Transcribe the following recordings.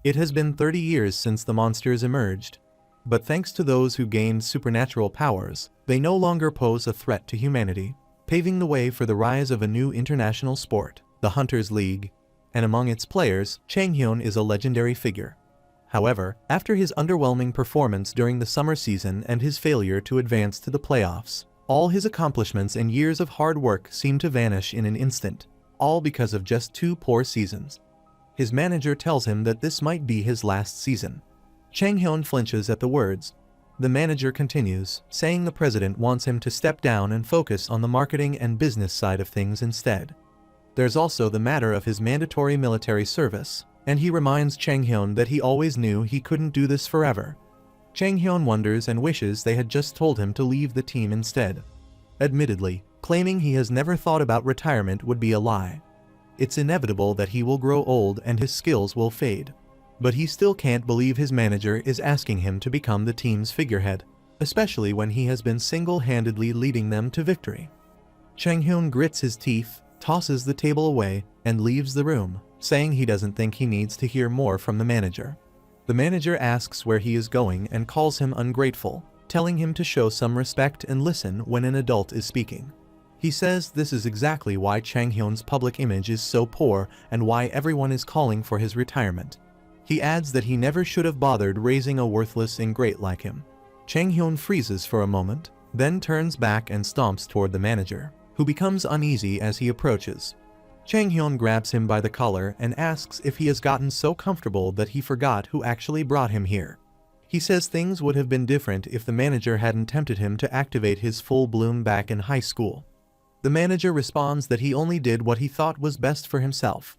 It has been 30 years since the monsters emerged. But thanks to those who gained supernatural powers, they no longer pose a threat to humanity, paving the way for the rise of a new international sport, the Hunters League. And among its players, Chang Hyun is a legendary figure. However, after his underwhelming performance during the summer season and his failure to advance to the playoffs, all his accomplishments and years of hard work seem to vanish in an instant, all because of just 2 poor seasons. His manager tells him that this might be his last season. Chang Hyun flinches at the words. The manager continues, saying the president wants him to step down and focus on the marketing and business side of things instead. There's also the matter of his mandatory military service, and he reminds Chang Hyun that he always knew he couldn't do this forever. Chang Hyun wonders and wishes they had just told him to leave the team instead. Admittedly, claiming he has never thought about retirement would be a lie. It's inevitable that he will grow old and his skills will fade. But he still can't believe his manager is asking him to become the team's figurehead, especially when he has been single-handedly leading them to victory. Chang Hyun grits his teeth, tosses the table away, and leaves the room, saying he doesn't think he needs to hear more from the manager. The manager asks where he is going and calls him ungrateful, telling him to show some respect and listen when an adult is speaking. He says this is exactly why Chang Hyun's public image is so poor and why everyone is calling for his retirement. He adds that he never should have bothered raising a worthless ingrate like him. Chang Hyun freezes for a moment, then turns back and stomps toward the manager, who becomes uneasy as he approaches. Chang Hyun grabs him by the collar and asks if he has gotten so comfortable that he forgot who actually brought him here. He says things would have been different if the manager hadn't tempted him to activate his full bloom back in high school. The manager responds that he only did what he thought was best for himself.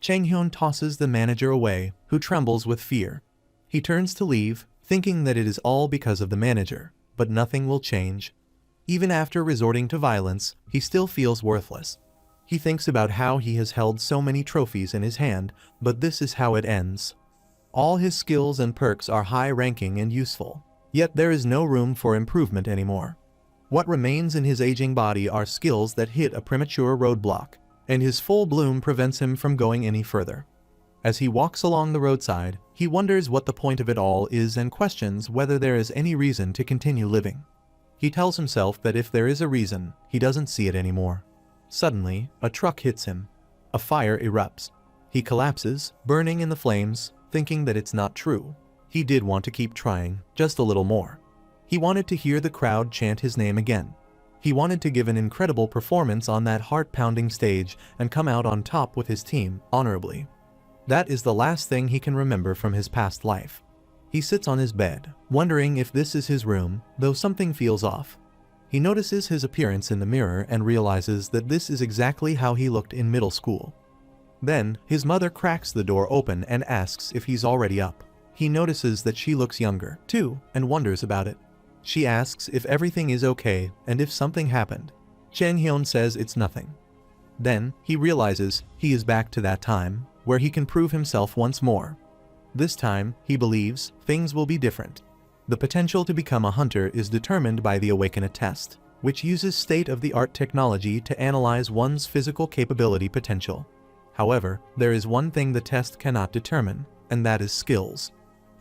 Chang Hyun tosses the manager away, who trembles with fear. He turns to leave, thinking that it is all because of the manager, but nothing will change. Even after resorting to violence, he still feels worthless. He thinks about how he has held so many trophies in his hand, but this is how it ends. All his skills and perks are high-ranking and useful, yet there is no room for improvement anymore. What remains in his aging body are skills that hit a premature roadblock, and his full bloom prevents him from going any further. As he walks along the roadside, he wonders what the point of it all is and questions whether there is any reason to continue living. He tells himself that if there is a reason, he doesn't see it anymore. Suddenly, a truck hits him. A fire erupts. He collapses, burning in the flames, thinking that it's not true. He did want to keep trying, just a little more. He wanted to hear the crowd chant his name again. He wanted to give an incredible performance on that heart-pounding stage and come out on top with his team, honorably. That is the last thing he can remember from his past life. He sits on his bed, wondering if this is his room, though something feels off. He notices his appearance in the mirror and realizes that this is exactly how he looked in middle school. Then, his mother cracks the door open and asks if he's already up. He notices that she looks younger, too, and wonders about it. She asks if everything is okay and if something happened. Chang Hyun says it's nothing. Then, he realizes he is back to that time, where he can prove himself once more. This time, he believes, things will be different. The potential to become a hunter is determined by the Awaken test, which uses state-of-the-art technology to analyze one's physical capability potential. However, there is one thing the test cannot determine, and that is skills.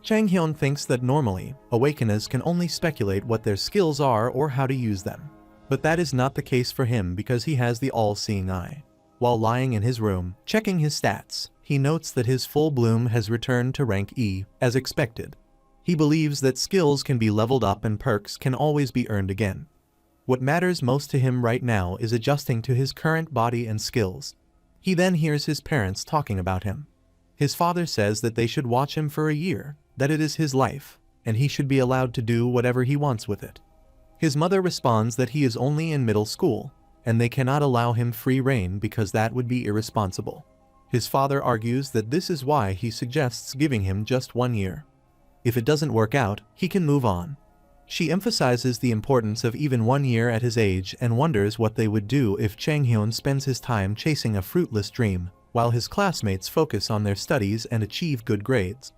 Chang Hyun thinks that normally, Awakeners can only speculate what their skills are or how to use them. But that is not the case for him because he has the all-seeing eye. While lying in his room, checking his stats, he notes that his full bloom has returned to rank E, as expected. He believes that skills can be leveled up and perks can always be earned again. What matters most to him right now is adjusting to his current body and skills. He then hears his parents talking about him. His father says that they should watch him for a year, that it is his life, and he should be allowed to do whatever he wants with it. His mother responds that he is only in middle school, and they cannot allow him free rein because that would be irresponsible. His father argues that this is why he suggests giving him just 1 year. If it doesn't work out, he can move on. She emphasizes the importance of even 1 year at his age and wonders what they would do if Chang Hyun spends his time chasing a fruitless dream, while his classmates focus on their studies and achieve good grades.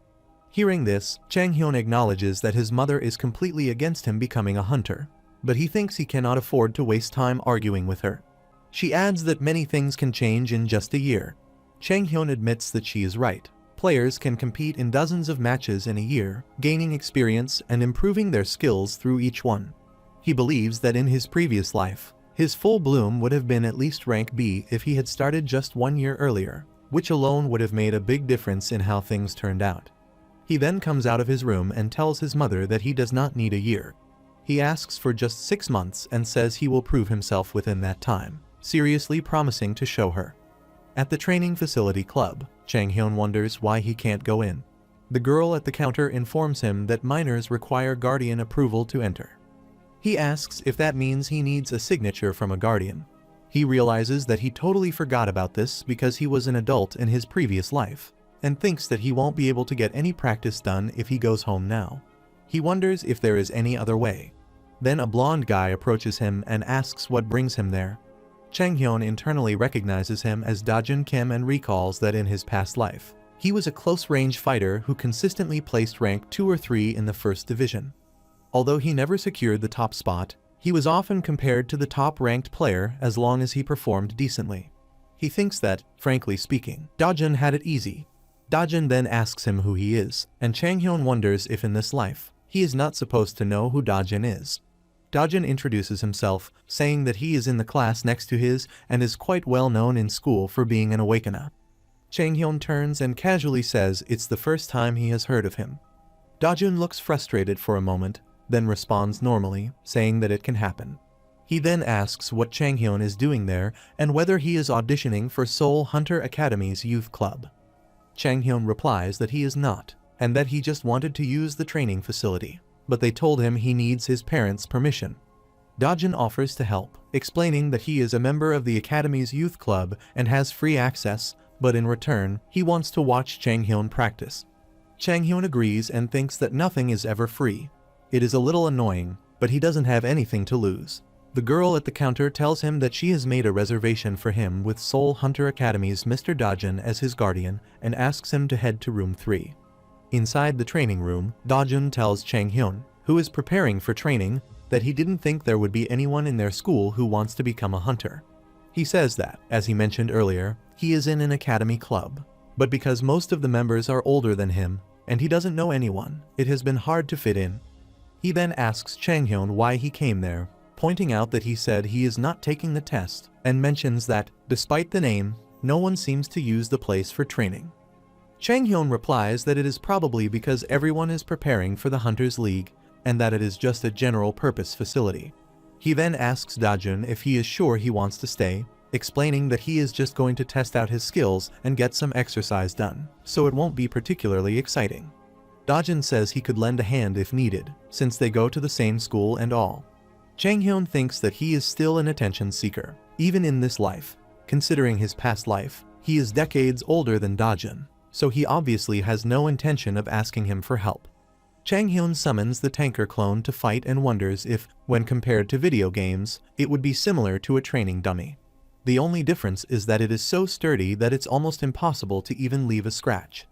Hearing this, Chang Hyun acknowledges that his mother is completely against him becoming a hunter, but he thinks he cannot afford to waste time arguing with her. She adds that many things can change in just a year. Chang Hyun admits that she is right. Players can compete in dozens of matches in a year, gaining experience and improving their skills through each one. He believes that in his previous life, his full bloom would have been at least rank B if he had started just 1 year earlier, which alone would have made a big difference in how things turned out. He then comes out of his room and tells his mother that he does not need a year. He asks for just 6 months and says he will prove himself within that time, seriously promising to show her. At the training facility club, Chang Hyun wonders why he can't go in. The girl at the counter informs him that minors require guardian approval to enter. He asks if that means he needs a signature from a guardian. He realizes that he totally forgot about this because he was an adult in his previous life, and thinks that he won't be able to get any practice done if he goes home now. He wonders if there is any other way. Then a blonde guy approaches him and asks what brings him there. Chang Hyun internally recognizes him as Dajun Kim and recalls that in his past life, he was a close-range fighter who consistently placed rank 2 or 3 in the first division. Although he never secured the top spot, he was often compared to the top-ranked player as long as he performed decently. He thinks that, frankly speaking, Dajun had it easy. Dajun then asks him who he is, and Chang Hyun wonders if in this life, he is not supposed to know who Dajun is. Dajun introduces himself, saying that he is in the class next to his and is quite well known in school for being an awakener. Chang Hyun turns and casually says it's the first time he has heard of him. Dajun looks frustrated for a moment, then responds normally, saying that it can happen. He then asks what Chang Hyun is doing there and whether he is auditioning for Seoul Hunter Academy's youth club. Chang Hyun replies that he is not, and that he just wanted to use the training facility, but they told him he needs his parents' permission. Dajun offers to help, explaining that he is a member of the Academy's youth club and has free access, but in return, he wants to watch Chang Hyun practice. Chang Hyun agrees and thinks that nothing is ever free. It is a little annoying, but he doesn't have anything to lose. The girl at the counter tells him that she has made a reservation for him with Seoul Hunter Academy's Mr. Dajun as his guardian and asks him to head to room 3. Inside the training room, Dajun tells Chang Hyun, who is preparing for training, that he didn't think there would be anyone in their school who wants to become a hunter. He says that, as he mentioned earlier, he is in an academy club, but because most of the members are older than him, and he doesn't know anyone, it has been hard to fit in. He then asks Chang Hyun why he came there, pointing out that he said he is not taking the test, and mentions that, despite the name, no one seems to use the place for training. Chang Hyun replies that it is probably because everyone is preparing for the Hunters League, and that it is just a general-purpose facility. He then asks Dajun if he is sure he wants to stay, explaining that he is just going to test out his skills and get some exercise done, so it won't be particularly exciting. Dajun says he could lend a hand if needed, since they go to the same school and all. Chang Hyun thinks that he is still an attention seeker, even in this life. Considering his past life, he is decades older than Dajun, so he obviously has no intention of asking him for help. Chang Hyun summons the tanker clone to fight and wonders if, when compared to video games, it would be similar to a training dummy. The only difference is that it is so sturdy that it's almost impossible to even leave a scratch.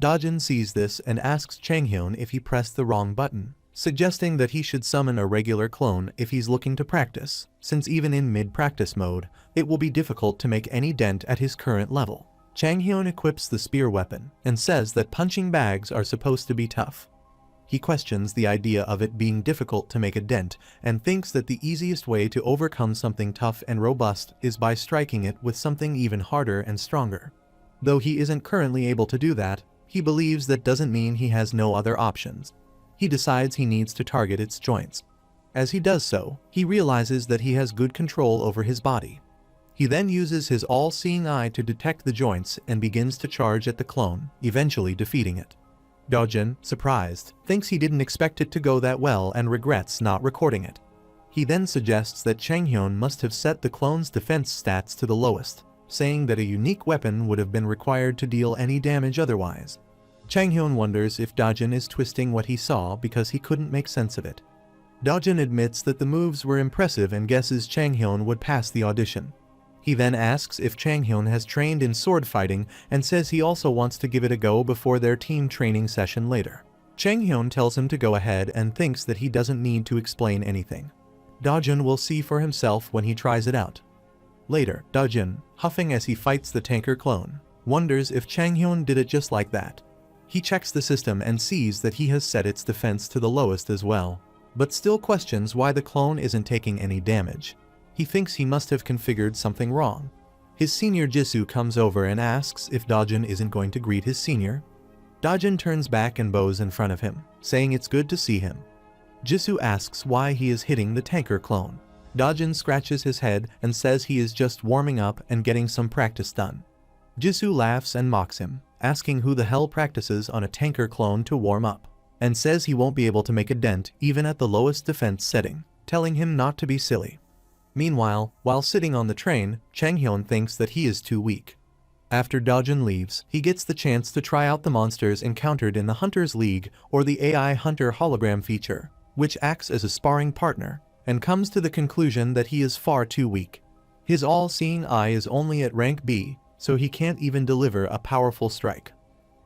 Dajun sees this and asks Chang Hyun if he pressed the wrong button, suggesting that he should summon a regular clone if he's looking to practice, since even in mid-practice mode, it will be difficult to make any dent at his current level. Chang Hyun equips the spear weapon and says that punching bags are supposed to be tough. He questions the idea of it being difficult to make a dent and thinks that the easiest way to overcome something tough and robust is by striking it with something even harder and stronger. Though he isn't currently able to do that, he believes that doesn't mean he has no other options. He decides he needs to target its joints. As he does so, he realizes that he has good control over his body. He then uses his all-seeing eye to detect the joints and begins to charge at the clone, eventually defeating it. Dajun, surprised, thinks he didn't expect it to go that well and regrets not recording it. He then suggests that Chang Hyun must have set the clone's defense stats to the lowest, saying that a unique weapon would have been required to deal any damage otherwise. Chang Hyun wonders if Dajun is twisting what he saw because he couldn't make sense of it. Dajun admits that the moves were impressive and guesses Chang Hyun would pass the audition. He then asks if Chang Hyun has trained in sword fighting and says he also wants to give it a go before their team training session later. Chang Hyun tells him to go ahead and thinks that he doesn't need to explain anything. Dajun will see for himself when he tries it out. Later, Dajun, huffing as he fights the tanker clone, wonders if Chang Hyun did it just like that. He checks the system and sees that he has set its defense to the lowest as well, but still questions why the clone isn't taking any damage. He thinks he must have configured something wrong. His senior Jisoo comes over and asks if Dojin isn't going to greet his senior. Dojin turns back and bows in front of him, saying it's good to see him. Jisoo asks why he is hitting the tanker clone. Dojin scratches his head and says he is just warming up and getting some practice done. Jisoo laughs and mocks him, asking who the hell practices on a tanker clone to warm up, and says he won't be able to make a dent even at the lowest defense setting, telling him not to be silly. Meanwhile, while sitting on the train, Chang Hyun thinks that he is too weak. After Dojin leaves, he gets the chance to try out the monsters encountered in the Hunter's League or the AI Hunter hologram feature, which acts as a sparring partner, and comes to the conclusion that he is far too weak. His all-seeing eye is only at rank B, so he can't even deliver a powerful strike.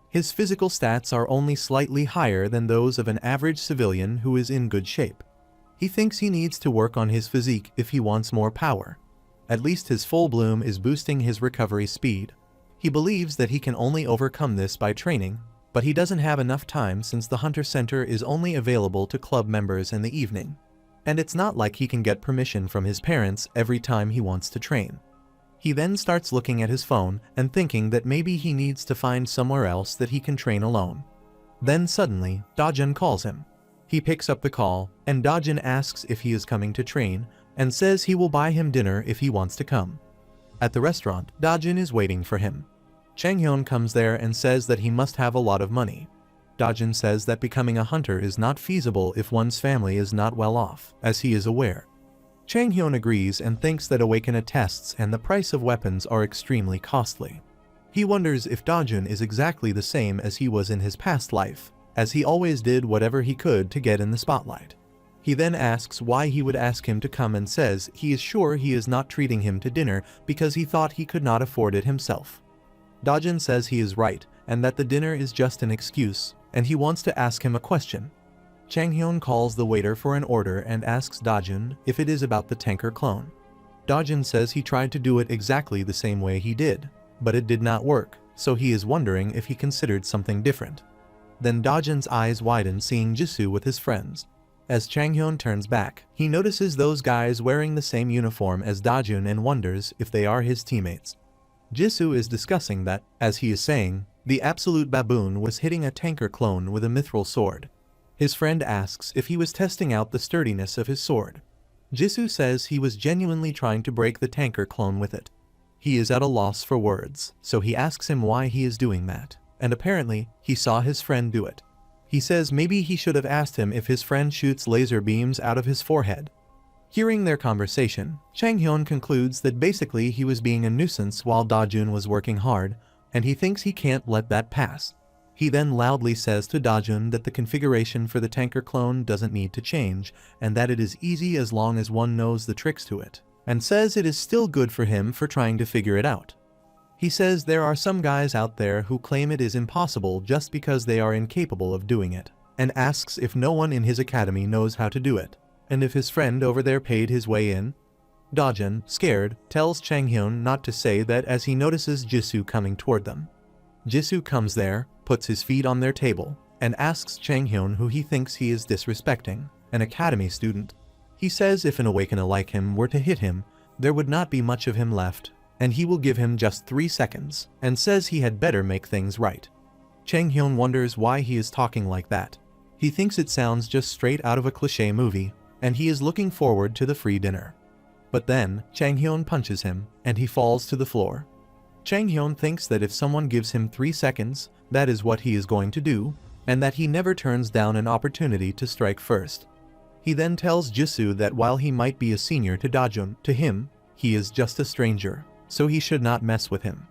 His physical stats are only slightly higher than those of an average civilian who is in good shape. He thinks he needs to work on his physique if he wants more power. At least his full bloom is boosting his recovery speed. He believes that he can only overcome this by training, but he doesn't have enough time since the Hunter Center is only available to club members in the evening. And it's not like he can get permission from his parents every time he wants to train. He then starts looking at his phone and thinking that maybe he needs to find somewhere else that he can train alone. Then suddenly, Dojin calls him. He picks up the call, and Dojin asks if he is coming to train, and says he will buy him dinner if he wants to come. At the restaurant, Dojin is waiting for him. Chang Hyun comes there and says that he must have a lot of money. Dojin says that becoming a hunter is not feasible if one's family is not well off, as he is aware. Chang Hyun agrees and thinks that Awaken tests and the price of weapons are extremely costly. He wonders if Dojin is exactly the same as he was in his past life, as he always did whatever he could to get in the spotlight. He then asks why he would ask him to come and says he is sure he is not treating him to dinner because he thought he could not afford it himself. Dojin says he is right and that the dinner is just an excuse, and he wants to ask him a question. Chang Hyun calls the waiter for an order and asks Dojin if it is about the tanker clone. Dojin says he tried to do it exactly the same way he did, but it did not work, so he is wondering if he considered something different. Then Dojin's eyes widen seeing Jisoo with his friends. As Chang Hyun turns back, he notices those guys wearing the same uniform as Dojin and wonders if they are his teammates. Jisoo is discussing that, as he is saying, the absolute baboon was hitting a tanker clone with a mithril sword. His friend asks if he was testing out the sturdiness of his sword. Jisoo says he was genuinely trying to break the tanker clone with it. He is at a loss for words, so he asks him why he is doing that, and apparently, he saw his friend do it. He says maybe he should have asked him if his friend shoots laser beams out of his forehead. Hearing their conversation, Chang Hyun concludes that basically he was being a nuisance while Dojin was working hard, and he thinks he can't let that pass. He then loudly says to Dojin that the configuration for the tanker clone doesn't need to change, and that it is easy as long as one knows the tricks to it, and says it is still good for him for trying to figure it out. He says there are some guys out there who claim it is impossible just because they are incapable of doing it, and asks if no one in his academy knows how to do it, and if his friend over there paid his way in. Dojin, scared, tells Chang Hyun not to say that as he notices Jisoo coming toward them. Jisoo comes there, puts his feet on their table, and asks Chang Hyun who he thinks he is disrespecting, an academy student. He says if an Awakener like him were to hit him, there would not be much of him left, and he will give him just 3 seconds, and says he had better make things right. Chang Hyun wonders why he is talking like that. He thinks it sounds just straight out of a cliché movie, and he is looking forward to the free dinner. But then, Chang Hyun punches him, and he falls to the floor. Chang Hyun thinks that if someone gives him 3 seconds, that is what he is going to do, and that he never turns down an opportunity to strike first. He then tells Jisoo that while he might be a senior to Dojin, to him, he is just a stranger, so he should not mess with him.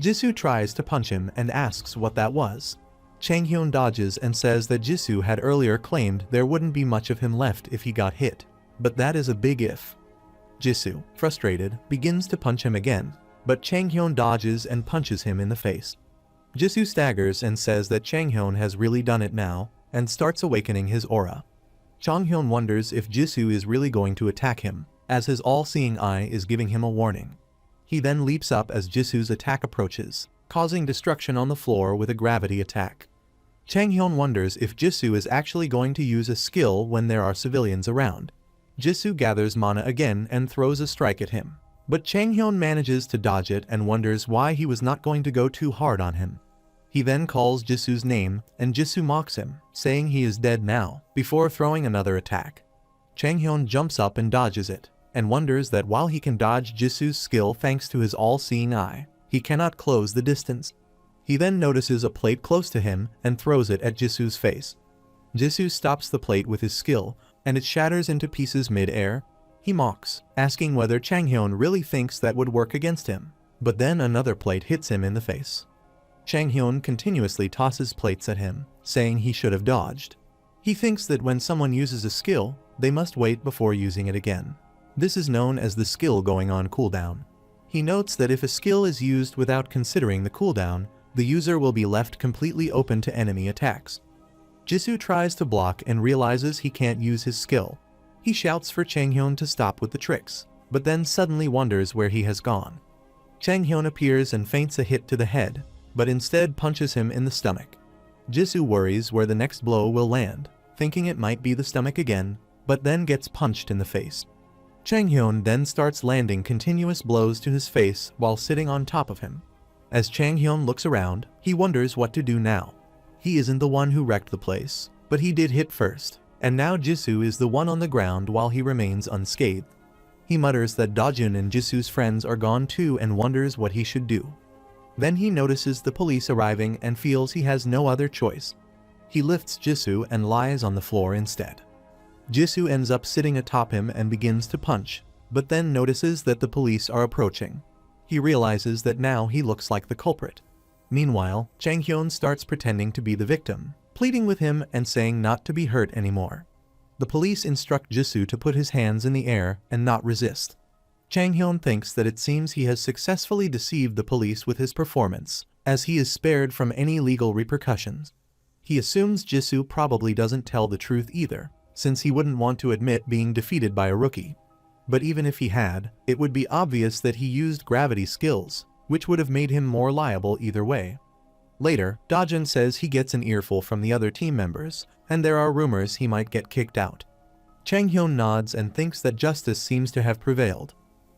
Jisoo tries to punch him and asks what that was. Chang Hyun dodges and says that Jisoo had earlier claimed there wouldn't be much of him left if he got hit, but that is a big if. Jisoo, frustrated, begins to punch him again, but Chang Hyun dodges and punches him in the face. Jisoo staggers and says that Chang Hyun has really done it now, and starts awakening his aura. Chang Hyun wonders if Jisoo is really going to attack him, as his all-seeing eye is giving him a warning. He then leaps up as Jisoo's attack approaches, causing destruction on the floor with a gravity attack. Chang Hyun wonders if Jisoo is actually going to use a skill when there are civilians around. Jisoo gathers mana again and throws a strike at him. But Chang Hyun manages to dodge it and wonders why he was not going to go too hard on him. He then calls Jisoo's name and Jisoo mocks him, saying he is dead now, before throwing another attack. Chang Hyun jumps up and dodges it, and wonders that while he can dodge Jisoo's skill thanks to his all-seeing eye, he cannot close the distance. He then notices a plate close to him and throws it at Jisoo's face. Jisoo stops the plate with his skill, and it shatters into pieces mid-air. He mocks, asking whether Chang Hyun really thinks that would work against him. But then another plate hits him in the face. Chang Hyun continuously tosses plates at him, saying he should have dodged. He thinks that when someone uses a skill, they must wait before using it again. This is known as the skill going on cooldown. He notes that if a skill is used without considering the cooldown, the user will be left completely open to enemy attacks. Jisoo tries to block and realizes he can't use his skill. He shouts for Chang Hyun to stop with the tricks, but then suddenly wonders where he has gone. Chang Hyun appears and feints a hit to the head, but instead punches him in the stomach. Jisoo worries where the next blow will land, thinking it might be the stomach again, but then gets punched in the face. Chang Hyun then starts landing continuous blows to his face while sitting on top of him. As Chang Hyun looks around, he wonders what to do now. He isn't the one who wrecked the place, but he did hit first, and now Jisoo is the one on the ground while he remains unscathed. He mutters that Dajun and Jisoo's friends are gone too and wonders what he should do. Then he notices the police arriving and feels he has no other choice. He lifts Jisoo and lies on the floor instead. Jisoo ends up sitting atop him and begins to punch, but then notices that the police are approaching. He realizes that now he looks like the culprit. Meanwhile, Chang Hyun starts pretending to be the victim, pleading with him and saying not to be hurt anymore. The police instruct Jisoo to put his hands in the air and not resist. Chang Hyun thinks that it seems he has successfully deceived the police with his performance, as he is spared from any legal repercussions. He assumes Jisoo probably doesn't tell the truth either, since he wouldn't want to admit being defeated by a rookie. But even if he had, it would be obvious that he used gravity skills, which would have made him more liable either way. Later, Dajun says he gets an earful from the other team members, and there are rumors he might get kicked out. Chang Hyun nods and thinks that justice seems to have prevailed.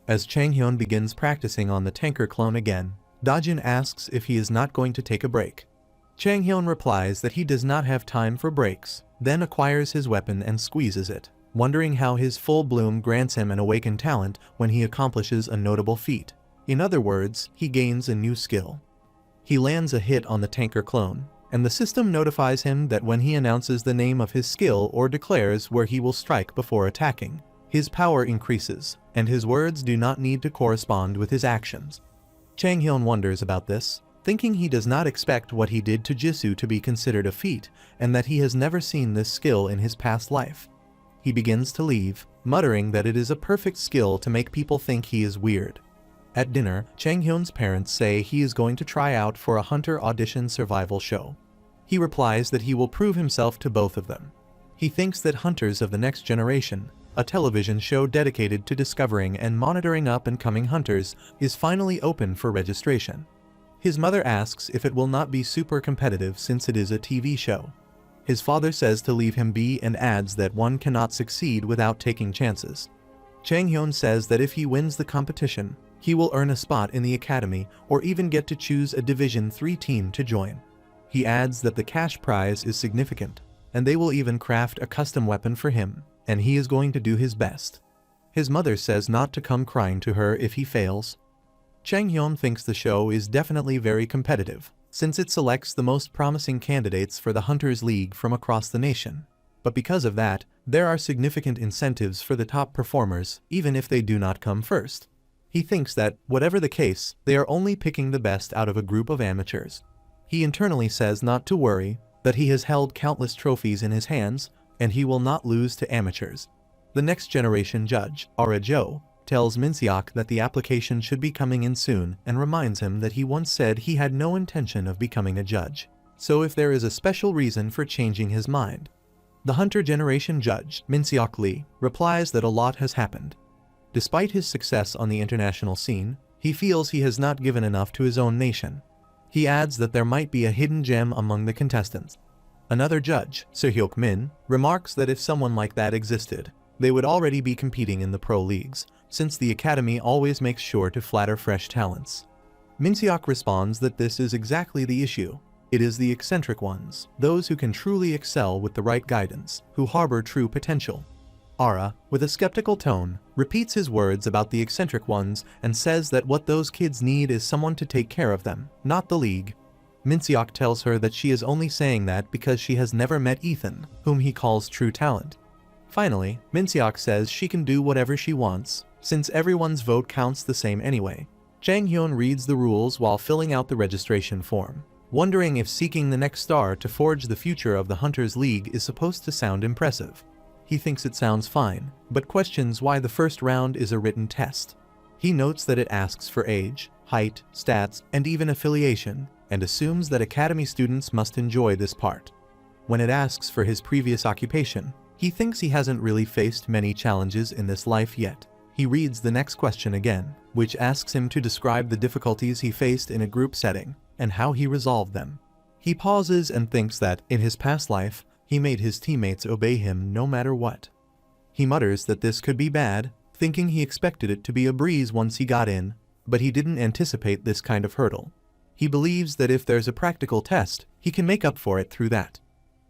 As Chang Hyun begins practicing on the tanker clone again, Dajun asks if he is not going to take a break. Chang Hyun replies that he does not have time for breaks, then acquires his weapon and squeezes it, wondering how his full bloom grants him an awakened talent when he accomplishes a notable feat. In other words, he gains a new skill. He lands a hit on the tanker clone, and the system notifies him that when he announces the name of his skill or declares where he will strike before attacking, his power increases, and his words do not need to correspond with his actions. Chang Hyun wonders about this, thinking he does not expect what he did to Jisoo to be considered a feat, and that he has never seen this skill in his past life. He begins to leave, muttering that it is a perfect skill to make people think he is weird. At dinner, Chang Hyun's parents say he is going to try out for a hunter audition survival show. He replies that he will prove himself to both of them. He thinks that Hunters of the Next Generation, a television show dedicated to discovering and monitoring up-and-coming hunters, is finally open for registration. His mother asks if it will not be super competitive since it is a TV show. His father says to leave him be and adds that one cannot succeed without taking chances. Chang Hyun says that if he wins the competition, he will earn a spot in the academy or even get to choose a Division 3 team to join. He adds that the cash prize is significant, and they will even craft a custom weapon for him, and he is going to do his best. His mother says not to come crying to her if he fails. Chang Hyun thinks the show is definitely very competitive, since it selects the most promising candidates for the Hunters League from across the nation. But because of that, there are significant incentives for the top performers, even if they do not come first. He thinks that, whatever the case, they are only picking the best out of a group of amateurs. He internally says not to worry, that he has held countless trophies in his hands, and he will not lose to amateurs. The next generation judge, Ara Jo, tells Minseok that the application should be coming in soon and reminds him that he once said he had no intention of becoming a judge, so if there is a special reason for changing his mind. The Hunter Generation judge, Minseok Lee, replies that a lot has happened. Despite his success on the international scene, he feels he has not given enough to his own nation. He adds that there might be a hidden gem among the contestants. Another judge, Sehyuk Min, remarks that if someone like that existed, they would already be competing in the pro leagues, since the academy always makes sure to flatter fresh talents. Minseok responds that this is exactly the issue. It is the eccentric ones, those who can truly excel with the right guidance, who harbor true potential. Ara, with a skeptical tone, repeats his words about the eccentric ones and says that what those kids need is someone to take care of them, not the league. Minseok tells her that she is only saying that because she has never met Ethan, whom he calls true talent. Finally, Minseok says she can do whatever she wants, since everyone's vote counts the same anyway. Chang Hyun reads the rules while filling out the registration form, wondering if seeking the next star to forge the future of the Hunters League is supposed to sound impressive. He thinks it sounds fine, but questions why the first round is a written test. He notes that it asks for age, height, stats, and even affiliation, and assumes that academy students must enjoy this part. When it asks for his previous occupation, he thinks he hasn't really faced many challenges in this life yet. He reads the next question again, which asks him to describe the difficulties he faced in a group setting, and how he resolved them. He pauses and thinks that, in his past life, he made his teammates obey him no matter what. He mutters that this could be bad, thinking he expected it to be a breeze once he got in, but he didn't anticipate this kind of hurdle. He believes that if there's a practical test, he can make up for it through that.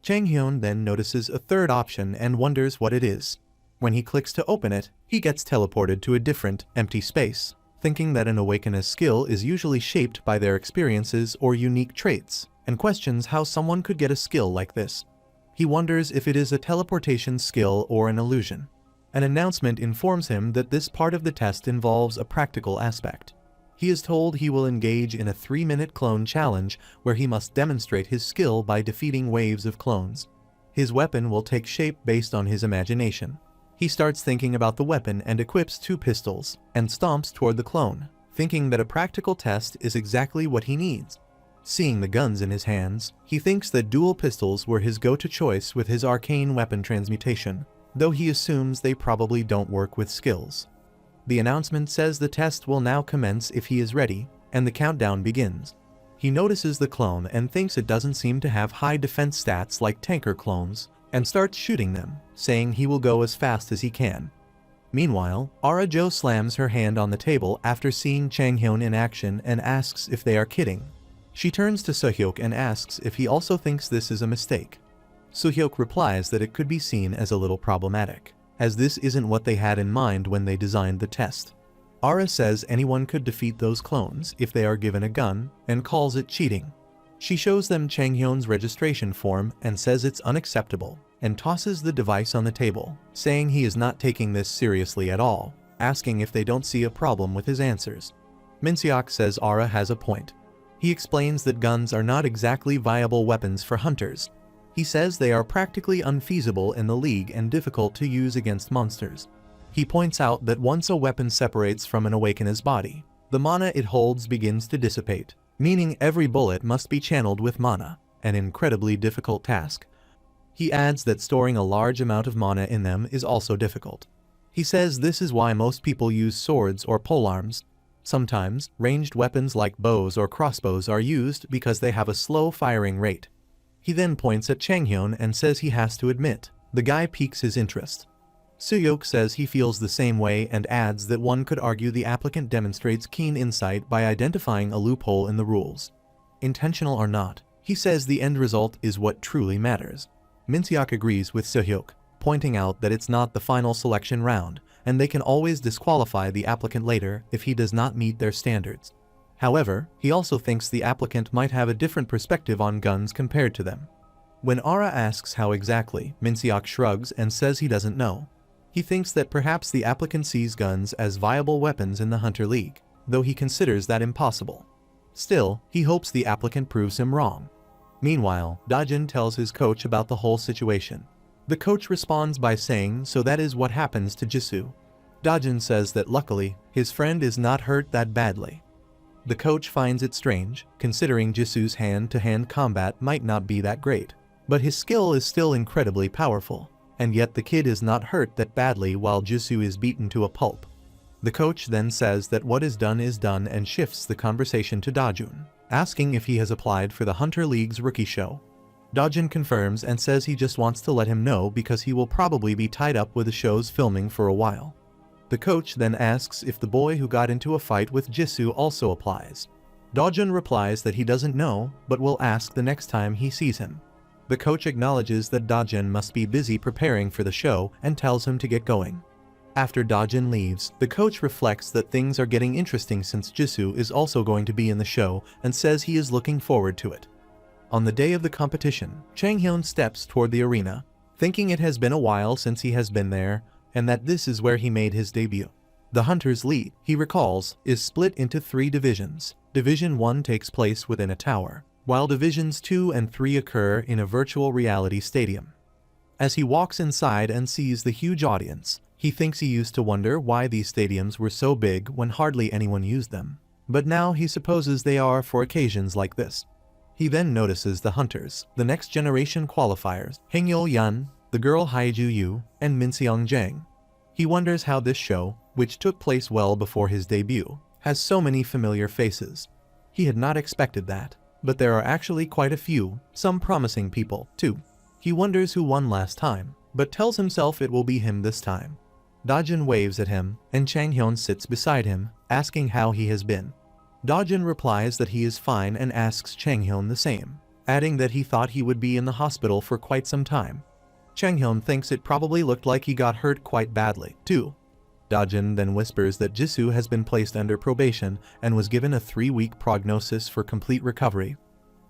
Chang Hyun then notices a third option and wonders what it is. When he clicks to open it, he gets teleported to a different, empty space, thinking that an awakener's skill is usually shaped by their experiences or unique traits, and questions how someone could get a skill like this. He wonders if it is a teleportation skill or an illusion. An announcement informs him that this part of the test involves a practical aspect. He is told he will engage in a 3-minute clone challenge where he must demonstrate his skill by defeating waves of clones. His weapon will take shape based on his imagination. He starts thinking about the weapon and equips 2 pistols, and stomps toward the clone, thinking that a practical test is exactly what he needs. Seeing the guns in his hands, he thinks that dual pistols were his go-to choice with his arcane weapon transmutation, though he assumes they probably don't work with skills. The announcement says the test will now commence if he is ready, and the countdown begins. He notices the clone and thinks it doesn't seem to have high defense stats like tanker clones, and starts shooting them, saying he will go as fast as he can. Meanwhile, Ara Jo slams her hand on the table after seeing Chang Hyun in action and asks if they are kidding. She turns to Sehyuk and asks if he also thinks this is a mistake. Sehyuk replies that it could be seen as a little problematic, as this isn't what they had in mind when they designed the test. Ara says anyone could defeat those clones if they are given a gun, and calls it cheating. She shows them Chang Hyun's registration form and says it's unacceptable, and tosses the device on the table, saying he is not taking this seriously at all, asking if they don't see a problem with his answers. Minseok says Ara has a point. He explains that guns are not exactly viable weapons for hunters. He says they are practically unfeasible in the league and difficult to use against monsters. He points out that once a weapon separates from an awakener's body, the mana it holds begins to dissipate, meaning every bullet must be channeled with mana, an incredibly difficult task. He adds that storing a large amount of mana in them is also difficult. He says this is why most people use swords or polearms. Sometimes, ranged weapons like bows or crossbows are used because they have a slow firing rate. He then points at Chang Hyun and says he has to admit, the guy piques his interest. Sehyuk says he feels the same way and adds that one could argue the applicant demonstrates keen insight by identifying a loophole in the rules. Intentional or not, he says the end result is what truly matters. Minseok agrees with Sehyuk, pointing out that it's not the final selection round, and they can always disqualify the applicant later if he does not meet their standards. However, he also thinks the applicant might have a different perspective on guns compared to them. When Ara asks how exactly, Minseok shrugs and says he doesn't know. He thinks that perhaps the applicant sees guns as viable weapons in the Hunter League, though he considers that impossible. Still, he hopes the applicant proves him wrong. Meanwhile, Dajin tells his coach about the whole situation. The coach responds by saying so that is what happens to Jisoo. Dajin says that luckily, his friend is not hurt that badly. The coach finds it strange, considering Jisoo's hand-to-hand combat might not be that great, but his skill is still incredibly powerful, and yet the kid is not hurt that badly while Jisoo is beaten to a pulp. The coach then says that what is done and shifts the conversation to Dajun. asking if he has applied for the Hunter League's rookie show. Dojin confirms and says he just wants to let him know because he will probably be tied up with the show's filming for a while. The coach then asks if the boy who got into a fight with Jisoo also applies. Dojin replies that he doesn't know, but will ask the next time he sees him. The coach acknowledges that Dojin must be busy preparing for the show and tells him to get going. After Dojin leaves, the coach reflects that things are getting interesting since Jisoo is also going to be in the show and says he is looking forward to it. On the day of the competition, Chang-hyun steps toward the arena, thinking it has been a while since he has been there, and that this is where he made his debut. The Hunters League, he recalls, is split into 3 divisions. Division 1 takes place within a tower, while Divisions 2 and 3 occur in a virtual reality stadium. As he walks inside and sees the huge audience, he thinks he used to wonder why these stadiums were so big when hardly anyone used them. But now he supposes they are for occasions like this. He then notices the Hunters, the next generation qualifiers, Hangyul Yun, the girl Haiju Yu, and Min Seong Jang. He wonders how this show, which took place well before his debut, has so many familiar faces. He had not expected that, but there are actually quite a few, some promising people, too. He wonders who won last time, but tells himself it will be him this time. Dojin waves at him, and Chang-hyun sits beside him, asking how he has been. Dojin replies that he is fine and asks Chang-hyun the same, adding that he thought he would be in the hospital for quite some time. Chang-hyun thinks it probably looked like he got hurt quite badly, too. Dojin then whispers that Jisoo has been placed under probation and was given a 3-week prognosis for complete recovery.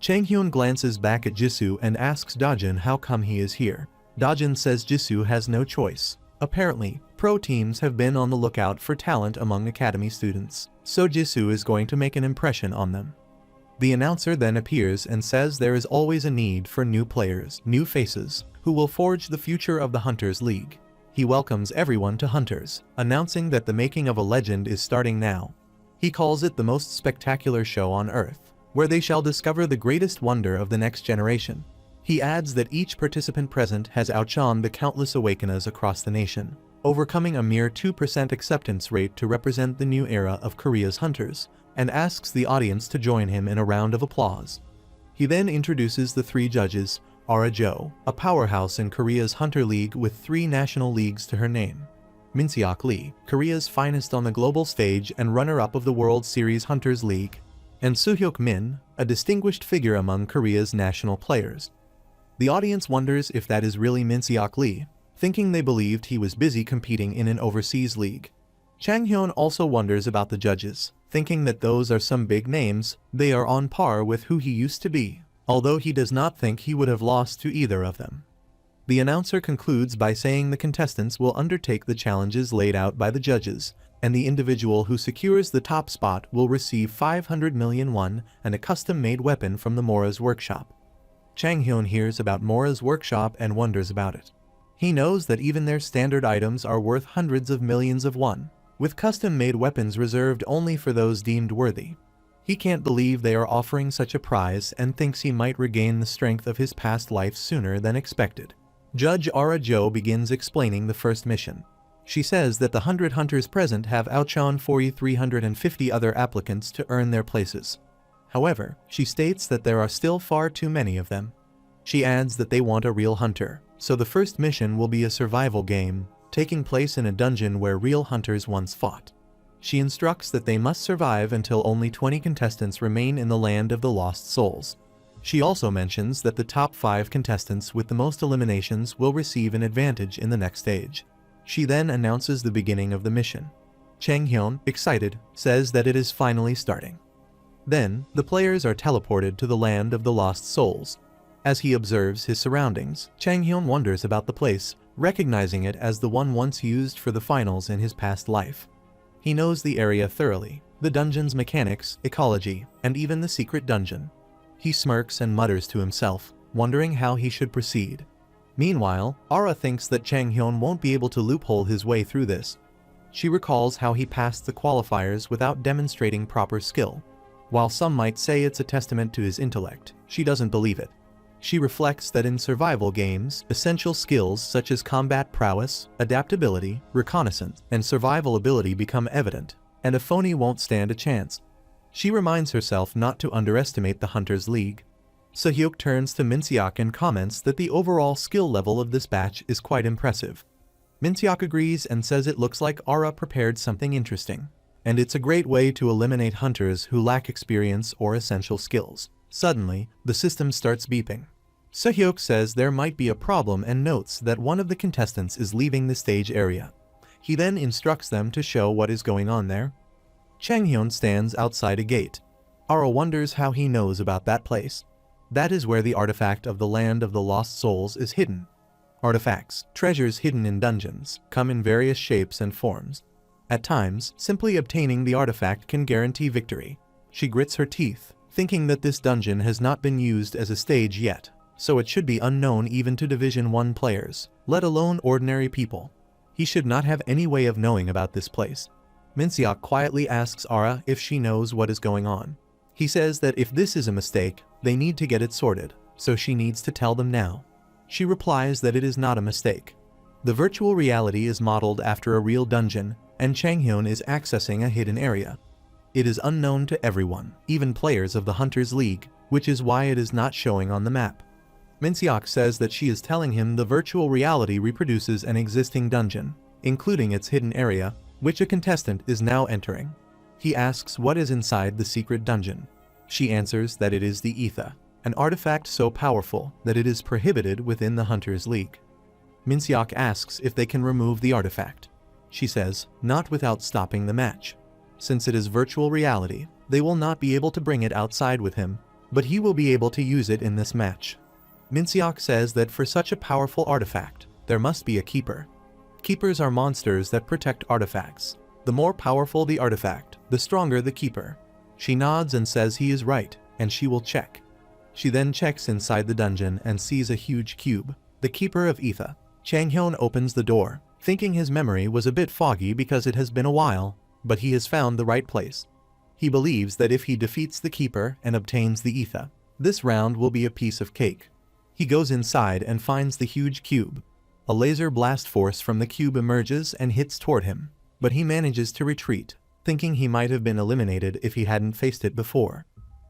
Chang-hyun glances back at Jisoo and asks Dojin how come he is here. Dojin says Jisoo has no choice. Apparently, pro teams have been on the lookout for talent among academy students, so Jisoo is going to make an impression on them. The announcer then appears and says there is always a need for new players, new faces, who will forge the future of the Hunters League. He welcomes everyone to Hunters, announcing that the making of a legend is starting now. He calls it the most spectacular show on Earth, where they shall discover the greatest wonder of the next generation. He adds that each participant present has outshone the countless awakeners across the nation, overcoming a mere 2% acceptance rate to represent the new era of Korea's Hunters, and asks the audience to join him in a round of applause. He then introduces the 3 judges, Ara Jo, a powerhouse in Korea's Hunter League with 3 national leagues to her name, Min Seok Lee, Korea's finest on the global stage and runner-up of the World Series Hunters League, and Soo-hyuk Min, a distinguished figure among Korea's national players. The audience wonders if that is really Min Seok Lee, thinking they believed he was busy competing in an overseas league. Chang-hyun also wonders about the judges, thinking that those are some big names, they are on par with who he used to be, although he does not think he would have lost to either of them. The announcer concludes by saying the contestants will undertake the challenges laid out by the judges, and the individual who secures the top spot will receive 500 million won and a custom-made weapon from the Mora's workshop. Chang-hyun hears about Mora's workshop and wonders about it. He knows that even their standard items are worth hundreds of millions of won, with custom-made weapons reserved only for those deemed worthy. He can't believe they are offering such a prize and thinks he might regain the strength of his past life sooner than expected. Judge Ara Jo begins explaining the first mission. She says that the 100 hunters present have outshone 4,350 other applicants to earn their places. However, she states that there are still far too many of them. She adds that they want a real hunter, so the first mission will be a survival game, taking place in a dungeon where real hunters once fought. She instructs that they must survive until only 20 contestants remain in the land of the lost souls. She also mentions that the top 5 contestants with the most eliminations will receive an advantage in the next stage. She then announces the beginning of the mission. Chang-hyun, excited, says that it is finally starting. Then, the players are teleported to the land of the lost souls. As he observes his surroundings, Chang-hyun wonders about the place, recognizing it as the one once used for the finals in his past life. He knows the area thoroughly, the dungeon's mechanics, ecology, and even the secret dungeon. He smirks and mutters to himself, wondering how he should proceed. Meanwhile, Ara thinks that Chang-hyun won't be able to loophole his way through this. She recalls how he passed the qualifiers without demonstrating proper skill. While some might say it's a testament to his intellect, she doesn't believe it. She reflects that in survival games, essential skills such as combat prowess, adaptability, reconnaissance, and survival ability become evident, and a phony won't stand a chance. She reminds herself not to underestimate the Hunters League. Sehyuk turns to Minseok and comments that the overall skill level of this batch is quite impressive. Minseok agrees and says it looks like Aura prepared something interesting, and it's a great way to eliminate hunters who lack experience or essential skills. Suddenly, the system starts beeping. Sehyuk says there might be a problem and notes that one of the contestants is leaving the stage area. He then instructs them to show what is going on there. Changhyun stands outside a gate. Aura wonders how he knows about that place. That is where the artifact of the Land of the Lost Souls is hidden. Artifacts, treasures hidden in dungeons, come in various shapes and forms. At times, simply obtaining the artifact can guarantee victory. She grits her teeth, thinking that this dungeon has not been used as a stage yet, so it should be unknown even to Division 1 players, let alone ordinary people. He should not have any way of knowing about this place. Minseok quietly asks Aura if she knows what is going on. He says that if this is a mistake, they need to get it sorted, so she needs to tell them now. She replies that it is not a mistake. The virtual reality is modeled after a real dungeon, and Changhyun is accessing a hidden area. It is unknown to everyone, even players of the Hunters League, which is why it is not showing on the map. Minseok says that she is telling him the virtual reality reproduces an existing dungeon, including its hidden area, which a contestant is now entering. He asks what is inside the secret dungeon. She answers that it is the Ether, an artifact so powerful that it is prohibited within the Hunters League. Minseok asks if they can remove the artifact. She says, not without stopping the match. Since it is virtual reality, they will not be able to bring it outside with him, but he will be able to use it in this match. Minseok says that for such a powerful artifact, there must be a keeper. Keepers are monsters that protect artifacts. The more powerful the artifact, the stronger the keeper. She nods and says he is right, and she will check. She then checks inside the dungeon and sees a huge cube, the keeper of Ether. Changhyun opens the door, thinking his memory was a bit foggy because it has been a while, but he has found the right place. He believes that if he defeats the keeper and obtains the Ether, this round will be a piece of cake. He goes inside and finds the huge cube. A laser blast force from the cube emerges and hits toward him, but he manages to retreat, thinking he might have been eliminated if he hadn't faced it before.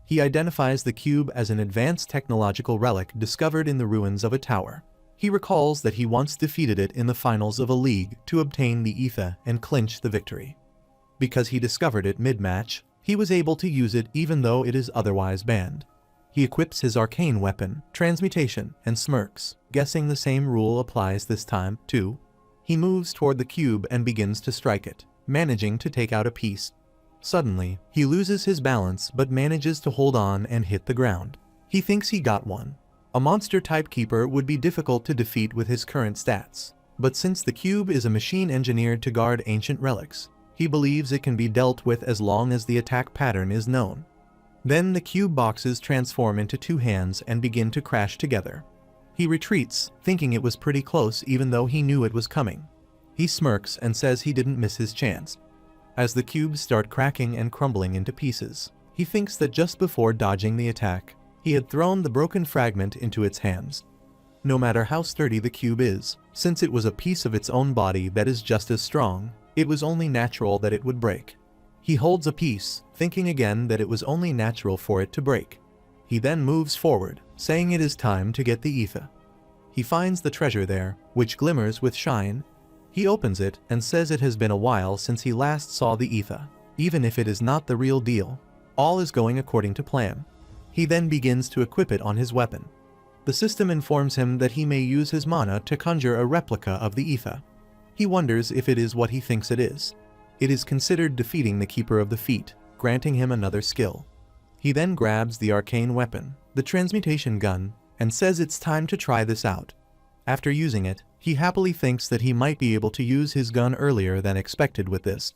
He identifies the cube as an advanced technological relic discovered in the ruins of a tower. He recalls that he once defeated it in the finals of a league to obtain the Ether and clinch the victory. Because he discovered it mid-match, he was able to use it even though it is otherwise banned. He equips his arcane weapon, transmutation, and smirks, guessing the same rule applies this time, too. He moves toward the cube and begins to strike it, managing to take out a piece. Suddenly, he loses his balance but manages to hold on and hit the ground. He thinks he got one. A monster-type keeper would be difficult to defeat with his current stats, but since the cube is a machine engineered to guard ancient relics, he believes it can be dealt with as long as the attack pattern is known. Then the cube boxes transform into two hands and begin to crash together. He retreats, thinking it was pretty close even though he knew it was coming. He smirks and says he didn't miss his chance. As the cubes start cracking and crumbling into pieces, he thinks that just before dodging the attack, he had thrown the broken fragment into its hands. No matter how sturdy the cube is, since it was a piece of its own body that is just as strong, it was only natural that it would break. He holds a piece, thinking again that it was only natural for it to break. He then moves forward, saying it is time to get the Ether. He finds the treasure there, which glimmers with shine. He opens it and says it has been a while since he last saw the Ether. Even if it is not the real deal, all is going according to plan. He then begins to equip it on his weapon. The system informs him that he may use his mana to conjure a replica of the Ether. He wonders if it is what he thinks it is. It is considered defeating the Keeper of the Feet, granting him another skill. He then grabs the arcane weapon, the transmutation gun, and says it's time to try this out. After using it, he happily thinks that he might be able to use his gun earlier than expected with this.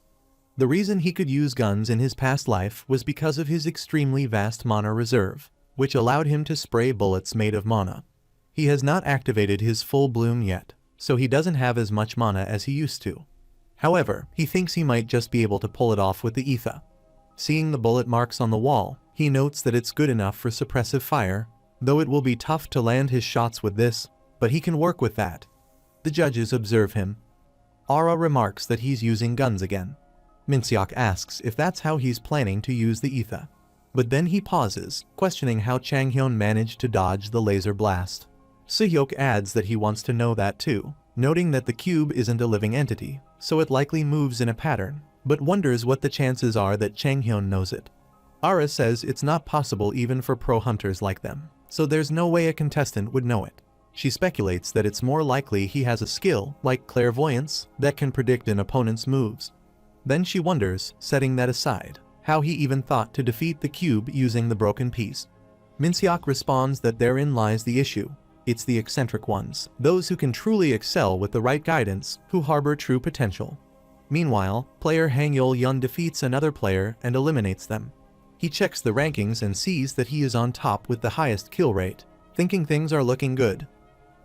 The reason he could use guns in his past life was because of his extremely vast mana reserve, which allowed him to spray bullets made of mana. He has not activated his full bloom yet, so he doesn't have as much mana as he used to. However, he thinks he might just be able to pull it off with the Ether. Seeing the bullet marks on the wall, he notes that it's good enough for suppressive fire, though it will be tough to land his shots with this, but he can work with that. The judges observe him. Aura remarks that he's using guns again. Minseok asks if that's how he's planning to use the ether. But then he pauses, questioning how Changhyun managed to dodge the laser blast. Suhyok adds that he wants to know that too, noting that the cube isn't a living entity, so it likely moves in a pattern, but wonders what the chances are that Changhyun knows it. Ara says it's not possible even for pro hunters like them, so there's no way a contestant would know it. She speculates that it's more likely he has a skill, like clairvoyance, that can predict an opponent's moves. Then she wonders, setting that aside, how he even thought to defeat the cube using the broken piece. Minseok responds that therein lies the issue. It's the eccentric ones, those who can truly excel with the right guidance, who harbor true potential. Meanwhile, player Hangyul Yun defeats another player and eliminates them. He checks the rankings and sees that he is on top with the highest kill rate, thinking things are looking good.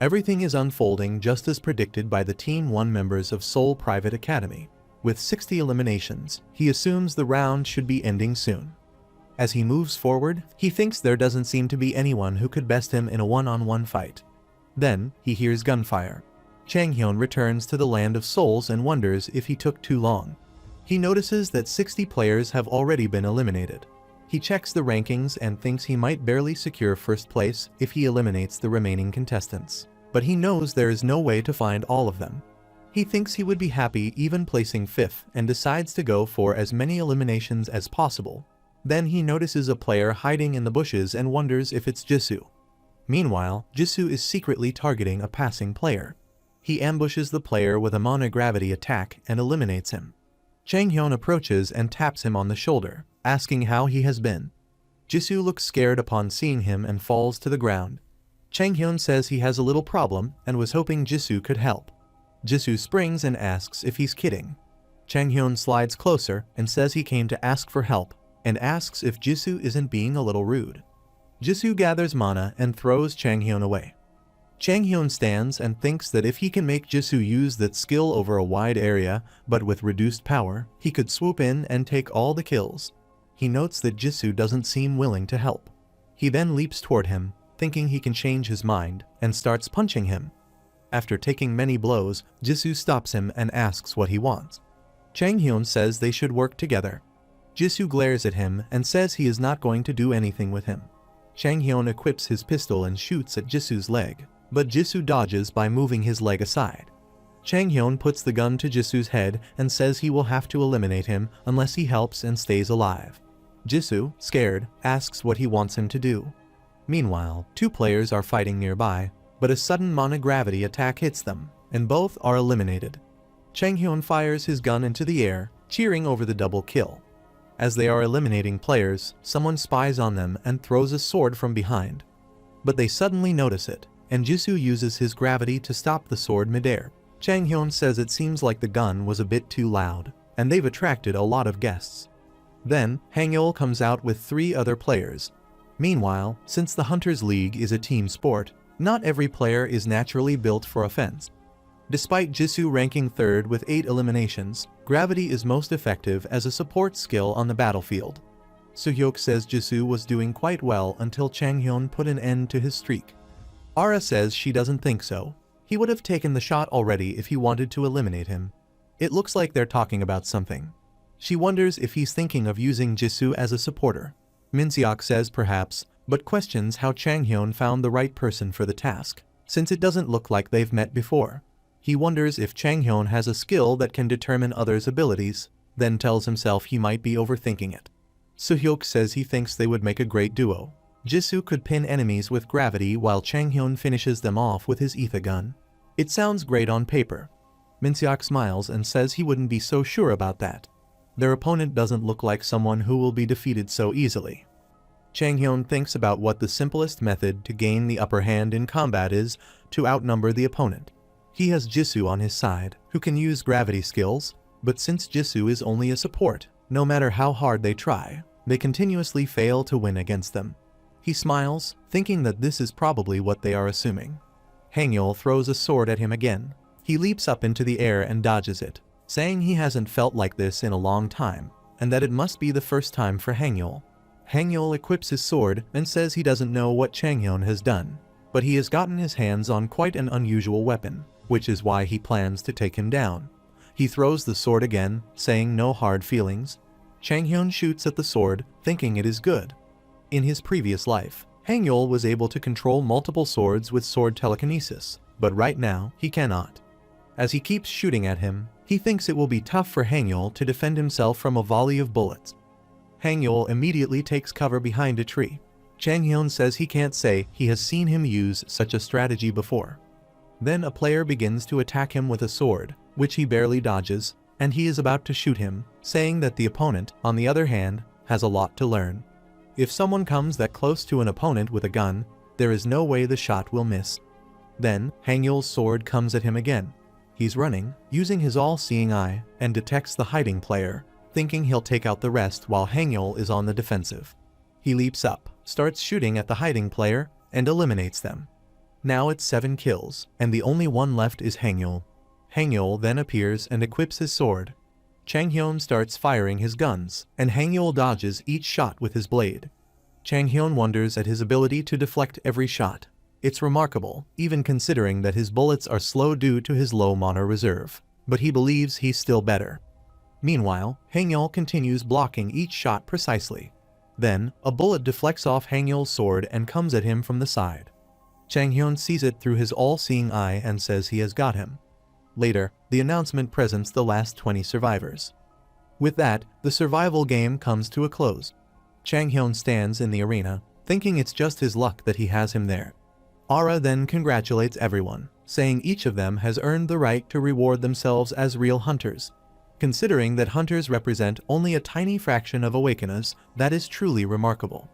Everything is unfolding just as predicted by the Team 1 members of Seoul Private Academy. With 60 eliminations, he assumes the round should be ending soon. As he moves forward, he thinks there doesn't seem to be anyone who could best him in a one-on-one fight. Then, he hears gunfire. Changhyun returns to the Land of Souls and wonders if he took too long. He notices that 60 players have already been eliminated. He checks the rankings and thinks he might barely secure first place if he eliminates the remaining contestants. But he knows there is no way to find all of them. He thinks he would be happy even placing 5th and decides to go for as many eliminations as possible. Then he notices a player hiding in the bushes and wonders if it's Jisoo. Meanwhile, Jisoo is secretly targeting a passing player. He ambushes the player with a monogravity attack and eliminates him. Changhyun approaches and taps him on the shoulder, asking how he has been. Jisoo looks scared upon seeing him and falls to the ground. Changhyun says he has a little problem and was hoping Jisoo could help. Jisoo springs and asks if he's kidding. Changhyun slides closer and says he came to ask for help, and asks if Jisoo isn't being a little rude. Jisoo gathers mana and throws Changhyun away. Changhyun stands and thinks that if he can make Jisoo use that skill over a wide area, but with reduced power, he could swoop in and take all the kills. He notes that Jisoo doesn't seem willing to help. He then leaps toward him, thinking he can change his mind, and starts punching him. After taking many blows, Jisoo stops him and asks what he wants. Changhyun says they should work together. Jisoo glares at him and says he is not going to do anything with him. Changhyun equips his pistol and shoots at Jisoo's leg, but Jisoo dodges by moving his leg aside. Changhyun puts the gun to Jisoo's head and says he will have to eliminate him unless he helps and stays alive. Jisoo, scared, asks what he wants him to do. Meanwhile, 2 players are fighting nearby, but a sudden monogravity attack hits them, and both are eliminated. Changhyun fires his gun into the air, cheering over the double kill. As they are eliminating players, someone spies on them and throws a sword from behind. But they suddenly notice it, and Jisoo uses his gravity to stop the sword midair. Changhyun says it seems like the gun was a bit too loud, and they've attracted a lot of guests. Then, Hangyul comes out with 3 other players. Meanwhile, since the Hunters League is a team sport, not every player is naturally built for offense. Despite Jisoo ranking 3rd with 8 eliminations, gravity is most effective as a support skill on the battlefield. Suhyok says Jisoo was doing quite well until Changhyun put an end to his streak. Ara says she doesn't think so. He would have taken the shot already if he wanted to eliminate him. It looks like they're talking about something. She wonders if he's thinking of using Jisoo as a supporter. Minseok says perhaps, but questions how Changhyun found the right person for the task, since it doesn't look like they've met before. He wonders if Changhyun has a skill that can determine others' abilities, then tells himself he might be overthinking it. Suhyok says he thinks they would make a great duo. Jisoo could pin enemies with gravity while Changhyun finishes them off with his ether gun. It sounds great on paper. Minseok smiles and says he wouldn't be so sure about that. Their opponent doesn't look like someone who will be defeated so easily. Changhyun thinks about what the simplest method to gain the upper hand in combat is to outnumber the opponent. He has Jisoo on his side, who can use gravity skills, but since Jisoo is only a support, no matter how hard they try, they continuously fail to win against them. He smiles, thinking that this is probably what they are assuming. Hangyul throws a sword at him again. He leaps up into the air and dodges it, saying he hasn't felt like this in a long time, and that it must be the first time for Hangyul. Hangyul equips his sword and says he doesn't know what Changhyun has done, but he has gotten his hands on quite an unusual weapon, which is why he plans to take him down. He throws the sword again, saying no hard feelings. Chang Hyun shoots at the sword, thinking it is good. In his previous life, Hangyul was able to control multiple swords with sword telekinesis, but right now, he cannot. As he keeps shooting at him, he thinks it will be tough for Hangyul to defend himself from a volley of bullets. Hangyul immediately takes cover behind a tree. Chang Hyun says he can't say he has seen him use such a strategy before. Then a player begins to attack him with a sword, which he barely dodges, and he is about to shoot him, saying that the opponent, on the other hand, has a lot to learn. If someone comes that close to an opponent with a gun, there is no way the shot will miss. Then, Hangyul's sword comes at him again. He's running, using his all-seeing eye, and detects the hiding player, thinking he'll take out the rest while Hangyul is on the defensive. He leaps up, starts shooting at the hiding player, and eliminates them. Now it's 7 kills, and the only one left is Hangyul. Hangyul then appears and equips his sword. Chang Hyun starts firing his guns, and Hangyul dodges each shot with his blade. Chang Hyun wonders at his ability to deflect every shot. It's remarkable, even considering that his bullets are slow due to his low mana reserve, but he believes he's still better. Meanwhile, Hangyul continues blocking each shot precisely. Then, a bullet deflects off Hangyul's sword and comes at him from the side. Chang Hyun sees it through his all-seeing eye and says he has got him. Later, the announcement presents the last 20 survivors. With that, the survival game comes to a close. Chang Hyun stands in the arena, thinking it's just his luck that he has him there. Ara then congratulates everyone, saying each of them has earned the right to reward themselves as real hunters. Considering that hunters represent only a tiny fraction of awakeners, that is truly remarkable.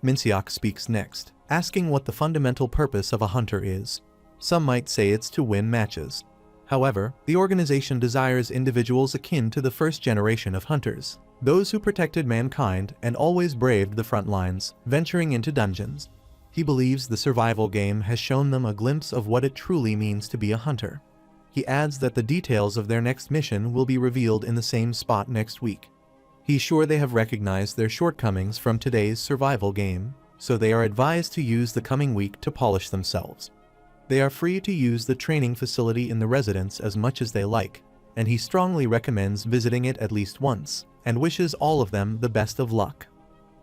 Minseok speaks next, asking what the fundamental purpose of a hunter is. Some might say it's to win matches. However, the organization desires individuals akin to the first generation of hunters, those who protected mankind and always braved the front lines, venturing into dungeons. He believes the survival game has shown them a glimpse of what it truly means to be a hunter. He adds that the details of their next mission will be revealed in the same spot next week. He's sure they have recognized their shortcomings from today's survival game, so they are advised to use the coming week to polish themselves. They are free to use the training facility in the residence as much as they like, and he strongly recommends visiting it at least once, and wishes all of them the best of luck.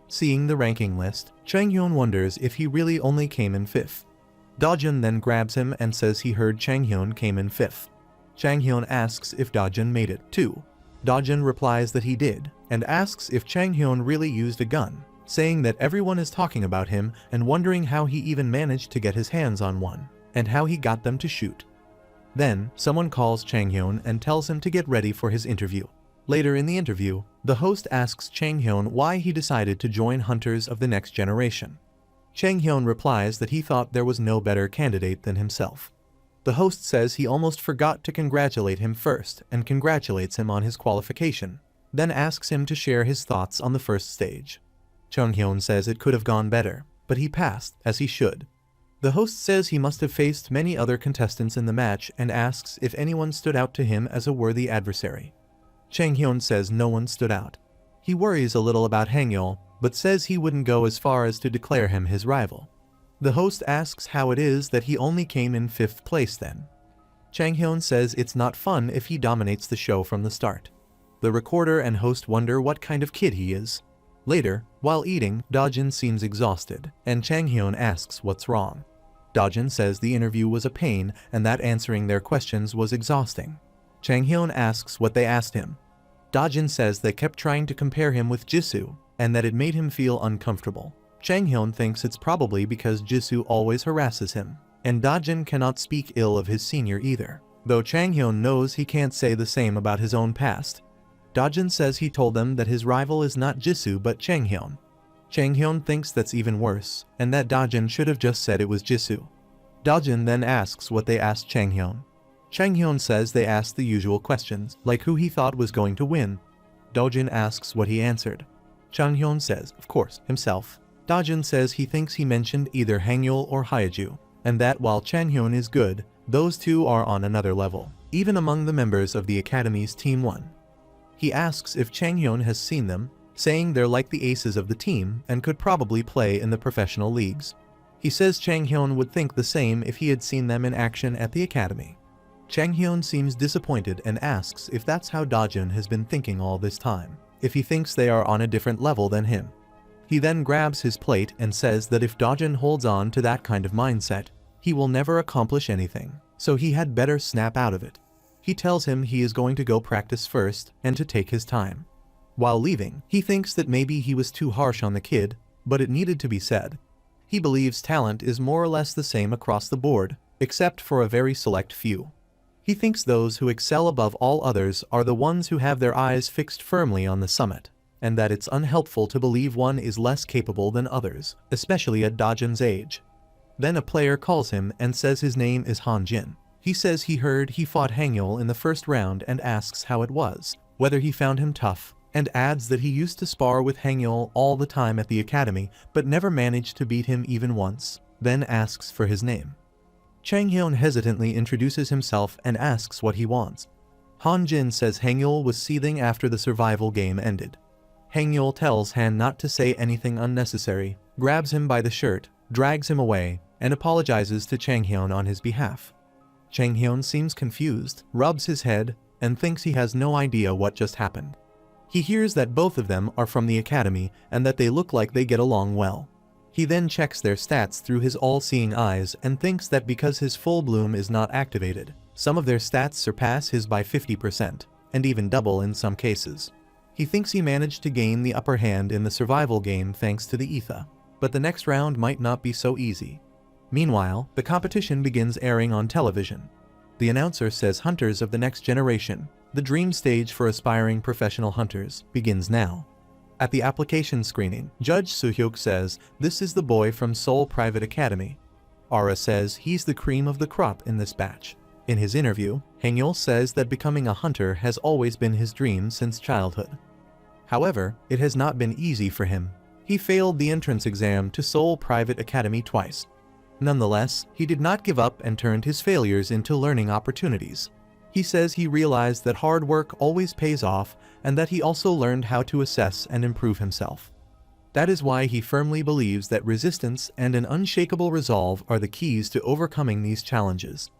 Seeing the ranking list, Chang Hyun wonders if he really only came in 5th. Dojun then grabs him and says he heard Chang Hyun came in 5th. Chang Hyun asks if Dojun made it too. Dojun replies that he did, and asks if Chang Hyun really used a gun, saying that everyone is talking about him and wondering how he even managed to get his hands on one, and how he got them to shoot. Then, someone calls Chang Hyun and tells him to get ready for his interview. Later in the interview, the host asks Chang Hyun why he decided to join Hunters of the Next Generation. Chang Hyun replies that he thought there was no better candidate than himself. The host says he almost forgot to congratulate him first and congratulates him on his qualification, then asks him to share his thoughts on the first stage. Chang Hyun says it could have gone better, but he passed, as he should. The host says he must have faced many other contestants in the match and asks if anyone stood out to him as a worthy adversary. Chang Hyun says no one stood out. He worries a little about Hangyul, but says he wouldn't go as far as to declare him his rival. The host asks how it is that he only came in 5th place then. Chang Hyun says it's not fun if he dominates the show from the start. The recorder and host wonder what kind of kid he is. Later, while eating, Dojun seems exhausted, and Chang Hyun asks what's wrong. Dojun says the interview was a pain and that answering their questions was exhausting. Chang Hyun asks what they asked him. Dojun says they kept trying to compare him with Jisoo, and that it made him feel uncomfortable. Chang Hyun thinks it's probably because Jisoo always harasses him, and Dojun cannot speak ill of his senior either, though Chang Hyun knows he can't say the same about his own past. Dojun says he told them that his rival is not Jisoo but Chang Hyun. Chang Hyun thinks that's even worse, and that Dojun should have just said it was Jisoo. Dojun then asks what they asked Chang Hyun. Chang Hyun says they asked the usual questions, like who he thought was going to win. Dojun asks what he answered. Chang Hyun says, of course, himself. Dojun says he thinks he mentioned either Hangyul or Hyeju, and that while Chang Hyun is good, those two are on another level, even among the members of the Academy's Team 1. He asks if Chang Hyun has seen them, saying they're like the aces of the team and could probably play in the professional leagues. He says Chang Hyun would think the same if he had seen them in action at the Academy. Chang Hyun seems disappointed and asks if that's how Dajun has been thinking all this time, if he thinks they are on a different level than him. He then grabs his plate and says that if Dajun holds on to that kind of mindset, he will never accomplish anything, so he had better snap out of it. He tells him he is going to go practice first and to take his time. While leaving, he thinks that maybe he was too harsh on the kid, but it needed to be said. He believes talent is more or less the same across the board, except for a very select few. He thinks those who excel above all others are the ones who have their eyes fixed firmly on the summit, and that it's unhelpful to believe one is less capable than others, especially at Dajun's age. Then a player calls him and says his name is Han Jin. He says he heard he fought Hangul in the first round and asks how it was, whether he found him tough, and adds that he used to spar with Hangul all the time at the academy but never managed to beat him even once, then asks for his name. Chang Hyun hesitantly introduces himself and asks what he wants. Han Jin says Hangul was seething after the survival game ended. Hangul tells Han not to say anything unnecessary, grabs him by the shirt, drags him away, and apologizes to Chang Hyun on his behalf. Chang Hyun seems confused, rubs his head, and thinks he has no idea what just happened. He hears that both of them are from the academy and that they look like they get along well. He then checks their stats through his all-seeing eyes and thinks that because his full bloom is not activated, some of their stats surpass his by 50%, and even double in some cases. He thinks he managed to gain the upper hand in the survival game thanks to the Etha, but the next round might not be so easy. Meanwhile, the competition begins airing on television. The announcer says Hunters of the Next Generation, the dream stage for aspiring professional hunters, begins now. At the application screening, Judge Soo-hyuk says this is the boy from Seoul Private Academy. Ara says he's the cream of the crop in this batch. In his interview, Hangul says that becoming a hunter has always been his dream since childhood. However, it has not been easy for him. He failed the entrance exam to Seoul Private Academy twice. Nonetheless, he did not give up and turned his failures into learning opportunities. He says he realized that hard work always pays off and that he also learned how to assess and improve himself. That is why he firmly believes that resistance and an unshakable resolve are the keys to overcoming these challenges.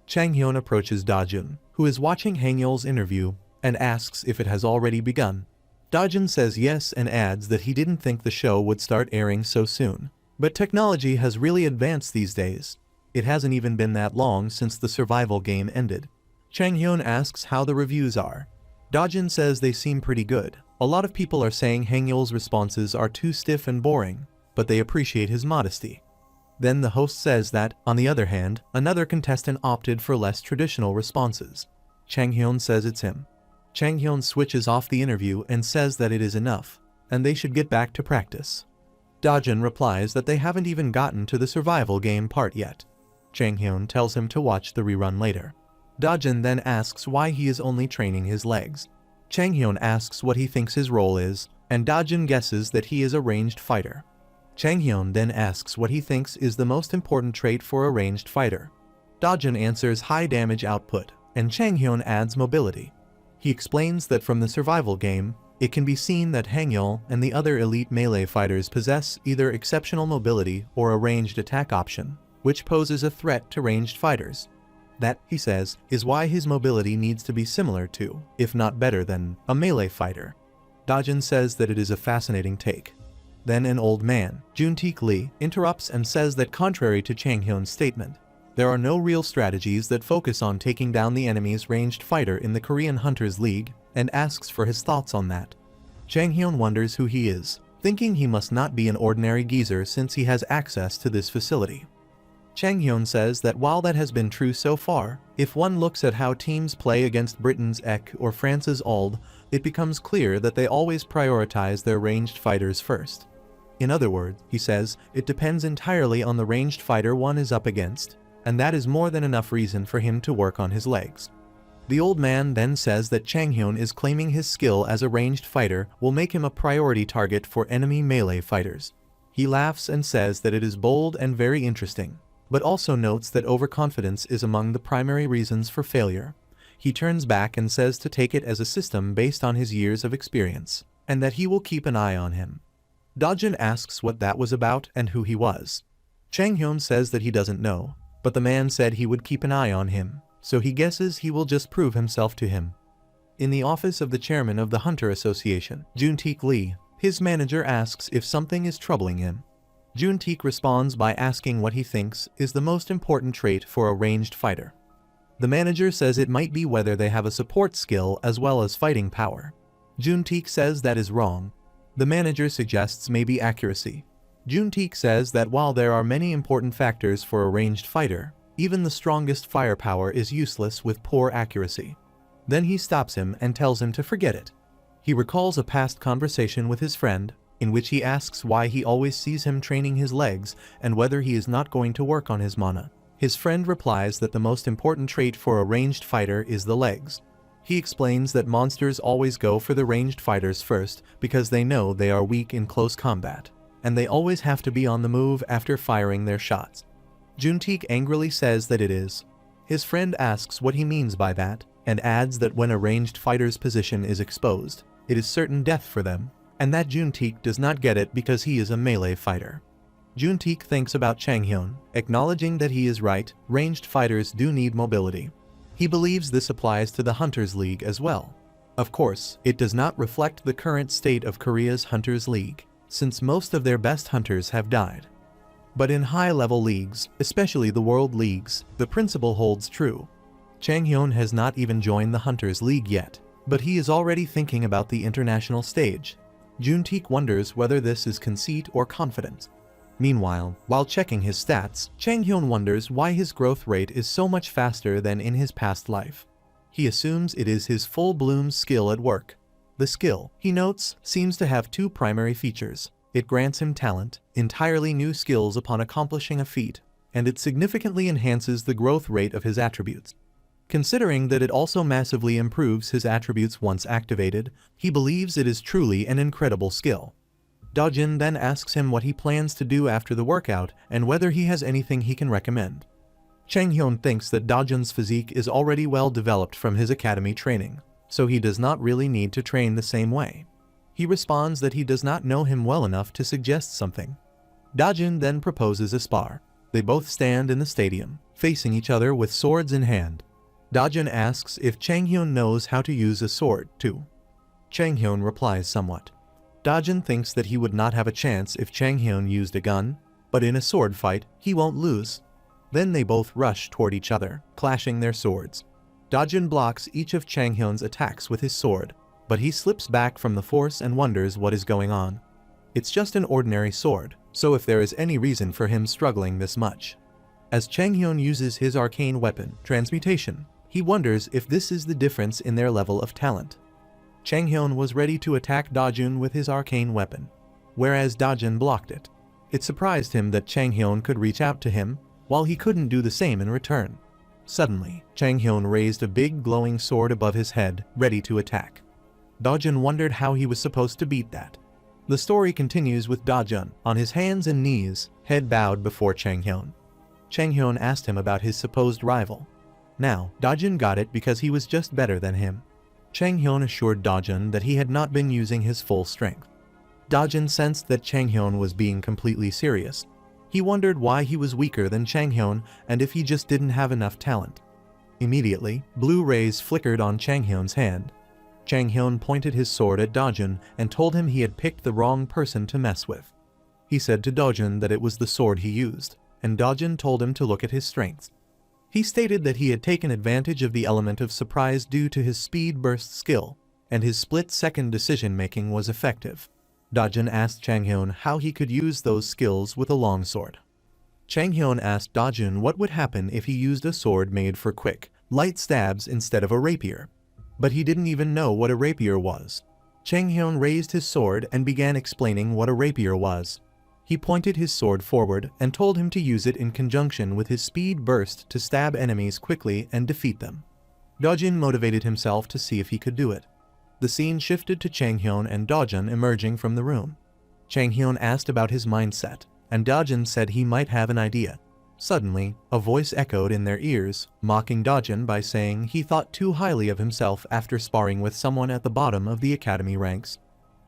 Chang Hyun approaches Dajun, who is watching Hangul's interview, and asks if it has already begun. Dajun says yes and adds that he didn't think the show would start airing so soon. But technology has really advanced these days. It hasn't even been that long since the survival game ended. Chang Hyun asks how the reviews are. Dajun says they seem pretty good. A lot of people are saying Hangul's responses are too stiff and boring, but they appreciate his modesty. Then the host says that, on the other hand, another contestant opted for less traditional responses. Chang Hyun says it's him. Chang Hyun switches off the interview and says that it is enough, and they should get back to practice. Dajun replies that they haven't even gotten to the survival game part yet. Chang Hyun tells him to watch the rerun later. Dajun then asks why he is only training his legs. Chang Hyun asks what he thinks his role is, and Dajun guesses that he is a ranged fighter. Chang Hyun then asks what he thinks is the most important trait for a ranged fighter. Dajun answers high damage output, and Chang Hyun adds mobility. He explains that from the survival game, it can be seen that Hangul and the other elite melee fighters possess either exceptional mobility or a ranged attack option, which poses a threat to ranged fighters. That, he says, is why his mobility needs to be similar to, if not better than, a melee fighter. Dajun says that it is a fascinating take. Then an old man, Juntaek Lee, interrupts and says that contrary to Chang Hyun's statement, there are no real strategies that focus on taking down the enemy's ranged fighter in the Korean Hunters League, and asks for his thoughts on that. Chang Hyun wonders who he is, thinking he must not be an ordinary geezer since he has access to this facility. Chang Hyun says that while that has been true so far, if one looks at how teams play against Britain's EK or France's ALD, it becomes clear that they always prioritize their ranged fighters first. In other words, he says, it depends entirely on the ranged fighter one is up against, and that is more than enough reason for him to work on his legs. The old man then says that Chang Hyun is claiming his skill as a ranged fighter will make him a priority target for enemy melee fighters. He laughs and says that it is bold and very interesting, but also notes that overconfidence is among the primary reasons for failure. He turns back and says to take it as a system based on his years of experience, and that he will keep an eye on him. Dajun asks what that was about and who he was. Chang Hyun says that he doesn't know, but the man said he would keep an eye on him, so he guesses he will just prove himself to him. In the office of the chairman of the Hunter Association, Juntaek Lee, his manager asks if something is troubling him. Juntaek responds by asking what he thinks is the most important trait for a ranged fighter. The manager says it might be whether they have a support skill as well as fighting power. Juntaek says that is wrong. The manager suggests maybe accuracy. Juntaek says that while there are many important factors for a ranged fighter, even the strongest firepower is useless with poor accuracy. Then he stops him and tells him to forget it. He recalls a past conversation with his friend, in which he asks why he always sees him training his legs and whether he is not going to work on his mana. His friend replies that the most important trait for a ranged fighter is the legs. He explains that monsters always go for the ranged fighters first because they know they are weak in close combat, and they always have to be on the move after firing their shots. Juntaek angrily says that it is. His friend asks what he means by that, and adds that when a ranged fighter's position is exposed, it is certain death for them, and that Juntaek does not get it because he is a melee fighter. Juntaek thinks about Changhyun, acknowledging that he is right, ranged fighters do need mobility. He believes this applies to the Hunters League as well. Of course, it does not reflect the current state of Korea's Hunters League, since most of their best hunters have died. But in high-level leagues, especially the World Leagues, the principle holds true. Changhyun has not even joined the Hunters League yet, but he is already thinking about the international stage. Juntaek wonders whether this is conceit or confidence. Meanwhile, while checking his stats, Changhyun wonders why his growth rate is so much faster than in his past life. He assumes it is his full-bloom skill at work. The skill, he notes, seems to have two primary features. It grants him talent, entirely new skills upon accomplishing a feat, and it significantly enhances the growth rate of his attributes. Considering that it also massively improves his attributes once activated, he believes it is truly an incredible skill. Dojin then asks him what he plans to do after the workout and whether he has anything he can recommend. Changhyun thinks that Dojin's physique is already well developed from his academy training, so he does not really need to train the same way. He responds that he does not know him well enough to suggest something. Dojin then proposes a spar. They both stand in the stadium, facing each other with swords in hand. Dojin asks if Changhyun knows how to use a sword, too. Changhyun replies somewhat. Dojin thinks that he would not have a chance if Changhyun used a gun, but in a sword fight, he won't lose. Then they both rush toward each other, clashing their swords. Dojin blocks each of Changhyun's attacks with his sword, but he slips back from the force and wonders what is going on. It's just an ordinary sword, so if there is any reason for him struggling this much. As Changhyun uses his arcane weapon, transmutation, he wonders if this is the difference in their level of talent. Changhyun was ready to attack Dojin with his arcane weapon, whereas Dojin blocked it. It surprised him that Changhyun could reach out to him, while he couldn't do the same in return. Suddenly, Changhyun raised a big glowing sword above his head, ready to attack. Dojin wondered how he was supposed to beat that. The story continues with Dojin, on his hands and knees, head bowed before Changhyun. Changhyun asked him about his supposed rival. Now, Dojin got it because he was just better than him. Changhyun assured Dojin that he had not been using his full strength. Dojin sensed that Changhyun was being completely serious. He wondered why he was weaker than Changhyun and if he just didn't have enough talent. Immediately, blue rays flickered on Changhyun's hand. Changhyun pointed his sword at Dojin and told him he had picked the wrong person to mess with. He said to Dojin that it was the sword he used, and Dojin told him to look at his strengths. He stated that he had taken advantage of the element of surprise due to his speed burst skill, and his split-second decision-making was effective. Dojin asked Changhyun how he could use those skills with a longsword. Changhyun asked Dojin what would happen if he used a sword made for quick, light stabs instead of a rapier. But he didn't even know what a rapier was. Changhyun raised his sword and began explaining what a rapier was. He pointed his sword forward and told him to use it in conjunction with his speed burst to stab enemies quickly and defeat them. Dojin motivated himself to see if he could do it. The scene shifted to Changhyun and Dojin emerging from the room. Changhyun asked about his mindset, and Dojin said he might have an idea. Suddenly, a voice echoed in their ears, mocking Dojin by saying he thought too highly of himself after sparring with someone at the bottom of the academy ranks.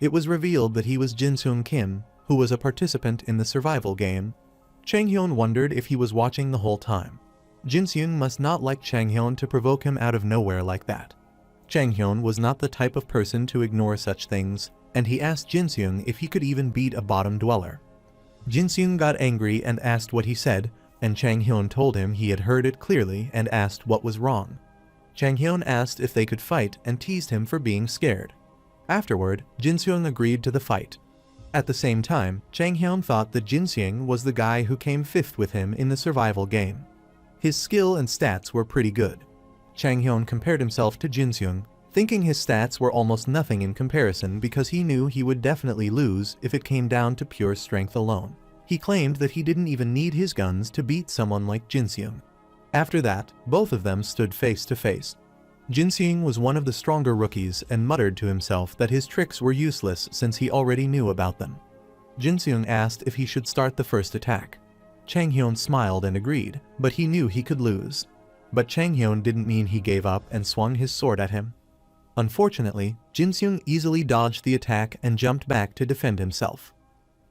It was revealed that he was Jin-Sung Kim, who was a participant in the survival game. Changhyun wondered if he was watching the whole time. Jin-seung must not like Chang Hyun to provoke him out of nowhere like that. Chang Hyun was not the type of person to ignore such things, and he asked Jin-seung if he could even beat a bottom dweller. Jin-seung got angry and asked what he said, and Chang Hyun told him he had heard it clearly and asked what was wrong. Chang Hyun asked if they could fight and teased him for being scared. Afterward, Jin-seung agreed to the fight. At the same time, Chang Hyun thought that Jin-seung was the guy who came fifth with him in the survival game. His skill and stats were pretty good. Chang Hyun compared himself to Jin-seung, thinking his stats were almost nothing in comparison because he knew he would definitely lose if it came down to pure strength alone. He claimed that he didn't even need his guns to beat someone like Jin-seung. After that, both of them stood face to face. Jin-seung was one of the stronger rookies and muttered to himself that his tricks were useless since he already knew about them. Jin-seung asked if he should start the first attack. Chang Hyun smiled and agreed, but he knew he could lose. But Chang Hyun didn't mean he gave up and swung his sword at him. Unfortunately, Jin-seung easily dodged the attack and jumped back to defend himself.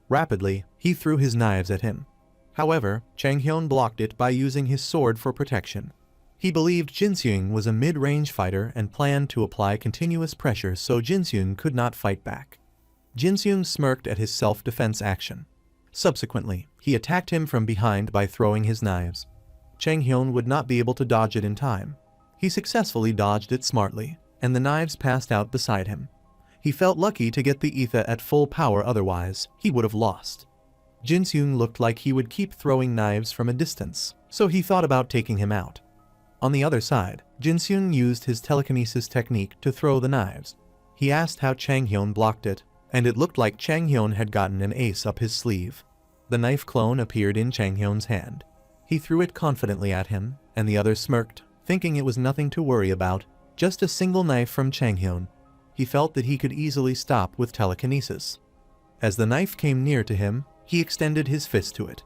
Rapidly, he threw his knives at him. However, Chang Hyun blocked it by using his sword for protection. He believed Jin-seung was a mid-range fighter and planned to apply continuous pressure so Jin-seung could not fight back. Jin-seung smirked at his self-defense action. Subsequently, he attacked him from behind by throwing his knives. Chang Hyun would not be able to dodge it in time. He successfully dodged it smartly, and the knives passed out beside him. He felt lucky to get the ether at full power, otherwise, he would have lost. Jin-seung looked like he would keep throwing knives from a distance, so he thought about taking him out. On the other side, Jin-seung used his telekinesis technique to throw the knives. He asked how Chang Hyun blocked it, and it looked like Chang Hyun had gotten an ace up his sleeve. The knife clone appeared in Chang Hyun's hand. He threw it confidently at him, and the other smirked, thinking it was nothing to worry about, just a single knife from Chang Hyun. He felt that he could easily stop with telekinesis. As the knife came near to him, he extended his fist to it.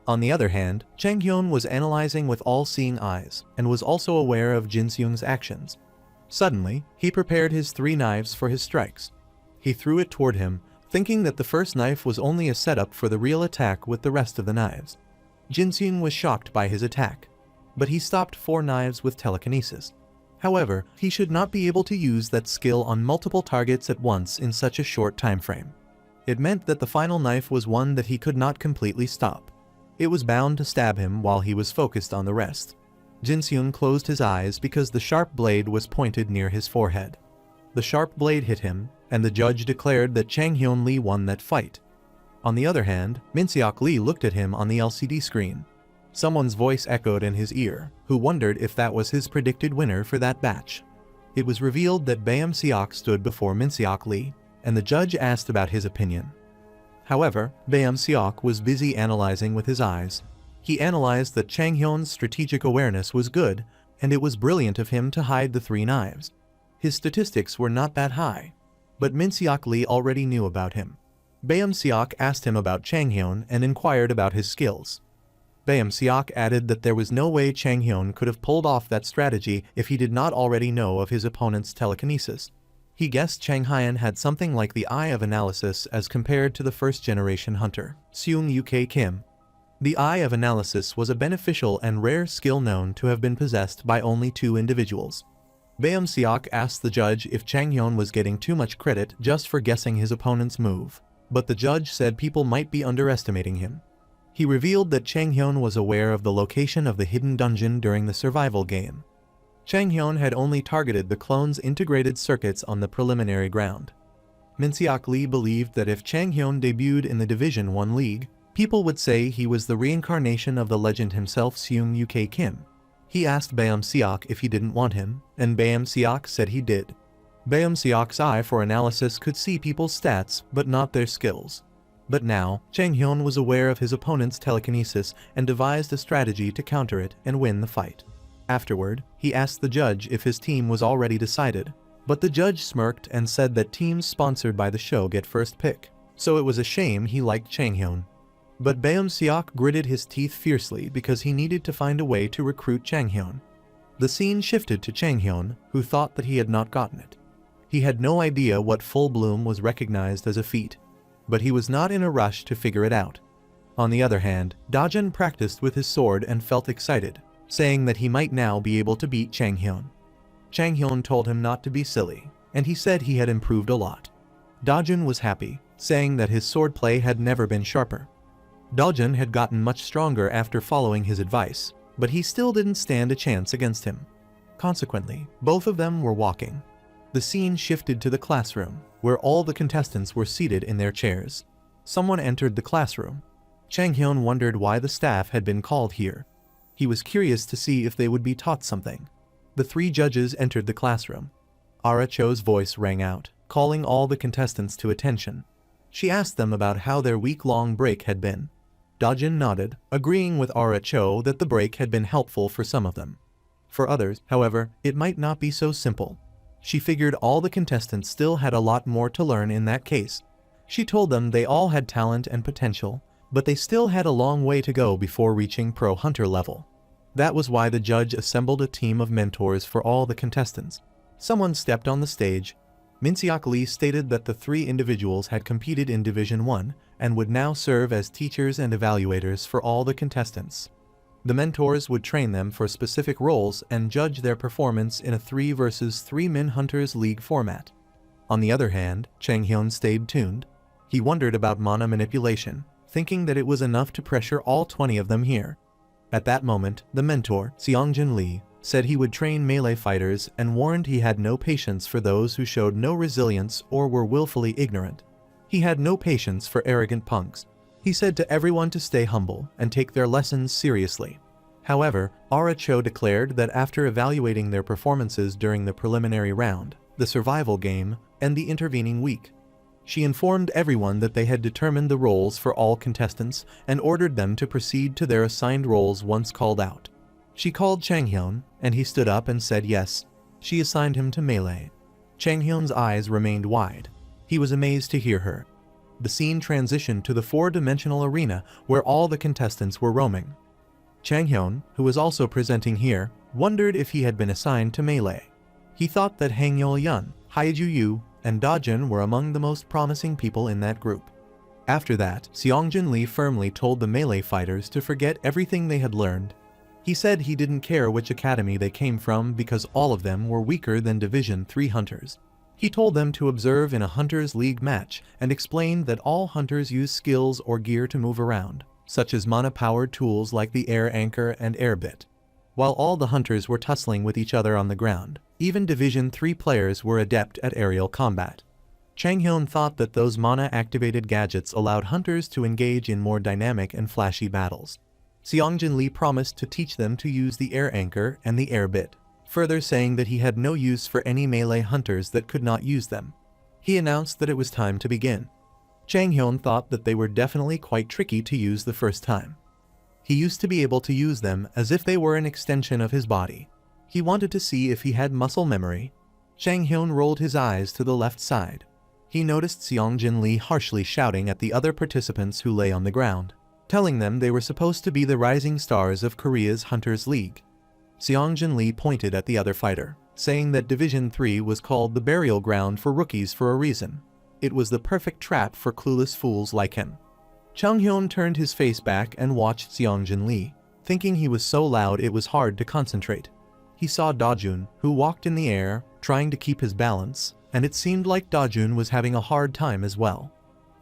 On the other hand, Chang Hyun was analyzing with all-seeing eyes, and was also aware of Jin-seung's actions. Suddenly, he prepared his 3 knives for his strikes. He threw it toward him, thinking that the first knife was only a setup for the real attack with the rest of the knives. Jin-seung was shocked by his attack, but he stopped 4 knives with telekinesis. However, he should not be able to use that skill on multiple targets at once in such a short time frame. It meant that the final knife was one that he could not completely stop. It was bound to stab him while he was focused on the rest. Jin-seung closed his eyes because the sharp blade was pointed near his forehead. The sharp blade hit him, and the judge declared that Chang Hyun Lee won that fight. On the other hand, Min-seok Lee looked at him on the LCD screen. Someone's voice echoed in his ear, who wondered if that was his predicted winner for that batch. It was revealed that Baem-seok stood before Min-seok Lee, and the judge asked about his opinion. However, Baem-seok was busy analyzing with his eyes. He analyzed that Chang Hyun's strategic awareness was good, and it was brilliant of him to hide the 3 knives. His statistics were not that high, but Min-seok Lee already knew about him. Baem-seok asked him about Chang Hyun and inquired about his skills. Baem-seok added that there was no way Chang Hyun could have pulled off that strategy if he did not already know of his opponent's telekinesis. He guessed Chang Hyun had something like the Eye of Analysis as compared to the first-generation hunter, Seung Uk Kim. The Eye of Analysis was a beneficial and rare skill known to have been possessed by only 2 individuals. Baem-seok asked the judge if Chang Hyun was getting too much credit just for guessing his opponent's move, but the judge said people might be underestimating him. He revealed that Chang Hyun was aware of the location of the hidden dungeon during the survival game. Chang Hyun had only targeted the clone's integrated circuits on the preliminary ground. Min-seok Lee believed that if Chang Hyun debuted in the Division 1 League, people would say he was the reincarnation of the legend himself, Seung Uk Kim. He asked Baem-seok if he didn't want him, and Baem-seok said he did. Baem-seok's eye for analysis could see people's stats, but not their skills. But now, Chang Hyun was aware of his opponent's telekinesis and devised a strategy to counter it and win the fight. Afterward, he asked the judge if his team was already decided, but the judge smirked and said that teams sponsored by the show get first pick, so it was a shame he liked Chang Hyun. But Baem-seok gritted his teeth fiercely because he needed to find a way to recruit Chang Hyun. The scene shifted to Chang Hyun, who thought that he had not gotten it. He had no idea what full bloom was recognized as a feat, but he was not in a rush to figure it out. On the other hand, Dajun practiced with his sword and felt excited. saying that he might now be able to beat Chang Hyun. Chang Hyun told him not to be silly, and he said he had improved a lot. Dajun was happy, saying that his swordplay had never been sharper. Dajun had gotten much stronger after following his advice, but he still didn't stand a chance against him. Consequently, both of them were walking. The scene shifted to the classroom, where all the contestants were seated in their chairs. Someone entered the classroom. Chang Hyun wondered why the staff had been called here. He was curious to see if they would be taught something. The three judges entered the classroom. Ara Cho's voice rang out, calling all the contestants to attention. She asked them about how their week-long break had been. Dajun nodded, agreeing with Ara Cho that the break had been helpful for some of them. For others, however, it might not be so simple. She figured all the contestants still had a lot more to learn in that case. She told them they all had talent and potential, but they still had a long way to go before reaching pro hunter level. That was why the judge assembled a team of mentors for all the contestants. Someone stepped on the stage. Min-seok Lee stated that the three individuals had competed in Division 1 and would now serve as teachers and evaluators for all the contestants. The mentors would train them for specific roles and judge their performance in a 3 versus 3 Min Hunters League format. On the other hand, Chang Hyun stayed tuned. He wondered about mana manipulation, thinking that it was enough to pressure all 20 of them here. At that moment, the mentor, Seongjin Lee, said he would train melee fighters and warned he had no patience for those who showed no resilience or were willfully ignorant. He had no patience for arrogant punks. He said to everyone to stay humble and take their lessons seriously. However, Ara Cho declared that after evaluating their performances during the preliminary round, the survival game, and the intervening week, she informed everyone that they had determined the roles for all contestants and ordered them to proceed to their assigned roles once called out. She called Chang Hyun, and he stood up and said yes. She assigned him to melee. Chang Hyun's eyes remained wide. He was amazed to hear her. The scene transitioned to the 4-dimensional arena where all the contestants were roaming. Chang Hyun, who was also presenting here, wondered if he had been assigned to melee. He thought that Hang Yul-yun, Haiju Yu, and Dajun were among the most promising people in that group. After that, Seongjin Lee firmly told the melee fighters to forget everything they had learned. He said he didn't care which academy they came from because all of them were weaker than Division 3 hunters. He told them to observe in a Hunters League match and explained that all hunters use skills or gear to move around, such as mana-powered tools like the air anchor and air bit. While all the hunters were tussling with each other on the ground, even Division 3 players were adept at aerial combat. Chang Hyun thought that those mana-activated gadgets allowed hunters to engage in more dynamic and flashy battles. Seongjin Lee promised to teach them to use the air anchor and the air bit, further saying that he had no use for any melee hunters that could not use them. He announced that it was time to begin. Chang Hyun thought that they were definitely quite tricky to use the first time. He used to be able to use them as if they were an extension of his body. He wanted to see if he had muscle memory. Chang Hyun rolled his eyes to the left side. He noticed Seongjin Lee harshly shouting at the other participants who lay on the ground, telling them they were supposed to be the rising stars of Korea's Hunters League. Seongjin Lee pointed at the other fighter, saying that Division 3 was called the burial ground for rookies for a reason. It was the perfect trap for clueless fools like him. Chang Hyun turned his face back and watched Seongjin Lee, thinking he was so loud it was hard to concentrate. He saw Dajun, who walked in the air, trying to keep his balance, and it seemed like Dajun was having a hard time as well.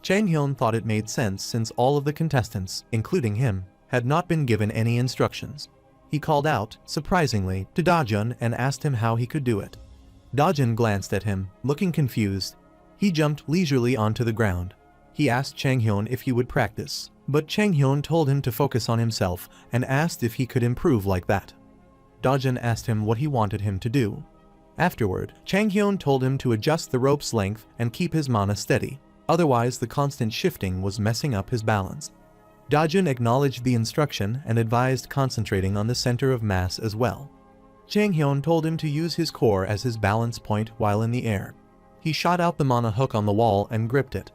Chang Hyun thought it made sense since all of the contestants, including him, had not been given any instructions. He called out, surprisingly, to Dajun and asked him how he could do it. Dajun glanced at him, looking confused. He jumped leisurely onto the ground. He asked Chang Hyun if he would practice, but Chang Hyun told him to focus on himself and asked if he could improve like that. Dajun asked him what he wanted him to do. Afterward, Chang Hyun told him to adjust the rope's length and keep his mana steady, otherwise the constant shifting was messing up his balance. Dajun acknowledged the instruction and advised concentrating on the center of mass as well. Chang Hyun told him to use his core as his balance point while in the air. He shot out the mana hook on the wall and gripped it.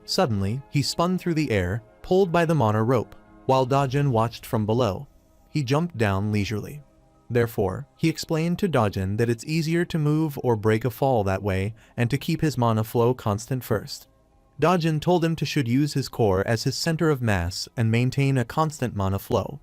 Suddenly, he spun through the air, pulled by the mana rope, while Dajun watched from below. He jumped down leisurely. Therefore, he explained to Dajun that it's easier to move or break a fall that way and to keep his mana flow constant first. Dajun told him to should use his core as his center of mass and maintain a constant mana flow.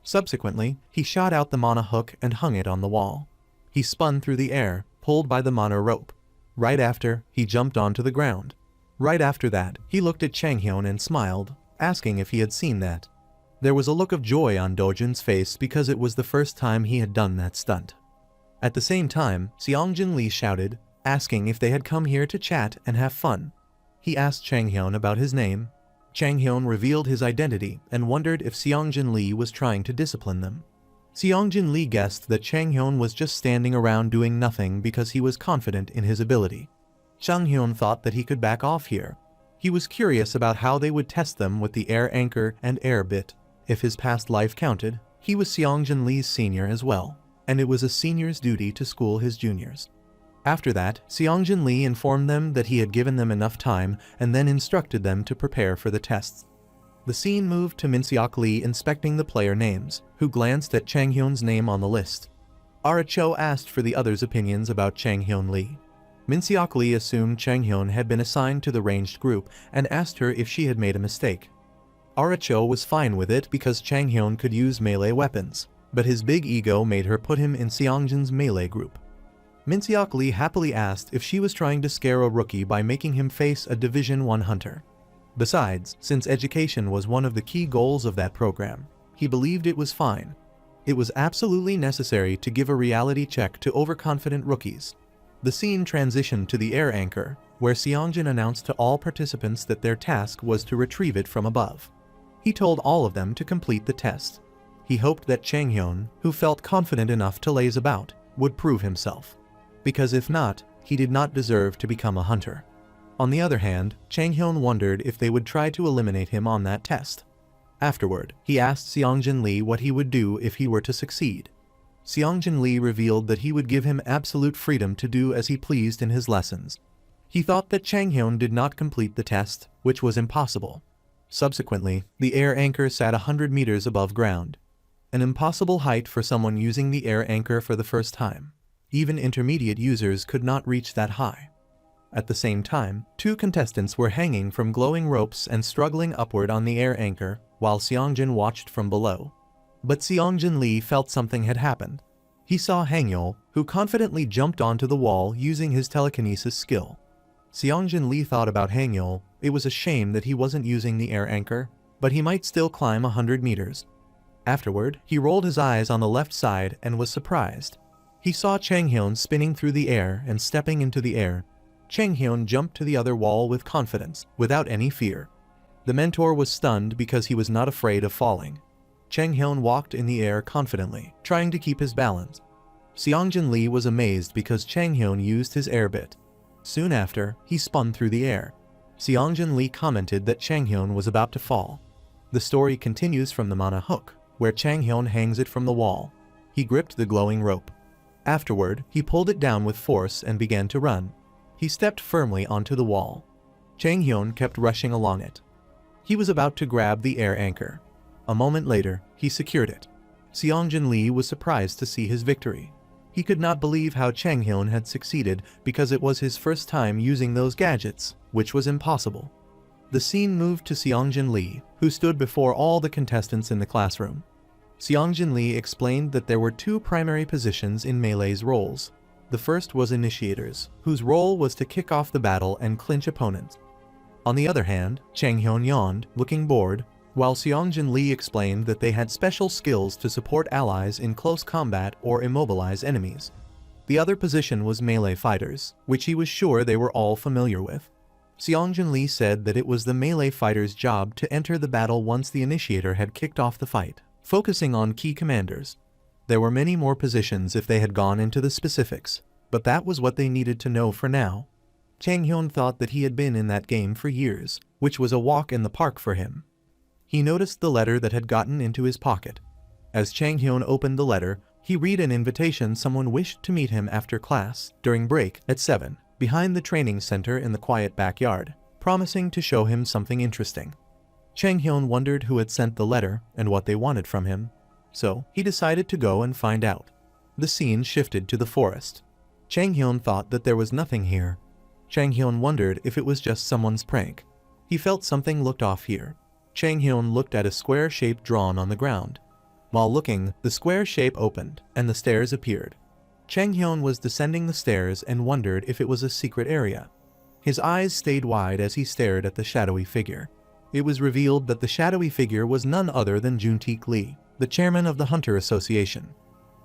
Subsequently, he shot out the mana hook and hung it on the wall. He spun through the air, pulled by the mana rope. Right after, he jumped onto the ground. Right after that, he looked at Changhyun and smiled, asking if he had seen that. There was a look of joy on Dojin's face because it was the first time he had done that stunt. At the same time, Seongjin Lee shouted, asking if they had come here to chat and have fun. He asked Changhyun about his name. Changhyun revealed his identity and wondered if Seongjin Lee was trying to discipline them. Seongjin Lee guessed that Changhyun was just standing around doing nothing because he was confident in his ability. Changhyun thought that he could back off here. He was curious about how they would test them with the air anchor and air bit. If his past life counted, he was Seongjin Lee's senior as well, and it was a senior's duty to school his juniors. After that, Seongjin Lee informed them that he had given them enough time and then instructed them to prepare for the tests. The scene moved to Minseok Lee inspecting the player names, who glanced at Changhyun's name on the list. Aracho asked for the others' opinions about Changhyun Lee. Minseok Lee assumed Changhyun had been assigned to the ranged group and asked her if she had made a mistake. Aracho was fine with it because Changhyun could use melee weapons, but his big ego made her put him in Seongjin's melee group. Minseok Lee happily asked if she was trying to scare a rookie by making him face a Division 1 hunter. Besides, since education was one of the key goals of that program, he believed it was fine. It was absolutely necessary to give a reality check to overconfident rookies. The scene transitioned to the air anchor, where Seongjin announced to all participants that their task was to retrieve it from above. He told all of them to complete the test. He hoped that Changhyun, who felt confident enough to laze about, would prove himself. Because if not, he did not deserve to become a hunter. On the other hand, Changhyun wondered if they would try to eliminate him on that test. Afterward, he asked Seongjin Lee what he would do if he were to succeed. Seongjin Lee revealed that he would give him absolute freedom to do as he pleased in his lessons. He thought that Changhyun did not complete the test, which was impossible. Subsequently, the air anchor sat 100 meters above ground. An impossible height for someone using the air anchor for the first time. Even intermediate users could not reach that high. At the same time, two contestants were hanging from glowing ropes and struggling upward on the air anchor, while Seongjin watched from below. But Seongjin Lee felt something had happened. He saw Hangyul, who confidently jumped onto the wall using his telekinesis skill. Seongjin Lee thought about Hangyul. It was a shame that he wasn't using the air anchor, but he might still climb 100 meters. Afterward, he rolled his eyes on the left side and was surprised. He saw Changhyun spinning through the air and stepping into the air. Changhyun jumped to the other wall with confidence, without any fear. The mentor was stunned because he was not afraid of falling. Changhyun walked in the air confidently, trying to keep his balance. Seongjin Lee was amazed because Changhyun used his air bit. Soon after, he spun through the air. Seongjin Lee commented that Changhyun was about to fall. The story continues from the mana hook, where Changhyun hangs it from the wall. He gripped the glowing rope. Afterward, he pulled it down with force and began to run. He stepped firmly onto the wall. Changhyun kept rushing along it. He was about to grab the air anchor. A moment later, he secured it. Seongjin Lee was surprised to see his victory. He could not believe how Changhyun had succeeded because it was his first time using those gadgets, which was impossible. The scene moved to Seongjin Lee, who stood before all the contestants in the classroom. Seongjin Lee explained that there were two primary positions in Melee's roles. The first was initiators, whose role was to kick off the battle and clinch opponents. On the other hand, Changhyun yawned, looking bored, while Seongjin Lee explained that they had special skills to support allies in close combat or immobilize enemies. The other position was melee fighters, which he was sure they were all familiar with. Seongjin Lee said that it was the melee fighter's job to enter the battle once the initiator had kicked off the fight, focusing on key commanders. There were many more positions if they had gone into the specifics, but that was what they needed to know for now. Changhyun thought that he had been in that game for years, which was a walk in the park for him. He noticed the letter that had gotten into his pocket. As Changhyun opened the letter, he read an invitation someone wished to meet him after class, during break, at 7, behind the training center in the quiet backyard, promising to show him something interesting. Changhyun wondered who had sent the letter and what they wanted from him, so he decided to go and find out. The scene shifted to the forest. Changhyun thought that there was nothing here. Changhyun wondered if it was just someone's prank. He felt something looked off here. Changhyun looked at a square shape drawn on the ground. While looking, the square shape opened, and the stairs appeared. Chang Hyun was descending the stairs and wondered if it was a secret area. His eyes stayed wide as he stared at the shadowy figure. It was revealed that the shadowy figure was none other than Juntaek Lee, the chairman of the Hunter Association.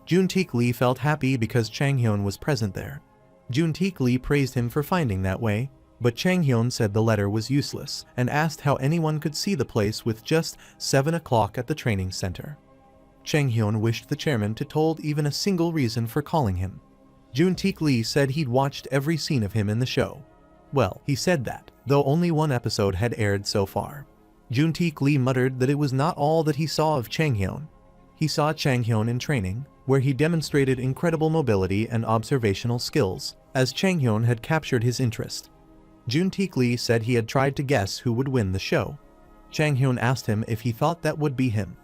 Juntaek Lee felt happy because Chang Hyun was present there. Juntaek Lee praised him for finding that way, but Chang Hyun said the letter was useless and asked how anyone could see the place with just 7 o'clock at the training center. Chang Hyun wished the chairman to told even a single reason for calling him. Juntaek Lee said he'd watched every scene of him in the show. Well, he said that, though only one episode had aired so far. Juntaek Lee muttered that it was not all that he saw of Chang Hyun. He saw Chang Hyun in training, where he demonstrated incredible mobility and observational skills, as Chang Hyun had captured his interest. Juntaek Lee said he had tried to guess who would win the show. Chang Hyun asked him if he thought that would be him.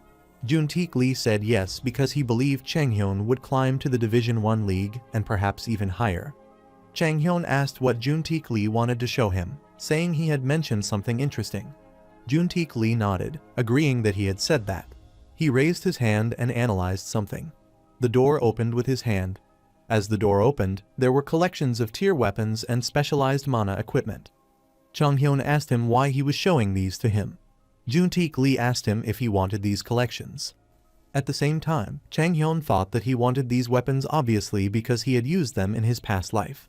Juntaek Lee said yes because he believed Chang Hyun would climb to the Division 1 league and perhaps even higher. Chang Hyun asked what Juntaek Lee wanted to show him, saying he had mentioned something interesting. Juntaek Lee nodded, agreeing that he had said that. He raised his hand and analyzed something. The door opened with his hand. As the door opened, there were collections of tier weapons and specialized mana equipment. Chang Hyun asked him why he was showing these to him. Juntaek Lee asked him if he wanted these collections. At the same time, Chang Hyun thought that he wanted these weapons obviously because he had used them in his past life.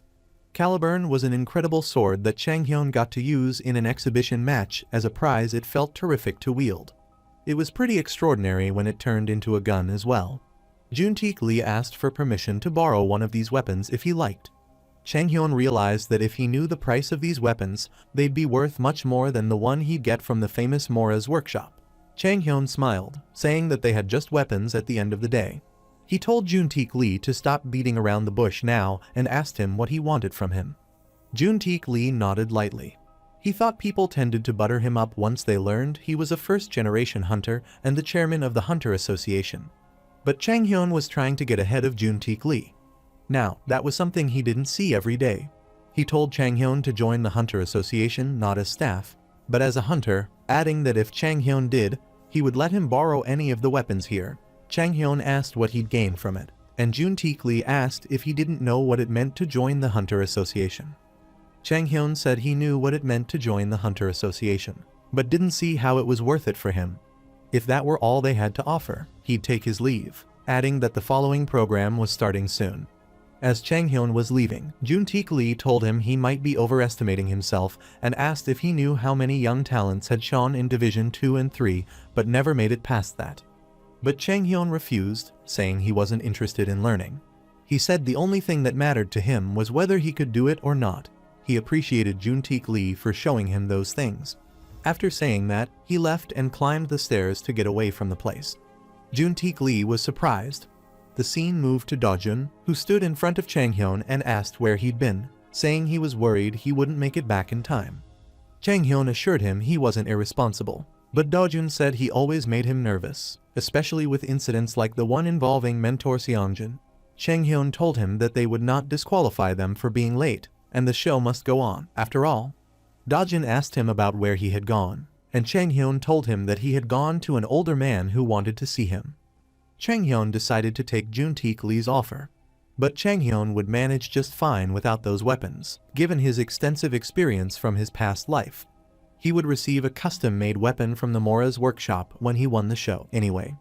Caliburn was an incredible sword that Chang Hyun got to use in an exhibition match. As a prize, it felt terrific to wield. It was pretty extraordinary when it turned into a gun as well. Juntaek Lee asked for permission to borrow one of these weapons if he liked. Chang Hyun realized that if he knew the price of these weapons, they'd be worth much more than the one he'd get from the famous Mora's workshop. Chang Hyun smiled, saying that they had just weapons at the end of the day. He told Juntaek Lee to stop beating around the bush now and asked him what he wanted from him. Juntaek Lee nodded lightly. He thought people tended to butter him up once they learned he was a first-generation hunter and the chairman of the Hunter Association. But Chang Hyun was trying to get ahead of Juntaek Lee. Now, that was something he didn't see every day. He told Chang Hyun to join the Hunter Association not as staff, but as a hunter, adding that if Chang Hyun did, he would let him borrow any of the weapons here. Chang Hyun asked what he'd gain from it, and Juntaek Lee asked if he didn't know what it meant to join the Hunter Association. Chang Hyun said he knew what it meant to join the Hunter Association, but didn't see how it was worth it for him. If that were all they had to offer, he'd take his leave, adding that the following program was starting soon. As Chang Hyun was leaving, Juntaek Lee told him he might be overestimating himself and asked if he knew how many young talents had shone in Division 2 and 3 but never made it past that. But Chang Hyun refused, saying he wasn't interested in learning. He said the only thing that mattered to him was whether he could do it or not. He appreciated Juntaek Lee for showing him those things. After saying that, he left and climbed the stairs to get away from the place. Juntaek Lee was surprised. The scene moved to Dojun, who stood in front of Chang Hyun and asked where he'd been, saying he was worried he wouldn't make it back in time. Chang Hyun assured him he wasn't irresponsible, but Dojun said he always made him nervous, especially with incidents like the one involving Mentor Seongjin. Chang Hyun told him that they would not disqualify them for being late, and the show must go on, after all. Dojun asked him about where he had gone, and Chang Hyun told him that he had gone to an older man who wanted to see him. Chang Hyun decided to take Juntaek Lee's offer. But Chang Hyun would manage just fine without those weapons, given his extensive experience from his past life. He would receive a custom-made weapon from the Mora's workshop when he won the show anyway.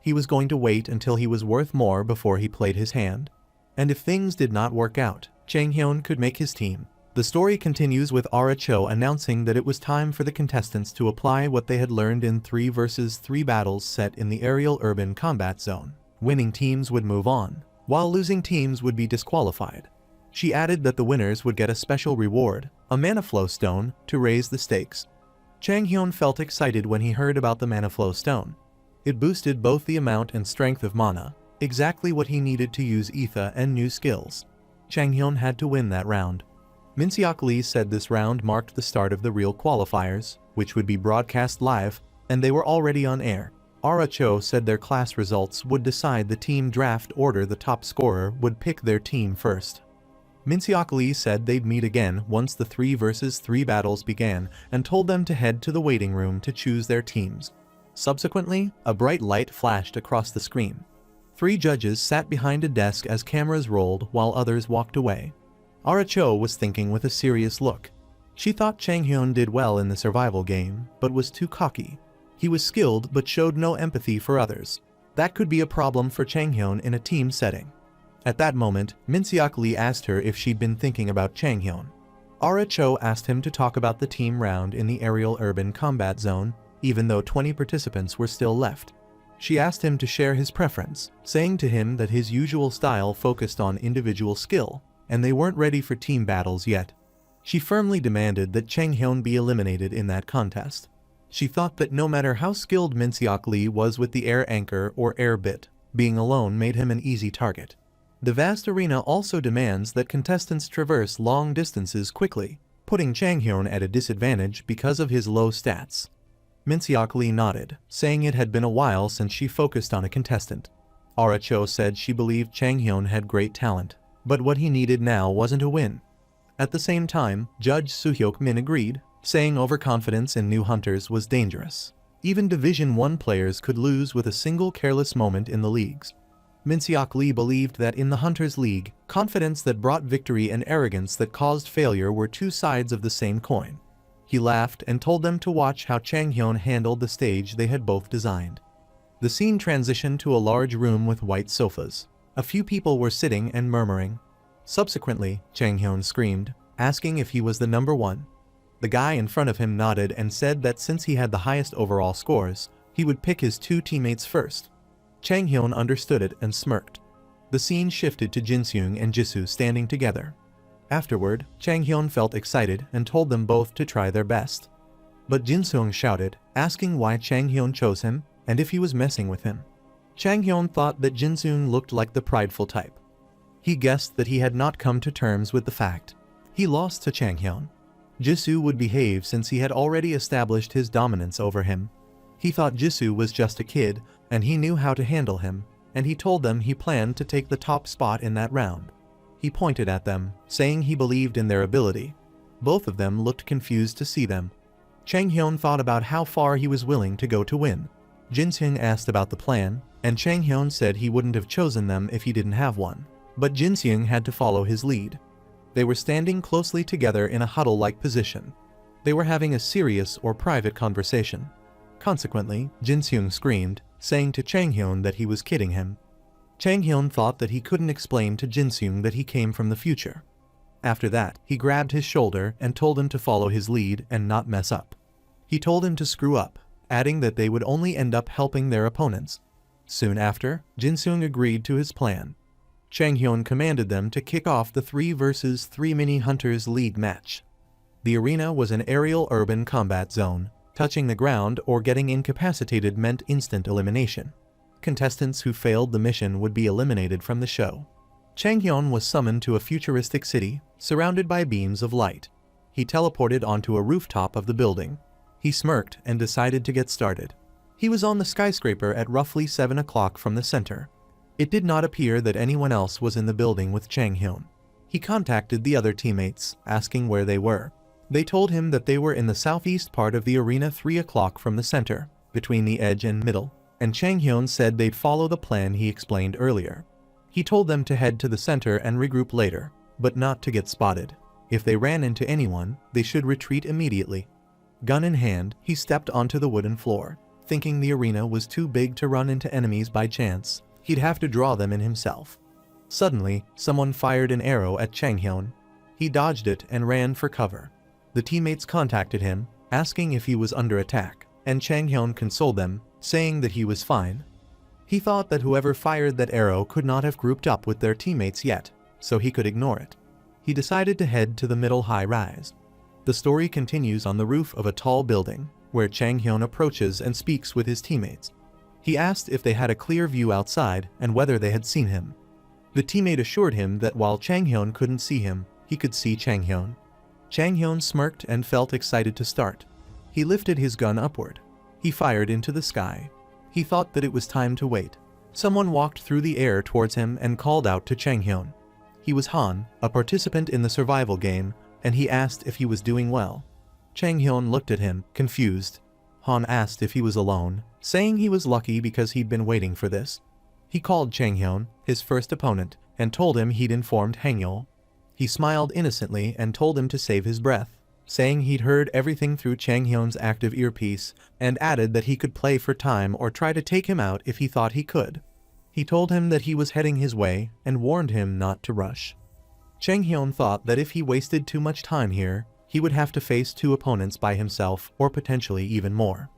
He was going to wait until he was worth more before he played his hand. And if things did not work out, Chang Hyun could make his team. The story continues with Ara Cho announcing that it was time for the contestants to apply what they had learned in 3 versus 3 battles set in the aerial urban combat zone. Winning teams would move on, while losing teams would be disqualified. She added that the winners would get a special reward, a mana flow stone, to raise the stakes. Chang Hyun felt excited when he heard about the mana flow stone. It boosted both the amount and strength of mana, exactly what he needed to use Etha and new skills. Chang Hyun had to win that round. Min Seok Lee said this round marked the start of the real qualifiers, which would be broadcast live, and they were already on air. Ara Cho said their class results would decide the team draft order. The top scorer would pick their team first. Min Seok Lee said they'd meet again once the 3 versus 3 battles began and told them to head to the waiting room to choose their teams. Subsequently, a bright light flashed across the screen. 3 judges sat behind a desk as cameras rolled while others walked away. Cho was thinking with a serious look. She thought Chang Hyun did well in the survival game, but was too cocky. He was skilled but showed no empathy for others. That could be a problem for Chang Hyun in a team setting. At that moment, Min Seok Lee asked her if she'd been thinking about Chang Hyun. Cho asked him to talk about the team round in the aerial urban combat zone, even though 20 participants were still left. She asked him to share his preference, saying to him that his usual style focused on individual skill, and they weren't ready for team battles yet. She firmly demanded that Chang Hyun be eliminated in that contest. She thought that no matter how skilled Min Seok Lee was with the air anchor or air bit, being alone made him an easy target. The vast arena also demands that contestants traverse long distances quickly, putting Chang Hyun at a disadvantage because of his low stats. Min Seok Lee nodded, saying it had been a while since she focused on a contestant. Cho said she believed Chang Hyun had great talent, but what he needed now wasn't a win. At the same time, Judge Soo-hyuk Min agreed, saying overconfidence in new hunters was dangerous. Even Division 1 players could lose with a single careless moment in the leagues. Min Seok Lee believed that in the Hunters League, confidence that brought victory and arrogance that caused failure were 2 sides of the same coin. He laughed and told them to watch how Chang Hyun handled the stage they had both designed. The scene transitioned to a large room with white sofas. A few people were sitting and murmuring. Subsequently, Chang Hyun screamed, asking if he was the number 1. The guy in front of him nodded and said that since he had the highest overall scores, he would pick his 2 teammates first. Chang Hyun understood it and smirked. The scene shifted to Jin-seung and Jisoo standing together. Afterward, Chang Hyun felt excited and told them both to try their best. But Jin-seung shouted, asking why Chang Hyun chose him and if he was messing with him. Chang Hyun thought that Jin-seung looked like the prideful type. He guessed that he had not come to terms with the fact. He lost to Chang Hyun. Jisoo would behave since he had already established his dominance over him. He thought Jisoo was just a kid, and he knew how to handle him, and he told them he planned to take the top spot in that round. He pointed at them, saying he believed in their ability. Both of them looked confused to see them. Chang Hyun thought about how far he was willing to go to win. Jin-seung asked about the plan, and Chang Hyun said he wouldn't have chosen them if he didn't have one. But Jin-seung had to follow his lead. They were standing closely together in a huddle-like position. They were having a serious or private conversation. Consequently, Jin-seung screamed, saying to Chang Hyun that he was kidding him. Chang Hyun thought that he couldn't explain to Jin-seung that he came from the future. After that, he grabbed his shoulder and told him to follow his lead and not mess up. He told him to screw up, adding that they would only end up helping their opponents. Soon after, Jin-seung agreed to his plan. Chang Hyun commanded them to kick off the 3 vs 3 Mini Hunters League match. The arena was an aerial urban combat zone. Touching the ground or getting incapacitated meant instant elimination. Contestants who failed the mission would be eliminated from the show. Chang Hyun was summoned to a futuristic city, surrounded by beams of light. He teleported onto a rooftop of the building. He smirked and decided to get started. He was on the skyscraper at roughly 7 o'clock from the center. It did not appear that anyone else was in the building with Chang Hyun. He contacted the other teammates, asking where they were. They told him that they were in the southeast part of the arena 3 o'clock from the center, between the edge and middle, and Chang Hyun said they'd follow the plan he explained earlier. He told them to head to the center and regroup later, but not to get spotted. If they ran into anyone, they should retreat immediately. Gun in hand, he stepped onto the wooden floor, thinking the arena was too big to run into enemies by chance. He'd have to draw them in himself. Suddenly, someone fired an arrow at Chang Hyun. He dodged it and ran for cover. The teammates contacted him, asking if he was under attack, and Chang Hyun consoled them, saying that he was fine. He thought that whoever fired that arrow could not have grouped up with their teammates yet, so he could ignore it. He decided to head to the middle high-rise. The story continues on the roof of a tall building, where Chang Hyun approaches and speaks with his teammates. He asked if they had a clear view outside and whether they had seen him. The teammate assured him that while Chang Hyun couldn't see him, he could see Chang Hyun. Chang Hyun smirked and felt excited to start. He lifted his gun upward. He fired into the sky. He thought that it was time to wait. Someone walked through the air towards him and called out to Chang Hyun. He was Han, a participant in the survival game, and he asked if he was doing well. Chang Hyun looked at him, confused. Han asked if he was alone, saying he was lucky because he'd been waiting for this. He called Changhyun, his first opponent, and told him he'd informed Hangyul. He smiled innocently and told him to save his breath, saying he'd heard everything through Changhyun's active earpiece, and added that he could play for time or try to take him out if he thought he could. He told him that he was heading his way and warned him not to rush. Changhyun thought that if he wasted too much time here, he would have to face 2 opponents by himself or potentially even more.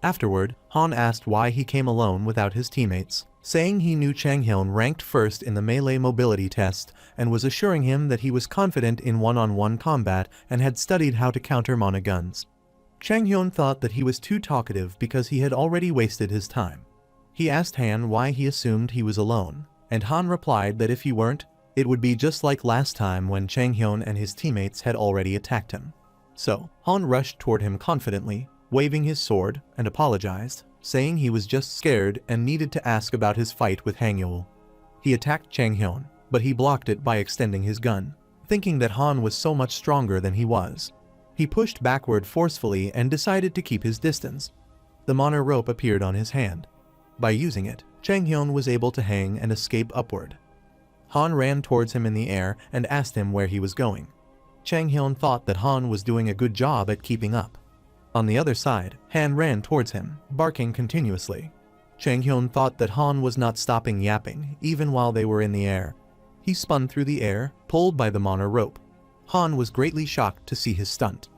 Afterward, Han asked why he came alone without his teammates, saying he knew Changhyun ranked first in the melee mobility test and was assuring him that he was confident in one-on-one combat and had studied how to counter mana guns. Changhyun thought that he was too talkative because he had already wasted his time. He asked Han why he assumed he was alone, and Han replied that if he weren't, it would be just like last time when Changhyun and his teammates had already attacked him. So, Han rushed toward him confidently, waving his sword, and apologized, saying he was just scared and needed to ask about his fight with Hangyul. He attacked Changhyun, but he blocked it by extending his gun, thinking that Han was so much stronger than he was. He pushed backward forcefully and decided to keep his distance. The mana rope appeared on his hand. By using it, Changhyun was able to hang and escape upward. Han ran towards him in the air and asked him where he was going. Changhyun thought that Han was doing a good job at keeping up. On the other side, Han ran towards him, barking continuously. Changhyun thought that Han was not stopping yapping, even while they were in the air. He spun through the air, pulled by the mana rope. Han was greatly shocked to see his stunt.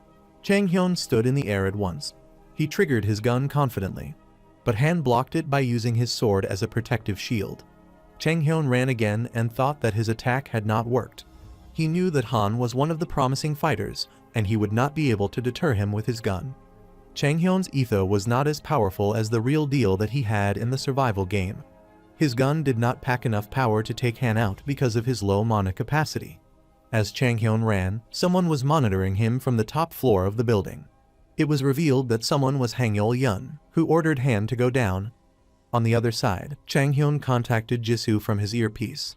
Changhyun stood in the air at once. He triggered his gun confidently, but Han blocked it by using his sword as a protective shield. Changhyun ran again and thought that his attack had not worked. He knew that Han was one of the promising fighters, and he would not be able to deter him with his gun. Changhyun's etho was not as powerful as the real deal that he had in the survival game. His gun did not pack enough power to take Han out because of his low mana capacity. As Changhyun ran, someone was monitoring him from the top floor of the building. It was revealed that someone was Hangyul Yun, who ordered Han to go down. On the other side, Changhyun contacted Jisoo from his earpiece.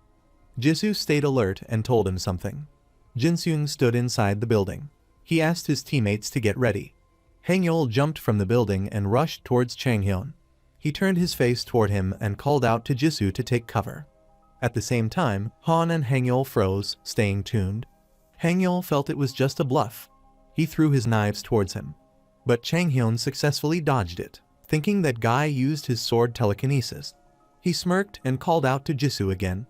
Jisoo stayed alert and told him something. Jinseung stood inside the building. He asked his teammates to get ready. Hangyul jumped from the building and rushed towards Changhyun. He turned his face toward him and called out to Jisoo to take cover. At the same time, Han and Hangyul froze, staying tuned. Hangyul felt it was just a bluff. He threw his knives towards him. But Changhyun successfully dodged it, thinking that Guy used his sword telekinesis. He smirked and called out to Jisoo again.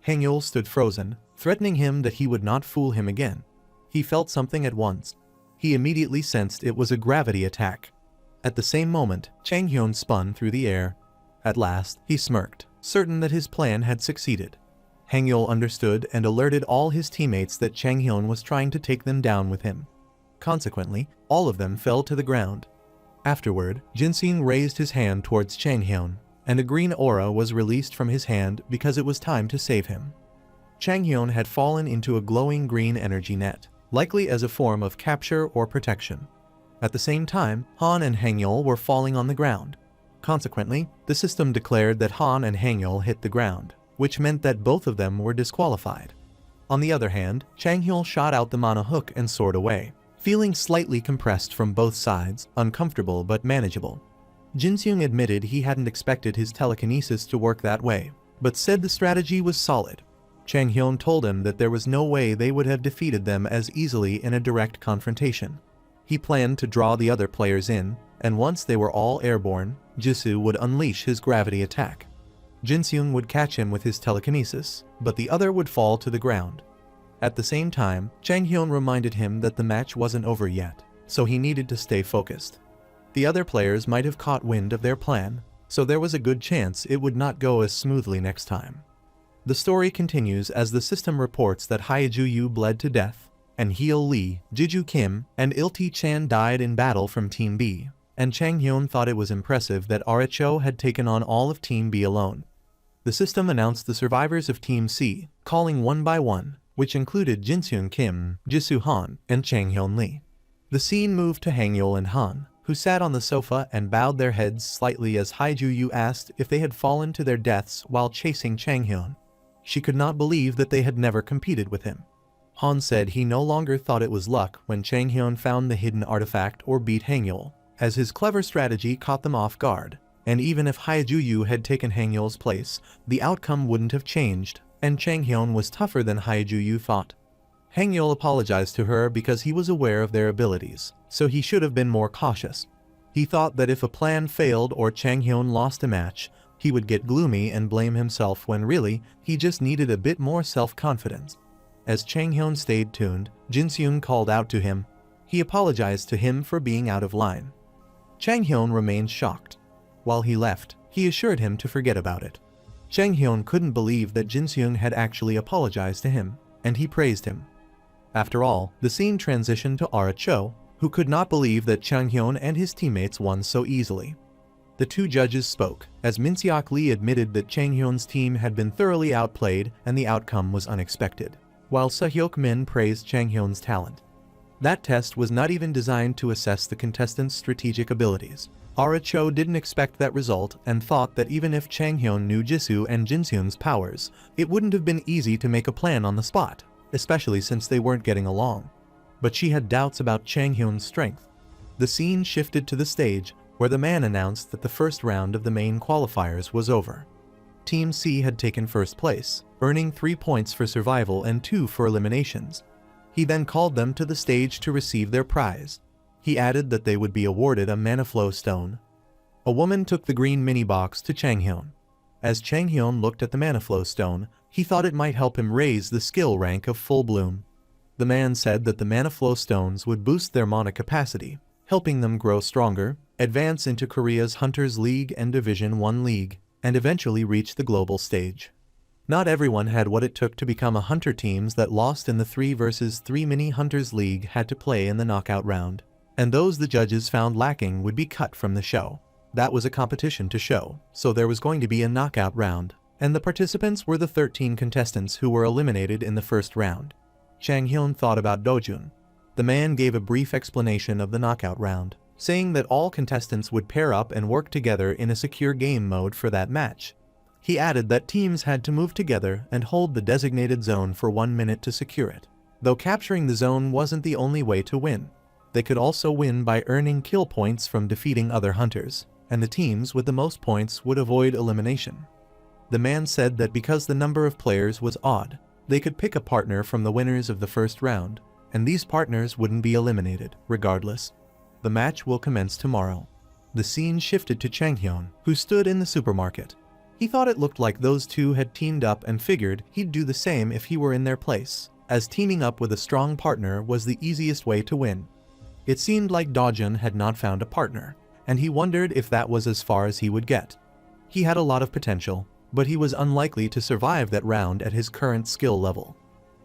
Hangyul stood frozen, threatening him that he would not fool him again. He felt something at once. He immediately sensed it was a gravity attack. At the same moment, Changhyun spun through the air. At last, he smirked, certain that his plan had succeeded. Hangyul understood and alerted all his teammates that Changhyun was trying to take them down with him. Consequently, all of them fell to the ground. Afterward, Jinseung raised his hand towards Changhyun, and a green aura was released from his hand because it was time to save him. Changhyun had fallen into a glowing green energy net, likely as a form of capture or protection. At the same time, Han and Hangyul were falling on the ground. Consequently, the system declared that Han and Hangyul hit the ground, which meant that both of them were disqualified. On the other hand, Changhyul shot out the mana hook and soared away, feeling slightly compressed from both sides, uncomfortable but manageable. Jinseung admitted he hadn't expected his telekinesis to work that way, but said the strategy was solid. Changhyun told him that there was no way they would have defeated them as easily in a direct confrontation. He planned to draw the other players in, and once they were all airborne, Jisoo would unleash his gravity attack. Jinseung would catch him with his telekinesis, but the other would fall to the ground. At the same time, Changhyun reminded him that the match wasn't over yet, so he needed to stay focused. The other players might have caught wind of their plan, so there was a good chance it would not go as smoothly next time. The story continues as the system reports that Haeju Yu bled to death, and Hyo Lee, Jiju Kim, and Ilti Chan died in battle from Team B, and Changhyun thought it was impressive that Aracho had taken on all of Team B alone. The system announced the survivors of Team C, calling one by one, which included Jinseung Kim, Jisoo Han, and Changhyun Lee. The scene moved to Hangyul and Han, who sat on the sofa and bowed their heads slightly as Haeju Yu asked if they had fallen to their deaths while chasing Changhyun. She could not believe that they had never competed with him. Han said he no longer thought it was luck when Changhyun found the hidden artifact or beat Hangyul, as his clever strategy caught them off guard. And even if Haijuyu had taken Hangyul's place, the outcome wouldn't have changed, and Changhyun was tougher than Haijuyu thought. Hangyul apologized to her because he was aware of their abilities, so he should have been more cautious. He thought that if a plan failed or Changhyun lost a match, he would get gloomy and blame himself when really, he just needed a bit more self-confidence. As Changhyun stayed tuned, Jinseung called out to him. He apologized to him for being out of line. Changhyun remained shocked. While he left, he assured him to forget about it. Changhyun couldn't believe that Jinseung had actually apologized to him, and he praised him. After all, the scene transitioned to Ara Cho, who could not believe that Changhyun and his teammates won so easily. The two judges spoke, as Min-seok Lee admitted that Changhyun's team had been thoroughly outplayed and the outcome was unexpected, while Seo-hyuk Min praised Changhyun's talent. That test was not even designed to assess the contestants' strategic abilities. Ara Cho didn't expect that result and thought that even if Changhyun knew Jisoo and Jinseung's powers, it wouldn't have been easy to make a plan on the spot, especially since they weren't getting along. But she had doubts about Changhyun's strength. The scene shifted to the stage, where the man announced that the first round of the main qualifiers was over. Team C had taken first place, earning 3 points for survival and 2 for eliminations. He then called them to the stage to receive their prize. He added that they would be awarded a mana flow stone. A woman took the green mini box to Changhyun. As Changhyun looked at the mana flow stone, he thought it might help him raise the skill rank of full bloom. The man said that the mana flow stones would boost their mana capacity, helping them grow stronger, advance into Korea's Hunters League and Division 1 League, and eventually reach the global stage. Not everyone had what it took to become a hunter. Teams that lost in the 3 versus 3 Mini Hunters League had to play in the knockout round, and those the judges found lacking would be cut from the show. That was a competition to show, so there was going to be a knockout round, and the participants were the 13 contestants who were eliminated in the first round. Changhyun thought about Dojun. The man gave a brief explanation of the knockout round, saying that all contestants would pair up and work together in a secure game mode for that match. He added that teams had to move together and hold the designated zone for 1 minute to secure it. Though capturing the zone wasn't the only way to win. They could also win by earning kill points from defeating other hunters, and the teams with the most points would avoid elimination. The man said that because the number of players was odd, they could pick a partner from the winners of the first round, and these partners wouldn't be eliminated, regardless. The match will commence tomorrow. The scene shifted to Changhyun, who stood in the supermarket. He thought it looked like those two had teamed up and figured he'd do the same if he were in their place, as teaming up with a strong partner was the easiest way to win. It seemed like Dojun had not found a partner, and he wondered if that was as far as he would get. He had a lot of potential, but he was unlikely to survive that round at his current skill level.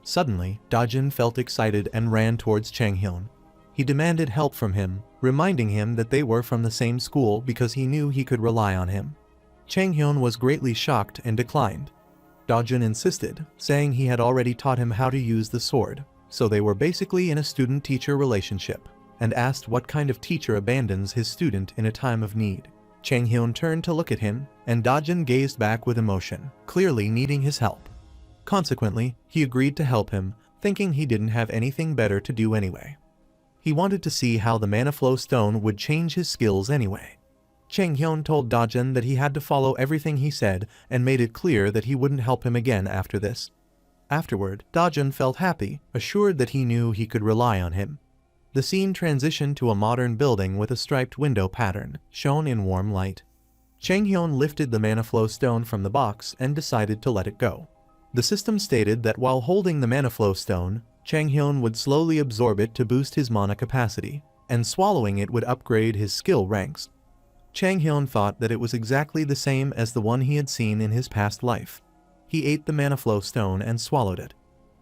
Suddenly, Dojun felt excited and ran towards Changhyun. He demanded help from him, reminding him that they were from the same school because he knew he could rely on him. Changhyun was greatly shocked and declined. Dojun insisted, saying he had already taught him how to use the sword, so they were basically in a student-teacher relationship, and asked what kind of teacher abandons his student in a time of need. Changhyun turned to look at him, and Dojun gazed back with emotion, clearly needing his help. Consequently, he agreed to help him, thinking he didn't have anything better to do anyway. He wanted to see how the mana flow stone would change his skills anyway. Changhyun told Dojun that he had to follow everything he said and made it clear that he wouldn't help him again after this. Afterward, Dojun felt happy, assured that he knew he could rely on him. The scene transitioned to a modern building with a striped window pattern, shown in warm light. Changhyun lifted the mana flow stone from the box and decided to let it go. The system stated that while holding the mana flow stone, Changhyun would slowly absorb it to boost his mana capacity, and swallowing it would upgrade his skill ranks. Changhyun thought that it was exactly the same as the one he had seen in his past life. He ate the mana flow stone and swallowed it.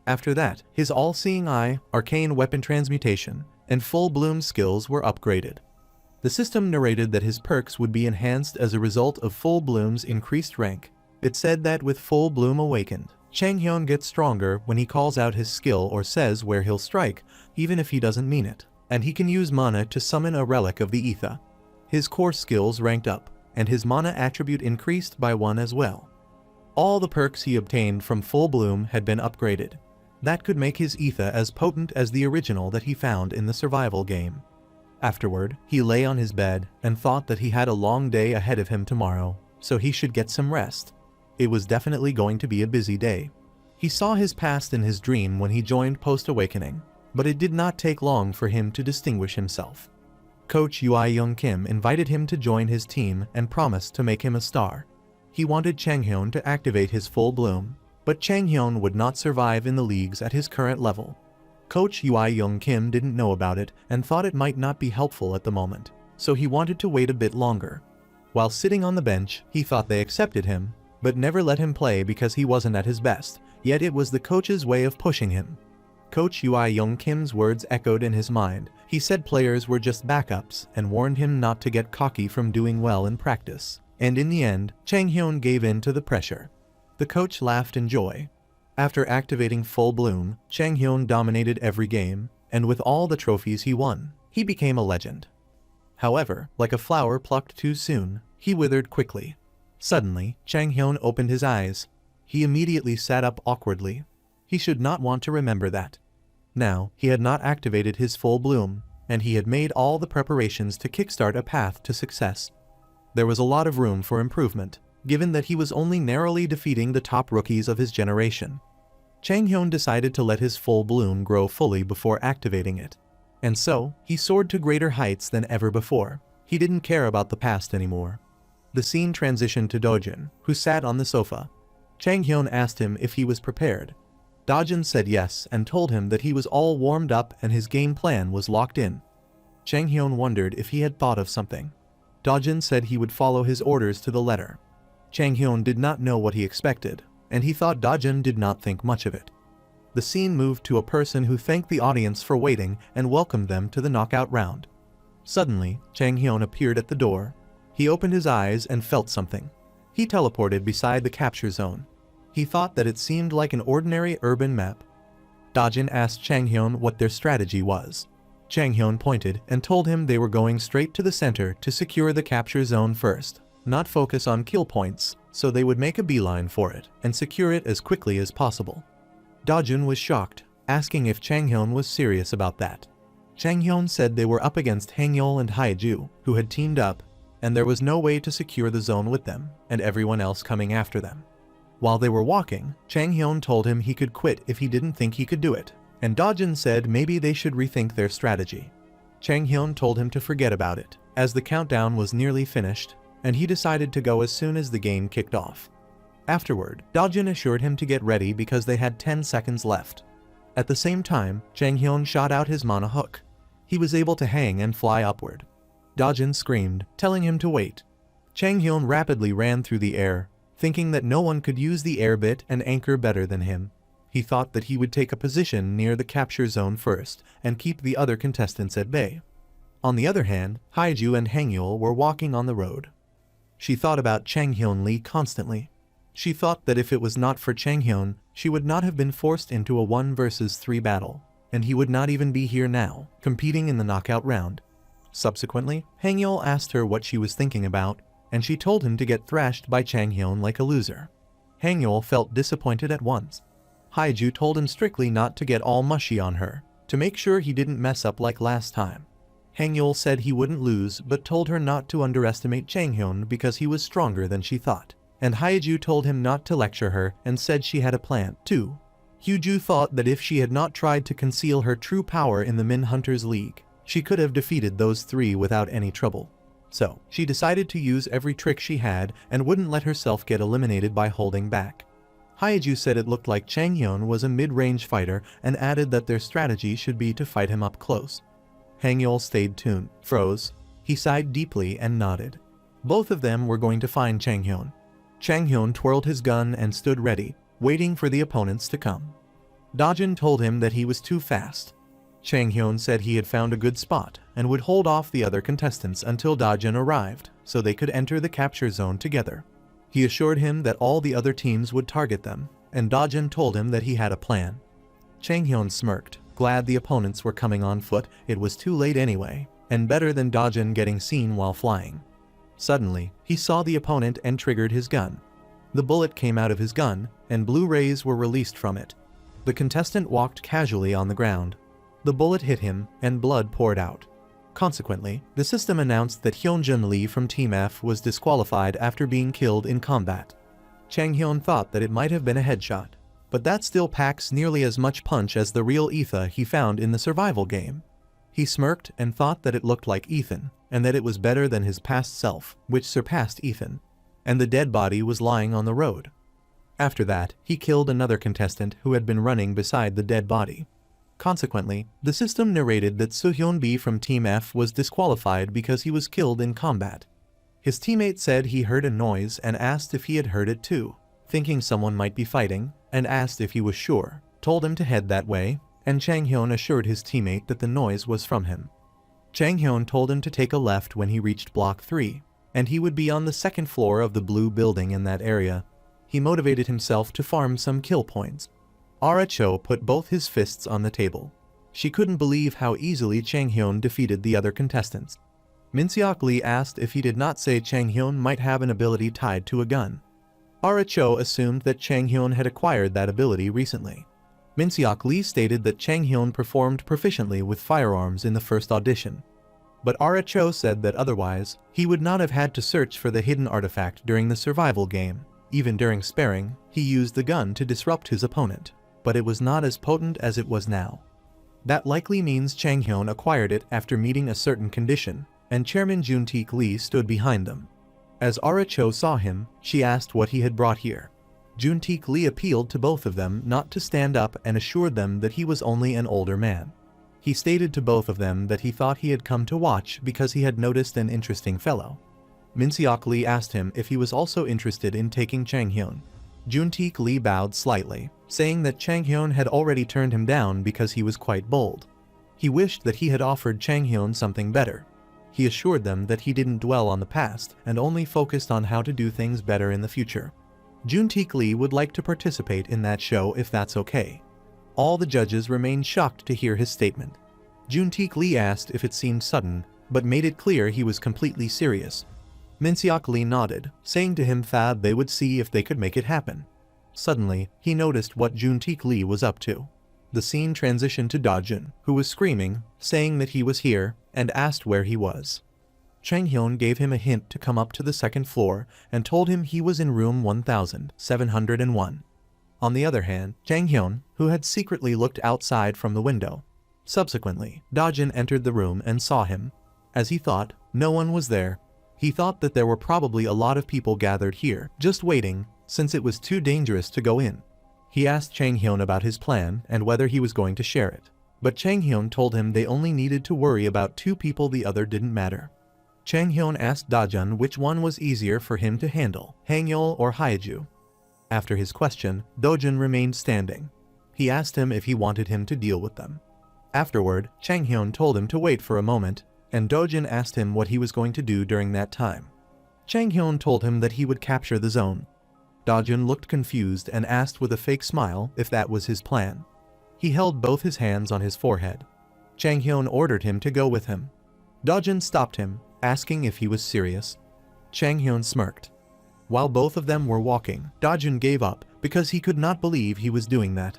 After that, his all-seeing eye, arcane weapon transmutation, and full bloom skills were upgraded. The system narrated that his perks would be enhanced as a result of full bloom's increased rank. It said that with full bloom awakened, Changhyun gets stronger when he calls out his skill or says where he'll strike, even if he doesn't mean it, and he can use mana to summon a relic of the Ether. His core skills ranked up, and his mana attribute increased by 1 as well. All the perks he obtained from full bloom had been upgraded. That could make his Ether as potent as the original that he found in the survival game. Afterward, he lay on his bed and thought that he had a long day ahead of him tomorrow, so he should get some rest. It was definitely going to be a busy day. He saw his past in his dream when he joined post-awakening, but it did not take long for him to distinguish himself. Coach Ui Young Kim invited him to join his team and promised to make him a star. He wanted Chang Hyun to activate his full bloom, but Chang Hyun would not survive in the leagues at his current level. Coach Ui Young Kim didn't know about it and thought it might not be helpful at the moment, so he wanted to wait a bit longer. While sitting on the bench, he thought they accepted him, but never let him play because he wasn't at his best, yet it was the coach's way of pushing him. Coach Ui Young Kim's words echoed in his mind. He said players were just backups and warned him not to get cocky from doing well in practice. And in the end, Chang Hyun gave in to the pressure. The coach laughed in joy. After activating full bloom, Chang Hyun dominated every game, and with all the trophies he won, he became a legend. However, like a flower plucked too soon, he withered quickly. Suddenly, Chang Hyun opened his eyes. He immediately sat up awkwardly. He should not want to remember that. Now, he had not activated his full bloom, and he had made all the preparations to kickstart a path to success. There was a lot of room for improvement, given that he was only narrowly defeating the top rookies of his generation. Chang Hyun decided to let his full bloom grow fully before activating it. And so, he soared to greater heights than ever before. He didn't care about the past anymore. The scene transitioned to Dojin, who sat on the sofa. Chang Hyun asked him if he was prepared. Dojin said yes and told him that he was all warmed up and his game plan was locked in. Chang Hyun wondered if he had thought of something. Dojin said he would follow his orders to the letter. Chang Hyun did not know what he expected, and he thought Dojin did not think much of it. The scene moved to a person who thanked the audience for waiting and welcomed them to the knockout round. Suddenly, Chang Hyun appeared at the door. He opened his eyes and felt something. He teleported beside the capture zone. He thought that it seemed like an ordinary urban map. Dojin asked Chang Hyun what their strategy was. Chang Hyun pointed and told him they were going straight to the center to secure the capture zone first, not focus on kill points, so they would make a beeline for it and secure it as quickly as possible. Dojin was shocked, asking if Chang Hyun was serious about that. Chang Hyun said they were up against Hangyul and Haiju, who had teamed up, and there was no way to secure the zone with them, and everyone else coming after them. While they were walking, Chang Hyun told him he could quit if he didn't think he could do it, and Dojin said maybe they should rethink their strategy. Chang Hyun told him to forget about it, as the countdown was nearly finished, and he decided to go as soon as the game kicked off. Afterward, Dojin assured him to get ready because they had 10 seconds left. At the same time, Chang Hyun shot out his mana hook. He was able to hang and fly upward. Dojin screamed, telling him to wait. Chang Hyun rapidly ran through the air, thinking that no one could use the air bit and anchor better than him. He thought that he would take a position near the capture zone first and keep the other contestants at bay. On the other hand, Haiju and Hangyul were walking on the road. She thought about Chang Hyun Lee constantly. She thought that if it was not for Chang Hyun, she would not have been forced into a 1 versus 3 battle, and he would not even be here now, competing in the knockout round. Subsequently, Hangyul asked her what she was thinking about, and she told him to get thrashed by Chang Hyun like a loser. Hangyul felt disappointed at once. Haiju told him strictly not to get all mushy on her, to make sure he didn't mess up like last time. Hangyul said he wouldn't lose but told her not to underestimate Chang Hyun because he was stronger than she thought. And Haiju told him not to lecture her and said she had a plan, too. Hyuju thought that if she had not tried to conceal her true power in the Min Hunters League, she could have defeated those 3 without any trouble. So, she decided to use every trick she had and wouldn't let herself get eliminated by holding back. Haiju said it looked like Chang Hyun was a mid-range fighter and added that their strategy should be to fight him up close. Hangyul stayed tuned, froze. He sighed deeply and nodded. Both of them were going to find Chang Hyun. Chang Hyun twirled his gun and stood ready, waiting for the opponents to come. Dojin told him that he was too fast. Chang Hyun said he had found a good spot and would hold off the other contestants until Dojin arrived so they could enter the capture zone together. He assured him that all the other teams would target them, and Dojin told him that he had a plan. Chang Hyun smirked, glad the opponents were coming on foot. It was too late anyway, and better than Dojin getting seen while flying. Suddenly, he saw the opponent and triggered his gun. The bullet came out of his gun, and blue rays were released from it. The contestant walked casually on the ground. The bullet hit him, and blood poured out. Consequently, the system announced that Hyunjin Lee from Team F was disqualified after being killed in combat. Chang Hyun thought that it might have been a headshot, but that still packs nearly as much punch as the real Ethan he found in the survival game. He smirked and thought that it looked like Ethan, and that it was better than his past self, which surpassed Ethan. And the dead body was lying on the road. After that, he killed another contestant who had been running beside the dead body. Consequently, the system narrated that Soo-hyun B from Team F was disqualified because he was killed in combat. His teammate said he heard a noise and asked if he had heard it too, thinking someone might be fighting, and asked if he was sure, told him to head that way, and Chang Hyun assured his teammate that the noise was from him. Chang Hyun told him to take a left when he reached Block 3, and he would be on the second floor of the blue building in that area. He motivated himself to farm some kill points. Ara Cho put both his fists on the table. She couldn't believe how easily Chang Hyun defeated the other contestants. Min-seok Lee asked if he did not say Chang Hyun might have an ability tied to a gun. Ara Cho assumed that Chang Hyun had acquired that ability recently. Min-seok Lee stated that Chang Hyun performed proficiently with firearms in the first audition. But Ara Cho said that otherwise, he would not have had to search for the hidden artifact during the survival game. Even during sparring, he used the gun to disrupt his opponent, but it was not as potent as it was now. That likely means Chang Hyun acquired it after meeting a certain condition, and Chairman Jun-taek Lee stood behind them. As Ara Cho saw him, she asked what he had brought here. Jun-taek Lee appealed to both of them not to stand up and assured them that he was only an older man. He stated to both of them that he thought he had come to watch because he had noticed an interesting fellow. Min-seok Lee asked him if he was also interested in taking Chang Hyun. Jun-taek Lee bowed slightly, saying that Chang Hyun had already turned him down because he was quite bold. He wished that he had offered Chang Hyun something better. He assured them that he didn't dwell on the past and only focused on how to do things better in the future. Jun-taek Lee would like to participate in that show if that's okay. All the judges remained shocked to hear his statement. Jun-taek Lee asked if it seemed sudden, but made it clear he was completely serious. Min-seok Lee nodded, saying to him that they would see if they could make it happen. Suddenly, he noticed what Jun-taek Lee was up to. The scene transitioned to Dojun, who was screaming, saying that he was here, and asked where he was. Chang Hyun gave him a hint to come up to the second floor and told him he was in room 1701. On the other hand, Chang Hyun, who had secretly looked outside from the window. Subsequently, Dojun entered the room and saw him. As he thought, no one was there. He thought that there were probably a lot of people gathered here, just waiting, since it was too dangerous to go in. He asked Chang Hyun about his plan and whether he was going to share it. But Chang Hyun told him they only needed to worry about 2 people, the other didn't matter. Chang Hyun asked Dojun which one was easier for him to handle, Hangyul or Haeju. After his question, Dojun remained standing. He asked him if he wanted him to deal with them. Afterward, Chang Hyun told him to wait for a moment, and Dojun asked him what he was going to do during that time. Chang Hyun told him that he would capture the zone. Dojun looked confused and asked with a fake smile if that was his plan. He held both his hands on his forehead. Chang Hyun ordered him to go with him. Dojun stopped him, asking if he was serious. Chang Hyun smirked. While both of them were walking, Dojun gave up because he could not believe he was doing that.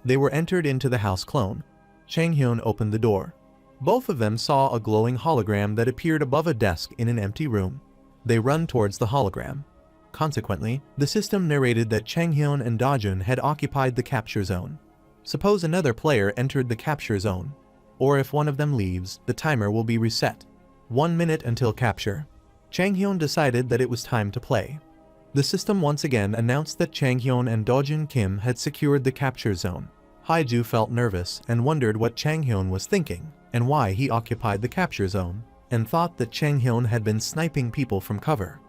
They were entered into the house clone. Chang Hyun opened the door. Both of them saw a glowing hologram that appeared above a desk in an empty room. They run towards the hologram. Consequently, the system narrated that Chang Hyun and Dojun had occupied the capture zone. Suppose another player entered the capture zone, or if one of them leaves, the timer will be reset. 1 minute until capture. Chang Hyun decided that it was time to play. The system once again announced that Chang Hyun and Dojun Kim had secured the capture zone. Haeju felt nervous and wondered what Chang Hyun was thinking and why he occupied the capture zone, and thought that Chang Hyun had been sniping people from cover.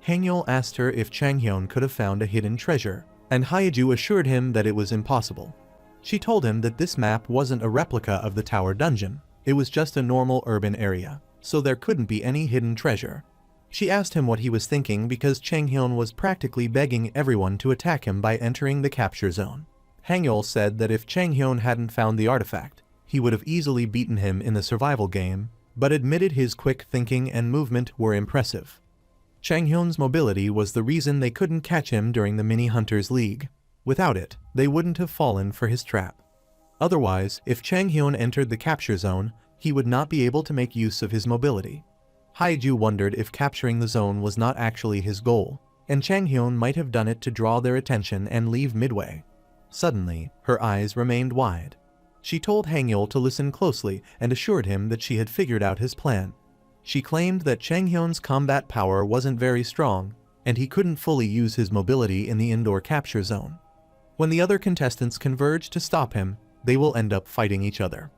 Hangyul asked her if Chang Hyun could have found a hidden treasure, and Haeju assured him that it was impossible. She told him that this map wasn't a replica of the tower dungeon, it was just a normal urban area, so there couldn't be any hidden treasure. She asked him what he was thinking because Chang Hyun was practically begging everyone to attack him by entering the capture zone. Hangyul said that if Chang Hyun hadn't found the artifact, he would have easily beaten him in the survival game, but admitted his quick thinking and movement were impressive. Chang Hyun's mobility was the reason they couldn't catch him during the Mini Hunters League. Without it, they wouldn't have fallen for his trap. Otherwise, if Chang Hyun entered the capture zone, he would not be able to make use of his mobility. Haiju wondered if capturing the zone was not actually his goal, and Chang Hyun might have done it to draw their attention and leave midway. Suddenly, her eyes remained wide. She told Hangul to listen closely and assured him that she had figured out his plan. She claimed that Chang Hyun's combat power wasn't very strong, and he couldn't fully use his mobility in the indoor capture zone. When the other contestants converge to stop him, they will end up fighting each other.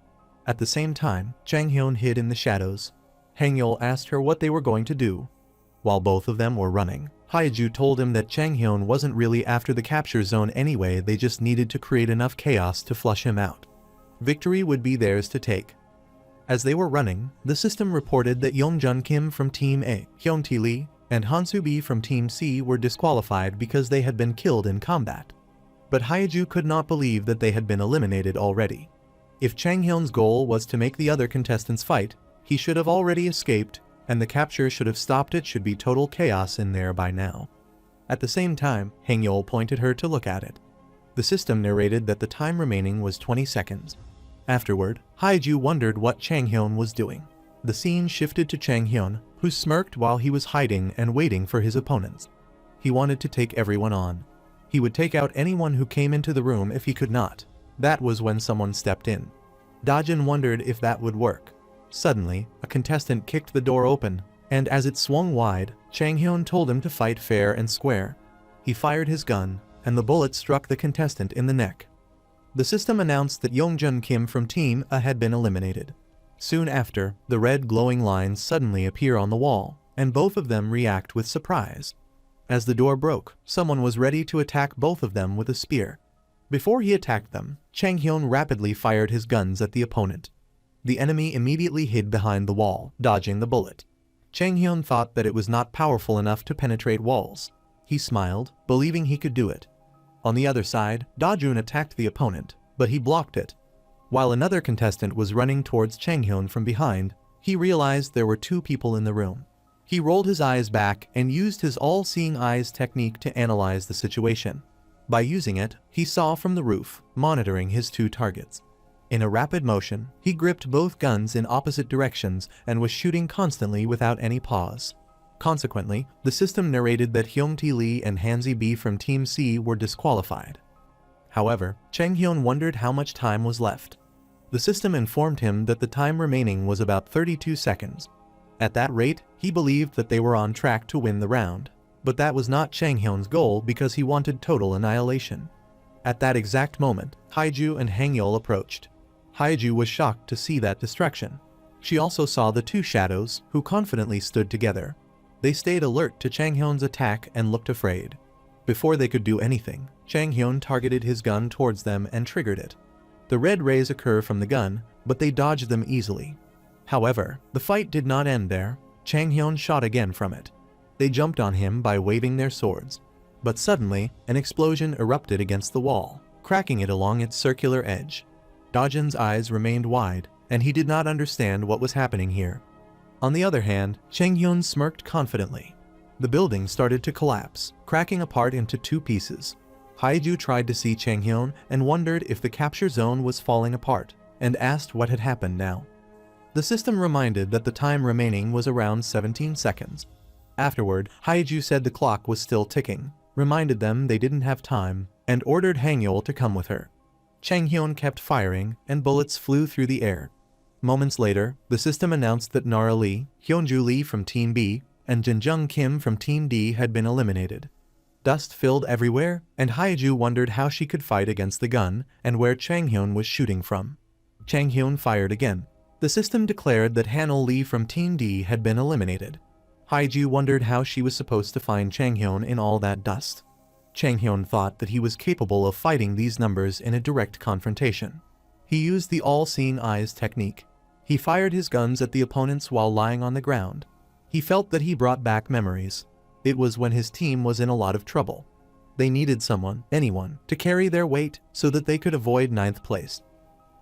At the same time, Chang Hyun hid in the shadows. Hangul asked her what they were going to do. While both of them were running, Haiju told him that Chang Hyun wasn't really after the capture zone anyway, they just needed to create enough chaos to flush him out. Victory would be theirs to take. As they were running, the system reported that Yongjun Kim from Team A, Hyun-Tae Lee, and Hansu B from Team C were disqualified because they had been killed in combat. But Haiju could not believe that they had been eliminated already. If Chang Hyun's goal was to make the other contestants fight, he should have already escaped, and the capture should have stopped. It should be total chaos in there by now. At the same time, Hangul pointed her to look at it. The system narrated that the time remaining was 20 seconds. Afterward, Haiju wondered what Chang Hyun was doing. The scene shifted to Chang Hyun, who smirked while he was hiding and waiting for his opponents. He wanted to take everyone on. He would take out anyone who came into the room if he could not. That was when someone stepped in. Dajin wondered if that would work. Suddenly, a contestant kicked the door open, and as it swung wide, Chang Hyun told him to fight fair and square. He fired his gun, and the bullet struck the contestant in the neck. The system announced that Yongjun Kim from Team A had been eliminated. Soon after, the red glowing lines suddenly appear on the wall, and both of them react with surprise. As the door broke, someone was ready to attack both of them with a spear. Before he attacked them, Chang Hyun rapidly fired his guns at the opponent. The enemy immediately hid behind the wall, dodging the bullet. Chang Hyun thought that it was not powerful enough to penetrate walls. He smiled, believing he could do it. On the other side, Dajun attacked the opponent, but he blocked it. While another contestant was running towards Chang Hyun from behind, he realized there were two people in the room. He rolled his eyes back and used his all-seeing eyes technique to analyze the situation. By using it, he saw from the roof, monitoring his two targets. In a rapid motion, he gripped both guns in opposite directions and was shooting constantly without any pause. Consequently, the system narrated that Hyun-Tae Lee and Hansi B from Team C were disqualified. However, Chang Hyun wondered how much time was left. The system informed him that the time remaining was about 32 seconds. At that rate, he believed that they were on track to win the round. But that was not Chang Hyun's goal because he wanted total annihilation. At that exact moment, Haiju and Hangul approached. Haiju was shocked to see that destruction. She also saw the two shadows, who confidently stood together. They stayed alert to Chang Hyun's attack and looked afraid. Before they could do anything, Chang Hyun targeted his gun towards them and triggered it. The red rays occur from the gun, but they dodged them easily. However, the fight did not end there. Chang Hyun shot again from it. They jumped on him by waving their swords. But suddenly, an explosion erupted against the wall, cracking it along its circular edge. Dajin's eyes remained wide, and he did not understand what was happening here. On the other hand, Chang Hyun smirked confidently. The building started to collapse, cracking apart into two pieces. Haiju tried to see Chang Hyun and wondered if the capture zone was falling apart, and asked what had happened now. The system reminded that the time remaining was around 17 seconds. Afterward, Haiju said the clock was still ticking, reminded them they didn't have time, and ordered Hangul to come with her. Chang Hyun kept firing, and bullets flew through the air. Moments later, the system announced that Nara Lee, Hyunju Lee from Team B, and Jinjung Kim from Team D had been eliminated. Dust filled everywhere, and Haiju wondered how she could fight against the gun and where Chang Hyun was shooting from. Chang Hyun fired again. The system declared that Hanul Lee from Team D had been eliminated. Haiju wondered how she was supposed to find Chang Hyun in all that dust. Chang Hyun thought that he was capable of fighting these numbers in a direct confrontation. He used the all-seeing eyes technique. He fired his guns at the opponents while lying on the ground. He felt that he brought back memories. It was when his team was in a lot of trouble. They needed someone, anyone, to carry their weight so that they could avoid 9th place.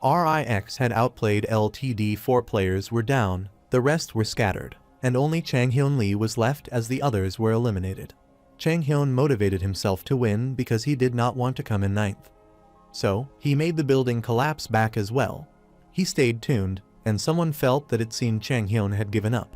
RIX had outplayed LTD. 4 players were down, the rest were scattered, and only Chang Hyun Lee was left as the others were eliminated. Chang Hyun motivated himself to win because he did not want to come in 9th. So, he made the building collapse back as well. He stayed tuned, and someone felt that it seemed Chang Hyun had given up.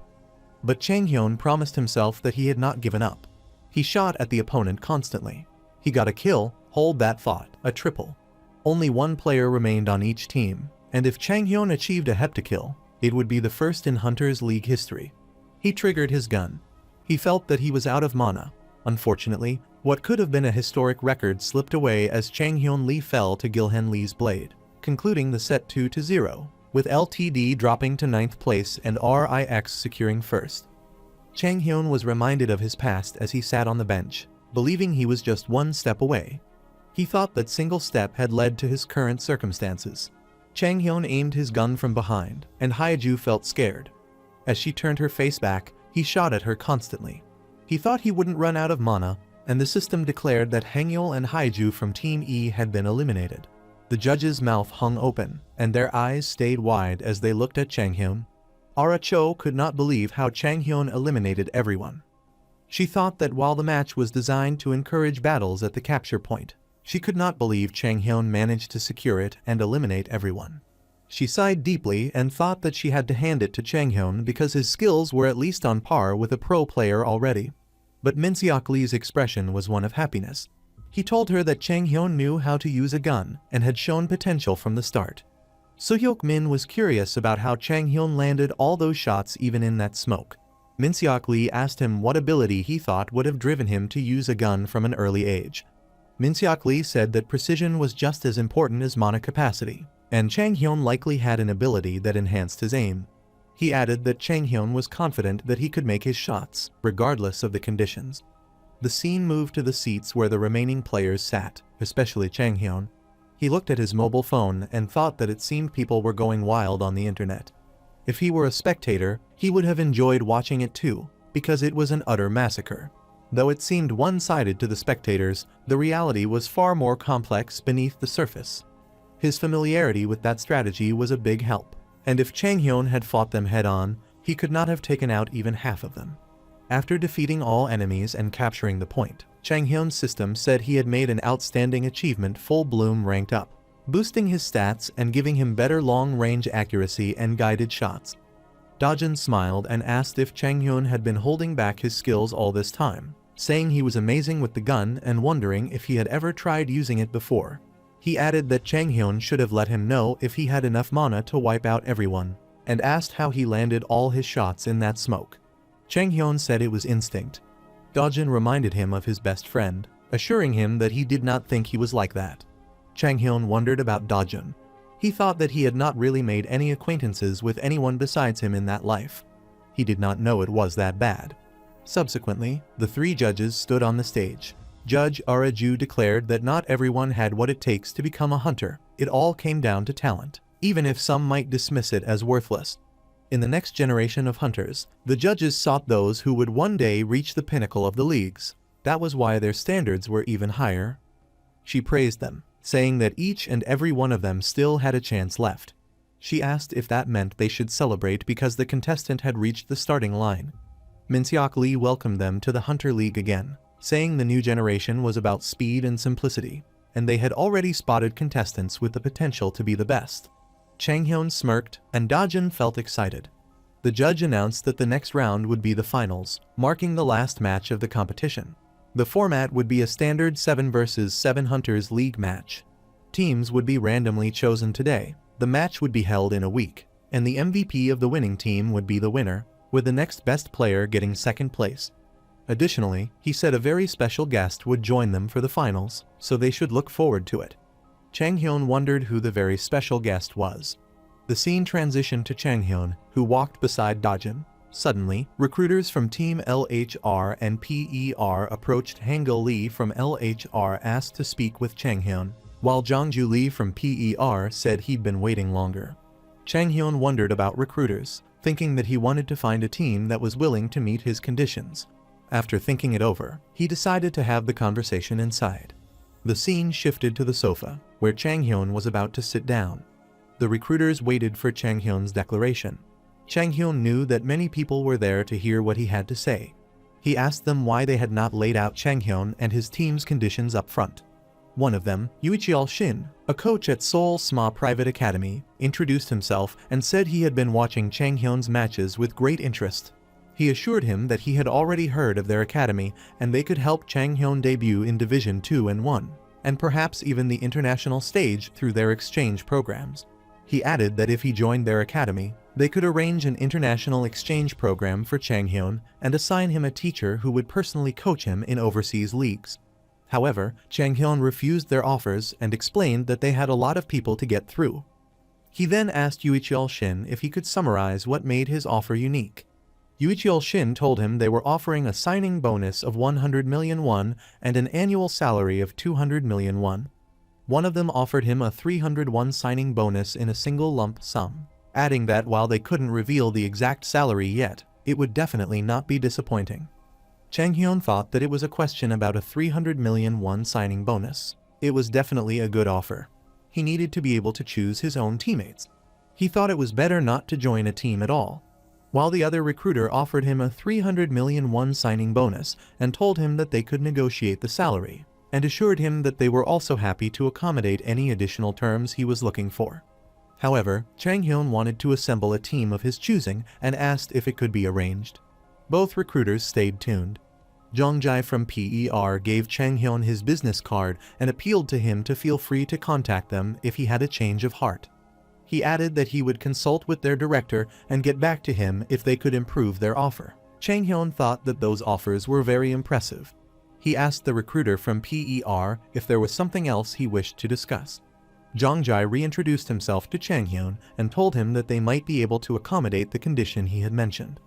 But Chang Hyun promised himself that he had not given up. He shot at the opponent constantly. He got a kill, hold that thought, a triple. Only one player remained on each team, and if Chang Hyun achieved a heptakill, it would be the first in Hunters League history. He triggered his gun. He felt that he was out of mana. Unfortunately, what could have been a historic record slipped away as Chang Hyun Lee fell to Gilhen Lee's blade, concluding the set 2-0, with LTD dropping to 9th place and RIX securing first. Chang Hyun was reminded of his past as he sat on the bench, believing he was just one step away. He thought that single step had led to his current circumstances. Chang Hyun aimed his gun from behind, and Haiju felt scared. As she turned her face back, he shot at her constantly. He thought he wouldn't run out of mana, and the system declared that Hangyul and Haiju from Team E had been eliminated. The judge's mouth hung open, and their eyes stayed wide as they looked at Chang Hyun. Ara Cho could not believe how Chang Hyun eliminated everyone. She thought that while the match was designed to encourage battles at the capture point, she could not believe Chang Hyun managed to secure it and eliminate everyone. She sighed deeply and thought that she had to hand it to Chang Hyun because his skills were at least on par with a pro player already. But Min Seok Lee's expression was one of happiness. He told her that Chang Hyun knew how to use a gun and had shown potential from the start. Soo-hyuk Min was curious about how Chang Hyun landed all those shots even in that smoke. Min Seok Lee asked him what ability he thought would have driven him to use a gun from an early age. Min Seok Lee said that precision was just as important as mana capacity, and Chang Hyun likely had an ability that enhanced his aim. He added that Chang Hyun was confident that he could make his shots, regardless of the conditions. The scene moved to the seats where the remaining players sat, especially Chang Hyun. He looked at his mobile phone and thought that it seemed people were going wild on the internet. If he were a spectator, he would have enjoyed watching it too, because it was an utter massacre. Though it seemed one-sided to the spectators, the reality was far more complex beneath the surface. His familiarity with that strategy was a big help, and if Chang Hyun had fought them head-on, he could not have taken out even half of them. After defeating all enemies and capturing the point, Chang Hyun's system said he had made an outstanding achievement. Full Bloom ranked up, boosting his stats and giving him better long-range accuracy and guided shots. Dajin smiled and asked if Chang Hyun had been holding back his skills all this time, saying he was amazing with the gun and wondering if he had ever tried using it before. He added that Chang Hyun should have let him know if he had enough mana to wipe out everyone, and asked how he landed all his shots in that smoke. Chang Hyun said it was instinct. Dajin reminded him of his best friend, assuring him that he did not think he was like that. Chang Hyun wondered about Dajin. He thought that he had not really made any acquaintances with anyone besides him in that life. He did not know it was that bad. Subsequently, the three judges stood on the stage. Judge Araju declared that not everyone had what it takes to become a hunter. It all came down to talent, even if some might dismiss it as worthless. In the next generation of hunters, the judges sought those who would one day reach the pinnacle of the leagues. That was why their standards were even higher. She praised them, saying that each and every one of them still had a chance left. She asked if that meant they should celebrate because the contestant had reached the starting line. Min Seok Lee welcomed them to the Hunter League again, saying the new generation was about speed and simplicity, and they had already spotted contestants with the potential to be the best. Chang Hyun smirked, and Dajin felt excited. The judge announced that the next round would be the finals, marking the last match of the competition. The format would be a standard 7 vs 7 Hunters League match. Teams would be randomly chosen today. The match would be held in a week, and the MVP of the winning team would be the winner, with the next best player getting second place. Additionally, he said a very special guest would join them for the finals, so they should look forward to it. Chang Hyun wondered who the very special guest was. The scene transitioned to Chang Hyun, who walked beside Dajin. Suddenly, recruiters from Team LHR and PER approached. Hangul Lee from LHR asked to speak with Chang Hyun, while Jongju Lee from PER said he'd been waiting longer. Chang Hyun wondered about recruiters, thinking that he wanted to find a team that was willing to meet his conditions. After thinking it over, he decided to have the conversation inside. The scene shifted to the sofa, where Chang Hyun was about to sit down. The recruiters waited for Chang Hyun's declaration. Chang Hyun knew that many people were there to hear what he had to say. He asked them why they had not laid out Chang Hyun and his team's conditions up front. One of them, Yuichial Shin, a coach at Seoul SMA Private Academy, introduced himself and said he had been watching Chang Hyun's matches with great interest. He assured him that he had already heard of their academy and they could help Chang Hyun debut in Division 2 and 1, and perhaps even the international stage through their exchange programs. He added that if he joined their academy, they could arrange an international exchange program for Chang Hyun and assign him a teacher who would personally coach him in overseas leagues. However, Chang Hyun refused their offers and explained that they had a lot of people to get through. He then asked Yuichial Shin if he could summarize what made his offer unique. Yuichial Shin told him they were offering a signing bonus of 100 million won and an annual salary of 200 million won. One of them offered him a 301 signing bonus in a single lump sum, adding that while they couldn't reveal the exact salary yet, it would definitely not be disappointing. Chang Hyun thought that it was a question about a 300 million won signing bonus. It was definitely a good offer. He needed to be able to choose his own teammates. He thought it was better not to join a team at all. While the other recruiter offered him a 300 million won signing bonus and told him that they could negotiate the salary, and assured him that they were also happy to accommodate any additional terms he was looking for. However, Chang Hyun wanted to assemble a team of his choosing and asked if it could be arranged. Both recruiters stayed tuned. Jong Jae from PER gave Chang Hyun his business card and appealed to him to feel free to contact them if he had a change of heart. He added that he would consult with their director and get back to him if they could improve their offer. Chang Hyun thought that those offers were very impressive. He asked the recruiter from PER if there was something else he wished to discuss. Jong Jae reintroduced himself to Chang Hyun and told him that they might be able to accommodate the condition he had mentioned.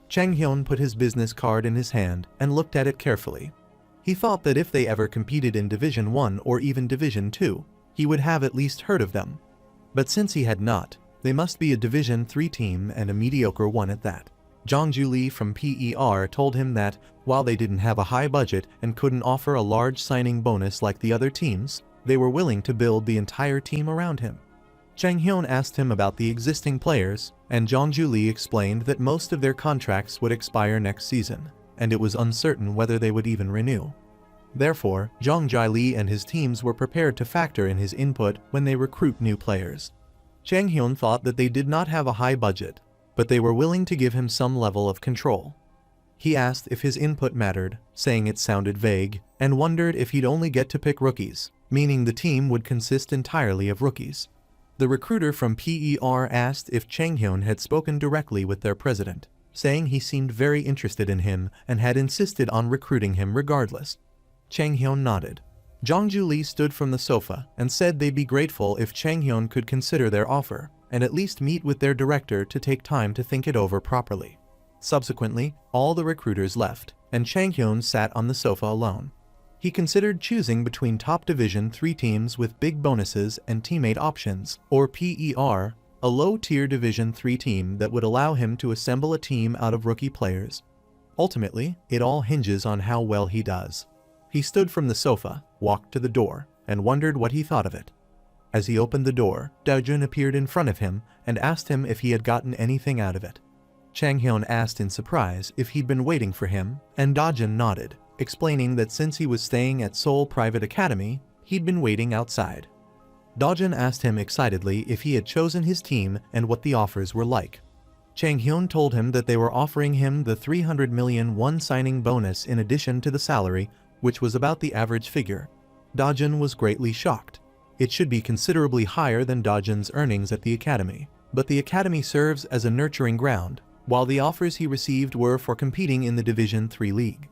Chang Hyun put his business card in his hand and looked at it carefully. He thought that if they ever competed in Division 1 or even Division 2, he would have at least heard of them. But since he had not, they must be a Division 3 team and a mediocre one at that. Jongju Lee from PER told him that, while they didn't have a high budget and couldn't offer a large signing bonus like the other teams, they were willing to build the entire team around him. Chang Hyun asked him about the existing players, and Jongju Lee explained that most of their contracts would expire next season, and it was uncertain whether they would even renew. Therefore, Jong Jae Lee and his teams were prepared to factor in his input when they recruit new players. Chang Hyun thought that they did not have a high budget, but they were willing to give him some level of control. He asked if his input mattered, saying it sounded vague, and wondered if he'd only get to pick rookies, meaning the team would consist entirely of rookies. The recruiter from PER asked if Chang Hyun had spoken directly with their president, saying he seemed very interested in him and had insisted on recruiting him regardless. Chang Hyun nodded. Jongju Lee stood from the sofa and said they'd be grateful if Chang Hyun could consider their offer and at least meet with their director to take time to think it over properly. Subsequently, all the recruiters left, and Chang Hyun sat on the sofa alone. He considered choosing between top Division 3 teams with big bonuses and teammate options, or PER, a low-tier Division 3 team that would allow him to assemble a team out of rookie players. Ultimately, it all hinges on how well he does. He stood from the sofa, walked to the door, and wondered what he thought of it. As he opened the door, Daejun appeared in front of him and asked him if he had gotten anything out of it. Chang Hyun asked in surprise if he'd been waiting for him, and Daejun nodded, explaining that since he was staying at Seoul Private Academy, he'd been waiting outside. Daejun asked him excitedly if he had chosen his team and what the offers were like. Chang Hyun told him that they were offering him the 300 million won signing bonus in addition to the salary, which was about the average figure. Daejun was greatly shocked. It should be considerably higher than Daejun's earnings at the academy, but the academy serves as a nurturing ground, while the offers he received were for competing in the Division 3 league.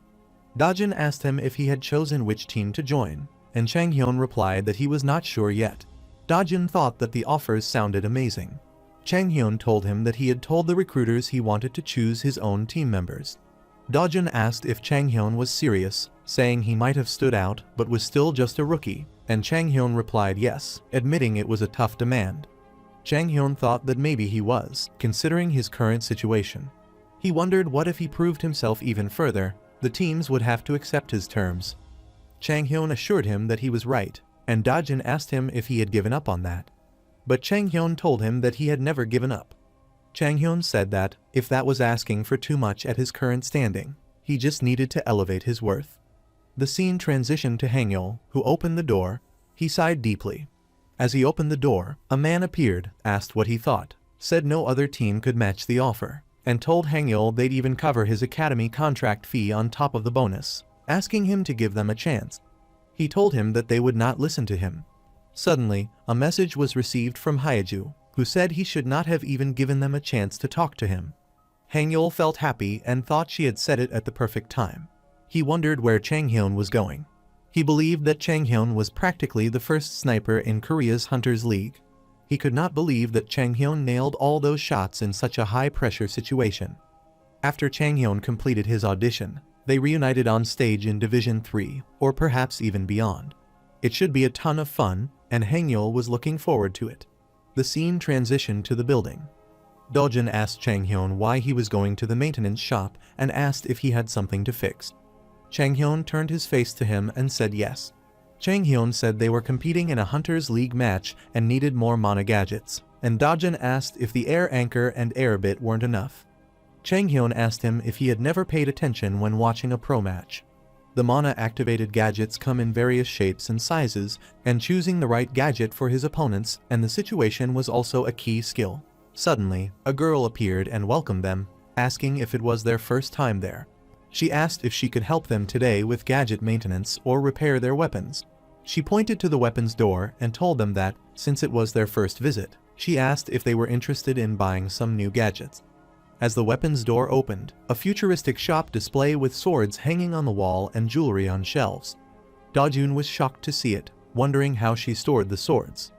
Daejun asked him if he had chosen which team to join, and Chang Hyun replied that he was not sure yet. Daejun thought that the offers sounded amazing. Chang Hyun told him that he had told the recruiters he wanted to choose his own team members. Daejun asked if Chang Hyun was serious, saying he might have stood out but was still just a rookie, and Chang Hyun replied yes, admitting it was a tough demand. Chang Hyun thought that maybe he was, considering his current situation. He wondered what if he proved himself even further, the teams would have to accept his terms. Chang Hyun assured him that he was right, and Daejun asked him if he had given up on that. But Chang Hyun told him that he had never given up. Chang Hyun said that, if that was asking for too much at his current standing, he just needed to elevate his worth. The scene transitioned to Hangul, who opened the door. He sighed deeply. As he opened the door, a man appeared, asked what he thought, said no other team could match the offer, and told Hangul they'd even cover his academy contract fee on top of the bonus, asking him to give them a chance. He told him that they would not listen to him. Suddenly, a message was received from Hyeju, who said he should not have even given them a chance to talk to him. Hangul felt happy and thought she had said it at the perfect time. He wondered where Changhyun was going. He believed that Changhyun was practically the first sniper in Korea's Hunters League. He could not believe that Changhyun nailed all those shots in such a high-pressure situation. After Changhyun completed his audition, they reunited on stage in Division 3, or perhaps even beyond. It should be a ton of fun, and Hangul was looking forward to it. The scene transitioned to the building. Dojun asked Changhyun why he was going to the maintenance shop and asked if he had something to fix. Changhyun turned his face to him and said yes. Changhyun said they were competing in a Hunters League match and needed more mana gadgets, and Dojun asked if the air anchor and air bit weren't enough. Changhyun asked him if he had never paid attention when watching a pro match. The mana-activated gadgets come in various shapes and sizes, and choosing the right gadget for his opponents and the situation was also a key skill. Suddenly, a girl appeared and welcomed them, asking if it was their first time there. She asked if she could help them today with gadget maintenance or repair their weapons. She pointed to the weapons door and told them that, since it was their first visit, she asked if they were interested in buying some new gadgets. As the weapons door opened, a futuristic shop display with swords hanging on the wall and jewelry on shelves. Dojun was shocked to see it, wondering how she stored the swords.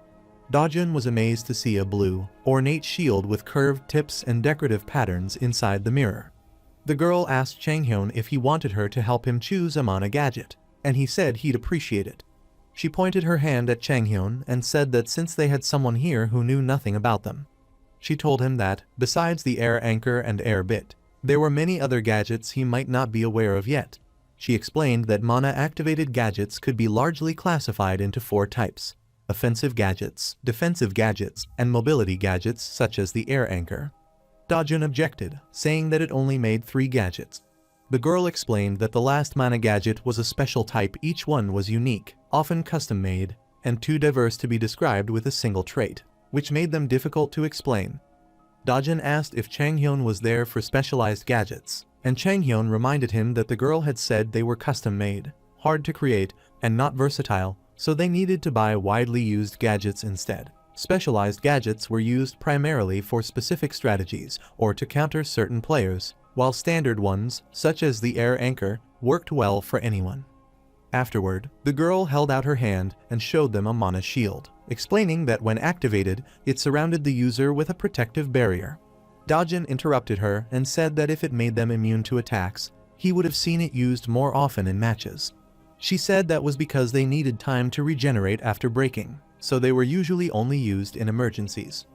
Dojun was amazed to see a blue, ornate shield with curved tips and decorative patterns inside the mirror. The girl asked Changhyun if he wanted her to help him choose a mana gadget, and he said he'd appreciate it. She pointed her hand at Changhyun and said that since they had someone here who knew nothing about them. She told him that, besides the air anchor and air bit, there were many other gadgets he might not be aware of yet. She explained that mana-activated gadgets could be largely classified into 4 types: offensive gadgets, defensive gadgets, and mobility gadgets such as the air anchor. Dojun objected, saying that it only made 3 gadgets. The girl explained that the last mana gadget was a special type. Each one was unique, often custom-made, and too diverse to be described with a single trait, which made them difficult to explain. Dojun asked if Changhyun was there for specialized gadgets, and Changhyun reminded him that the girl had said they were custom-made, hard to create, and not versatile, so they needed to buy widely used gadgets instead. Specialized gadgets were used primarily for specific strategies or to counter certain players, while standard ones, such as the air anchor, worked well for anyone. Afterward, the girl held out her hand and showed them a mana shield, explaining that when activated, it surrounded the user with a protective barrier. Dojun interrupted her and said that if it made them immune to attacks, he would have seen it used more often in matches. She said that was because they needed time to regenerate after breaking, so they were usually only used in emergencies.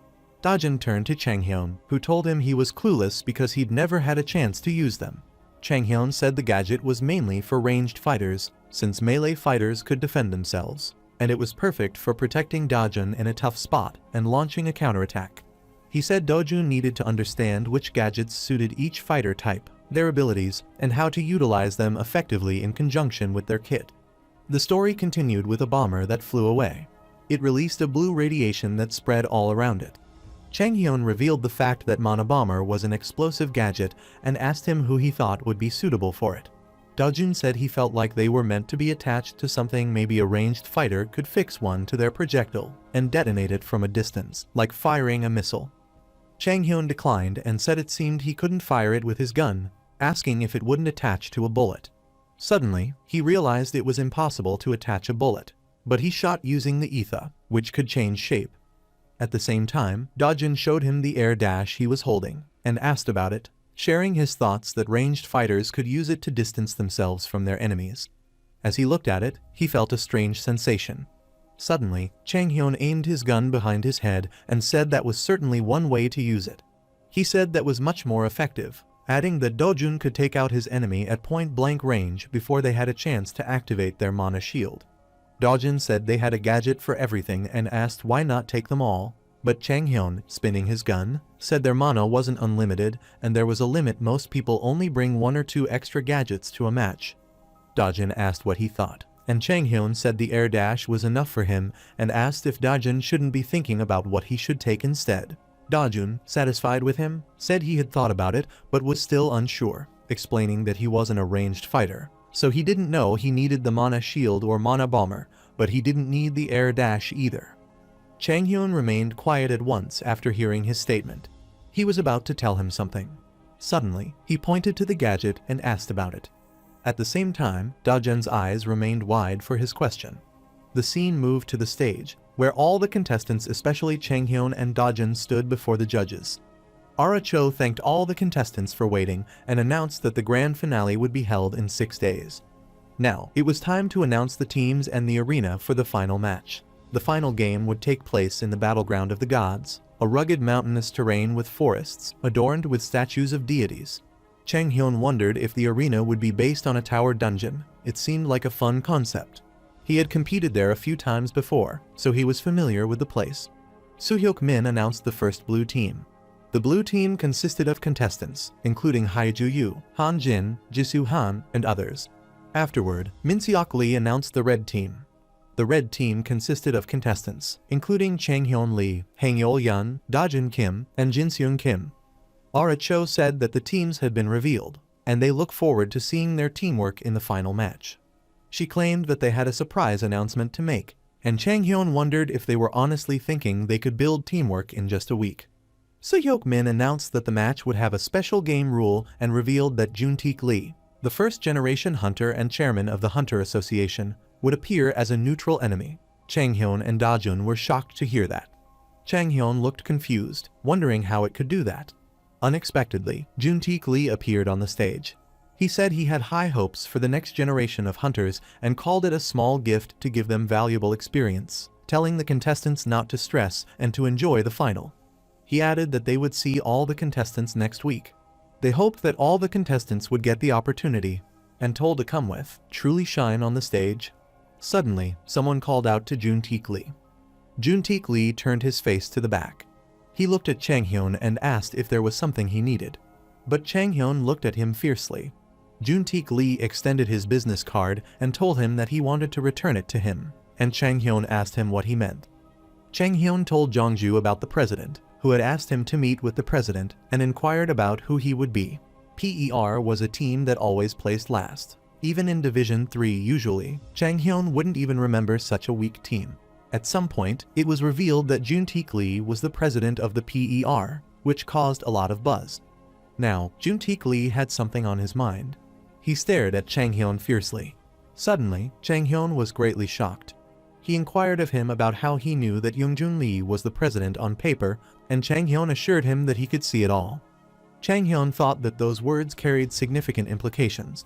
Dojun turned to Changhyun, who told him he was clueless because he'd never had a chance to use them. Changhyun said the gadget was mainly for ranged fighters, since melee fighters could defend themselves, and it was perfect for protecting Dojun in a tough spot and launching a counterattack. He said Dojun needed to understand which gadgets suited each fighter type, their abilities, and how to utilize them effectively in conjunction with their kit. The story continued with a bomber that flew away. It released a blue radiation that spread all around it. Changhyun revealed the fact that Mana Bomber was an explosive gadget and asked him who he thought would be suitable for it. Dojun said he felt like they were meant to be attached to something. Maybe a ranged fighter could fix one to their projectile and detonate it from a distance, like firing a missile. Changhyun declined and said it seemed he couldn't fire it with his gun, asking if it wouldn't attach to a bullet. Suddenly, he realized it was impossible to attach a bullet, but he shot using the ether, which could change shape. At the same time, Dojun showed him the air dash he was holding, and asked about it, sharing his thoughts that ranged fighters could use it to distance themselves from their enemies. As he looked at it, he felt a strange sensation. Suddenly, Changhyun aimed his gun behind his head and said that was certainly one way to use it. He said that was much more effective, adding that Dojun could take out his enemy at point-blank range before they had a chance to activate their mana shield. Dojun said they had a gadget for everything and asked why not take them all, but Changhyun, spinning his gun, said their mana wasn't unlimited and there was a limit. Most people only bring 1 or 2 extra gadgets to a match. Dajin asked what he thought, and Chang Hyun said the air dash was enough for him and asked if Dajin shouldn't be thinking about what he should take instead. Dajun, satisfied with him, said he had thought about it but was still unsure, explaining that he wasn't a ranged fighter, so he didn't know he needed the mana shield or mana bomber, but he didn't need the air dash either. Chang Hyun remained quiet at once after hearing his statement. He was about to tell him something. Suddenly, he pointed to the gadget and asked about it. At the same time, Dajin's eyes remained wide for his question. The scene moved to the stage, where all the contestants, especially Chang Hyun and Dajin, stood before the judges. Ara Cho thanked all the contestants for waiting and announced that the grand finale would be held in 6 days. Now, it was time to announce the teams and the arena for the final match. The final game would take place in the battleground of the gods, a rugged mountainous terrain with forests adorned with statues of deities. Chang Hyun wondered if the arena would be based on a tower dungeon. It seemed like a fun concept. He had competed there a few times before, so he was familiar with the place. Soo-hyuk Min announced the first blue team. The blue team consisted of contestants, including Hai Ju-yu, Han Jin, Jisoo Han, and others. Afterward, Min Seok Lee announced the red team. The red team consisted of contestants, including Chang Hyun Lee, Hang Yeol Yun, Dajin Kim, and Jin Seung Kim. Ara Cho said that the teams had been revealed, and they look forward to seeing their teamwork in the final match. She claimed that they had a surprise announcement to make, and Chang Hyun wondered if they were honestly thinking they could build teamwork in just a week. Soo-hyuk Min announced that the match would have a special game rule and revealed that Juntaek Lee, the first-generation hunter and chairman of the Hunter Association, would appear as a neutral enemy. Chang Hyun and Dajun were shocked to hear that. Chang Hyun looked confused, wondering how it could do that. Unexpectedly, Juntaek Lee appeared on the stage. He said he had high hopes for the next generation of hunters and called it a small gift to give them valuable experience, telling the contestants not to stress and to enjoy the final. He added that they would see all the contestants next week. They hoped that all the contestants would get the opportunity, and told to come with, truly shine on the stage. Suddenly, someone called out to Juntaek Lee. Juntaek Lee turned his face to the back. He looked at Chang Hyun and asked if there was something he needed. But Chang Hyun looked at him fiercely. Juntaek Lee extended his business card and told him that he wanted to return it to him, and Chang Hyun asked him what he meant. Chang Hyun told Jongju about the president, who had asked him to meet with the president and inquired about who he would be. PER was a team that always placed last. Even in Division 3 usually, Chang Hyun wouldn't even remember such a weak team. At some point, it was revealed that Juntaek Lee was the president of the PER, which caused a lot of buzz. Now, Juntaek Lee had something on his mind. He stared at Chang Hyun fiercely. Suddenly, Chang Hyun was greatly shocked. He inquired of him about how he knew that Yoongjun Lee was the president on paper, and Chang Hyun assured him that he could see it all. Chang Hyun thought that those words carried significant implications.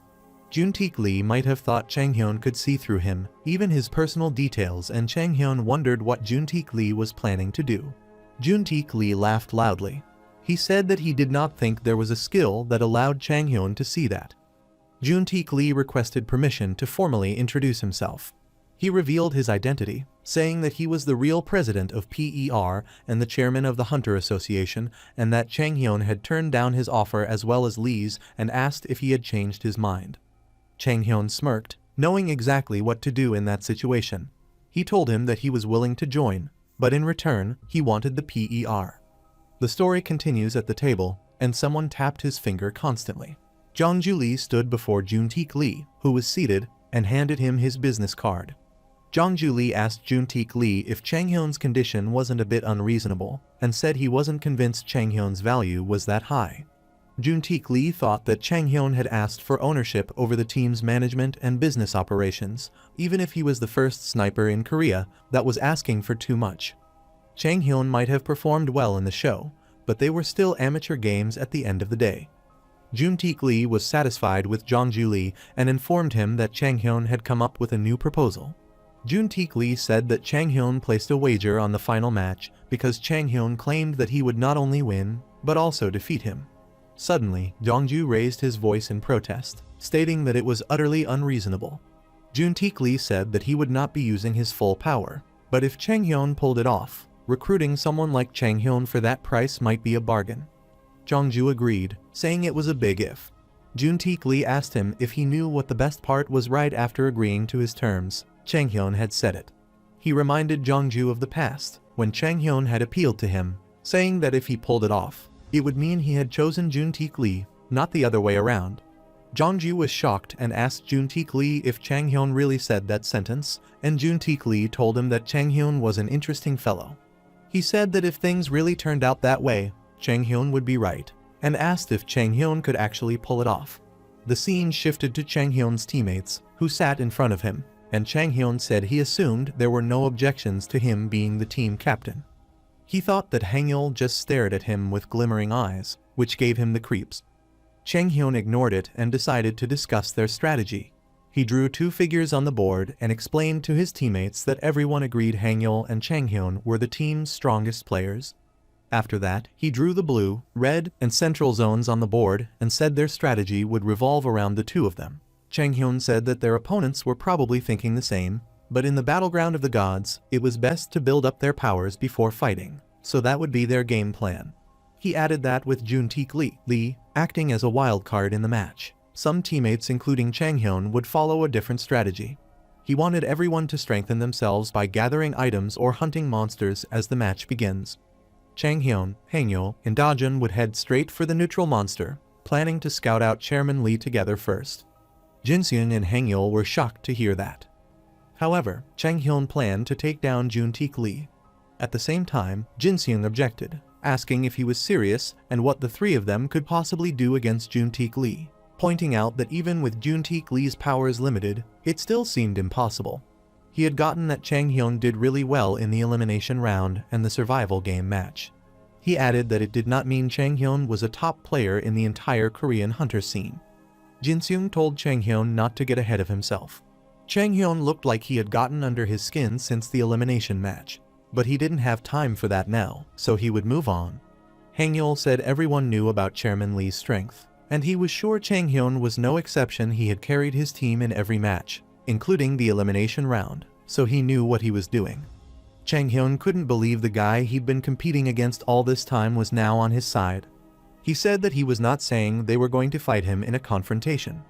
Juntaek Lee might have thought Chang Hyun could see through him, even his personal details, and Chang Hyun wondered what Juntaek Lee was planning to do. Juntaek Lee laughed loudly. He said that he did not think there was a skill that allowed Chang Hyun to see that. Juntaek Lee requested permission to formally introduce himself. He revealed his identity, saying that he was the real president of PER and the chairman of the Hunter Association, and that Chang Hyun had turned down his offer as well as Lee's and asked if he had changed his mind. Chang Hyun smirked, knowing exactly what to do in that situation. He told him that he was willing to join, but in return, he wanted the PER. The story continues at the table, and someone tapped his finger constantly. Jongju Lee stood before Juntaek Lee, who was seated, and handed him his business card. Jongju Lee asked Juntaek Lee if Chang Hyun's condition wasn't a bit unreasonable, and said he wasn't convinced Chang Hyun's value was that high. Juntaek Lee thought that Chang Hyun had asked for ownership over the team's management and business operations, even if he was the first sniper in Korea that was asking for too much. Chang Hyun might have performed well in the show, but they were still amateur games at the end of the day. Juntaek Lee was satisfied with Jongju Lee and informed him that Chang Hyun had come up with a new proposal. Juntaek Lee said that Chang Hyun placed a wager on the final match because Chang Hyun claimed that he would not only win, but also defeat him. Suddenly, Jongju raised his voice in protest, stating that it was utterly unreasonable. Juntaek Lee said that he would not be using his full power, but if Chang Hyun pulled it off, recruiting someone like Chang Hyun for that price might be a bargain. Jongju agreed, saying it was a big if. Juntae Lee asked him if he knew what the best part was. Right after agreeing to his terms, Chang Hyun had said it. He reminded Jongju of the past, when Chang Hyun had appealed to him, saying that if he pulled it off, it would mean he had chosen Juntae Lee, not the other way around. Jongju was shocked and asked Juntae Lee if Chang Hyun really said that sentence, and Juntae Lee told him that Chang Hyun was an interesting fellow. He said that if things really turned out that way, Chang Hyun would be right, and asked if Chang Hyun could actually pull it off. The scene shifted to Chang Hyun's teammates, who sat in front of him, and Chang Hyun said he assumed there were no objections to him being the team captain. He thought that Hangul just stared at him with glimmering eyes, which gave him the creeps. Chang Hyun ignored it and decided to discuss their strategy. He drew two figures on the board and explained to his teammates that everyone agreed Hangul and Chang Hyun were the team's strongest players. After that, he drew the blue, red, and central zones on the board and said their strategy would revolve around the two of them. Chang Hyun said that their opponents were probably thinking the same, but in the battleground of the gods, it was best to build up their powers before fighting, so that would be their game plan. He added that with Juntae Lee acting as a wild card in the match, some teammates including Chang Hyun would follow a different strategy. He wanted everyone to strengthen themselves by gathering items or hunting monsters as the match begins. Chang Hyun, Hangul, and Dajun would head straight for the neutral monster, planning to scout out Chairman Lee together first. Jinseung and Hangul were shocked to hear that. However, Chang Hyun planned to take down Juntae Lee. At the same time, Jinseung objected, asking if he was serious and what the three of them could possibly do against Juntae Lee, pointing out that even with Juntae Lee's powers limited, it still seemed impossible. He had gotten that Chang Hyun did really well in the elimination round and the survival game match. He added that it did not mean Chang Hyun was a top player in the entire Korean hunter scene. Jinseung told Chang Hyun not to get ahead of himself. Chang Hyun looked like he had gotten under his skin since the elimination match, but he didn't have time for that now, so he would move on. Hangul said everyone knew about Chairman Lee's strength, and he was sure Chang Hyun was no exception. He had carried his team in every match, including the elimination round, so he knew what he was doing. Chang Hyun couldn't believe the guy he'd been competing against all this time was now on his side. He said that he was not saying they were going to fight him in a confrontation.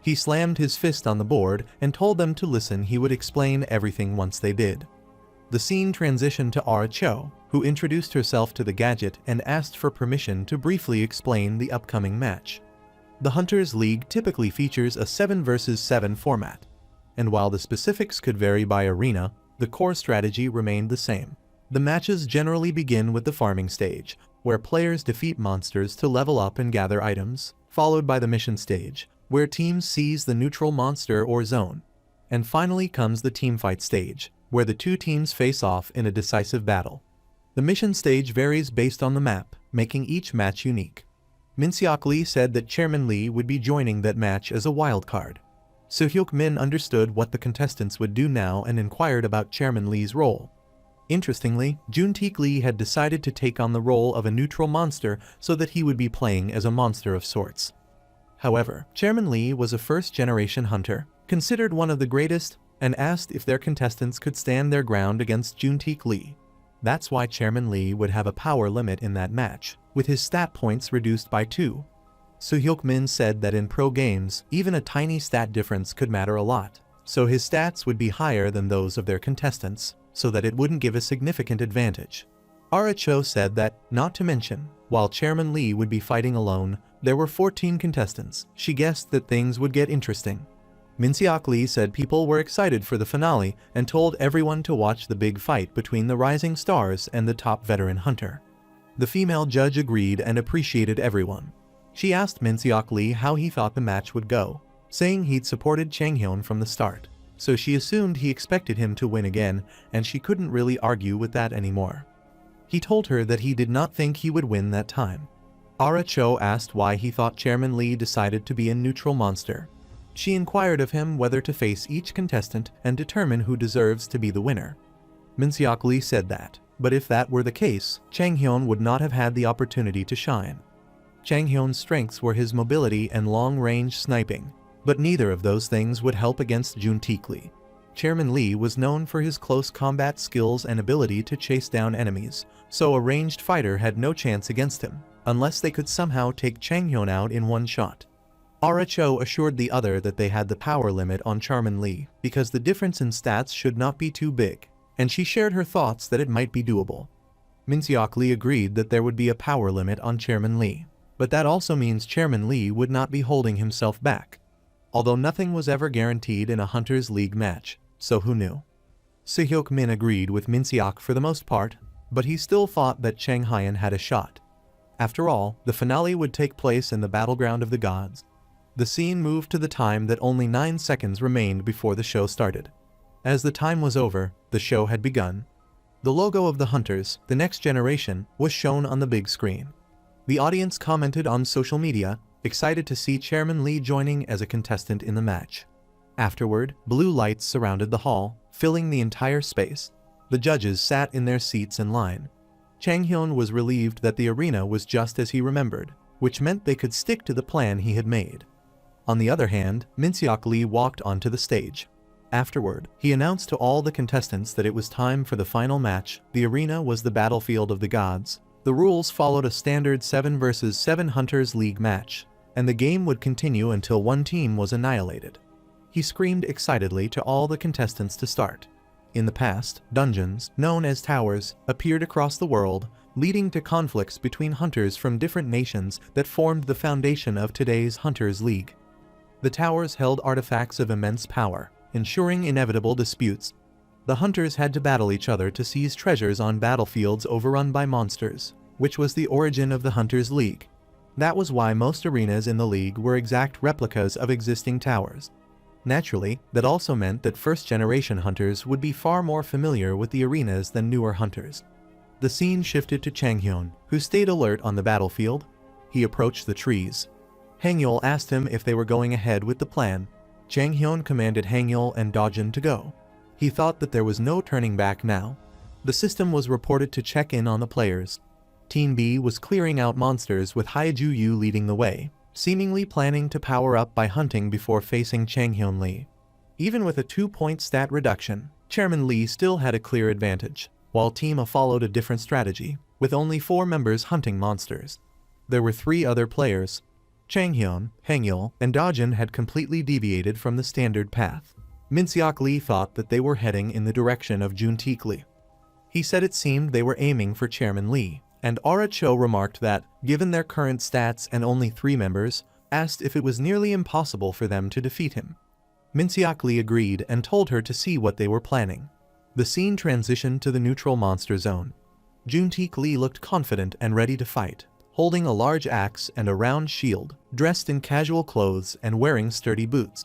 He slammed his fist on the board and told them to listen. He would explain everything once they did. The scene transitioned to Ara Cho, who introduced herself to the gadget and asked for permission to briefly explain the upcoming match. The Hunters League typically features a 7 vs 7 format, and while the specifics could vary by arena, the core strategy remained the same. The matches generally begin with the farming stage, where players defeat monsters to level up and gather items, followed by the mission stage, where teams seize the neutral monster or zone. And finally comes the teamfight stage, where the two teams face off in a decisive battle. The mission stage varies based on the map, making each match unique. Min-seok Lee said that Chairman Lee would be joining that match as a wild card. So-hyuk Min understood what the contestants would do now and inquired about Chairman Lee's role. Interestingly, Juntae Lee had decided to take on the role of a neutral monster so that he would be playing as a monster of sorts. However, Chairman Lee was a first-generation hunter, considered one of the greatest, and asked if their contestants could stand their ground against Juntae Lee. That's why Chairman Lee would have a power limit in that match, with his stat points reduced by 2. So-hyuk Min said that in pro games, even a tiny stat difference could matter a lot, so his stats would be higher than those of their contestants, so that it wouldn't give a significant advantage. Ara Cho said that, not to mention, while Chairman Lee would be fighting alone, there were 14 contestants. She guessed that things would get interesting. Min-seok Lee said people were excited for the finale and told everyone to watch the big fight between the rising stars and the top veteran hunter. The female judge agreed and appreciated everyone. She asked Min-seok Lee how he thought the match would go, saying he'd supported Chang Hyun from the start, so she assumed he expected him to win again, and she couldn't really argue with that anymore. He told her that he did not think he would win that time. Ara Cho asked why he thought Chairman Lee decided to be a neutral monster. She inquired of him whether to face each contestant and determine who deserves to be the winner. Min-seok Lee said that, but if that were the case, Chang Hyun would not have had the opportunity to shine. Chang Hyun's strengths were his mobility and long-range sniping, but neither of those things would help against Juntae Lee. Chairman Lee was known for his close combat skills and ability to chase down enemies, so a ranged fighter had no chance against him, unless they could somehow take Chang Hyun out in one shot. Ara Cho assured the other that they had the power limit on Chairman Lee because the difference in stats should not be too big, and she shared her thoughts that it might be doable. Min-seok Lee agreed that there would be a power limit on Chairman Lee, but that also means Chairman Lee would not be holding himself back. Although nothing was ever guaranteed in a Hunters League match, so who knew? Se-hyuk Min agreed with Min-seok for the most part, but he still thought that Chang Hyan had a shot. After all, the finale would take place in the battleground of the gods. The scene moved to the time that only 9 seconds remained before the show started. As the time was over, the show had begun. The logo of the Hunters, the next generation, was shown on the big screen. The audience commented on social media, excited to see Chairman Lee joining as a contestant in the match. Afterward, blue lights surrounded the hall, filling the entire space. The judges sat in their seats in line. Chang Hyun was relieved that the arena was just as he remembered, which meant they could stick to the plan he had made. On the other hand, Min-seok Lee walked onto the stage. Afterward, he announced to all the contestants that it was time for the final match. The arena was the battlefield of the gods. The rules followed a standard 7 vs 7 Hunters League match, and the game would continue until one team was annihilated. He screamed excitedly to all the contestants to start. In the past, dungeons, known as towers, appeared across the world, leading to conflicts between hunters from different nations that formed the foundation of today's Hunters League. The towers held artifacts of immense power, ensuring inevitable disputes. The hunters had to battle each other to seize treasures on battlefields overrun by monsters, which was the origin of the Hunters League. That was why most arenas in the league were exact replicas of existing towers. Naturally, that also meant that first-generation hunters would be far more familiar with the arenas than newer hunters. The scene shifted to Chang Hyun, who stayed alert on the battlefield. He approached the trees. Hang-yeol asked him if they were going ahead with the plan. Chang Hyun commanded Hang-yeol and Dojin to go. He thought that there was no turning back now. The system was reported to check in on the players. Team B was clearing out monsters with Haiju Yu leading the way, seemingly planning to power up by hunting before facing Chang Hyun Lee. Even with a 2-point stat reduction, Chairman Lee still had a clear advantage, while Team A followed a different strategy, with only 4 members hunting monsters. There were 3 other players. Chang Hyun, Hang-yeol, and Dojin had completely deviated from the standard path. Min-seok Lee thought that they were heading in the direction of Jun-taek Lee. He said it seemed they were aiming for Chairman Lee, and Ara Cho remarked that, given their current stats and only 3 members, asked if it was nearly impossible for them to defeat him. Min-seok Lee agreed and told her to see what they were planning. The scene transitioned to the neutral monster zone. Jun-taek Lee looked confident and ready to fight, holding a large axe and a round shield, dressed in casual clothes and wearing sturdy boots.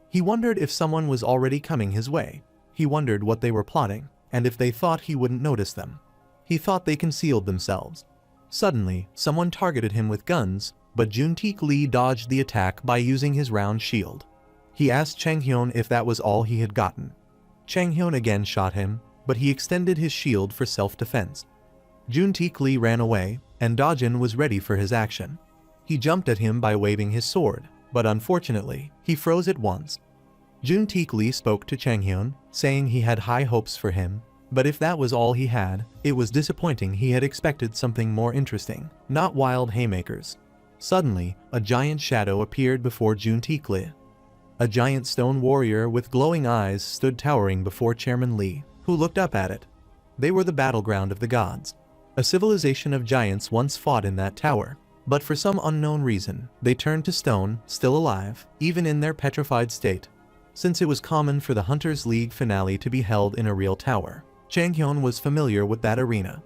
He wondered if someone was already coming his way. He wondered what they were plotting, and if they thought he wouldn't notice them. He thought they concealed themselves. Suddenly, someone targeted him with guns, but Jun-taek Lee dodged the attack by using his round shield. He asked Chang Hyun if that was all he had gotten. Chang Hyun again shot him, but he extended his shield for self-defense. Jun-taek Lee ran away, and Dojin was ready for his action. He jumped at him by waving his sword, but unfortunately, he froze at once. Jun-taek Lee spoke to Chang Hyun, saying he had high hopes for him, but if that was all he had, it was disappointing. He had expected something more interesting, not wild haymakers. Suddenly, a giant shadow appeared before Jun-taek Lee. A giant stone warrior with glowing eyes stood towering before Chairman Lee, who looked up at it. They were the battleground of the gods. A civilization of giants once fought in that tower, but for some unknown reason, they turned to stone, still alive, even in their petrified state. Since it was common for the Hunters League finale to be held in a real tower, Chang Hyun was familiar with that arena.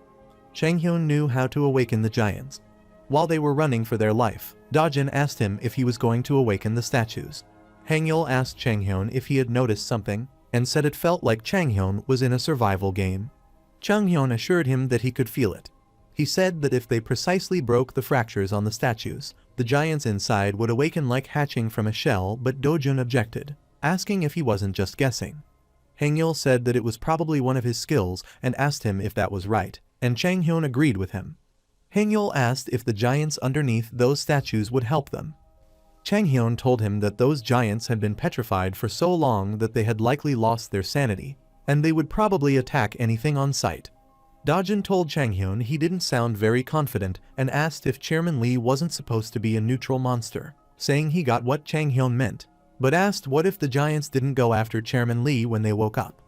Chang Hyun knew how to awaken the giants. While they were running for their life, Dojin asked him if he was going to awaken the statues. Hang-yeol asked Chang Hyun if he had noticed something, and said it felt like Chang Hyun was in a survival game. Chang Hyun assured him that he could feel it. He said that if they precisely broke the fractures on the statues, the giants inside would awaken like hatching from a shell, but Dojin objected, asking if he wasn't just guessing. Hang-yeol said that it was probably one of his skills and asked him if that was right, and Chang Hyun agreed with him. Hang-yeol asked if the giants underneath those statues would help them. Chang Hyun told him that those giants had been petrified for so long that they had likely lost their sanity, and they would probably attack anything on sight. Dojin told Chang Hyun he didn't sound very confident and asked if Chairman Lee wasn't supposed to be a neutral monster. saying he got what Chang Hyun meant, but asked what if the giants didn't go after Chairman Lee when they woke up.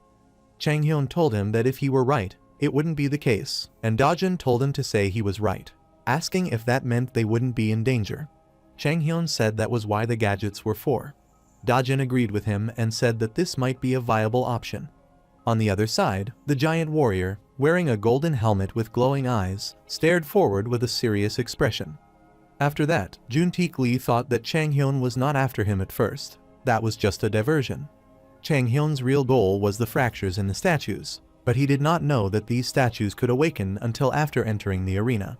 Chang Hyun told him that if he were right, it wouldn't be the case, and Dojin told him to say he was right, asking if that meant they wouldn't be in danger. Chang Hyun said that was why the gadgets were for. Dojin agreed with him and said that this might be a viable option. On the other side, the giant warrior, wearing a golden helmet with glowing eyes, stared forward with a serious expression. After that, Juntaek Lee thought that Chang Hyun was not after him at first. That was just a diversion. Chang Hyun's real goal was the fractures in the statues, but he did not know that these statues could awaken until after entering the arena.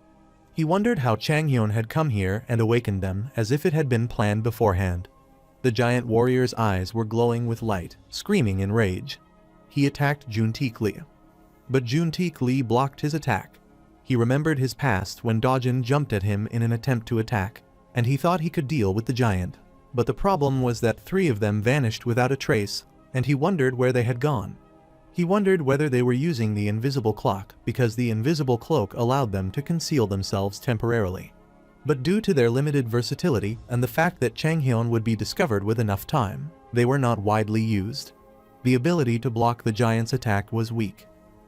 He wondered how Chang Hyun had come here and awakened them as if it had been planned beforehand. The giant warrior's eyes were glowing with light, screaming in rage. He attacked Juntaek Lee. But Juntaek Lee blocked his attack. He remembered his past when Dojin jumped at him in an attempt to attack, and he thought he could deal with the giant. But the problem was that 3 of them vanished without a trace, and he wondered where they had gone. He wondered whether they were using the invisible clock because the invisible cloak allowed them to conceal themselves temporarily. But due to their limited versatility and the fact that Chang Hyun would be discovered with enough time, they were not widely used. The ability to block the giant's attack was weak.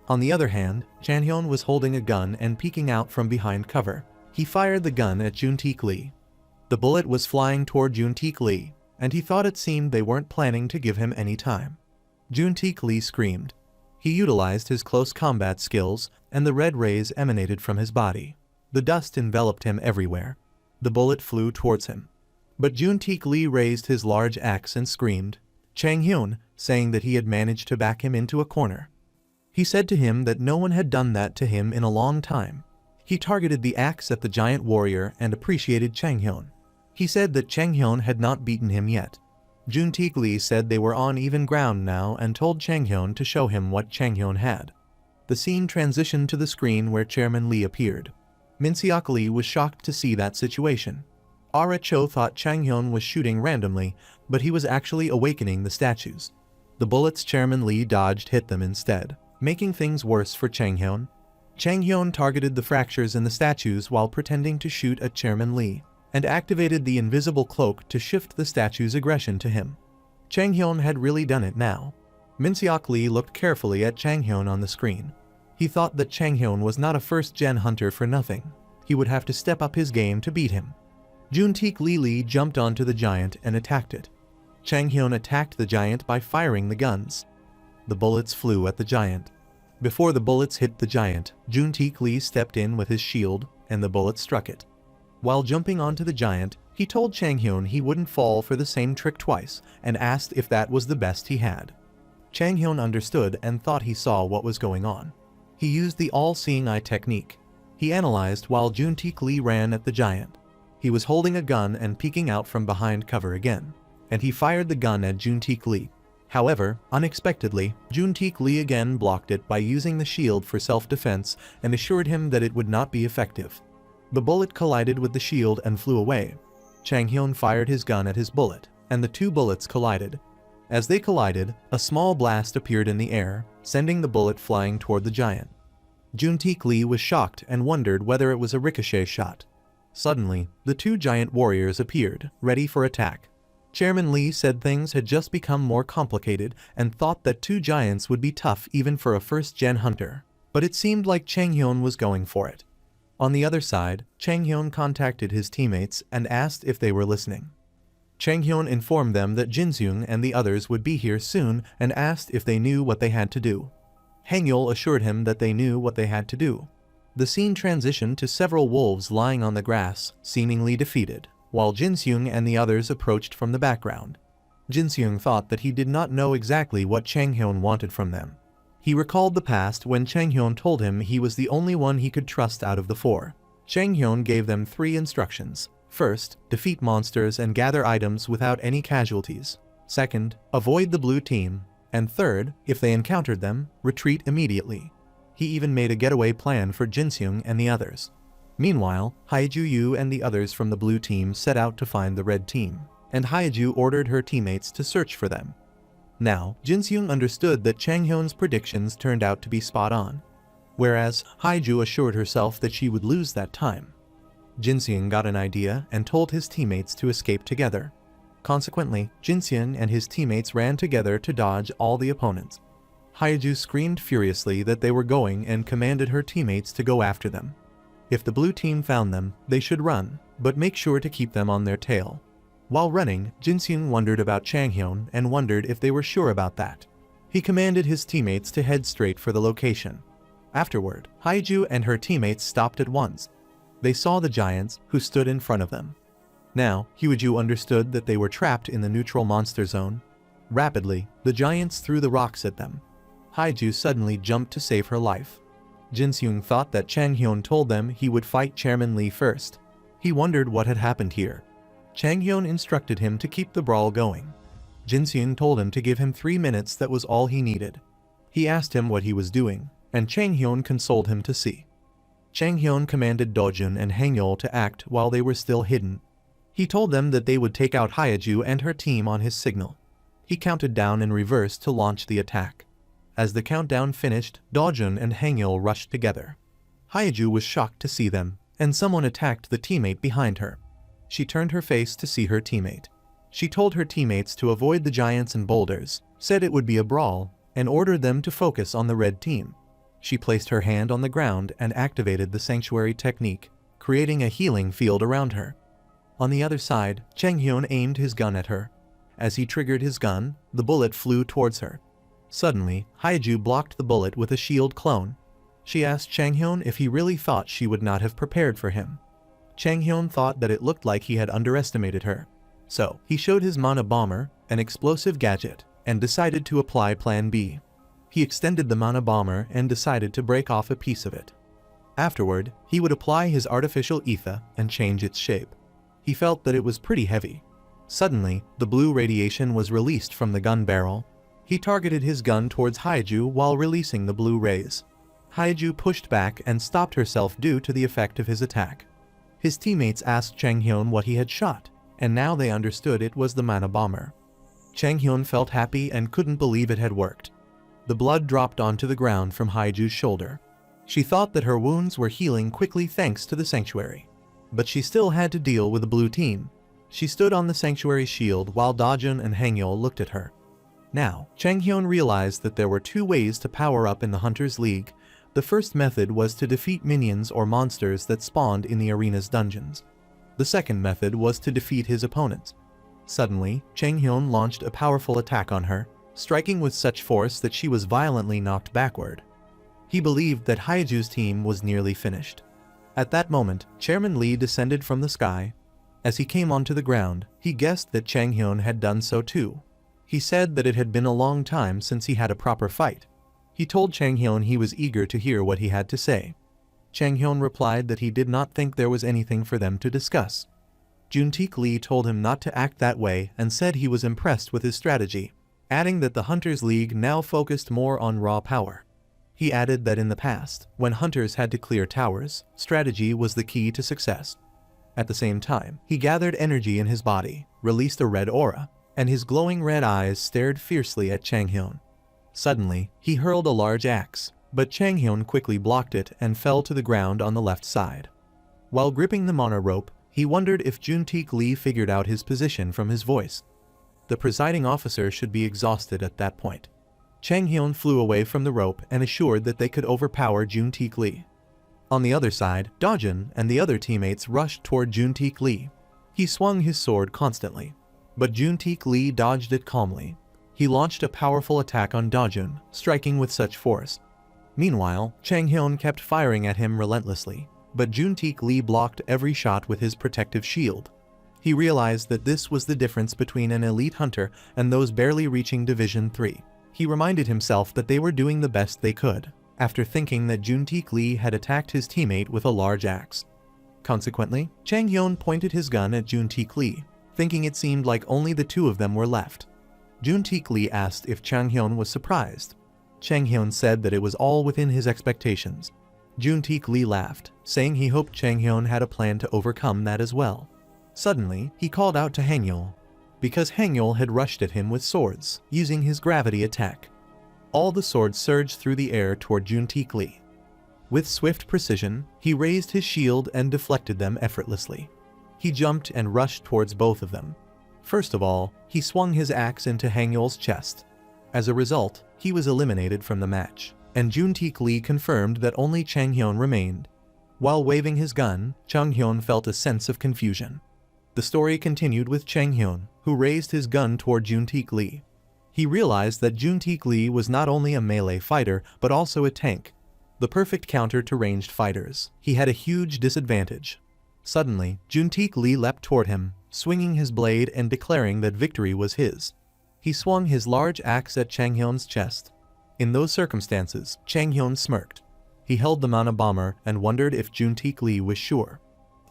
On the other hand, Chang Hyun was holding a gun and peeking out from behind cover. He fired the gun at Juntaek Lee. The bullet was flying toward Juntaek Lee, and he thought it seemed they weren't planning to give him any time. Juntaek Lee screamed. He utilized his close combat skills, and the red rays emanated from his body. The dust enveloped him everywhere. The bullet flew towards him. But Juntaek Lee raised his large axe and screamed, "Chang Hyun," saying that he had managed to back him into a corner. He said to him that no one had done that to him in a long time. He targeted the axe at the giant warrior and appreciated Chang Hyun. He said that Chang Hyun had not beaten him yet. Juntaek Lee said they were on even ground now and told Chang Hyun to show him what Chang Hyun had. The scene transitioned to the screen where Chairman Lee appeared. Min-seok Lee was shocked to see that situation. Ara Cho thought Chang Hyun was shooting randomly, but he was actually awakening the statues. The bullets Chairman Lee dodged hit them instead, making things worse for Chang Hyun. Chang Hyun targeted the fractures in the statues while pretending to shoot at Chairman Lee, and activated the invisible cloak to shift the statue's aggression to him. Chang Hyun had really done it now. Min-seok Lee looked carefully at Chang Hyun on the screen. He thought that Chang Hyun was not a first-gen hunter for nothing. He would have to step up his game to beat him. Juntaek Lee jumped onto the giant and attacked it. Chang Hyun attacked the giant by firing the guns. The bullets flew at the giant. Before the bullets hit the giant, Juntaek Lee stepped in with his shield, and the bullets struck it. While jumping onto the giant, he told Chang Hyun he wouldn't fall for the same trick twice, and asked if that was the best he had. Chang Hyun understood and thought he saw what was going on. He used the all-seeing eye technique. He analyzed while Juntaek Lee ran at the giant. He was holding a gun and peeking out from behind cover again, and he fired the gun at Juntaek Lee. However, unexpectedly, Juntaek Lee again blocked it by using the shield for self-defense and assured him that it would not be effective. The bullet collided with the shield and flew away. Chang Hyun fired his gun at his bullet, and the 2 bullets collided. As they collided, a small blast appeared in the air, sending the bullet flying toward the giant. Juntaek Lee was shocked and wondered whether it was a ricochet shot. Suddenly, the 2 giant warriors appeared, ready for attack. Chairman Lee said things had just become more complicated and thought that 2 giants would be tough even for a first-gen hunter, but it seemed like Chang Hyun was going for it. On the other side, Chang Hyun contacted his teammates and asked if they were listening. Chang Hyun informed them that Jin-seung and the others would be here soon and asked if they knew what they had to do. Hang-yeol assured him that they knew what they had to do. The scene transitioned to several wolves lying on the grass, seemingly defeated, while Jin-seung and the others approached from the background. Jin-seung thought that he did not know exactly what Chang Hyun wanted from them. He recalled the past when Chang Hyun told him he was the only one he could trust out of the 4. Chang Hyun gave them 3 instructions. First, defeat monsters and gather items without any casualties. Second, avoid the blue team. And third, if they encountered them, retreat immediately. He even made a getaway plan for Jin-seung and the others. Meanwhile, Haiju and the others from the blue team set out to find the red team, and Haiju ordered her teammates to search for them. Now, Jin-seung understood that Chang Hyun's predictions turned out to be spot on, whereas Haiju assured herself that she would lose that time. Jinseong got an idea and told his teammates to escape together. Consequently, Jinseong and his teammates ran together to dodge all the opponents. Haiju screamed furiously that they were going and commanded her teammates to go after them. If the blue team found them, they should run, but make sure to keep them on their tail. While running, Jinseong wondered about Changhyun and wondered if they were sure about that. He commanded his teammates to head straight for the location. Afterward, Haiju and her teammates stopped at once. They saw the giants who stood in front of them. Now, Haiju understood that they were trapped in the neutral monster zone. Rapidly, the giants threw the rocks at them. Haiju suddenly jumped to save her life. Jinseong thought that Changhyun told them he would fight Chairman Lee first. He wondered what had happened here. Changhyun instructed him to keep the brawl going. Jinseong told him to give him 3 minutes, that was all he needed. He asked him what he was doing, and Changhyun consoled him to see. Changhyun commanded Dojun and Hangyul to act while they were still hidden. He told them that they would take out Haiju and her team on his signal. He counted down in reverse to launch the attack. As the countdown finished, Dojun and Hangyul rushed together. Haiju was shocked to see them, and someone attacked the teammate behind her. She turned her face to see her teammate. She told her teammates to avoid the giants and boulders, said it would be a brawl, and ordered them to focus on the red team. She placed her hand on the ground and activated the sanctuary technique, creating a healing field around her. On the other side, Changhyun aimed his gun at her. As he triggered his gun, the bullet flew towards her. Suddenly, Haiju blocked the bullet with a shield clone. She asked Changhyun if he really thought she would not have prepared for him. Changhyun thought that it looked like he had underestimated her. So, he showed his mana bomber, an explosive gadget, and decided to apply Plan B. He extended the mana bomber and decided to break off a piece of it. Afterward, he would apply his artificial ether and change its shape. He felt that it was pretty heavy. Suddenly, the blue radiation was released from the gun barrel. He targeted his gun towards Haiju while releasing the blue rays. Haiju pushed back and stopped herself due to the effect of his attack. His teammates asked Changhyun what he had shot, and now they understood it was the mana bomber. Changhyun felt happy and couldn't believe it had worked. The blood dropped onto the ground from Haiju's shoulder. She thought that her wounds were healing quickly thanks to the sanctuary. But she still had to deal with the blue team. She stood on the sanctuary shield while Dojun and Hangyul looked at her. Now, Changhyun realized that there were 2 ways to power up in the Hunters League. The first method was to defeat minions or monsters that spawned in the arena's dungeons. The second method was to defeat his opponents. Suddenly, Changhyun launched a powerful attack on her, striking with such force that she was violently knocked backward. He believed that Haiju's team was nearly finished. At that moment, Chairman Lee descended from the sky. As he came onto the ground, he guessed that Changhyun had done so too. He said that it had been a long time since he had a proper fight. He told Changhyun he was eager to hear what he had to say. Changhyun replied that he did not think there was anything for them to discuss. Juntaek Lee told him not to act that way and said he was impressed with his strategy, adding that the Hunters League now focused more on raw power. He added that in the past, when hunters had to clear towers, strategy was the key to success. At the same time, he gathered energy in his body, released a red aura, and his glowing red eyes stared fiercely at Changhyun. Suddenly, he hurled a large axe, but Changhyun quickly blocked it and fell to the ground on the left side. While gripping the mana rope, he wondered if Juntaek Lee figured out his position from his voice. The presiding officer should be exhausted at that point. Changhyun flew away from the rope and assured that they could overpower Juntaek Lee. On the other side, Dojun and the other teammates rushed toward Juntaek Lee. He swung his sword constantly, but Juntaek Lee dodged it calmly. He launched a powerful attack on Dojun, striking with such force. Meanwhile, Changhyun kept firing at him relentlessly, but Juntaek Lee blocked every shot with his protective shield. He realized that this was the difference between an elite hunter and those barely reaching Division 3. He reminded himself that they were doing the best they could, after thinking that Juntaek Lee had attacked his teammate with a large axe. Consequently, Changhyun pointed his gun at Juntaek Lee, thinking it seemed like only the 2 of them were left. Juntaek Lee asked if Changhyun was surprised. Changhyun said that it was all within his expectations. Juntaek Lee laughed, saying he hoped Changhyun had a plan to overcome that as well. Suddenly, he called out to Hangyul, because Hangyul had rushed at him with swords, using his gravity attack. All the swords surged through the air toward Juntaek Lee. With swift precision, he raised his shield and deflected them effortlessly. He jumped and rushed towards both of them. First of all, he swung his axe into Hangyul's chest. As a result, he was eliminated from the match, and Juntaek Lee confirmed that only Chang Hyun remained. While waving his gun, Chang Hyun felt a sense of confusion. The story continued with Chang Hyun, who raised his gun toward Juntaek Lee. He realized that Juntaek Lee was not only a melee fighter but also a tank, the perfect counter to ranged fighters. He had a huge disadvantage. Suddenly, Juntaek Lee leapt toward him, swinging his blade and declaring that victory was his. He swung his large axe at Chang Hyun's chest. In those circumstances, Chang Hyun smirked. He held the Manhwa bomber and wondered if Juntaek Lee was sure.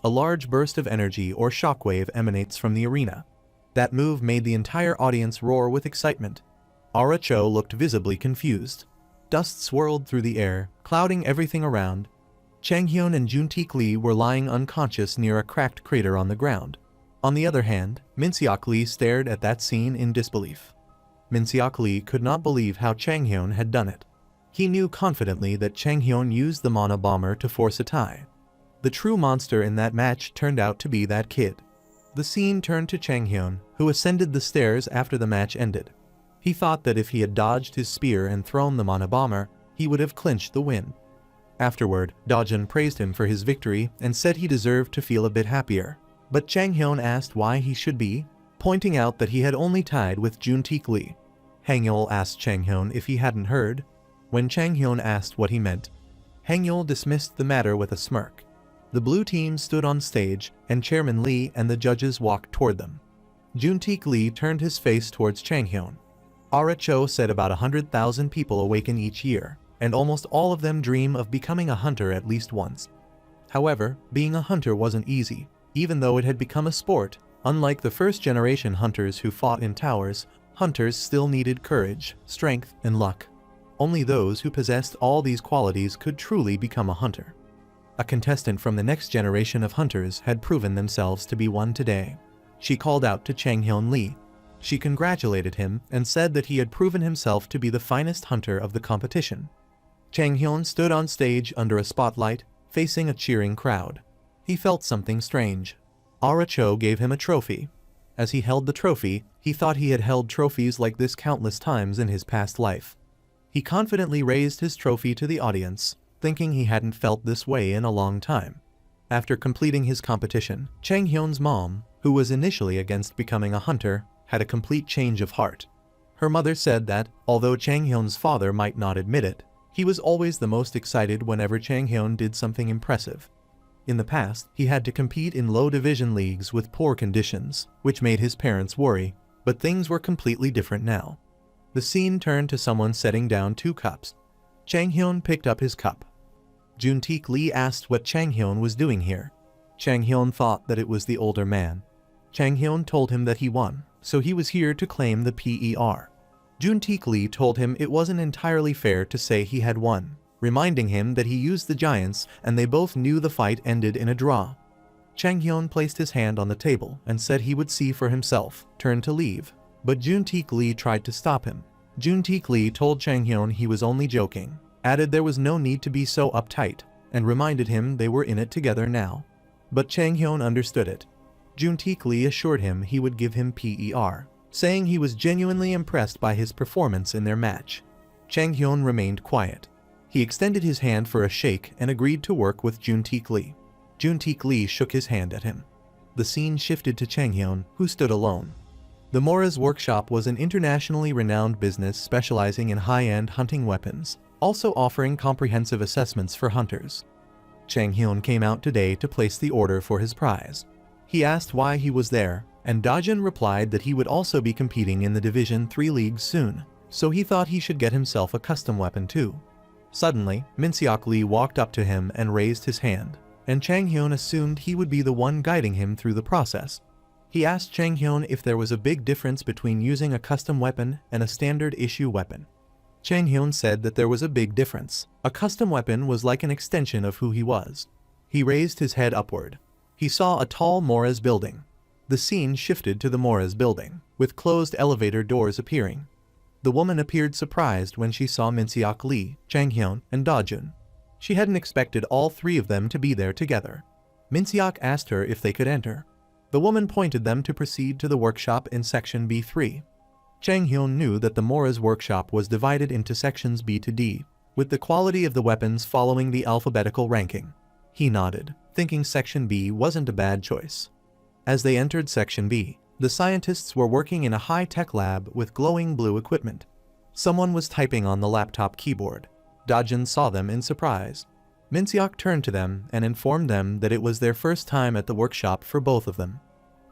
A large burst of energy or shockwave emanates from the arena. That move made the entire audience roar with excitement. Ara Cho looked visibly confused. Dust swirled through the air, clouding everything around. Chang Hyun and Juntaek Lee were lying unconscious near a cracked crater on the ground. On the other hand, Min-seok Lee stared at that scene in disbelief. Min-seok Lee could not believe how Chang Hyun had done it. He knew confidently that Chang Hyun used the Manhwa bomber to force a tie. The true monster in that match turned out to be that kid. The scene turned to Chang Hyun, who ascended the stairs after the match ended. He thought that if he had dodged his spear and thrown the Manhwa bomber, he would have clinched the win. Afterward, Dojun praised him for his victory and said he deserved to feel a bit happier. But Chang Hyun asked why he should be, pointing out that he had only tied with Juntaek Lee. Hangyul asked Chang Hyun if he hadn't heard. When Chang Hyun asked what he meant, Hangyul dismissed the matter with a smirk. The blue team stood on stage, and Chairman Lee and the judges walked toward them. Juntaek Lee turned his face towards Chang Hyun. Ara Cho said about 100,000 people awaken each year, and almost all of them dream of becoming a hunter at least once. However, being a hunter wasn't easy. Even though it had become a sport, unlike the first-generation hunters who fought in towers, hunters still needed courage, strength, and luck. Only those who possessed all these qualities could truly become a hunter. A contestant from the next generation of hunters had proven themselves to be one today. She called out to Chang Hyun Lee. She congratulated him and said that he had proven himself to be the finest hunter of the competition. Chang Hyun stood on stage under a spotlight, facing a cheering crowd. He felt something strange. Ara Cho gave him a trophy. As he held the trophy, he thought he had held trophies like this countless times in his past life. He confidently raised his trophy to the audience, thinking he hadn't felt this way in a long time. After completing his competition, Chang Hyun's mom, who was initially against becoming a hunter, had a complete change of heart. Her mother said that, although Chang Hyun's father might not admit it, he was always the most excited whenever Chang Hyun did something impressive. In the past, he had to compete in low-division leagues with poor conditions, which made his parents worry, but things were completely different now. The scene turned to someone setting down 2 cups. Chang Hyun picked up his cup. Juntaek Lee asked what Chang Hyun was doing here. Chang Hyun thought that it was the older man. Chang Hyun told him that he won, so he was here to claim the PER. Juntaek Lee told him it wasn't entirely fair to say he had won, reminding him that he used the giants and they both knew the fight ended in a draw. Chang Hyun placed his hand on the table and said he would see for himself, turned to leave. But Juntaek Lee tried to stop him. Juntaek Lee told Chang Hyun he was only joking, added there was no need to be so uptight, and reminded him they were in it together now. But Chang Hyun understood it. Juntaek Lee assured him he would give him PER, saying he was genuinely impressed by his performance in their match. Chang Hyun remained quiet. He extended his hand for a shake and agreed to work with Juntaek Lee. Juntaek Lee shook his hand at him. The scene shifted to Chang Hyun, who stood alone. The Mora's Workshop was an internationally renowned business specializing in high-end hunting weapons, also offering comprehensive assessments for hunters. Chang Hyun came out today to place the order for his prize. He asked why he was there, and Dojun replied that he would also be competing in the Division 3 leagues soon, so he thought he should get himself a custom weapon too. Suddenly, Min-seok Lee walked up to him and raised his hand, and Chang Hyun assumed he would be the one guiding him through the process. He asked Chang Hyun if there was a big difference between using a custom weapon and a standard issue weapon. Chang Hyun said that there was a big difference. A custom weapon was like an extension of who he was. He raised his head upward. He saw a tall Mora's building. The scene shifted to the Mora's building, with closed elevator doors appearing. The woman appeared surprised when she saw Min-seok Lee, Chang Hyun, and Dojun. She hadn't expected all three of them to be there together. Minseok asked her if they could enter. The woman pointed them to proceed to the workshop in section B3. Chang Hyun knew that the Mora's workshop was divided into sections B to D, with the quality of the weapons following the alphabetical ranking. He nodded, thinking section B wasn't a bad choice. As they entered section B, the scientists were working in a high-tech lab with glowing blue equipment. Someone was typing on the laptop keyboard. Dajun saw them in surprise. Minseok turned to them and informed them that it was their first time at the workshop for both of them.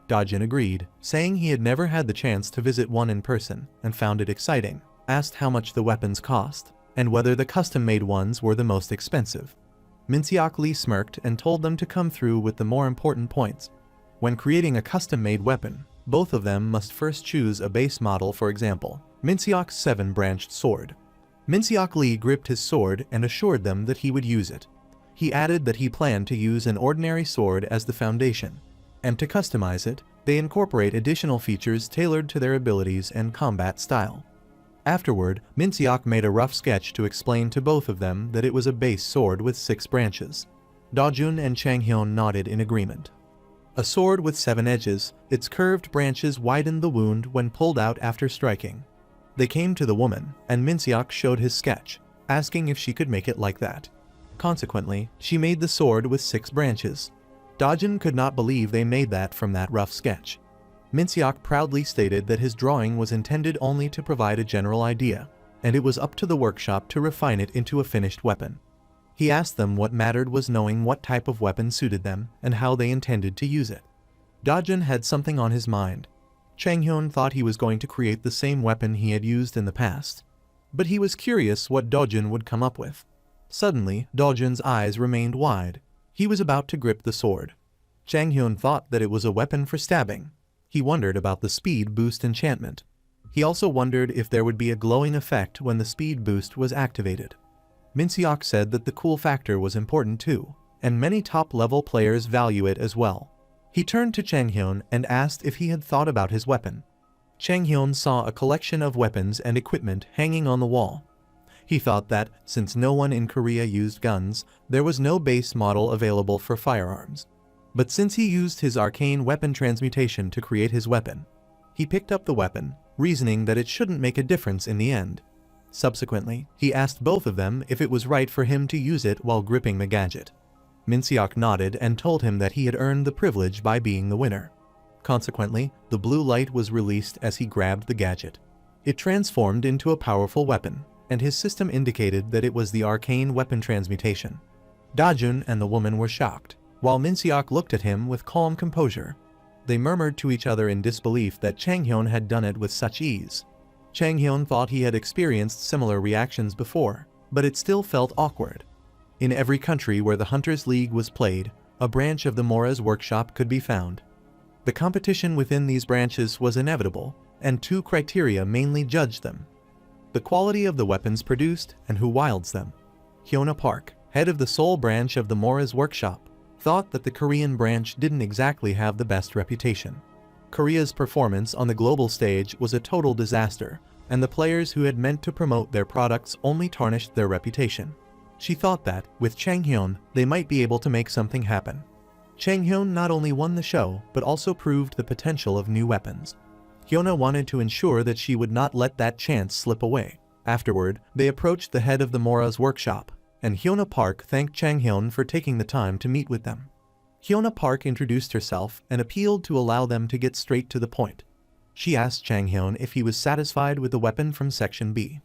Dajun agreed, saying he had never had the chance to visit one in person and found it exciting, asked how much the weapons cost, and whether the custom-made ones were the most expensive. Minseok Lee smirked and told them to come through with the more important points. When creating a custom-made weapon, both of them must first choose a base model, for example, Minseok's 7-branched sword. Minseok Lee gripped his sword and assured them that he would use it. He added that he planned to use an ordinary sword as the foundation, and to customize it, they incorporate additional features tailored to their abilities and combat style. Afterward, Minseok made a rough sketch to explain to both of them that it was a base sword with 6 branches. Dajun and Chang Hyun nodded in agreement. A sword with 7 edges, its curved branches widened the wound when pulled out after striking. They came to the woman, and Minseok showed his sketch, asking if she could make it like that. Consequently, she made the sword with 6 branches. Dajun could not believe they made that from that rough sketch. Minseok proudly stated that his drawing was intended only to provide a general idea, and it was up to the workshop to refine it into a finished weapon. He asked them what mattered was knowing what type of weapon suited them and how they intended to use it. Dajun had something on his mind. Chang Hyun thought he was going to create the same weapon he had used in the past, but he was curious what Dajun would come up with. Suddenly, Dajun's eyes remained wide. He was about to grip the sword. Chang Hyun thought that it was a weapon for stabbing. He wondered about the speed boost enchantment. He also wondered if there would be a glowing effect when the speed boost was activated. Minseok said that the cool factor was important too, and many top-level players value it as well. He turned to Chang Hyun and asked if he had thought about his weapon. Chang Hyun saw a collection of weapons and equipment hanging on the wall. He thought that, since no one in Korea used guns, there was no base model available for firearms. But since he used his arcane weapon transmutation to create his weapon, he picked up the weapon, reasoning that it shouldn't make a difference in the end. Subsequently, he asked both of them if it was right for him to use it while gripping the gadget. Minseok nodded and told him that he had earned the privilege by being the winner. Consequently, the blue light was released as he grabbed the gadget. It transformed into a powerful weapon, and his system indicated that it was the arcane weapon transmutation. Dajun and the woman were shocked, while Minseok looked at him with calm composure. They murmured to each other in disbelief that Chang Hyun had done it with such ease. Chang Hyun thought he had experienced similar reactions before, but it still felt awkward. In every country where the Hunters League was played, a branch of the Mora's workshop could be found. The competition within these branches was inevitable, and 2 criteria mainly judged them: the quality of the weapons produced and who wields them. Hyuna Park, head of the Seoul branch of the Mora's workshop, thought that the Korean branch didn't exactly have the best reputation. Korea's performance on the global stage was a total disaster, and the players who had meant to promote their products only tarnished their reputation. She thought that, with Chang Hyun, they might be able to make something happen. Chang Hyun not only won the show, but also proved the potential of new weapons. Hyuna wanted to ensure that she would not let that chance slip away. Afterward, they approached the head of the Mora's workshop, and Hyuna Park thanked Chang Hyun for taking the time to meet with them. Hyuna Park introduced herself and appealed to allow them to get straight to the point. She asked Chang Hyun if he was satisfied with the weapon from Section B.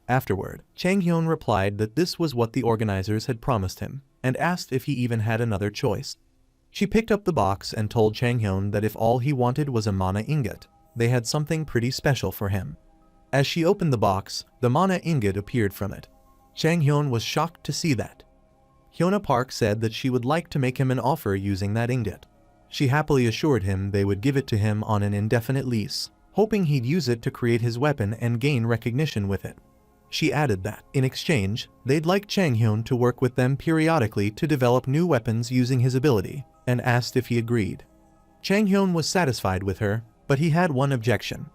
Afterward, Chang Hyun replied that this was what the organizers had promised him, and asked if he even had another choice. She picked up the box and told Chang Hyun that if all he wanted was a mana ingot, they had something pretty special for him. As she opened the box, the mana ingot appeared from it. Chang Hyun was shocked to see that. Hyuna Park said that she would like to make him an offer using that ingot. She happily assured him they would give it to him on an indefinite lease, hoping he'd use it to create his weapon and gain recognition with it. She added that, in exchange, they'd like Chang Hyun to work with them periodically to develop new weapons using his ability, and asked if he agreed. Chang Hyun was satisfied with her, but he had one objection.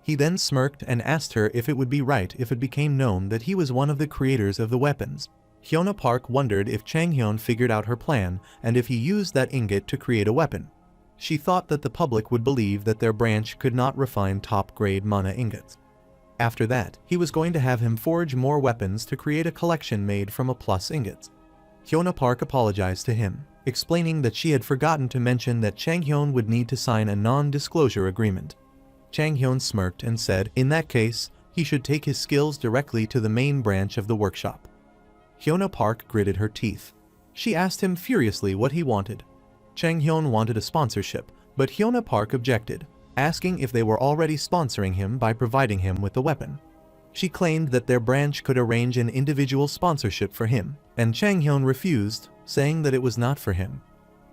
He then smirked and asked her if it would be right if it became known that he was one of the creators of the weapons. Hyuna Park wondered if Chang Hyun figured out her plan and if he used that ingot to create a weapon. She thought that the public would believe that their branch could not refine top-grade mana ingots. After that, he was going to have him forge more weapons to create a collection made from A+ ingots. Hyuna Park apologized to him, explaining that she had forgotten to mention that Chang Hyun would need to sign a non-disclosure agreement. Chang Hyun smirked and said, in that case, he should take his skills directly to the main branch of the workshop. Hyuna Park gritted her teeth. She asked him furiously what he wanted. Chang Hyun wanted a sponsorship, but Hyuna Park objected, asking if they were already sponsoring him by providing him with a weapon. She claimed that their branch could arrange an individual sponsorship for him, and Chang Hyun refused, saying that it was not for him.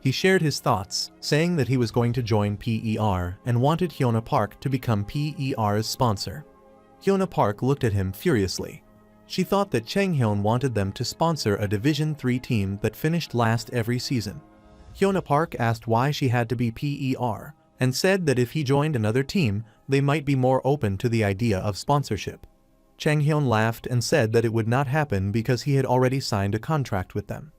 He shared his thoughts, saying that he was going to join PER and wanted Hyuna Park to become PER's sponsor. Hyuna Park looked at him furiously. She thought that Chang Hyun wanted them to sponsor a Division 3 team that finished last every season. Hyuna Park asked why she had to be PER, and said that if he joined another team, they might be more open to the idea of sponsorship. Chang Hyun laughed and said that it would not happen because he had already signed a contract with them.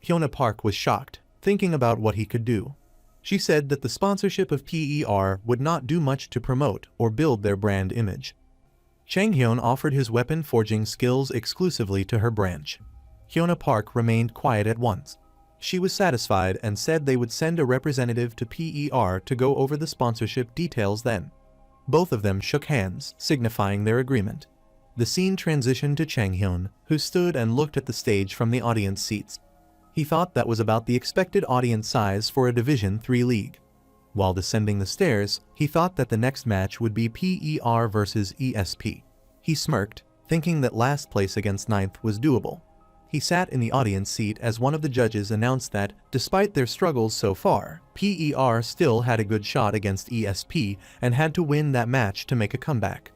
Hyuna Park was shocked, thinking about what he could do. She said that the sponsorship of PER would not do much to promote or build their brand image. Chang Hyun offered his weapon forging skills exclusively to her branch. Hyuna Park remained quiet at once. She was satisfied and said they would send a representative to PER to go over the sponsorship details then. Both of them shook hands, signifying their agreement. The scene transitioned to Chang Hyun, who stood and looked at the stage from the audience seats. He thought that was about the expected audience size for a Division 3 league. While descending the stairs, he thought that the next match would be PER versus ESP. He smirked, thinking that last place against ninth was doable. He sat in the audience seat as one of the judges announced that, despite their struggles so far, PER still had a good shot against ESP and had to win that match to make a comeback.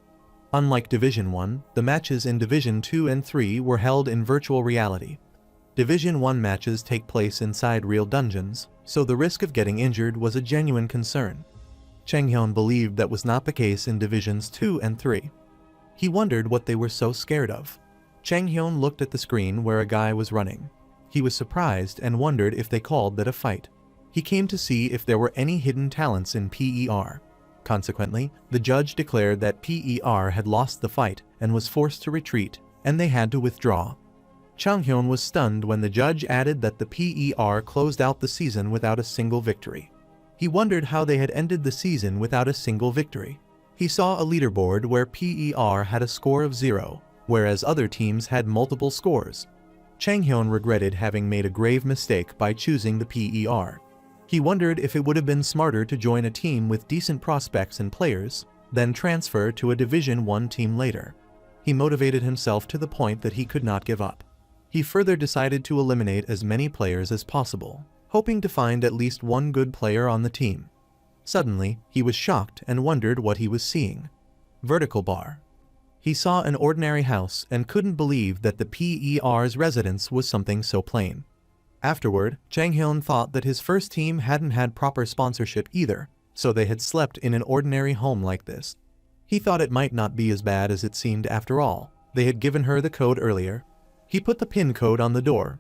Unlike Division 1, the matches in Division 2 and 3 were held in virtual reality. Division 1 matches take place inside real dungeons, so the risk of getting injured was a genuine concern. Chang Hyun believed that was not the case in Divisions 2 and 3. He wondered what they were so scared of. Chang Hyun looked at the screen where a guy was running. He was surprised and wondered if they called that a fight. He came to see if there were any hidden talents in PER. Consequently, the judge declared that PER had lost the fight and was forced to retreat, and they had to withdraw. Chang Hyun was stunned when the judge added that the PER closed out the season without a single victory. He wondered how they had ended the season without a single victory. He saw a leaderboard where PER had a score of 0, whereas other teams had multiple scores. Chang Hyun regretted having made a grave mistake by choosing the PER. He wondered if it would have been smarter to join a team with decent prospects and players, then transfer to a Division 1 team later. He motivated himself to the point that he could not give up. He further decided to eliminate as many players as possible, hoping to find at least one good player on the team. Suddenly, he was shocked and wondered what he was seeing. Vertical bar. He saw an ordinary house and couldn't believe that the PER's residence was something so plain. Afterward, Chang Hyun thought that his first team hadn't had proper sponsorship either, so they had slept in an ordinary home like this. He thought it might not be as bad as it seemed after all. They had given her the code earlier. He put the PIN code on the door.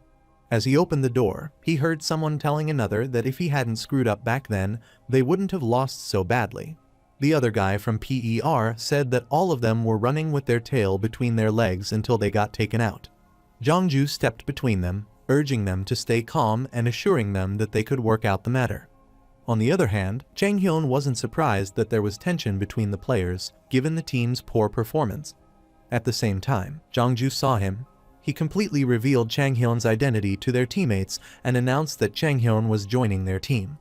As he opened the door, he heard someone telling another that if he hadn't screwed up back then, they wouldn't have lost so badly. The other guy from PER said that all of them were running with their tail between their legs until they got taken out. Jongju stepped between them, urging them to stay calm and assuring them that they could work out the matter. On the other hand, Chang Hyun wasn't surprised that there was tension between the players, given the team's poor performance. At the same time, Jongju saw him. He completely revealed Chang Hyun's identity to their teammates and announced that Chang Hyun was joining their team.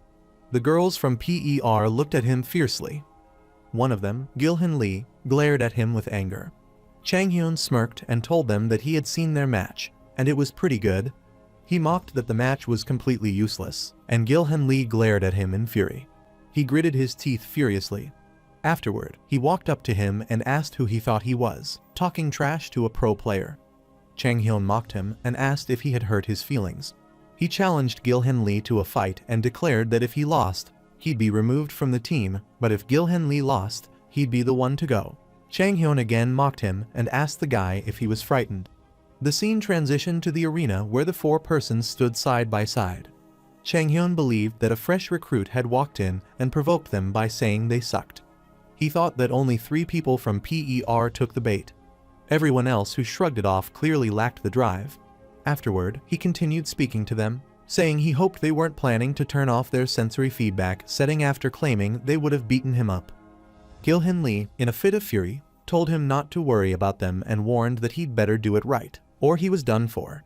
The girls from PER looked at him fiercely. One of them, Gilhan Lee, glared at him with anger. Chang Hyun smirked and told them that he had seen their match, and it was pretty good. He mocked that the match was completely useless, and Gilhan Lee glared at him in fury. He gritted his teeth furiously. Afterward, he walked up to him and asked who he thought he was, talking trash to a pro player. Chang Hyun mocked him and asked if he had hurt his feelings. He challenged Gilhan Lee to a fight and declared that if he lost, he'd be removed from the team, but if Gilhan Lee lost, he'd be the one to go. Chang Hyun again mocked him and asked the guy if he was frightened. The scene transitioned to the arena where the four persons stood side by side. Chang Hyun believed that a fresh recruit had walked in and provoked them by saying they sucked. He thought that only 3 people from PER took the bait. Everyone else who shrugged it off clearly lacked the drive. Afterward, he continued speaking to them, saying he hoped they weren't planning to turn off their sensory feedback setting after claiming they would have beaten him up. Gil-hun Lee, in a fit of fury, told him not to worry about them and warned that he'd better do it right, or he was done for.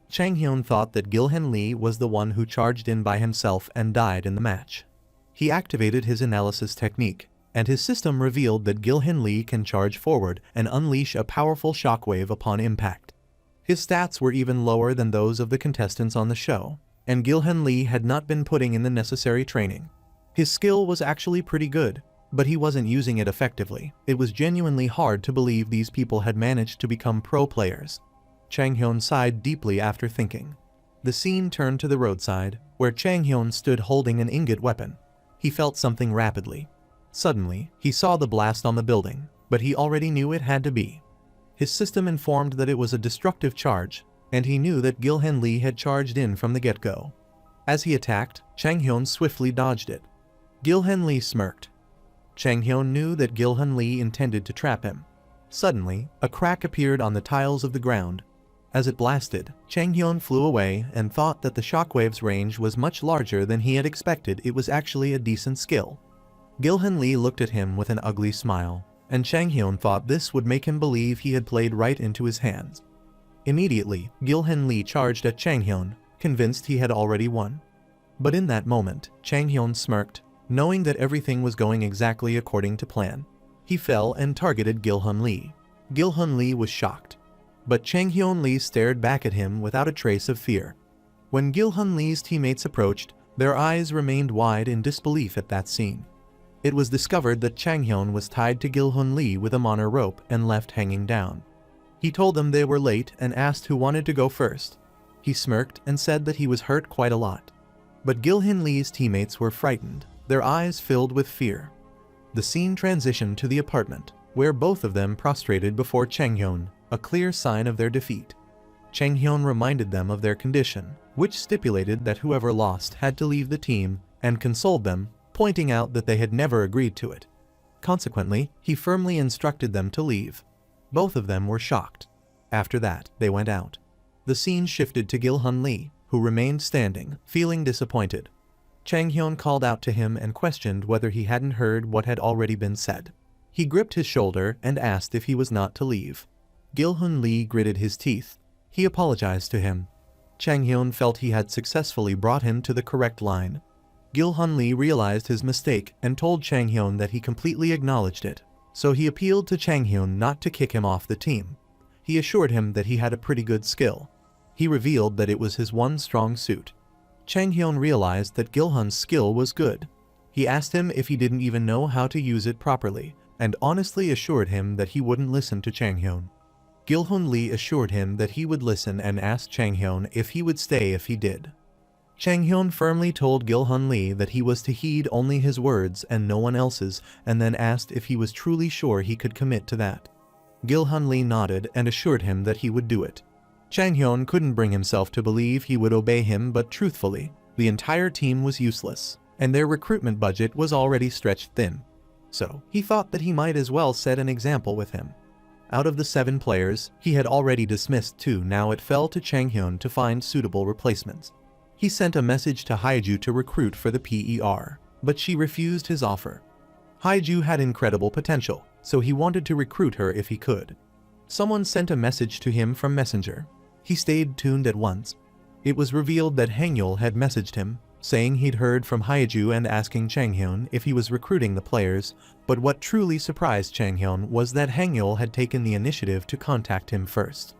Chang Hyun thought that Gil-hun Lee was the one who charged in by himself and died in the match. He activated his analysis technique, and his system revealed that Gil-hun Lee can charge forward and unleash a powerful shockwave upon impact. His stats were even lower than those of the contestants on the show, and Gil-hun Lee had not been putting in the necessary training. His skill was actually pretty good, but he wasn't using it effectively. It was genuinely hard to believe these people had managed to become pro players. Chang Hyun sighed deeply after thinking. The scene turned to the roadside, where Chang Hyun stood holding an ingot weapon. He felt something rapidly. Suddenly, he saw the blast on the building, but he already knew it had to be. His system informed that it was a destructive charge, and he knew that Gil-hun Lee had charged in from the get-go. As he attacked, Chang Hyun swiftly dodged it. Gil-hun Lee smirked. Chang Hyun knew that Gil-hun Lee intended to trap him. Suddenly, a crack appeared on the tiles of the ground. As it blasted, Chang Hyun flew away and thought that the shockwave's range was much larger than he had expected. It was actually a decent skill. Gil-hun Lee looked at him with an ugly smile, and Chang Hyun thought this would make him believe he had played right into his hands. Immediately, Gil-hun Lee charged at Chang Hyun, convinced he had already won. But in that moment, Chang Hyun smirked, knowing that everything was going exactly according to plan. He fell and targeted Gil-hun Lee. Gil-hun Lee was shocked. But Chang Hyun Lee stared back at him without a trace of fear. When Gil-hun Lee's teammates approached, their eyes remained wide in disbelief at that scene. It was discovered that Chang Hyun was tied to Gil-hun Lee with a mono rope and left hanging down. He told them they were late and asked who wanted to go first. He smirked and said that he was hurt quite a lot. But Gil-hun Lee's teammates were frightened, their eyes filled with fear. The scene transitioned to the apartment, where both of them prostrated before Chang Hyun, a clear sign of their defeat. Chang Hyun reminded them of their condition, which stipulated that whoever lost had to leave the team, and consoled them, pointing out that they had never agreed to it. Consequently, he firmly instructed them to leave. Both of them were shocked. After that, they went out. The scene shifted to Gil-hun Lee, who remained standing, feeling disappointed. Chang Hyun called out to him and questioned whether he hadn't heard what had already been said. He gripped his shoulder and asked if he was not to leave. Gil-hun Lee gritted his teeth. He apologized to him. Chang Hyun felt he had successfully brought him to the correct line. Gil-hun Lee realized his mistake and told Chang Hyun that he completely acknowledged it, so he appealed to Chang Hyun not to kick him off the team. He assured him that he had a pretty good skill. He revealed that it was his one strong suit. Chang Hyun realized that Gil-hun's skill was good. He asked him if he didn't even know how to use it properly, and honestly assured him that he wouldn't listen to Chang Hyun. Gil-hun Lee assured him that he would listen and asked Chang Hyun if he would stay if he did. Chang Hyun firmly told Gil-hun Lee that he was to heed only his words and no one else's, and then asked if he was truly sure he could commit to that. Gil-hun Lee nodded and assured him that he would do it. Chang Hyun couldn't bring himself to believe he would obey him, but truthfully, the entire team was useless, and their recruitment budget was already stretched thin. So, he thought that he might as well set an example with him. Out of the 7 players, he had already dismissed 2. Now it fell to Chang Hyun to find suitable replacements. He sent a message to Haiju to recruit for the PER, but she refused his offer. Haiju had incredible potential, so he wanted to recruit her if he could. Someone sent a message to him from Messenger. He stayed tuned at once. It was revealed that Hangyul had messaged him, saying he'd heard from Haiju and asking Chang Hyun if he was recruiting the players, but what truly surprised Chang Hyun was that Hangyul had taken the initiative to contact him first.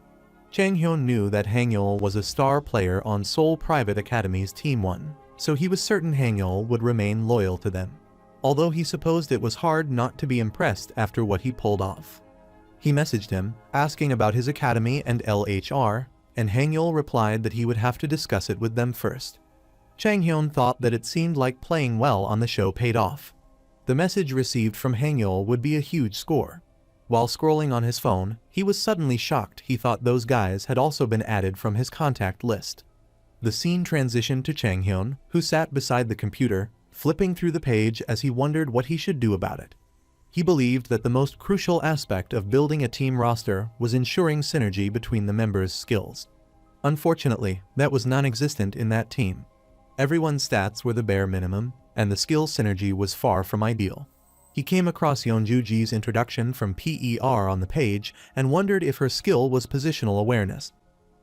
Chang Hyun knew that Hangyul was a star player on Seoul Private Academy's Team 1, so he was certain Hangyul would remain loyal to them, although he supposed it was hard not to be impressed after what he pulled off. He messaged him, asking about his academy and LHR, and Hangyul replied that he would have to discuss it with them first. Chang Hyun thought that it seemed like playing well on the show paid off. The message received from Hangyul would be a huge score. While scrolling on his phone, he was suddenly shocked. He thought those guys had also been added from his contact list. The scene transitioned to Chang Hyun, who sat beside the computer, flipping through the page as he wondered what he should do about it. He believed that the most crucial aspect of building a team roster was ensuring synergy between the members' skills. Unfortunately, that was non-existent in that team. Everyone's stats were the bare minimum, and the skill synergy was far from ideal. He came across Yeonju-ji's introduction from PER on the page and wondered if her skill was positional awareness.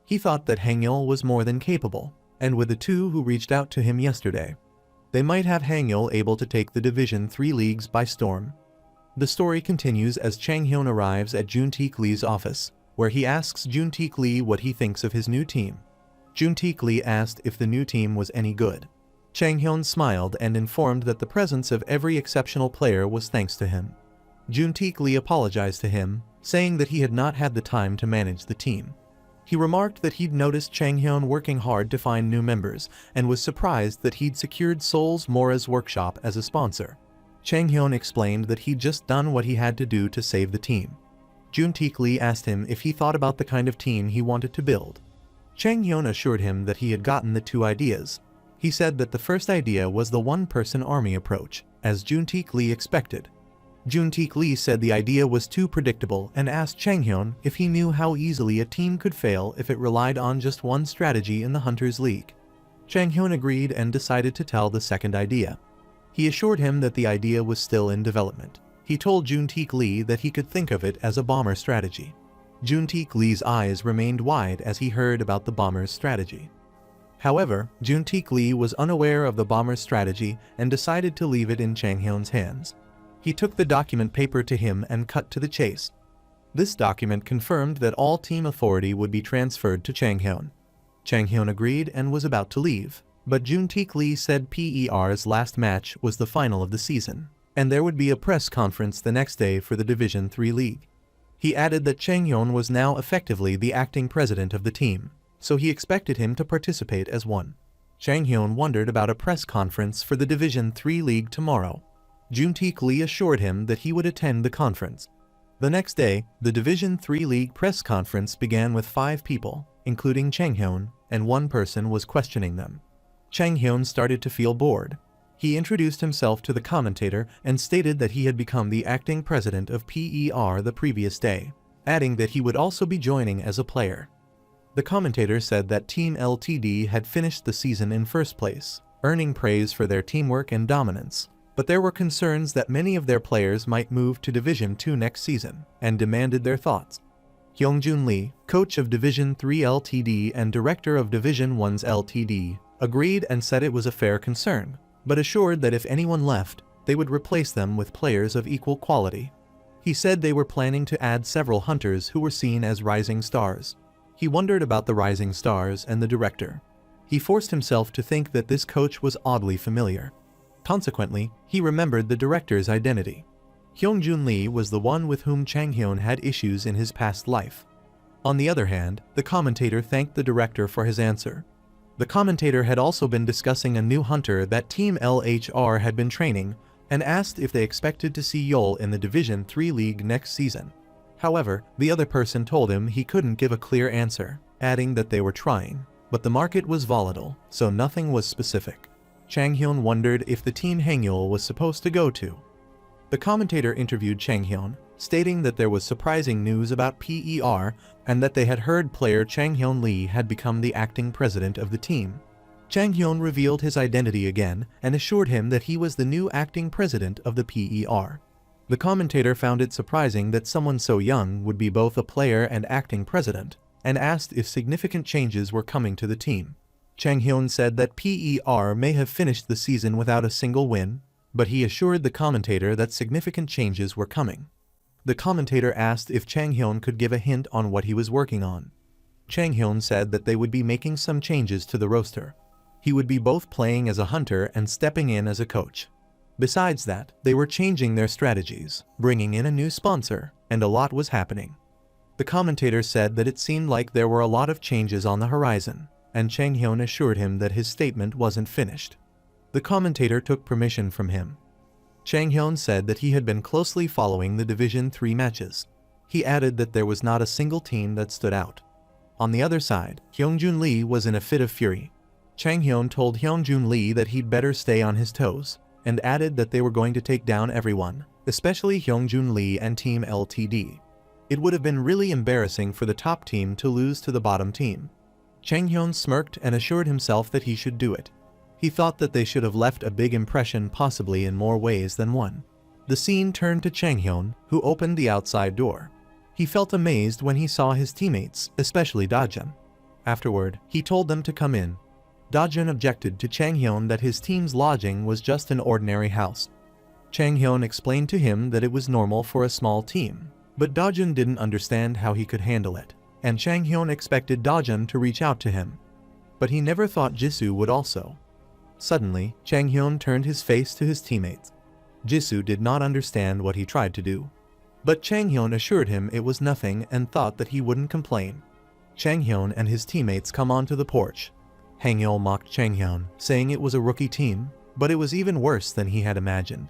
He thought that Hangul was more than capable, and with the two who reached out to him yesterday, they might have Hangul able to take the Division 3 leagues by storm. The story continues as Chang Hyun arrives at Jun-taek Lee's office, where he asks Jun-taek Lee what he thinks of his new team. Jun-taek Lee asked if the new team was any good. Chang Hyun smiled and informed that the presence of every exceptional player was thanks to him. Jun-taek Lee apologized to him, saying that he had not had the time to manage the team. He remarked that he'd noticed Chang Hyun working hard to find new members and was surprised that he'd secured Seoul's Mora's workshop as a sponsor. Chang Hyun explained that he'd just done what he had to do to save the team. Jun-taek Lee asked him if he thought about the kind of team he wanted to build. Chang Hyun assured him that he had gotten the two ideas. He said that the first idea was the one-person army approach, as Jun-taek Lee expected. Jun-taek Lee said the idea was too predictable and asked Chang Hyun if he knew how easily a team could fail if it relied on just one strategy in the Hunters League. Chang Hyun agreed and decided to tell the second idea. He assured him that the idea was still in development. He told Jun-taek Lee that he could think of it as a bomber strategy. Jun-taek Lee's eyes remained wide as he heard about the bomber's strategy. However, Jun-taek Lee was unaware of the bomber's strategy and decided to leave it in Chang Hyun's hands. He took the document paper to him and cut to the chase. This document confirmed that all team authority would be transferred to Chang Hyun. Chang Hyun agreed and was about to leave, but Jun-taek Lee said PER's last match was the final of the season, and there would be a press conference the next day for the Division 3 League. He added that Chang Hyun was now effectively the acting president of the team, so he expected him to participate as one. Chang Hyun wondered about a press conference for the Division 3 League tomorrow. Jun-taek Lee assured him that he would attend the conference. The next day, the Division 3 League press conference began with 5 people, including Chang Hyun, and one person was questioning them. Chang Hyun started to feel bored. He introduced himself to the commentator and stated that he had become the acting president of PER the previous day, adding that he would also be joining as a player. The commentator said that Team LTD had finished the season in first place, earning praise for their teamwork and dominance, but there were concerns that many of their players might move to Division 2 next season, and demanded their thoughts. Hyungjun Lee, coach of Division 3 LTD and director of Division 1's LTD, agreed and said it was a fair concern, but assured that if anyone left, they would replace them with players of equal quality. He said they were planning to add several hunters who were seen as rising stars. He wondered about the rising stars and the director. He forced himself to think that this coach was oddly familiar. Consequently, he remembered the director's identity. Hyungjun Lee was the one with whom Chang Hyun had issues in his past life. On the other hand, the commentator thanked the director for his answer. The commentator had also been discussing a new hunter that Team LHR had been training, and asked if they expected to see Yeol in the Division 3 League next season. However, the other person told him he couldn't give a clear answer, adding that they were trying, but the market was volatile, so nothing was specific. Chang Hyun wondered if the team Hangul was supposed to go to. The commentator interviewed Chang Hyun, stating that there was surprising news about PER and that they had heard player Chang Hyun Lee had become the acting president of the team. Chang Hyun revealed his identity again and assured him that he was the new acting president of the PER. The commentator found it surprising that someone so young would be both a player and acting president, and asked if significant changes were coming to the team. Chang Hyun said that PER may have finished the season without a single win, but he assured the commentator that significant changes were coming. The commentator asked if Chang Hyun could give a hint on what he was working on. Chang Hyun said that they would be making some changes to the roster. He would be both playing as a hunter and stepping in as a coach. Besides that, they were changing their strategies, bringing in a new sponsor, and a lot was happening. The commentator said that it seemed like there were a lot of changes on the horizon, and Chang Hyun assured him that his statement wasn't finished. The commentator took permission from him. Chang Hyun said that he had been closely following the Division 3 matches. He added that there was not a single team that stood out. On the other side, Hyungjun Lee was in a fit of fury. Chang Hyun told Hyungjun Lee that he'd better stay on his toes, and added that they were going to take down everyone, especially Hyungjun Lee and Team LTD. It would have been really embarrassing for the top team to lose to the bottom team. Chang Hyun smirked and assured himself that he should do it. He thought that they should have left a big impression, possibly in more ways than one. The scene turned to Chang Hyun, who opened the outside door. He felt amazed when he saw his teammates, especially Dajun. Afterward, he told them to come in. Dajun objected to Chang Hyun that his team's lodging was just an ordinary house. Chang Hyun explained to him that it was normal for a small team, but Dajun didn't understand how he could handle it, and Chang Hyun expected Dajun to reach out to him. But he never thought Jisoo would also. Suddenly, Chang Hyun turned his face to his teammates. Jisoo did not understand what he tried to do. But Chang Hyun assured him it was nothing and thought that he wouldn't complain. Chang Hyun and his teammates come onto the porch. Hang Yeol mocked Chang Hyun, saying it was a rookie team, but it was even worse than he had imagined.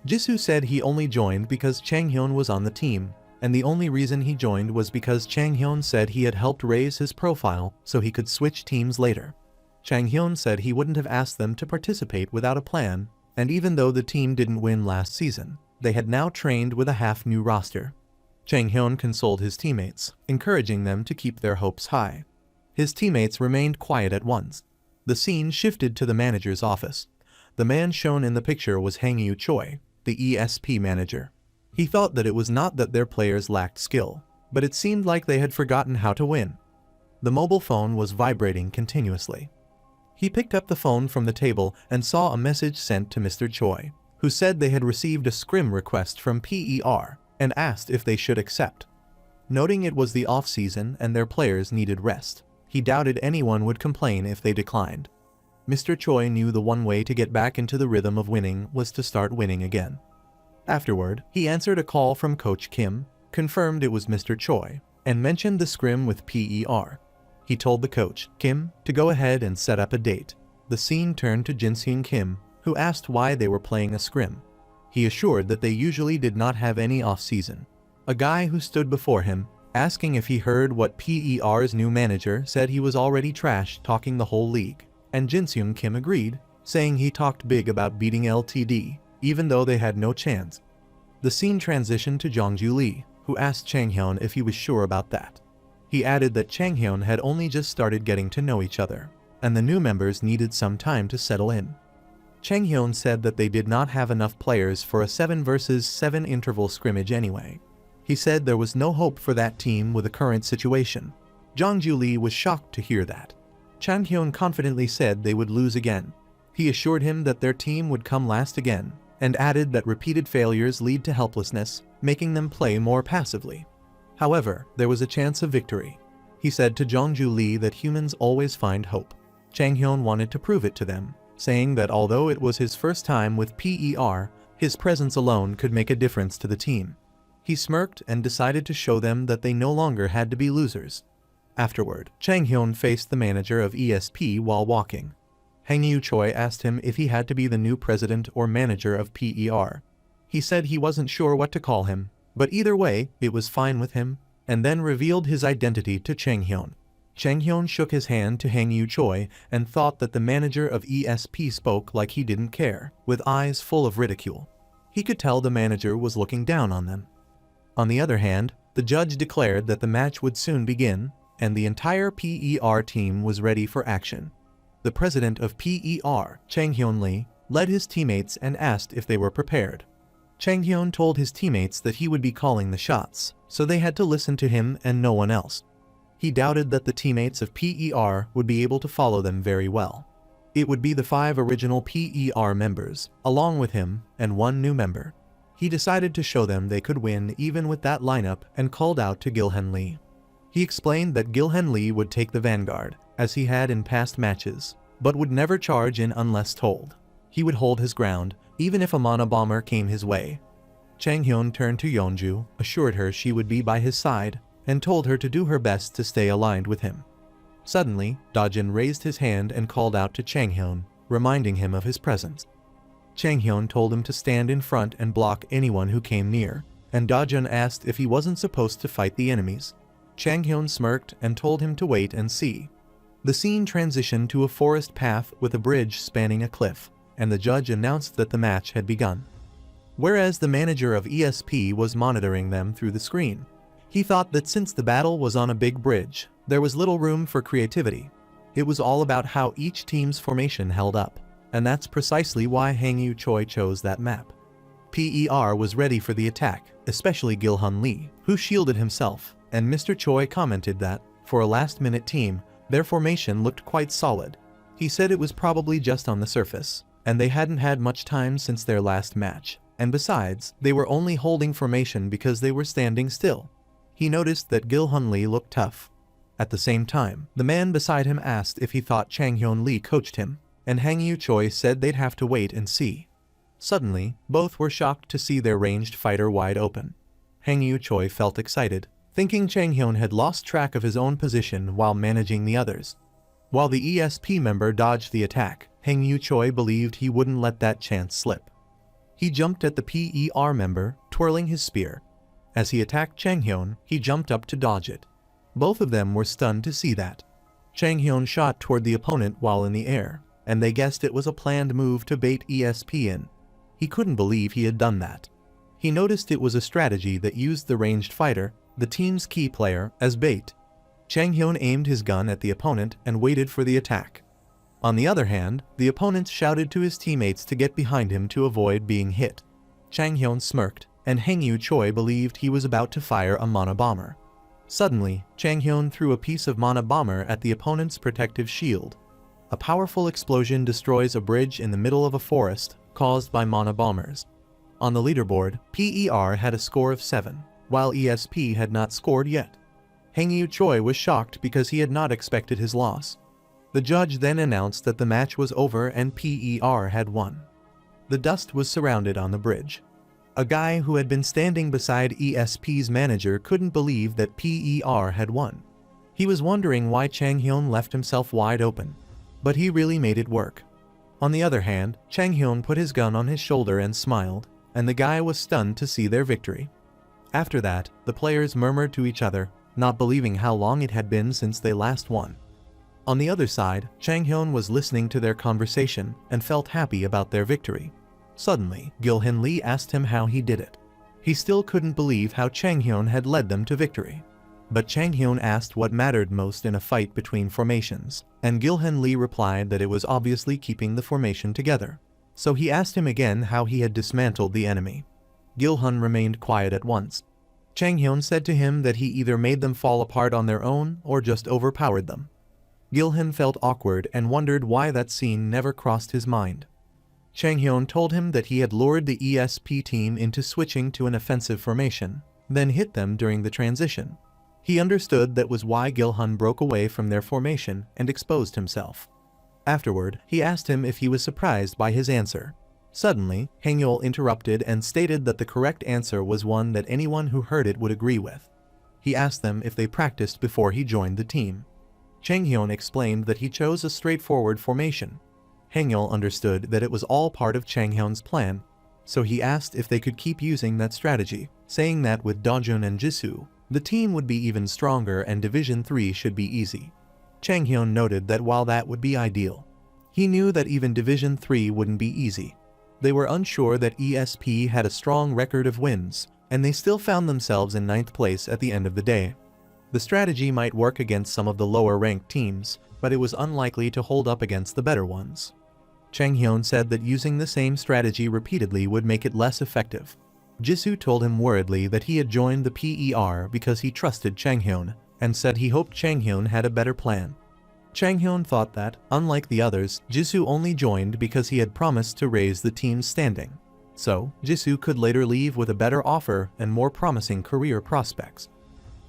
Jisoo said he only joined because Chang Hyun was on the team, and the only reason he joined was because Chang Hyun said he had helped raise his profile so he could switch teams later. Chang Hyun said he wouldn't have asked them to participate without a plan, and even though the team didn't win last season, they had now trained with a half-new roster. Chang Hyun consoled his teammates, encouraging them to keep their hopes high. His teammates remained quiet at once. The scene shifted to the manager's office. The man shown in the picture was Hang Yu Choi, the ESP manager. He thought that it was not that their players lacked skill, but it seemed like they had forgotten how to win. The mobile phone was vibrating continuously. He picked up the phone from the table and saw a message sent to Mr. Choi, who said they had received a scrim request from PER and asked if they should accept. Noting it was the off-season and their players needed rest, he doubted anyone would complain if they declined. Mr. Choi knew the one way to get back into the rhythm of winning was to start winning again. Afterward, he answered a call from Coach Kim, confirmed it was Mr. Choi, and mentioned the scrim with PER. He told the coach, Kim, to go ahead and set up a date. The scene turned to Jinseung Kim, who asked why they were playing a scrim. He assured that they usually did not have any off-season. A guy who stood before him, asking if he heard what PER's new manager said, he was already trash talking the whole league, and Jinseung Kim agreed, saying he talked big about beating LTD, even though they had no chance. The scene transitioned to Jongju Lee, who asked Chang Hyun if he was sure about that. He added that Chang Hyun had only just started getting to know each other, and the new members needed some time to settle in. Chang Hyun said that they did not have enough players for a 7 versus 7 interval scrimmage anyway. He said there was no hope for that team with the current situation. Jongju Lee was shocked to hear that. Chang Hyun confidently said they would lose again. He assured him that their team would come last again, and added that repeated failures lead to helplessness, making them play more passively. However, there was a chance of victory. He said to Jongju Lee that humans always find hope. Chang Hyun wanted to prove it to them, saying that although it was his first time with PER, his presence alone could make a difference to the team. He smirked and decided to show them that they no longer had to be losers. Afterward, Chang Hyun faced the manager of ESP while walking. Hang Yu Choi asked him if he had to be the new president or manager of PER. He said he wasn't sure what to call him, but either way, it was fine with him, and then revealed his identity to Chang Hyun. Chang Hyun shook his hand to Hang Yu Choi and thought that the manager of ESP spoke like he didn't care, with eyes full of ridicule. He could tell the manager was looking down on them. On the other hand, the judge declared that the match would soon begin, and the entire PER team was ready for action. The president of PER, Chang Hyun Lee, led his teammates and asked if they were prepared. Chang Hyun told his teammates that he would be calling the shots, so they had to listen to him and no one else. He doubted that the teammates of PER would be able to follow them very well. It would be the 5 original PER members, along with him, and 1 new member. He decided to show them they could win even with that lineup and called out to Gilhen Lee. He explained that Gilhen Lee would take the vanguard, as he had in past matches, but would never charge in unless told. He would hold his ground, even if a Mana Bomber came his way. Chang Hyun turned to Yeonju, assured her she would be by his side, and told her to do her best to stay aligned with him. Suddenly, Dajin raised his hand and called out to Chang Hyun, reminding him of his presence. Chang Hyun told him to stand in front and block anyone who came near, and Dajun asked if he wasn't supposed to fight the enemies. Chang Hyun smirked and told him to wait and see. The scene transitioned to a forest path with a bridge spanning a cliff, and the judge announced that the match had begun. Whereas the manager of ESP was monitoring them through the screen. He thought that since the battle was on a big bridge, there was little room for creativity. It was all about how each team's formation held up, and that's precisely why Hangyu Choi chose that map. PER was ready for the attack, especially Gil-hun Lee, who shielded himself, and Mr. Choi commented that, for a last-minute team, their formation looked quite solid. He said it was probably just on the surface, and they hadn't had much time since their last match, and besides, they were only holding formation because they were standing still. He noticed that Gil-hun Lee looked tough. At the same time, the man beside him asked if he thought Chang Hyun Lee coached him, and Hangyu Choi said they'd have to wait and see. Suddenly, both were shocked to see their ranged fighter wide open. Hangyu Choi felt excited, thinking Chang Hyun had lost track of his own position while managing the others. While the ESP member dodged the attack, Hangyu Choi believed he wouldn't let that chance slip. He jumped at the PER member, twirling his spear. As he attacked Chang Hyun, he jumped up to dodge it. Both of them were stunned to see that. Chang Hyun shot toward the opponent while in the air, and they guessed it was a planned move to bait ESP in. He couldn't believe he had done that. He noticed it was a strategy that used the ranged fighter, the team's key player, as bait. Chang Hyun aimed his gun at the opponent and waited for the attack. On the other hand, the opponent shouted to his teammates to get behind him to avoid being hit. Chang Hyun smirked, and Hangyu Choi believed he was about to fire a mana bomber. Suddenly, Chang Hyun threw a piece of mana bomber at the opponent's protective shield. A powerful explosion destroys a bridge in the middle of a forest, caused by mana bombers. On the leaderboard, PER had a score of 7, while ESP had not scored yet. Hangyu Choi was shocked because he had not expected his loss. The judge then announced that the match was over and PER had won. The dust was surrounded on the bridge. A guy who had been standing beside ESP's manager couldn't believe that PER had won. He was wondering why Chang Hyun left himself wide open, but he really made it work. On the other hand, Chang Hyun put his gun on his shoulder and smiled, and the guy was stunned to see their victory. After that, the players murmured to each other, not believing how long it had been since they last won. On the other side, Chang Hyun was listening to their conversation and felt happy about their victory. Suddenly, Gil-hun Lee asked him how he did it. He still couldn't believe how Chang Hyun had led them to victory. But Chang Hyun asked what mattered most in a fight between formations, and Gil-hun Lee replied that it was obviously keeping the formation together. So he asked him again how he had dismantled the enemy. Gil-hun remained quiet at once. Chang Hyun said to him that he either made them fall apart on their own or just overpowered them. Gil-hun felt awkward and wondered why that scene never crossed his mind. Chang Hyun told him that he had lured the ESP team into switching to an offensive formation, then hit them during the transition. He understood that was why Gil-hun broke away from their formation and exposed himself. Afterward, he asked him if he was surprised by his answer. Suddenly, Hangul interrupted and stated that the correct answer was one that anyone who heard it would agree with. He asked them if they practiced before he joined the team. Chang Hyun explained that he chose a straightforward formation. Hangul understood that it was all part of Chang Hyun's plan, so he asked if they could keep using that strategy, saying that with Dajun and Jisoo, the team would be even stronger and Division 3 should be easy. Chang Hyun noted that while that would be ideal, he knew that even Division 3 wouldn't be easy. They were unsure that ESP had a strong record of wins, and they still found themselves in 9th place at the end of the day. The strategy might work against some of the lower-ranked teams, but it was unlikely to hold up against the better ones. Chang Hyun said that using the same strategy repeatedly would make it less effective. Jisoo told him worriedly that he had joined the PER because he trusted Chang Hyun, and said he hoped Chang Hyun had a better plan. Chang Hyun thought that, unlike the others, Jisoo only joined because he had promised to raise the team's standing. So, Jisoo could later leave with a better offer and more promising career prospects.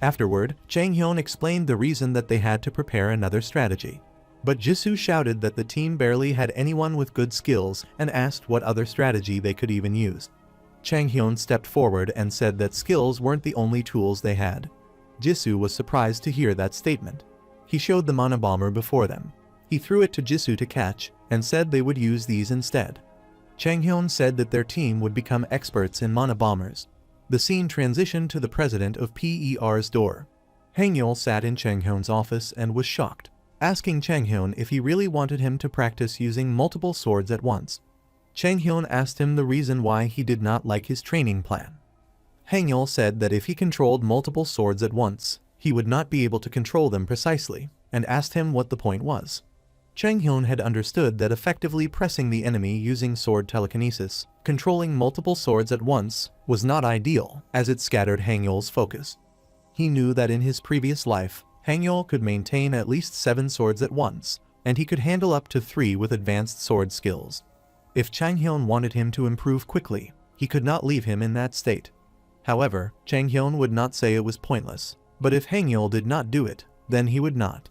Afterward, Chang Hyun explained the reason that they had to prepare another strategy. But Jisoo shouted that the team barely had anyone with good skills and asked what other strategy they could even use. Chang Hyun stepped forward and said that skills weren't the only tools they had. Jisoo was surprised to hear that statement. He showed the mana bomber before them. He threw it to Jisoo to catch and said they would use these instead. Chang Hyun said that their team would become experts in mana bombers. The scene transitioned to the president of PER's door. Hangyul sat in Chang Hyun's office and was shocked, asking Chang Hyun if he really wanted him to practice using multiple swords at once. Chang Hyun asked him the reason why he did not like his training plan. Hangyul said that if he controlled multiple swords at once, he would not be able to control them precisely, and asked him what the point was. Chang Hyun had understood that effectively pressing the enemy using sword telekinesis, controlling multiple swords at once, was not ideal, as it scattered Hangyul's focus. He knew that in his previous life, Hangyul could maintain at least 7 swords at once, and he could handle up to 3 with advanced sword skills. If Chang Hyun wanted him to improve quickly, he could not leave him in that state. However, Chang Hyun would not say it was pointless, but if Hangyul did not do it, then he would not.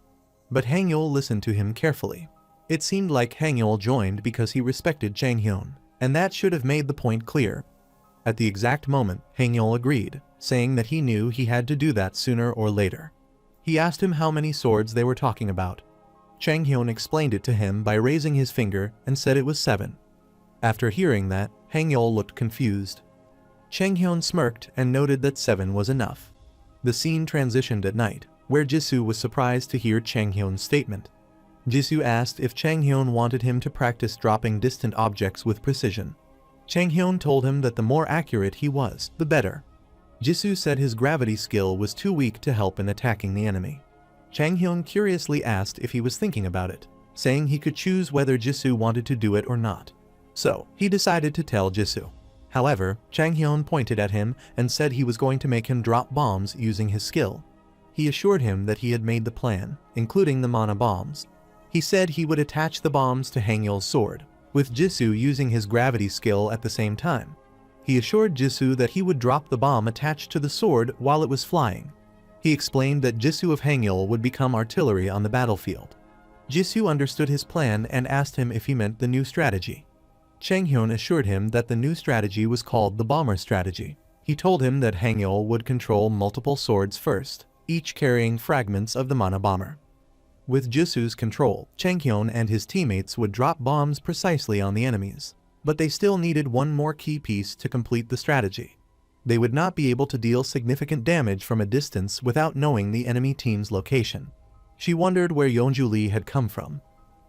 But Hangyul listened to him carefully. It seemed like Hangyul joined because he respected Chang Hyun, and that should have made the point clear. At the exact moment, Hangyul agreed, saying that he knew he had to do that sooner or later. He asked him how many swords they were talking about. Chang Hyun explained it to him by raising his finger and said it was 7. After hearing that, Hangyul looked confused. Chang Hyun smirked and noted that 7 was enough. The scene transitioned at night, where Jisoo was surprised to hear Chang Hyun's statement. Jisoo asked if Chang Hyun wanted him to practice dropping distant objects with precision. Chang Hyun told him that the more accurate he was, the better. Jisoo said his gravity skill was too weak to help in attacking the enemy. Chang Hyun curiously asked if he was thinking about it, saying he could choose whether Jisoo wanted to do it or not. So, he decided to tell Jisoo. However, Chang Hyun pointed at him and said he was going to make him drop bombs using his skill. He assured him that he had made the plan, including the mana bombs. He said he would attach the bombs to Hangyul's sword, with Jisoo using his gravity skill at the same time. He assured Jisoo that he would drop the bomb attached to the sword while it was flying. He explained that Jisoo of Hangyul would become artillery on the battlefield. Jisoo understood his plan and asked him if he meant the new strategy. Chang Hyun assured him that the new strategy was called the bomber strategy. He told him that Hangyul would control multiple swords first, each carrying fragments of the mana bomber. With Jisoo's control, Chang Hyun and his teammates would drop bombs precisely on the enemies, but they still needed one more key piece to complete the strategy. They would not be able to deal significant damage from a distance without knowing the enemy team's location. She wondered where Yeonju Lee had come from.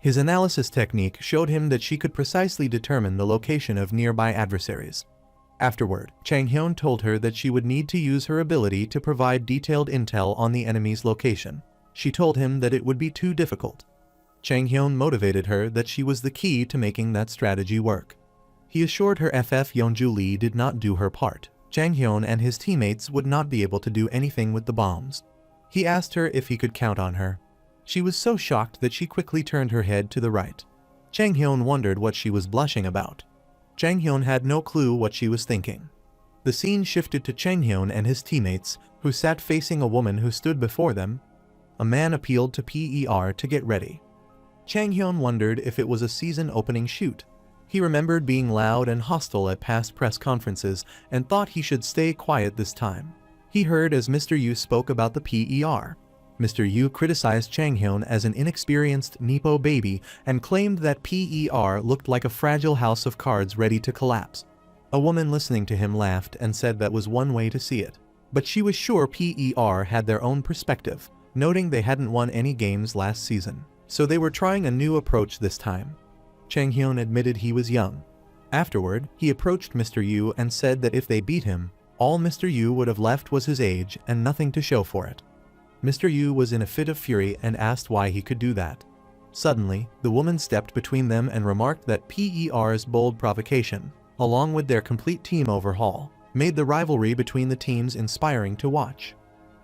His analysis technique showed him that she could precisely determine the location of nearby adversaries. Afterward, Chang Hyun told her that she would need to use her ability to provide detailed intel on the enemy's location. She told him that it would be too difficult. Chang Hyun motivated her that she was the key to making that strategy work. He assured her if Yeonju Lee did not do her part, Chang Hyun and his teammates would not be able to do anything with the bombs. He asked her if he could count on her. She was so shocked that she quickly turned her head to the right. Chang Hyun wondered what she was blushing about. Chang Hyun had no clue what she was thinking. The scene shifted to Chang Hyun and his teammates, who sat facing a woman who stood before them. A man appealed to PER to get ready. Chang Hyun wondered if it was a season opening shoot. He remembered being loud and hostile at past press conferences and thought he should stay quiet this time. He heard as Mr. Yu spoke about the PER. Mr. Yu criticized Chang Hyun as an inexperienced Nepo baby and claimed that PER looked like a fragile house of cards ready to collapse. A woman listening to him laughed and said that was one way to see it. But she was sure PER had their own perspective, noting they hadn't won any games last season, so they were trying a new approach this time. Chang Hyun admitted he was young. Afterward, he approached Mr. Yu and said that if they beat him, all Mr. Yu would have left was his age and nothing to show for it. Mr. Yu was in a fit of fury and asked why he could do that. Suddenly, the woman stepped between them and remarked that PER's bold provocation, along with their complete team overhaul, made the rivalry between the teams inspiring to watch.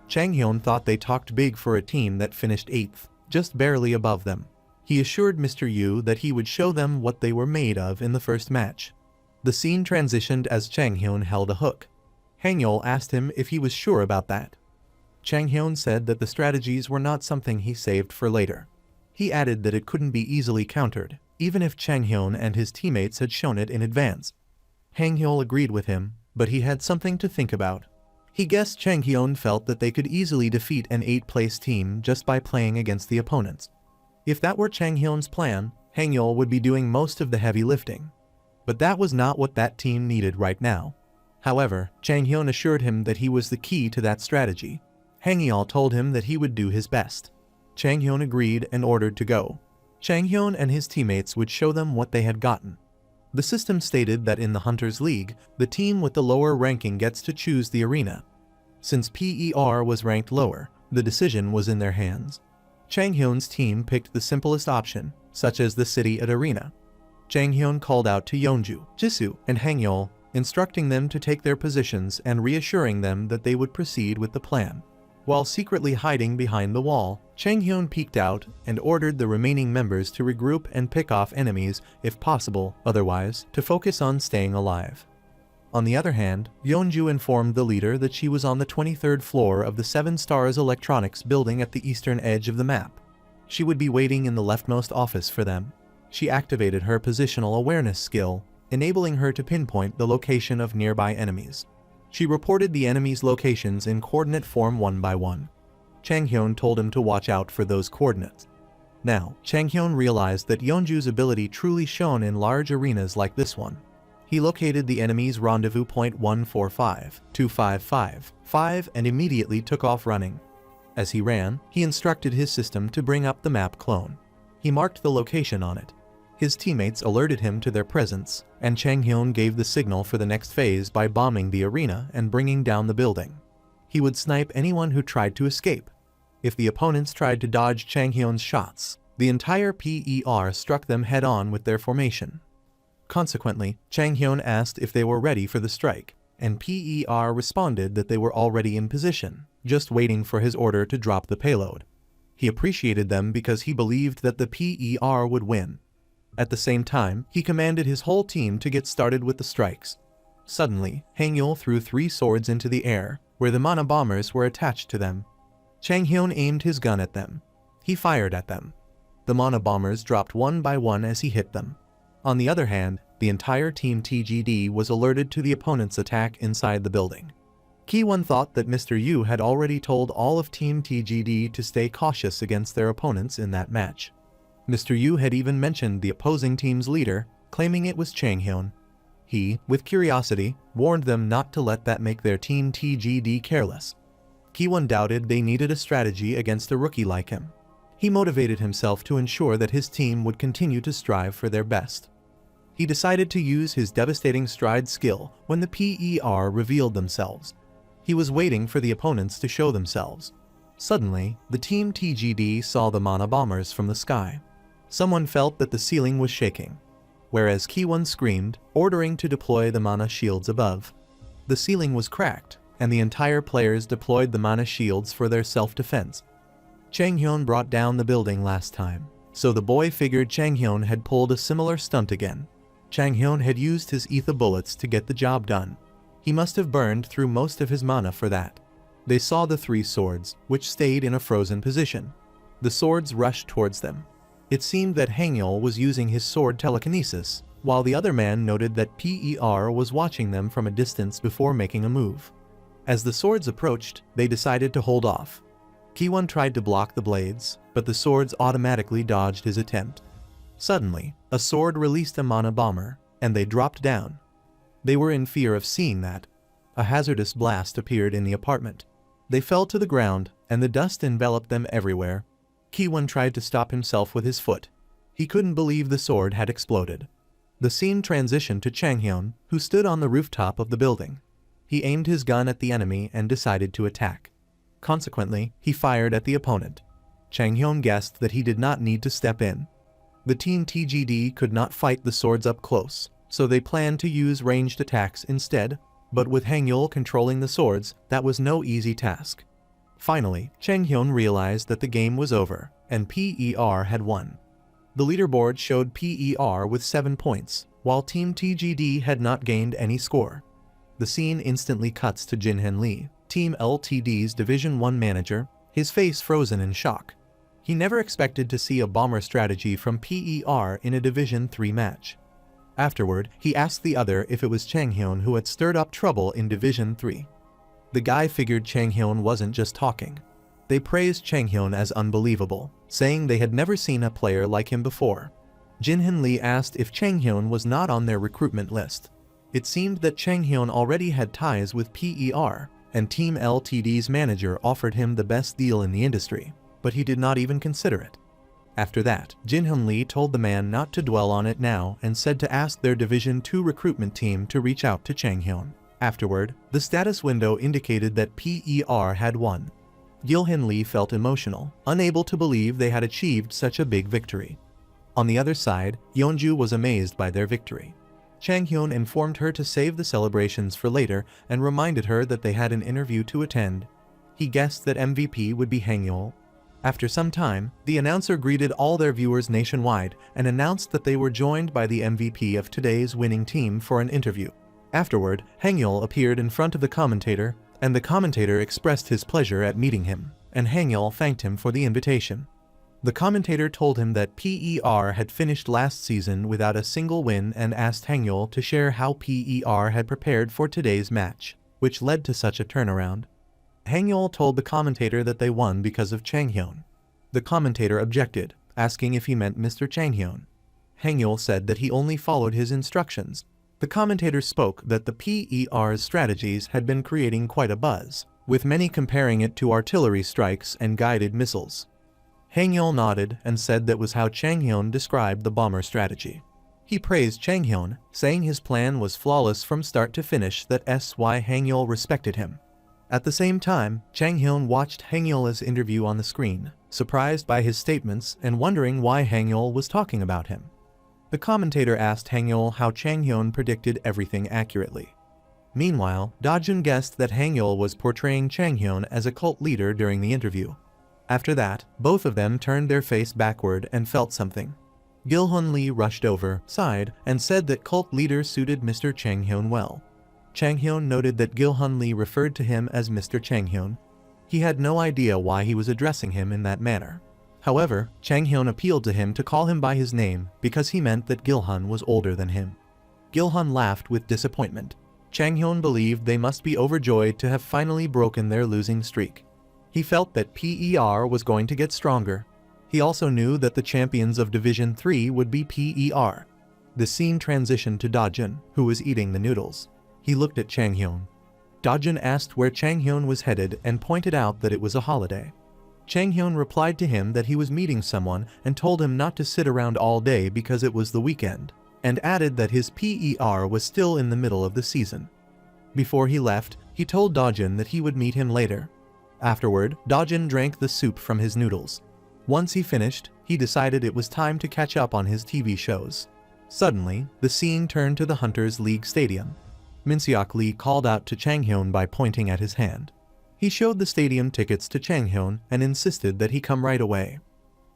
Chang Hyun thought they talked big for a team that finished 8th, just barely above them. He assured Mr. Yu that he would show them what they were made of in the first match. The scene transitioned as Chang Hyun held a hook. Hangyul asked him if he was sure about that. Chang Hyun said that the strategies were not something he saved for later. He added that it couldn't be easily countered, even if Chang Hyun and his teammates had shown it in advance. Hangyul agreed with him, but he had something to think about. He guessed Chang Hyun felt that they could easily defeat an 8th-place team just by playing against the opponents. If that were Chang Hyun's plan, Hangyul would be doing most of the heavy lifting. But that was not what that team needed right now. However, Chang Hyun assured him that he was the key to that strategy. Hangyal told him that he would do his best. Chang Hyun agreed and ordered to go. Chang Hyun and his teammates would show them what they had gotten. The system stated that in the Hunters League, the team with the lower ranking gets to choose the arena. Since PER was ranked lower, the decision was in their hands. Chang Hyun's team picked the simplest option, such as the city at arena. Chang Hyun called out to Yeonju, Jisoo, and Hangyal, instructing them to take their positions and reassuring them that they would proceed with the plan. While secretly hiding behind the wall, Chang Hyun peeked out and ordered the remaining members to regroup and pick off enemies if possible, otherwise, to focus on staying alive. On the other hand, Yeonju informed the leader that she was on the 23rd floor of the 7 Stars Electronics building at the eastern edge of the map. She would be waiting in the leftmost office for them. She activated her positional awareness skill, enabling her to pinpoint the location of nearby enemies. She reported the enemies' locations in coordinate form one by one. Chang Hyun told him to watch out for those coordinates. Now, Chang Hyun realized that Yeonju's ability truly shone in large arenas like this one. He located the enemy's rendezvous point 145-255-5 and immediately took off running. As he ran, he instructed his system to bring up the map clone. He marked the location on it. His teammates alerted him to their presence, and Chang Hyun gave the signal for the next phase by bombing the arena and bringing down the building. He would snipe anyone who tried to escape. If the opponents tried to dodge Chang Hyun's shots, the entire PER struck them head-on with their formation. Consequently, Chang Hyun asked if they were ready for the strike, and PER responded that they were already in position, just waiting for his order to drop the payload. He appreciated them because he believed that the PER would win. At the same time, he commanded his whole team to get started with the strikes. Suddenly, Hangyul threw 3 swords into the air, where the mana bombers were attached to them. Chang Hyun aimed his gun at them. He fired at them. The mana bombers dropped one by one as he hit them. On the other hand, the entire Team TGD was alerted to the opponent's attack inside the building. Ki-won thought that Mr. Yu had already told all of Team TGD to stay cautious against their opponents in that match. Mr. Yu had even mentioned the opposing team's leader, claiming it was Chang Hyun. He, with curiosity, warned them not to let that make their Team TGD careless. Ki-won doubted they needed a strategy against a rookie like him. He motivated himself to ensure that his team would continue to strive for their best. He decided to use his devastating stride skill when the PER revealed themselves. He was waiting for the opponents to show themselves. Suddenly, the Team TGD saw the mana bombers from the sky. Someone felt that the ceiling was shaking, whereas Ki-won screamed, ordering to deploy the mana shields above. The ceiling was cracked, and the entire players deployed the mana shields for their self-defense. Chang Hyun brought down the building last time, so the boy figured Chang Hyun had pulled a similar stunt again. Chang Hyun had used his ether bullets to get the job done. He must have burned through most of his mana for that. They saw the 3 swords, which stayed in a frozen position. The swords rushed towards them. It seemed that Hangyul was using his sword telekinesis, while the other man noted that PER was watching them from a distance before making a move. As the swords approached, they decided to hold off. Ki-won tried to block the blades, but the swords automatically dodged his attempt. Suddenly, a sword released a mana bomber, and they dropped down. They were in fear of seeing that. A hazardous blast appeared in the apartment. They fell to the ground, and the dust enveloped them everywhere. Ki-won tried to stop himself with his foot. He couldn't believe the sword had exploded. The scene transitioned to Chang Hyun, who stood on the rooftop of the building. He aimed his gun at the enemy and decided to attack. Consequently, he fired at the opponent. Chang Hyun guessed that he did not need to step in. The Team TGD could not fight the swords up close, so they planned to use ranged attacks instead, but with Hangyul controlling the swords, that was no easy task. Finally, Chang Hyun realized that the game was over, and PER had won. The leaderboard showed PER with 7 points, while Team TGD had not gained any score. The scene instantly cuts to Jinhen Lee, Team LTD's Division 1 manager, his face frozen in shock. He never expected to see a bomber strategy from PER in a Division 3 match. Afterward, he asked the other if it was Chang Hyun who had stirred up trouble in Division 3. The guy figured Chang Hyun wasn't just talking. They praised Chang Hyun as unbelievable, saying they had never seen a player like him before. Jinhen Lee asked if Chang Hyun was not on their recruitment list. It seemed that Chang Hyun already had ties with PER, and Team Ltd's manager offered him the best deal in the industry, but he did not even consider it. After that, Jin Hyun Lee told the man not to dwell on it now and said to ask their Division 2 recruitment team to reach out to Chang Hyun. Afterward, the status window indicated that PER had won. Gil Hyun Lee felt emotional, unable to believe they had achieved such a big victory. On the other side, Yeonju was amazed by their victory. Chang Hyun informed her to save the celebrations for later and reminded her that they had an interview to attend. He guessed that MVP would be Hangyeol. After some time, the announcer greeted all their viewers nationwide and announced that they were joined by the MVP of today's winning team for an interview. Afterward, Hangyeol appeared in front of the commentator, and the commentator expressed his pleasure at meeting him, and Hangyeol thanked him for the invitation. The commentator told him that PER had finished last season without a single win and asked Hangyeol to share how PER had prepared for today's match, which led to such a turnaround. Hangyeol told the commentator that they won because of Chang Hyun. The commentator objected, asking if he meant Mr. Chang Hyun. Hangyeol said that he only followed his instructions. The commentator spoke that the PER's strategies had been creating quite a buzz, with many comparing it to artillery strikes and guided missiles. Hangyeol nodded and said that was how Chang Hyun described the bomber strategy. He praised Chang Hyun, saying his plan was flawless from start to finish. That's why Hangyeol respected him. At the same time, Chang Hyun watched Hangyeol's interview on the screen, surprised by his statements and wondering why Hangyeol was talking about him. The commentator asked Hangyeol how Chang Hyun predicted everything accurately. Meanwhile, Dajun guessed that Hangyeol was portraying Chang Hyun as a cult leader during the interview. After that, both of them turned their face backward and felt something. Gil Hyun Lee rushed over, sighed, and said that cult leader suited Mr. Chang Hyun well. Chang Hyun noted that Gil Hyun Lee referred to him as Mr. Chang Hyun. He had no idea why he was addressing him in that manner. However, Chang Hyun appealed to him to call him by his name because he meant that Gil Hyun was older than him. Gil Hyun laughed with disappointment. Chang Hyun believed they must be overjoyed to have finally broken their losing streak. He felt that PER was going to get stronger. He also knew that the champions of Division 3 would be PER. The scene transitioned to Dajun, who was eating the noodles. He looked at Chang Hyun. Dajun asked where Chang Hyun was headed and pointed out that it was a holiday. Chang Hyun replied to him that he was meeting someone and told him not to sit around all day because it was the weekend, and added that his PER was still in the middle of the season. Before he left, he told Dajun that he would meet him later. Afterward, Dajun drank the soup from his noodles. Once he finished, he decided it was time to catch up on his TV shows. Suddenly, the scene turned to the Hunters League Stadium. Min-seok Lee called out to Chang Hyun by pointing at his hand. He showed the stadium tickets to Chang Hyun and insisted that he come right away.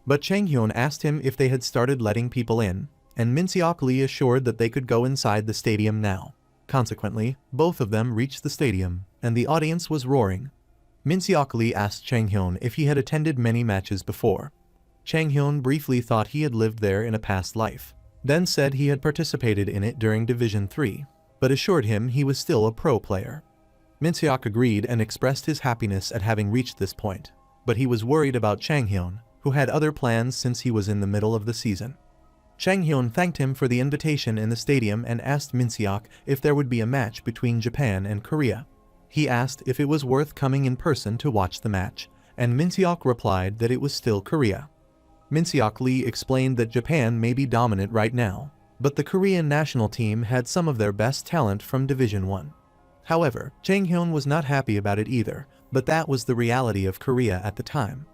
But Chang Hyun asked him if they had started letting people in, and Min-seok Lee assured that they could go inside the stadium now. Consequently, both of them reached the stadium, and the audience was roaring. Min-seok Lee asked Chang Hyun if he had attended many matches before. Chang Hyun briefly thought he had lived there in a past life, then said he had participated in it during Division 3, but assured him he was still a pro player. Min-seok agreed and expressed his happiness at having reached this point, but he was worried about Chang Hyun, who had other plans since he was in the middle of the season. Chang Hyun thanked him for the invitation in the stadium and asked Min-seok if there would be a match between Japan and Korea. He asked if it was worth coming in person to watch the match, and Min-seok replied that it was still Korea. Min-seok Lee explained that Japan may be dominant right now, but the Korean national team had some of their best talent from Division 1. However, Chang Hyun was not happy about it either, but that was the reality of Korea at the time.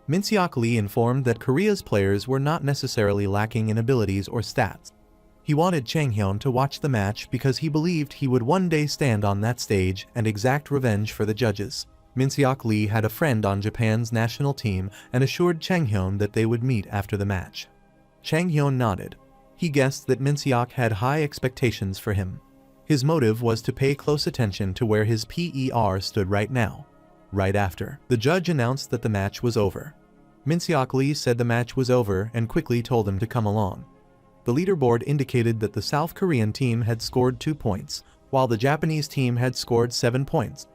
Min-seok Lee informed that Korea's players were not necessarily lacking in abilities or stats. He wanted Chang Hyun to watch the match because he believed he would one day stand on that stage and exact revenge for the judges. Min-seok Lee had a friend on Japan's national team and assured Chang Hyun that they would meet after the match. Chang Hyun nodded. He guessed that Min-seok had high expectations for him. His motive was to pay close attention to where his PER stood right now. Right after, the judge announced that the match was over. Min-seok Lee said the match was over and quickly told them to come along. The leaderboard indicated that the South Korean team had scored 2 points, while the Japanese team had scored 7 points.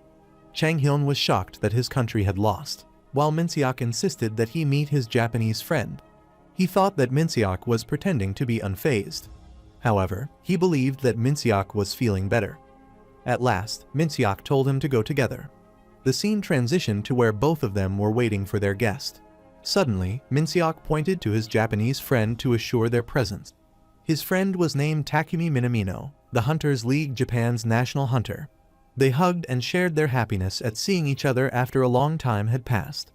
Chang Hyun was shocked that his country had lost, while Min-seok insisted that he meet his Japanese friend. He thought that Min-seok was pretending to be unfazed. However, he believed that Minseok was feeling better. At last, Minseok told him to go together. The scene transitioned to where both of them were waiting for their guest. Suddenly, Minseok pointed to his Japanese friend to assure their presence. His friend was named Takumi Minamino, the Hunters League Japan's national hunter. They hugged and shared their happiness at seeing each other after a long time had passed.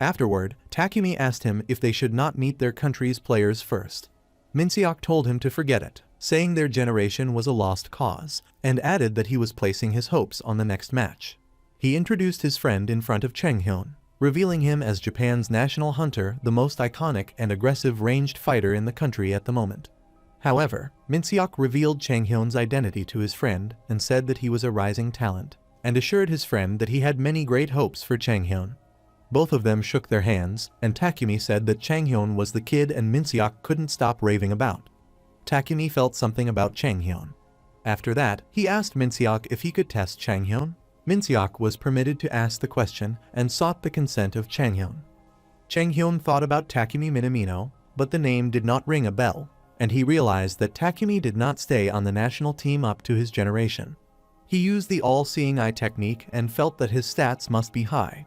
Afterward, Takumi asked him if they should not meet their country's players first. Minseok told him to forget it, saying their generation was a lost cause, and added that he was placing his hopes on the next match. He introduced his friend in front of Changhyun, revealing him as Japan's national hunter, the most iconic and aggressive ranged fighter in the country at the moment. However, Minseok revealed Changhyun's identity to his friend and said that he was a rising talent, and assured his friend that he had many great hopes for Changhyun. Both of them shook their hands, and Takumi said that Changhyun was the kid and Minseok couldn't stop raving about. Takumi felt something about Changhyun. After that, he asked Minseok if he could test Changhyun. Minseok was permitted to ask the question and sought the consent of Changhyun. Changhyun thought about Takumi Minamino, but the name did not ring a bell, and he realized that Takumi did not stay on the national team up to his generation. He used the all-seeing eye technique and felt that his stats must be high.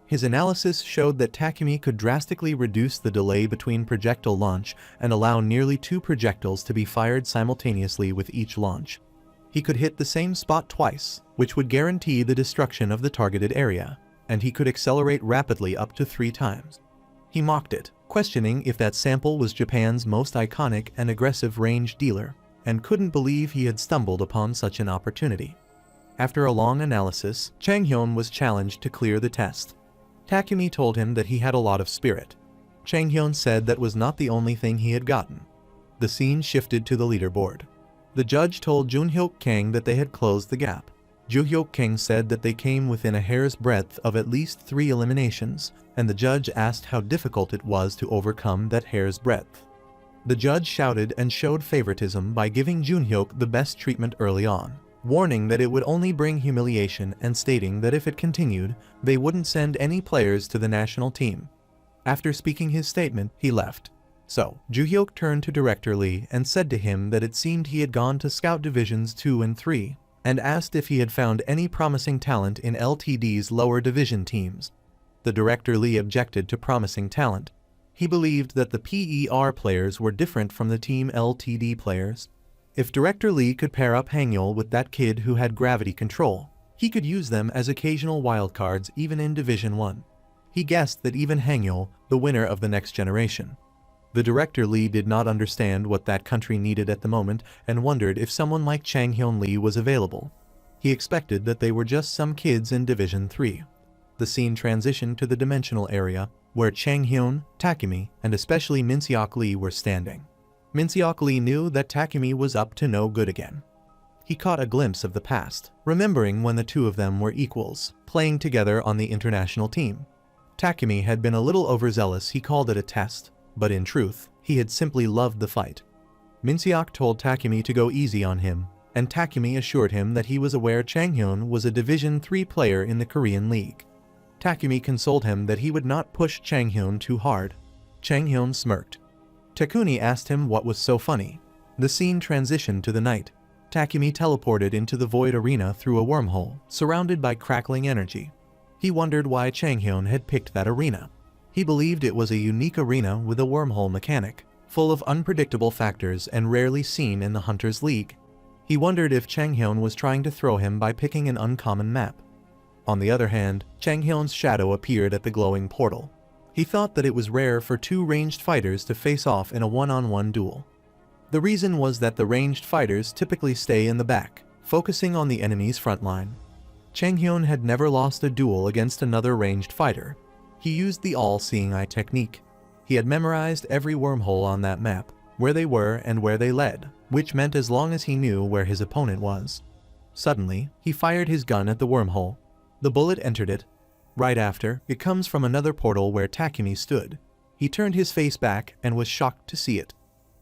His analysis showed that Takumi could drastically reduce the delay between projectile launch and allow nearly 2 projectiles to be fired simultaneously with each launch. He could hit the same spot twice, which would guarantee the destruction of the targeted area, and he could accelerate rapidly up to 3 times. He mocked it, questioning if that sample was Japan's most iconic and aggressive range dealer, and couldn't believe he had stumbled upon such an opportunity. After a long analysis, Changhyun was challenged to clear the test. Takumi told him that he had a lot of spirit. Changhyun said that was not the only thing he had gotten. The scene shifted to the leaderboard. The judge told Junhyuk Kang that they had closed the gap. Junhyuk Kang said that they came within a hair's breadth of at least 3 eliminations, and the judge asked how difficult it was to overcome that hair's breadth. The judge shouted and showed favoritism by giving Junhyuk the best treatment early on, warning that it would only bring humiliation and stating that if it continued, they wouldn't send any players to the national team. After speaking his statement, he left. So, Junhyuk turned to Director Lee and said to him that it seemed he had gone to Scout Divisions 2 and 3, and asked if he had found any promising talent in LTD's lower division teams. The Director Lee objected to promising talent. He believed that the PER players were different from the Team LTD players. If Director Lee could pair up Hangyul with that kid who had gravity control, he could use them as occasional wildcards even in Division 1. He guessed that even Hangyul, the winner of the next generation. The Director Lee did not understand what that country needed at the moment and wondered if someone like Changhyun Lee was available. He expected that they were just some kids in Division 3. The scene transitioned to the dimensional area, where Changhyun, Takumi, and especially Minseok Lee were standing. Minseok Lee knew that Takumi was up to no good again. He caught a glimpse of the past, remembering when the two of them were equals, playing together on the international team. Takumi had been a little overzealous. He called it a test, but in truth, he had simply loved the fight. Minseok told Takumi to go easy on him, and Takumi assured him that he was aware Changhyun was a Division 3 player in the Korean League. Takumi consoled him that he would not push Changhyun too hard. Changhyun smirked. Takumi asked him what was so funny. The scene transitioned to the night. Takumi teleported into the void arena through a wormhole, surrounded by crackling energy. He wondered why Changhyun had picked that arena. He believed it was a unique arena with a wormhole mechanic, full of unpredictable factors and rarely seen in the Hunters League. He wondered if Changhyun was trying to throw him by picking an uncommon map. On the other hand, Changhyun's shadow appeared at the glowing portal. He thought that it was rare for 2 ranged fighters to face off in a one-on-one duel. The reason was that the ranged fighters typically stay in the back, focusing on the enemy's front line. Changhyun had never lost a duel against another ranged fighter. He used the all-seeing eye technique. He had memorized every wormhole on that map, where they were and where they led, which meant as long as he knew where his opponent was. Suddenly, he fired his gun at the wormhole. The bullet entered it. Right after, it comes from another portal where Takumi stood. He turned his face back and was shocked to see it.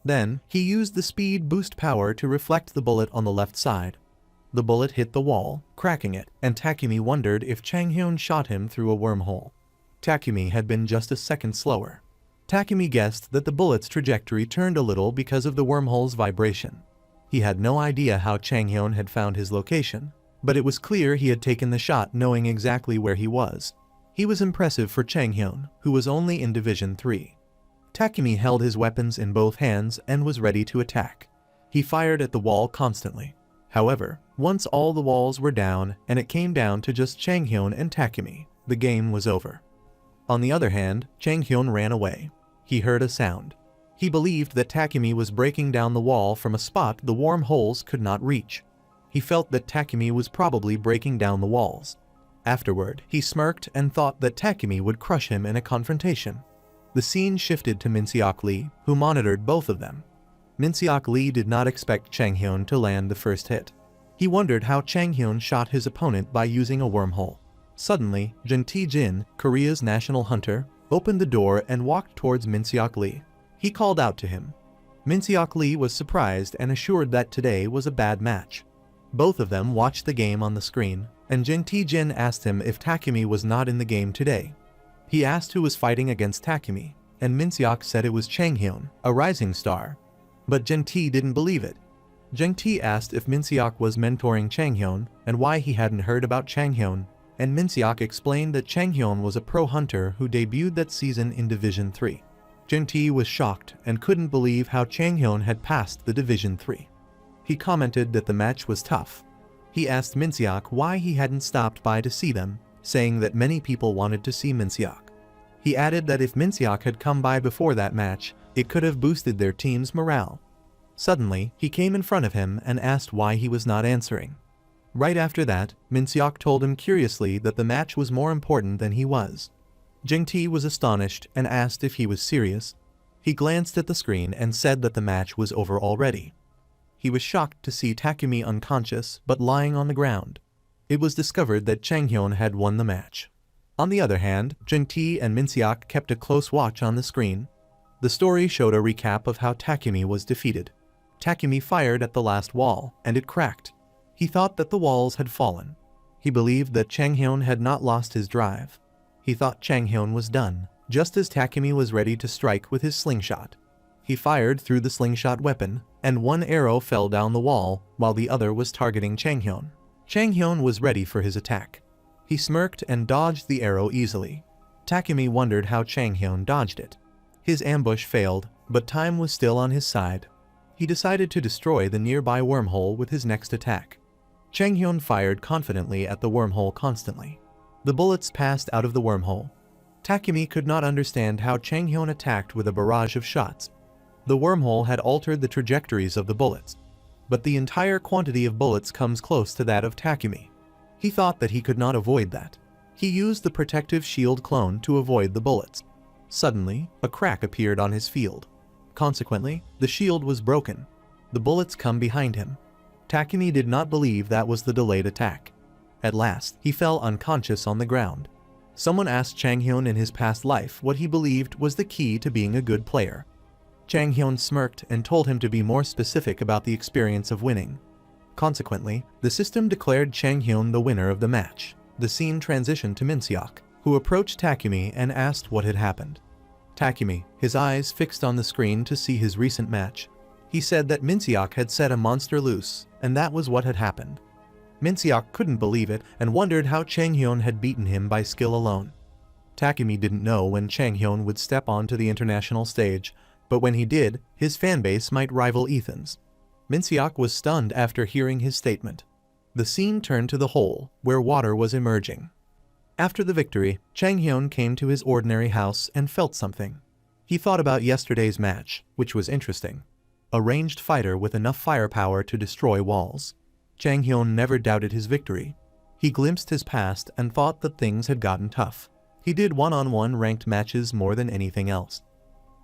Then, he used the speed boost power to reflect the bullet on the left side. The bullet hit the wall, cracking it, and Takumi wondered if Changhyun shot him through a wormhole. Takumi had been just a second slower. Takumi guessed that the bullet's trajectory turned a little because of the wormhole's vibration. He had no idea how Changhyun had found his location, but it was clear he had taken the shot knowing exactly where he was. He was impressive for Changhyun, who was only in Division 3. Takumi held his weapons in both hands and was ready to attack. He fired at the wall constantly. However, once all the walls were down and it came down to just Changhyun and Takumi, the game was over. On the other hand, Changhyun ran away. He heard a sound. He believed that Takumi was breaking down the wall from a spot the wormholes could not reach. He felt that Takumi was probably breaking down the walls. Afterward, he smirked and thought that Takumi would crush him in a confrontation. The scene shifted to Min-seok Lee, who monitored both of them. Min-seok Lee did not expect Changhyun to land the first hit. He wondered how Changhyun shot his opponent by using a wormhole. Suddenly, Jin Tae-jin, Korea's national hunter, opened the door and walked towards Min-seok Lee. He called out to him. Min-seok Lee was surprised and assured that today was a bad match. Both of them watched the game on the screen, and Jin Tae-jin asked him if Takumi was not in the game today. He asked who was fighting against Takumi, and Min-seok said it was Changhyun, a rising star. But Jin Tae didn't believe it. Jin Tae asked if Min-seok was mentoring Changhyun and why he hadn't heard about Changhyun, and Min-seok explained that Changhyun was a pro hunter who debuted that season in Division 3. Jin Tae was shocked and couldn't believe how Changhyun had passed the Division 3. He commented that the match was tough. He asked Min-seok why he hadn't stopped by to see them, saying that many people wanted to see Min-seok. He added that if Min-seok had come by before that match, it could have boosted their team's morale. Suddenly, he came in front of him and asked why he was not answering. Right after that, Min-seok told him curiously that the match was more important than he was. Jin Tae was astonished and asked if he was serious. He glanced at the screen and said that the match was over already. He was shocked to see Takumi unconscious but lying on the ground. It was discovered that Changhyun had won the match. On the other hand, Jin Tae and Min-seok kept a close watch on the screen. The story showed a recap of how Takumi was defeated. Takumi fired at the last wall, and it cracked. He thought that the walls had fallen. He believed that Changhyun had not lost his drive. He thought Changhyun was done, just as Takumi was ready to strike with his slingshot. He fired through the slingshot weapon, and one arrow fell down the wall, while the other was targeting Changhyun. Changhyun was ready for his attack. He smirked and dodged the arrow easily. Takumi wondered how Changhyun dodged it. His ambush failed, but time was still on his side. He decided to destroy the nearby wormhole with his next attack. Changhyun fired confidently at the wormhole constantly. The bullets passed out of the wormhole. Takumi could not understand how Changhyun attacked with a barrage of shots. The wormhole had altered the trajectories of the bullets, but the entire quantity of bullets comes close to that of Takumi. He thought that he could not avoid that. He used the protective shield clone to avoid the bullets. Suddenly, a crack appeared on his field. Consequently, the shield was broken. The bullets come behind him. Takumi did not believe that was the delayed attack. At last, he fell unconscious on the ground. Someone asked Changhyun in his past life what he believed was the key to being a good player. Changhyun smirked and told him to be more specific about the experience of winning. Consequently, the system declared Changhyun the winner of the match. The scene transitioned to Min-seok, who approached Takumi and asked what had happened. Takumi, his eyes fixed on the screen to see his recent match. He said that Min-seok had set a monster loose, and that was what had happened. Min-seok couldn't believe it and wondered how Changhyun had beaten him by skill alone. Takumi didn't know when Changhyun would step onto the international stage, but when he did, his fanbase might rival Ethan's. Min-seok was stunned after hearing his statement. The scene turned to the hole, where water was emerging. After the victory, Changhyun came to his ordinary house and felt something. He thought about yesterday's match, which was interesting. A ranged fighter with enough firepower to destroy walls. Changhyun never doubted his victory. He glimpsed his past and thought that things had gotten tough. He did one-on-one ranked matches more than anything else.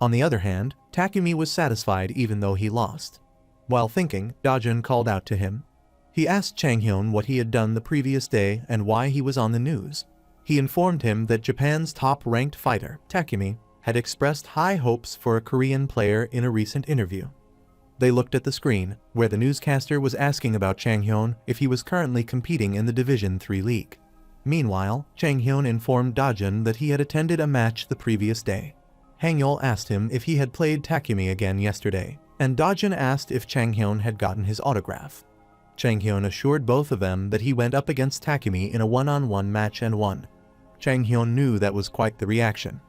On the other hand, Takumi was satisfied even though he lost. While thinking, Dajun called out to him. He asked Changhyun what he had done the previous day and why he was on the news. He informed him that Japan's top-ranked fighter, Takumi, had expressed high hopes for a Korean player in a recent interview. They looked at the screen, where the newscaster was asking about Changhyun if he was currently competing in the Division 3 league. Meanwhile, Changhyun informed Dajun that he had attended a match the previous day. Hangyul asked him if he had played Takumi again yesterday, and Dojin asked if Changhyun had gotten his autograph. Changhyun assured both of them that he went up against Takumi in a one-on-one match and won. Changhyun knew that was quite the reaction.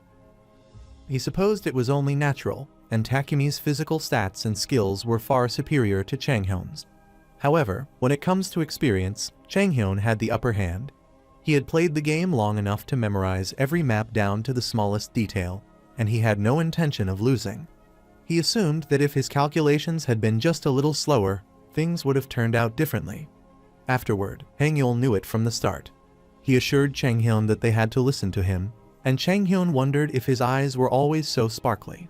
He supposed it was only natural, and Takumi's physical stats and skills were far superior to Changhyun's. However, when it comes to experience, Changhyun had the upper hand. He had played the game long enough to memorize every map down to the smallest detail, and he had no intention of losing. He assumed that if his calculations had been just a little slower, things would have turned out differently. Afterward, Hangyul knew it from the start. He assured Changhyun that they had to listen to him, and Changhyun wondered if his eyes were always so sparkly.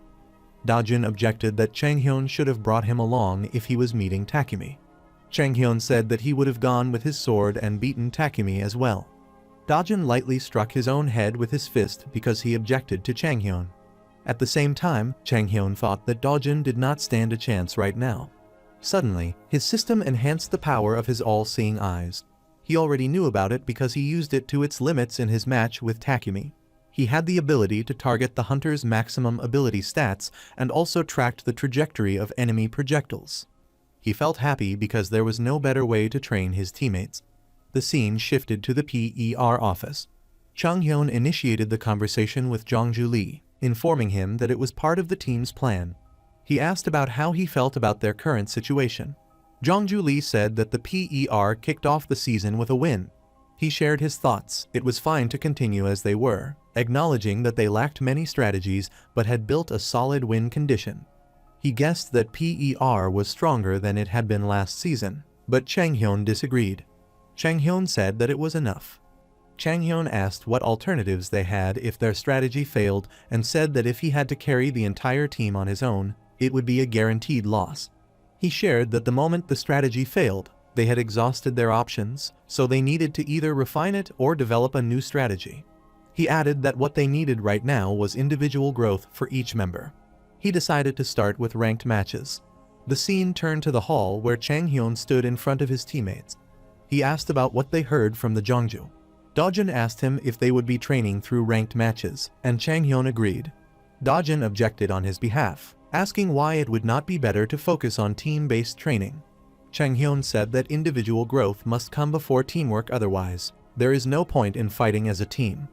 Dojin objected that Changhyun should have brought him along if he was meeting Takumi. Changhyun said that he would have gone with his sword and beaten Takumi as well. Dojin lightly struck his own head with his fist because he objected to Changhyun. At the same time, Changhyun thought that Dojin did not stand a chance right now. Suddenly, his system enhanced the power of his all-seeing eyes. He already knew about it because he used it to its limits in his match with Takumi. He had the ability to target the hunter's maximum ability stats and also tracked the trajectory of enemy projectiles. He felt happy because there was no better way to train his teammates. The scene shifted to the PER office. Changhyun initiated the conversation with Jongju Lee, informing him that it was part of the team's plan. He asked about how he felt about their current situation. Jongju Lee said that the PER kicked off the season with a win. He shared his thoughts. It was fine to continue as they were, acknowledging that they lacked many strategies but had built a solid win condition. He guessed that PER was stronger than it had been last season, but Changhyun disagreed. Changhyun said that it was enough. Changhyun asked what alternatives they had if their strategy failed and said that if he had to carry the entire team on his own, it would be a guaranteed loss. He shared that the moment the strategy failed, they had exhausted their options, so they needed to either refine it or develop a new strategy. He added that what they needed right now was individual growth for each member. He decided to start with ranked matches. The scene turned to the hall where Changhyun stood in front of his teammates. He asked about what they heard from the Jongju. Dojin asked him if they would be training through ranked matches, and Changhyun agreed. Dojin objected on his behalf, asking why it would not be better to focus on team-based training. Changhyun said that individual growth must come before teamwork, otherwise, there is no point in fighting as a team.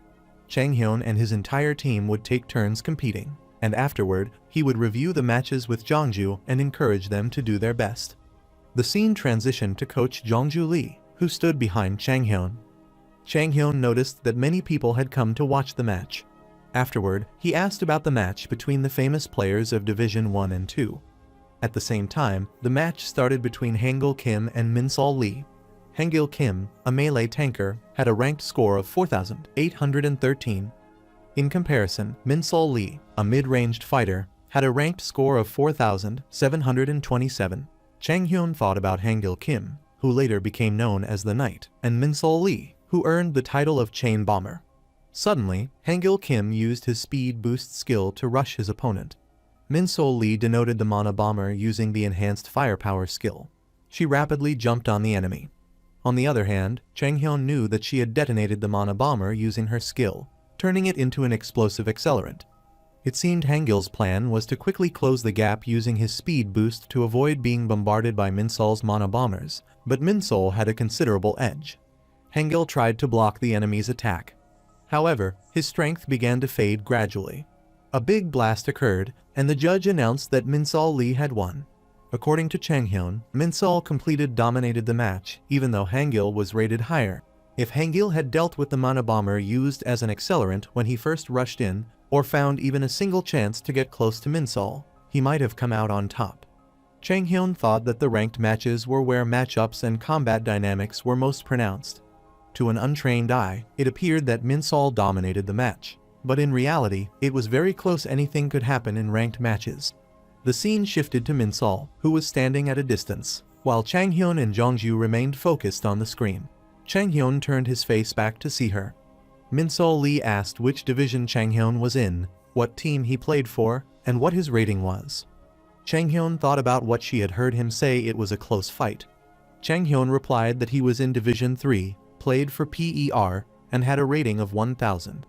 Changhyun and his entire team would take turns competing, and afterward, he would review the matches with Jongju and encourage them to do their best. The scene transitioned to coach Jongju Lee, who stood behind Changhyun. Changhyun noticed that many people had come to watch the match. Afterward, he asked about the match between the famous players of Division 1 and 2. At the same time, the match started between Hangul Kim and Minsol Lee. Hangul Kim, a melee tanker, had a ranked score of 4,813. In comparison, Minsol Lee, a mid-ranged fighter, had a ranked score of 4,727. Changhyun thought about Hangul Kim, who later became known as the Knight, and Minsol Lee, who earned the title of Chain Bomber. Suddenly, Hangul Kim used his speed boost skill to rush his opponent. Minsol Lee denoted the Mana Bomber using the enhanced firepower skill. She rapidly jumped on the enemy. On the other hand, Changhyun knew that she had detonated the Mana Bomber using her skill, turning it into an explosive accelerant. It seemed Hangul's plan was to quickly close the gap using his speed boost to avoid being bombarded by Minsol's Mana Bombers, but Minsol had a considerable edge. Hangul tried to block the enemy's attack. However, his strength began to fade gradually. A big blast occurred, and the judge announced that Minsol Lee had won. According to Changhyun, Minsol dominated the match, even though Hangul was rated higher. If Hangul had dealt with the Mana Bomber used as an accelerant when he first rushed in, or found even a single chance to get close to Minsol, he might have come out on top. Changhyun thought that the ranked matches were where matchups and combat dynamics were most pronounced. To an untrained eye, it appeared that Minsol dominated the match, but in reality, it was very close. Anything could happen in ranked matches. The scene shifted to Minsol, who was standing at a distance, while Changhyun and Jongju remained focused on the screen. Changhyun turned his face back to see her. Minsol Lee asked which division Changhyun was in, what team he played for, and what his rating was. Changhyun thought about what she had heard him say. It was a close fight. Changhyun replied that he was in Division 3, played for PER, and had a rating of 1,000.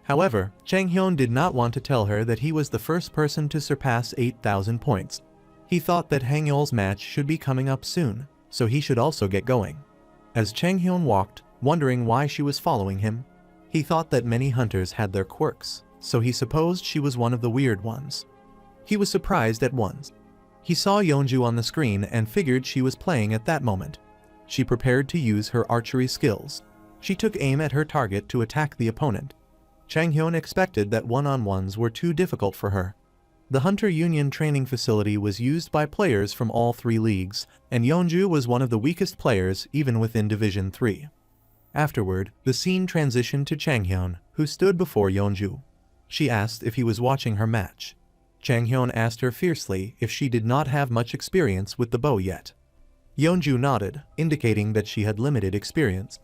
However, Chang Hyun did not want to tell her that he was the first person to surpass 8,000 points. He thought that Hang Yul's match should be coming up soon, so he should also get going. As Chang Hyun walked, wondering why she was following him, he thought that many hunters had their quirks, so he supposed she was one of the weird ones. He was surprised at once. He saw Yeonju on the screen and figured she was playing at that moment. She prepared to use her archery skills. She took aim at her target to attack the opponent. Chang Hyun expected that one-on-ones were too difficult for her. The Hunter Union training facility was used by players from all three leagues, and Yeonju was one of the weakest players even within Division 3. Afterward, the scene transitioned to Chang Hyun, who stood before Yeonju. She asked if he was watching her match. Chang Hyun asked her fiercely if she did not have much experience with the bow yet. Yeonju nodded, indicating that she had limited experience.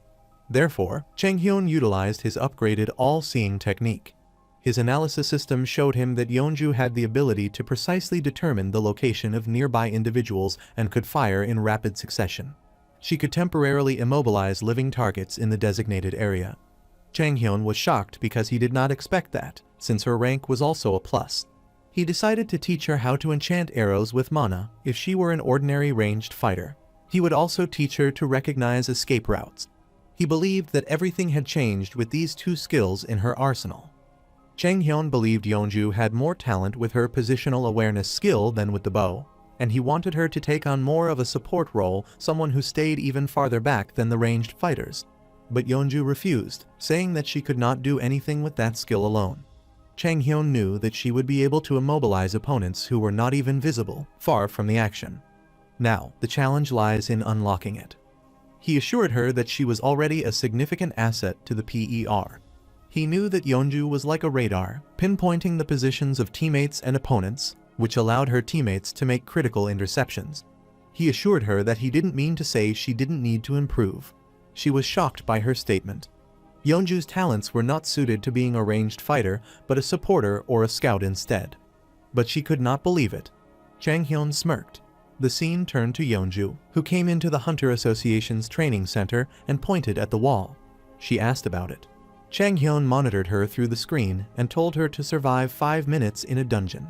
Therefore, Chang Hyun utilized his upgraded all-seeing technique. His analysis system showed him that Yeonju had the ability to precisely determine the location of nearby individuals and could fire in rapid succession. She could temporarily immobilize living targets in the designated area. Chang Hyun was shocked because he did not expect that, since her rank was also a plus. He decided to teach her how to enchant arrows with mana if she were an ordinary ranged fighter. He would also teach her to recognize escape routes. He believed that everything had changed with these two skills in her arsenal. Chang Hyun believed Yeonju had more talent with her positional awareness skill than with the bow, and he wanted her to take on more of a support role, someone who stayed even farther back than the ranged fighters. But Yeonju refused, saying that she could not do anything with that skill alone. Chang Hyun knew that she would be able to immobilize opponents who were not even visible, far from the action. Now, the challenge lies in unlocking it. He assured her that she was already a significant asset to the PER. He knew that Yeonju was like a radar, pinpointing the positions of teammates and opponents, which allowed her teammates to make critical interceptions. He assured her that he didn't mean to say she didn't need to improve. She was shocked by her statement. Yeonju's talents were not suited to being a ranged fighter, but a supporter or a scout instead. But she could not believe it. Chang Hyun smirked. The scene turned to Yeonju, who came into the Hunter Association's training center and pointed at the wall. She asked about it. Chang Hyun monitored her through the screen and told her to survive 5 minutes in a dungeon.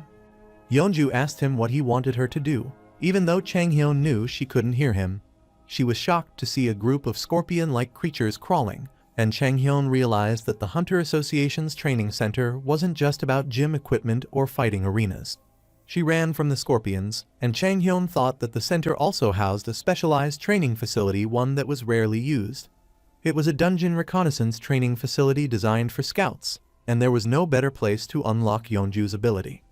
Yeonju asked him what he wanted her to do, even though Chang Hyun knew she couldn't hear him. She was shocked to see a group of scorpion-like creatures crawling, and Chang Hyun realized that the Hunter Association's training center wasn't just about gym equipment or fighting arenas. She ran from the scorpions, and Chang Hyun thought that the center also housed a specialized training facility, one that was rarely used. It was a dungeon reconnaissance training facility designed for scouts, and there was no better place to unlock Yeonju's ability.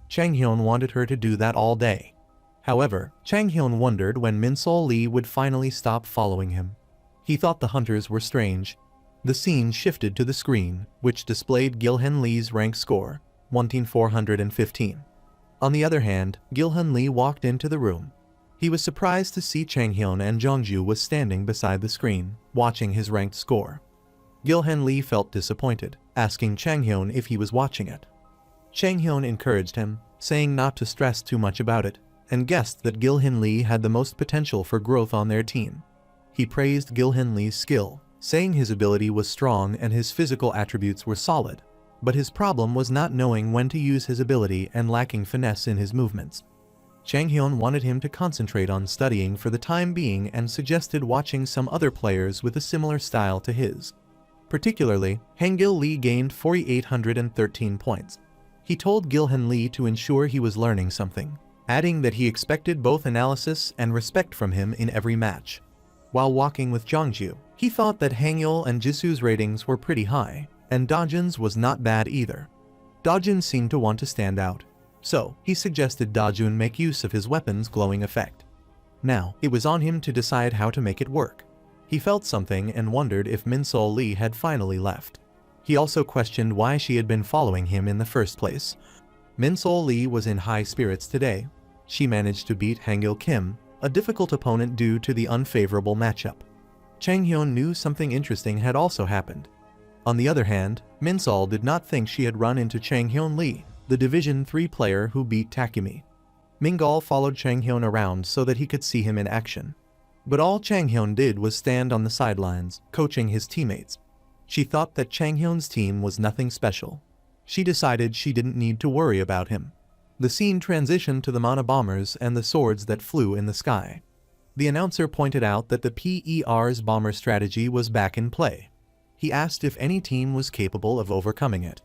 Chang Hyun wanted her to do that all day. However, Chang Hyun wondered when Min-Sol Lee would finally stop following him. He thought the hunters were strange. The scene shifted to the screen, which displayed Gilhan Lee's rank score, 1415. On the other hand, Gilhan Lee walked into the room. He was surprised to see Chang Hyun, and Jongju was standing beside the screen, watching his ranked score. Gilhan Lee felt disappointed, asking Chang Hyun if he was watching it. Chang Hyun encouraged him, saying not to stress too much about it, and guessed that Gilhan Lee had the most potential for growth on their team. He praised Gilhan Lee's skill, saying his ability was strong and his physical attributes were solid, but his problem was not knowing when to use his ability and lacking finesse in his movements. Chang Hyun wanted him to concentrate on studying for the time being and suggested watching some other players with a similar style to his. Particularly, Hangil Lee gained 4,813 points. He told Gilhan Lee to ensure he was learning something, adding that he expected both analysis and respect from him in every match. While walking with Jongju, he thought that Hangil and Jisoo's ratings were pretty high, and Dojin's was not bad either. Dojin seemed to want to stand out, so he suggested Dojun make use of his weapon's glowing effect. Now, it was on him to decide how to make it work. He felt something and wondered if Min-Sol Lee had finally left. He also questioned why she had been following him in the first place. Min-Sol Lee was in high spirits today. She managed to beat Hangil Kim, a difficult opponent due to the unfavorable matchup. Chang Hyun knew something interesting had also happened. On the other hand, Min-Sol did not think she had run into Chang Hyun Lee, the Division 3 player who beat Takumi. Mingal followed Chang Hyun around so that he could see him in action. But all Chang Hyun did was stand on the sidelines, coaching his teammates. She thought that Chang Hyun's team was nothing special. She decided she didn't need to worry about him. The scene transitioned to the Mana bombers and the swords that flew in the sky. The announcer pointed out that the PER's bomber strategy was back in play. He asked if any team was capable of overcoming it.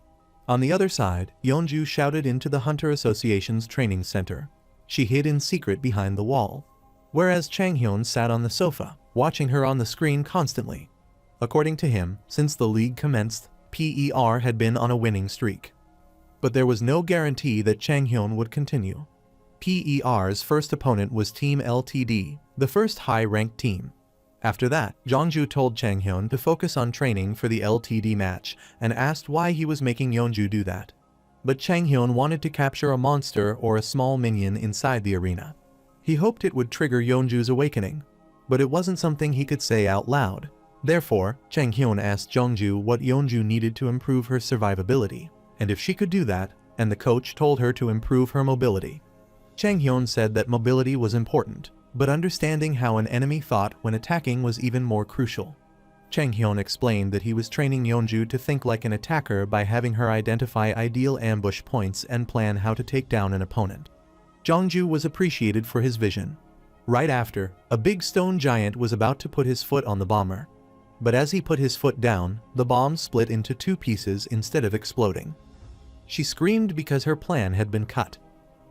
On the other side, Yeonju shouted into the Hunter Association's training center. She hid in secret behind the wall, whereas Chang Hyun sat on the sofa, watching her on the screen constantly. According to him, since the league commenced, PER had been on a winning streak. But there was no guarantee that Chang Hyun would continue. PER's first opponent was Team LTD, the first high-ranked team. After that, Jongju told Chang Hyun to focus on training for the LTD match and asked why he was making Yeonju do that. But Chang Hyun wanted to capture a monster or a small minion inside the arena. He hoped it would trigger Yeonju's awakening, but it wasn't something he could say out loud. Therefore, Chang Hyun asked Jongju what Yeonju needed to improve her survivability, and if she could do that, and the coach told her to improve her mobility. Chang Hyun said that mobility was important, but understanding how an enemy thought when attacking was even more crucial. Chang Hyun explained that he was training Yeonju to think like an attacker by having her identify ideal ambush points and plan how to take down an opponent. Jongju was appreciated for his vision. Right after, a big stone giant was about to put his foot on the bomber. But as he put his foot down, the bomb split into 2 pieces instead of exploding. She screamed because her plan had been cut.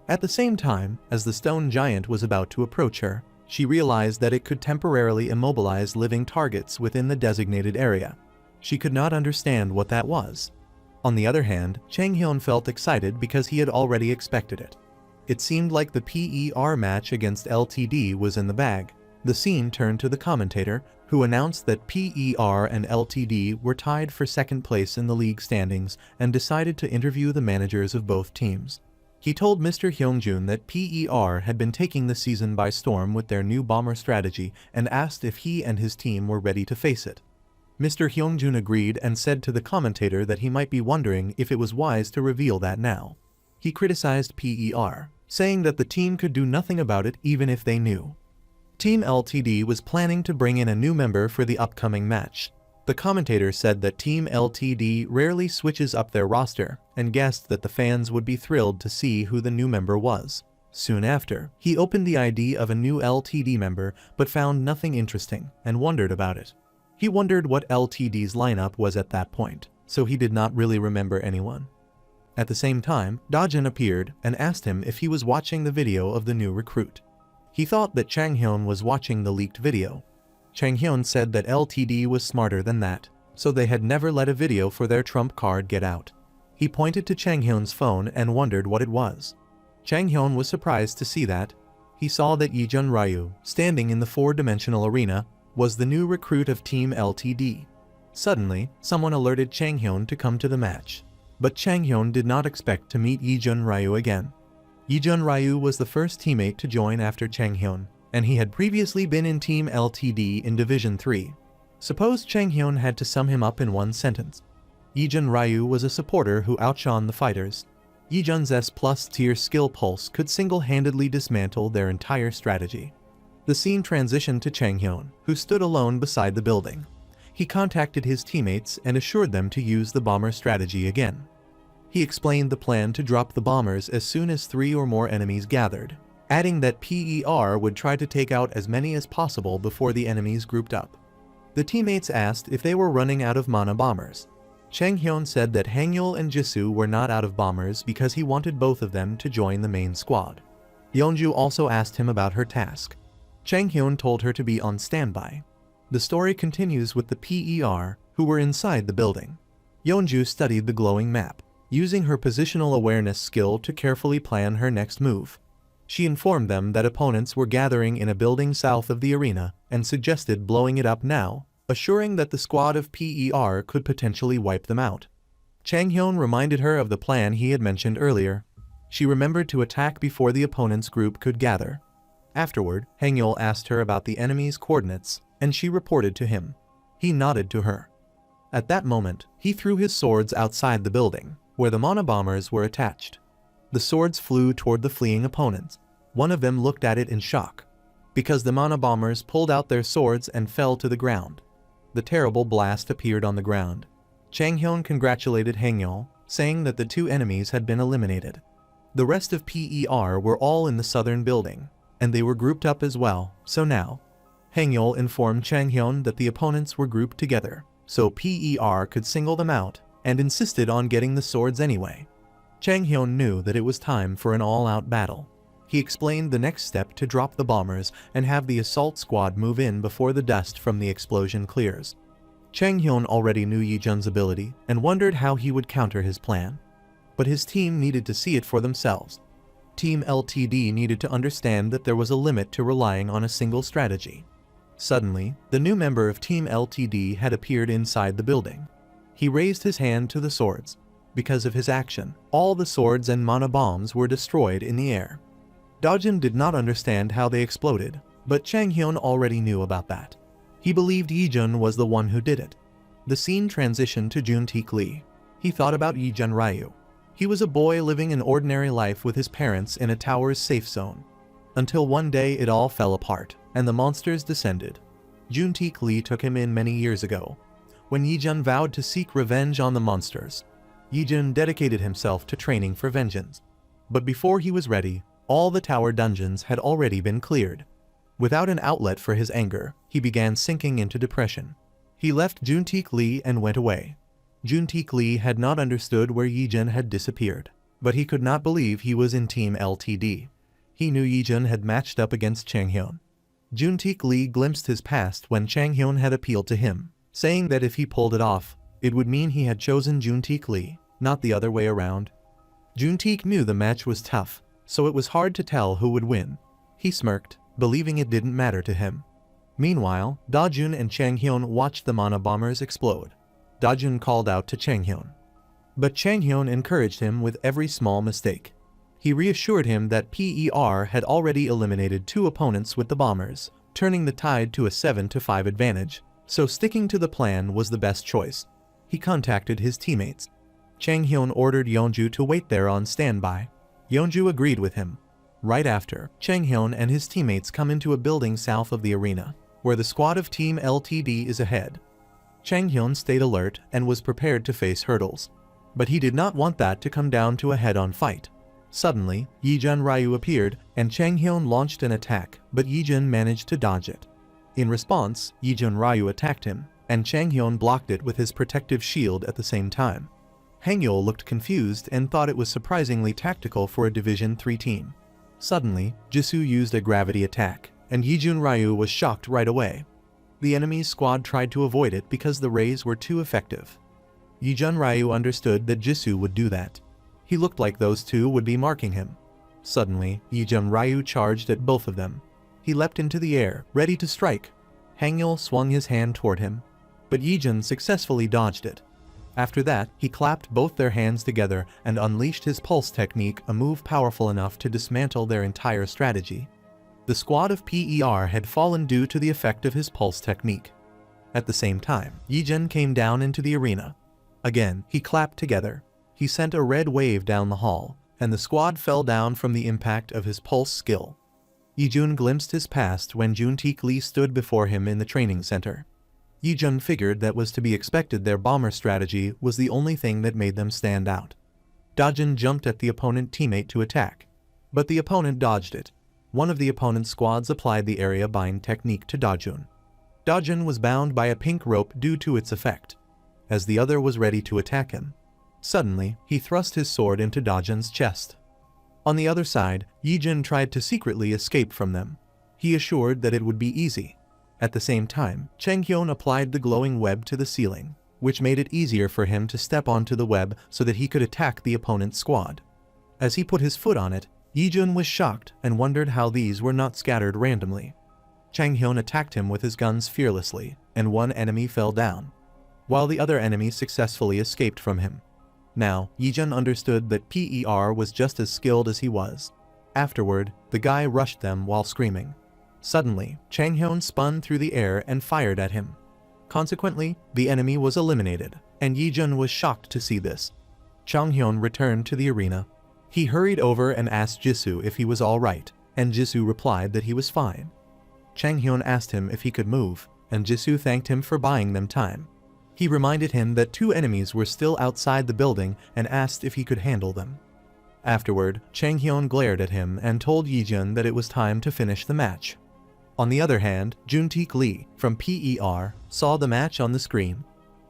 At the same time, as the stone giant was about to approach her, she realized that it could temporarily immobilize living targets within the designated area. She could not understand what that was. On the other hand, Chang Hyun felt excited because he had already expected it. It seemed like the PER match against LTD was in the bag. The scene turned to the commentator, who announced that PER and LTD were tied for second place in the league standings and decided to interview the managers of both teams. He told Mr. Hyungjun that PER had been taking the season by storm with their new bomber strategy and asked if he and his team were ready to face it. Mr. Hyungjun agreed and said to the commentator that he might be wondering if it was wise to reveal that now. He criticized PER, saying that the team could do nothing about it even if they knew. Team LTD was planning to bring in a new member for the upcoming match. The commentator said that Team LTD rarely switches up their roster and guessed that the fans would be thrilled to see who the new member was. Soon after, he opened the ID of a new LTD member but found nothing interesting and wondered about it. He wondered what LTD's lineup was at that point, so he did not really remember anyone. At the same time, Dajin appeared and asked him if he was watching the video of the new recruit. He thought that Chang Hyun was watching the leaked video. Chang Hyun said that LTD was smarter than that, so they had never let a video for their trump card get out. He pointed to Chang Hyun's phone and wondered what it was. Chang Hyun was surprised to see that. He saw that Yijun Ryu, standing in the 4-dimensional arena, was the new recruit of Team LTD. Suddenly, someone alerted Chang Hyun to come to the match. But Chang Hyun did not expect to meet Yijun Ryu again. Yijun Ryu was the first teammate to join after Chang Hyun, and he had previously been in Team LTD in Division 3. Suppose Chang Hyun had to sum him up in one sentence. Yijun Ryu was a supporter who outshone the fighters. Yijun's S+ tier skill pulse could single-handedly dismantle their entire strategy. The scene transitioned to Chang Hyun, who stood alone beside the building. He contacted his teammates and assured them to use the bomber strategy again. He explained the plan to drop the bombers as soon as 3 or more enemies gathered, adding that PER would try to take out as many as possible before the enemies grouped up. The teammates asked if they were running out of mana bombers. Chang Hyun said that Hangul and Jisoo were not out of bombers because he wanted both of them to join the main squad. Yeonju also asked him about her task. Chang Hyun told her to be on standby. The story continues with the PER, who were inside the building. Yeonju studied the glowing map, using her positional awareness skill to carefully plan her next move. She informed them that opponents were gathering in a building south of the arena and suggested blowing it up now, assuring that the squad of PER could potentially wipe them out. Chang Hyun reminded her of the plan he had mentioned earlier. She remembered to attack before the opponent's group could gather. Afterward, Hangul asked her about the enemy's coordinates, and she reported to him. He nodded to her. At that moment, he threw his swords outside the building, where the mana bombers were attached. The swords flew toward the fleeing opponents. One of them looked at it in shock, because the mana bombers pulled out their swords and fell to the ground. the terrible blast appeared on the ground. Chang Hyun congratulated Hangul, saying that the two enemies had been eliminated. The rest of PER were all in the southern building, and they were grouped up as well, so now. Hangul informed Chang Hyun that the opponents were grouped together, so PER could single them out, and insisted on getting the swords anyway. Chang Hyun knew that it was time for an all-out battle. He explained the next step to drop the bombers and have the assault squad move in before the dust from the explosion clears. Chang Hyun already knew Yi Jun's ability and wondered how he would counter his plan. But his team needed to see it for themselves. Team LTD needed to understand that there was a limit to relying on a single strategy. Suddenly, the new member of Team LTD had appeared inside the building. He raised his hand to the swords. Because of his action, all the swords and mana bombs were destroyed in the air. Dojin did not understand how they exploded, but Chang Hyun already knew about that. He believed Yi Jun was the one who did it. The scene transitioned to Juntaek Lee. He thought about Yi Jun Ryu. He was a boy living an ordinary life with his parents in a tower's safe zone. Until one day it all fell apart, and the monsters descended. Juntaek Lee took him in many years ago, when Yi Jun vowed to seek revenge on the monsters. Yi Jun dedicated himself to training for vengeance. But before he was ready, all the tower dungeons had already been cleared. Without an outlet for his anger, he began sinking into depression. He left Juntaek Lee and went away. Juntaek Lee had not understood where Yi Jun had disappeared, but he could not believe he was in Team LTD. He knew Yi Jun had matched up against Chang Hyun. Juntaek Lee glimpsed his past when Chang Hyun had appealed to him, saying that if he pulled it off, it would mean he had chosen Juntaek Lee, not the other way around. Juntaek knew the match was tough, so it was hard to tell who would win. He smirked, believing it didn't matter to him. Meanwhile, Dojun and Chang Hyun watched the mana bombers explode. Dojun called out to Chang Hyun. But Chang Hyun encouraged him with every small mistake. He reassured him that PER had already eliminated two opponents with the bombers, turning the tide to a 7-5 advantage, so sticking to the plan was the best choice. He contacted his teammates. Chang Hyun ordered Yeonju to wait there on standby. Yeonju agreed with him. Right after, Chang Hyun and his teammates come into a building south of the arena, where the squad of Team LTD is ahead. Chang Hyun stayed alert and was prepared to face hurdles. But he did not want that to come down to a head-on fight. Suddenly, Yi Jun Ryu appeared, and Chang Hyun launched an attack, but Yi Jun managed to dodge it. In response, Yi Jun Ryu attacked him, and Chang Hyun blocked it with his protective shield at the same time. Hangul looked confused and thought it was surprisingly tactical for a Division 3 team. Suddenly, Jisoo used a gravity attack, and Yi Jun Ryu was shocked right away. The enemy's squad tried to avoid it because the rays were too effective. Yi Jun Ryu understood that Jisoo would do that. He looked like those two would be marking him. Suddenly, Yi Jun Ryu charged at both of them. He leapt into the air, ready to strike. Hangul swung his hand toward him, but Yi Jun successfully dodged it. After that, he clapped both their hands together and unleashed his pulse technique, a move powerful enough to dismantle their entire strategy. The squad of PER had fallen due to the effect of his pulse technique. At the same time, Yi Jun came down into the arena. Again, he clapped together. He sent a red wave down the hall, and the squad fell down from the impact of his pulse skill. Yi Jun glimpsed his past when Juntaek Lee stood before him in the training center. Yi Jun figured that was to be expected. Their bomber strategy was the only thing that made them stand out. Dojun jumped at the opponent teammate to attack, but the opponent dodged it. One of the opponent's squads applied the area bind technique to Dojun. Dojun was bound by a pink rope due to its effect, as the other was ready to attack him. Suddenly, he thrust his sword into Dojun's chest. On the other side, Yi Jun tried to secretly escape from them. He assured that it would be easy. At the same time, Chang Hyun applied the glowing web to the ceiling, which made it easier for him to step onto the web so that he could attack the opponent's squad. As he put his foot on it, Yi Jun was shocked and wondered how these were not scattered randomly. Chang Hyun attacked him with his guns fearlessly, and one enemy fell down, while the other enemy successfully escaped from him. Now, Yi Jun understood that PER was just as skilled as he was. Afterward, the guy rushed them while screaming. Suddenly, Chang Hyun spun through the air and fired at him. Consequently, the enemy was eliminated, and Yi Jun was shocked to see this. Chang Hyun returned to the arena. He hurried over and asked Jisoo if he was all right, and Jisoo replied that he was fine. Chang Hyun asked him if he could move, and Jisoo thanked him for buying them time. He reminded him that 2 enemies were still outside the building and asked if he could handle them. Afterward, Chang Hyun glared at him and told Yijun that it was time to finish the match. On the other hand, Juntaek Lee, from PER, saw the match on the screen.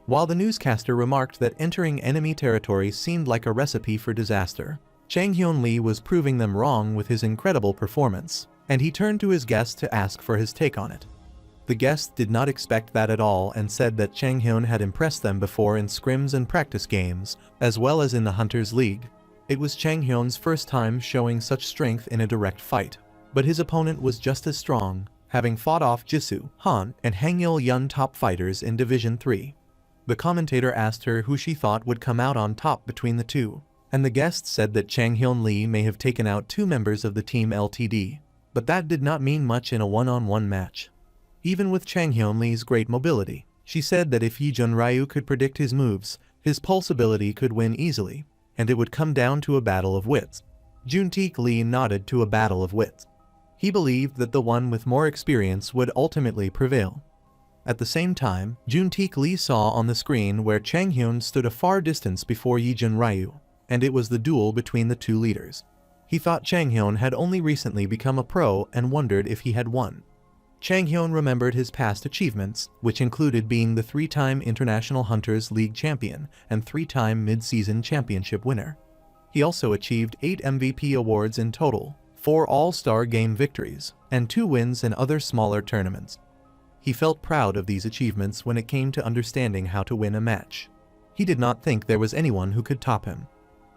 While the newscaster remarked that entering enemy territory seemed like a recipe for disaster, Chang Hyun Lee was proving them wrong with his incredible performance, and he turned to his guest to ask for his take on it. The guest did not expect that at all and said that Chang Hyun had impressed them before in scrims and practice games, as well as in the Hunters League. It was Chang Hyun's first time showing such strength in a direct fight, but his opponent was just as strong, having fought off Jisoo, Han, and Hangil Yun top fighters in Division 3. The commentator asked her who she thought would come out on top between the two, and the guest said that Chang Hyun Lee may have taken out 2 members of the team LTD, but that did not mean much in a one-on-one match. Even with Chang Hyun Lee's great mobility, she said that if Yijun Ryu could predict his moves, his pulse ability could win easily, and it would come down to a battle of wits. Juntaek Lee nodded to a battle of wits. He believed that the one with more experience would ultimately prevail. At the same time, Juntaek Lee saw on the screen where Chang Hyun stood a far distance before Yijun Ryu, and it was the duel between the 2 leaders. He thought Chang Hyun had only recently become a pro and wondered if he had won. Chang Hyun remembered his past achievements, which included being the 3-time International Hunters League champion and 3-time mid-season championship winner. He also achieved 8 MVP awards in total, 4 All-Star Game victories, and 2 wins in other smaller tournaments. He felt proud of these achievements when it came to understanding how to win a match. He did not think there was anyone who could top him.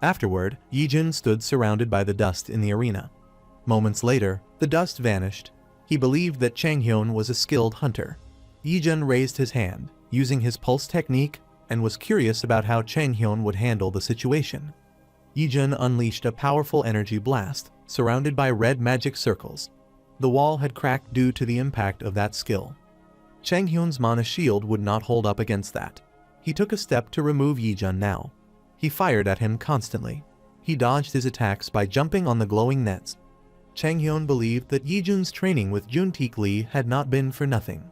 Afterward, Yijun stood surrounded by the dust in the arena. Moments later, the dust vanished. He believed that Chang Hyun was a skilled hunter. Yijun raised his hand, using his pulse technique, and was curious about how Chang Hyun would handle the situation. Yijun unleashed a powerful energy blast, surrounded by red magic circles. The wall had cracked due to the impact of that skill. Chang Hyun's mana shield would not hold up against that. He took a step to remove Yijun now. He fired at him constantly. He dodged his attacks by jumping on the glowing nets. Chang Hyun believed that Yijun's training with Juntaek Lee had not been for nothing.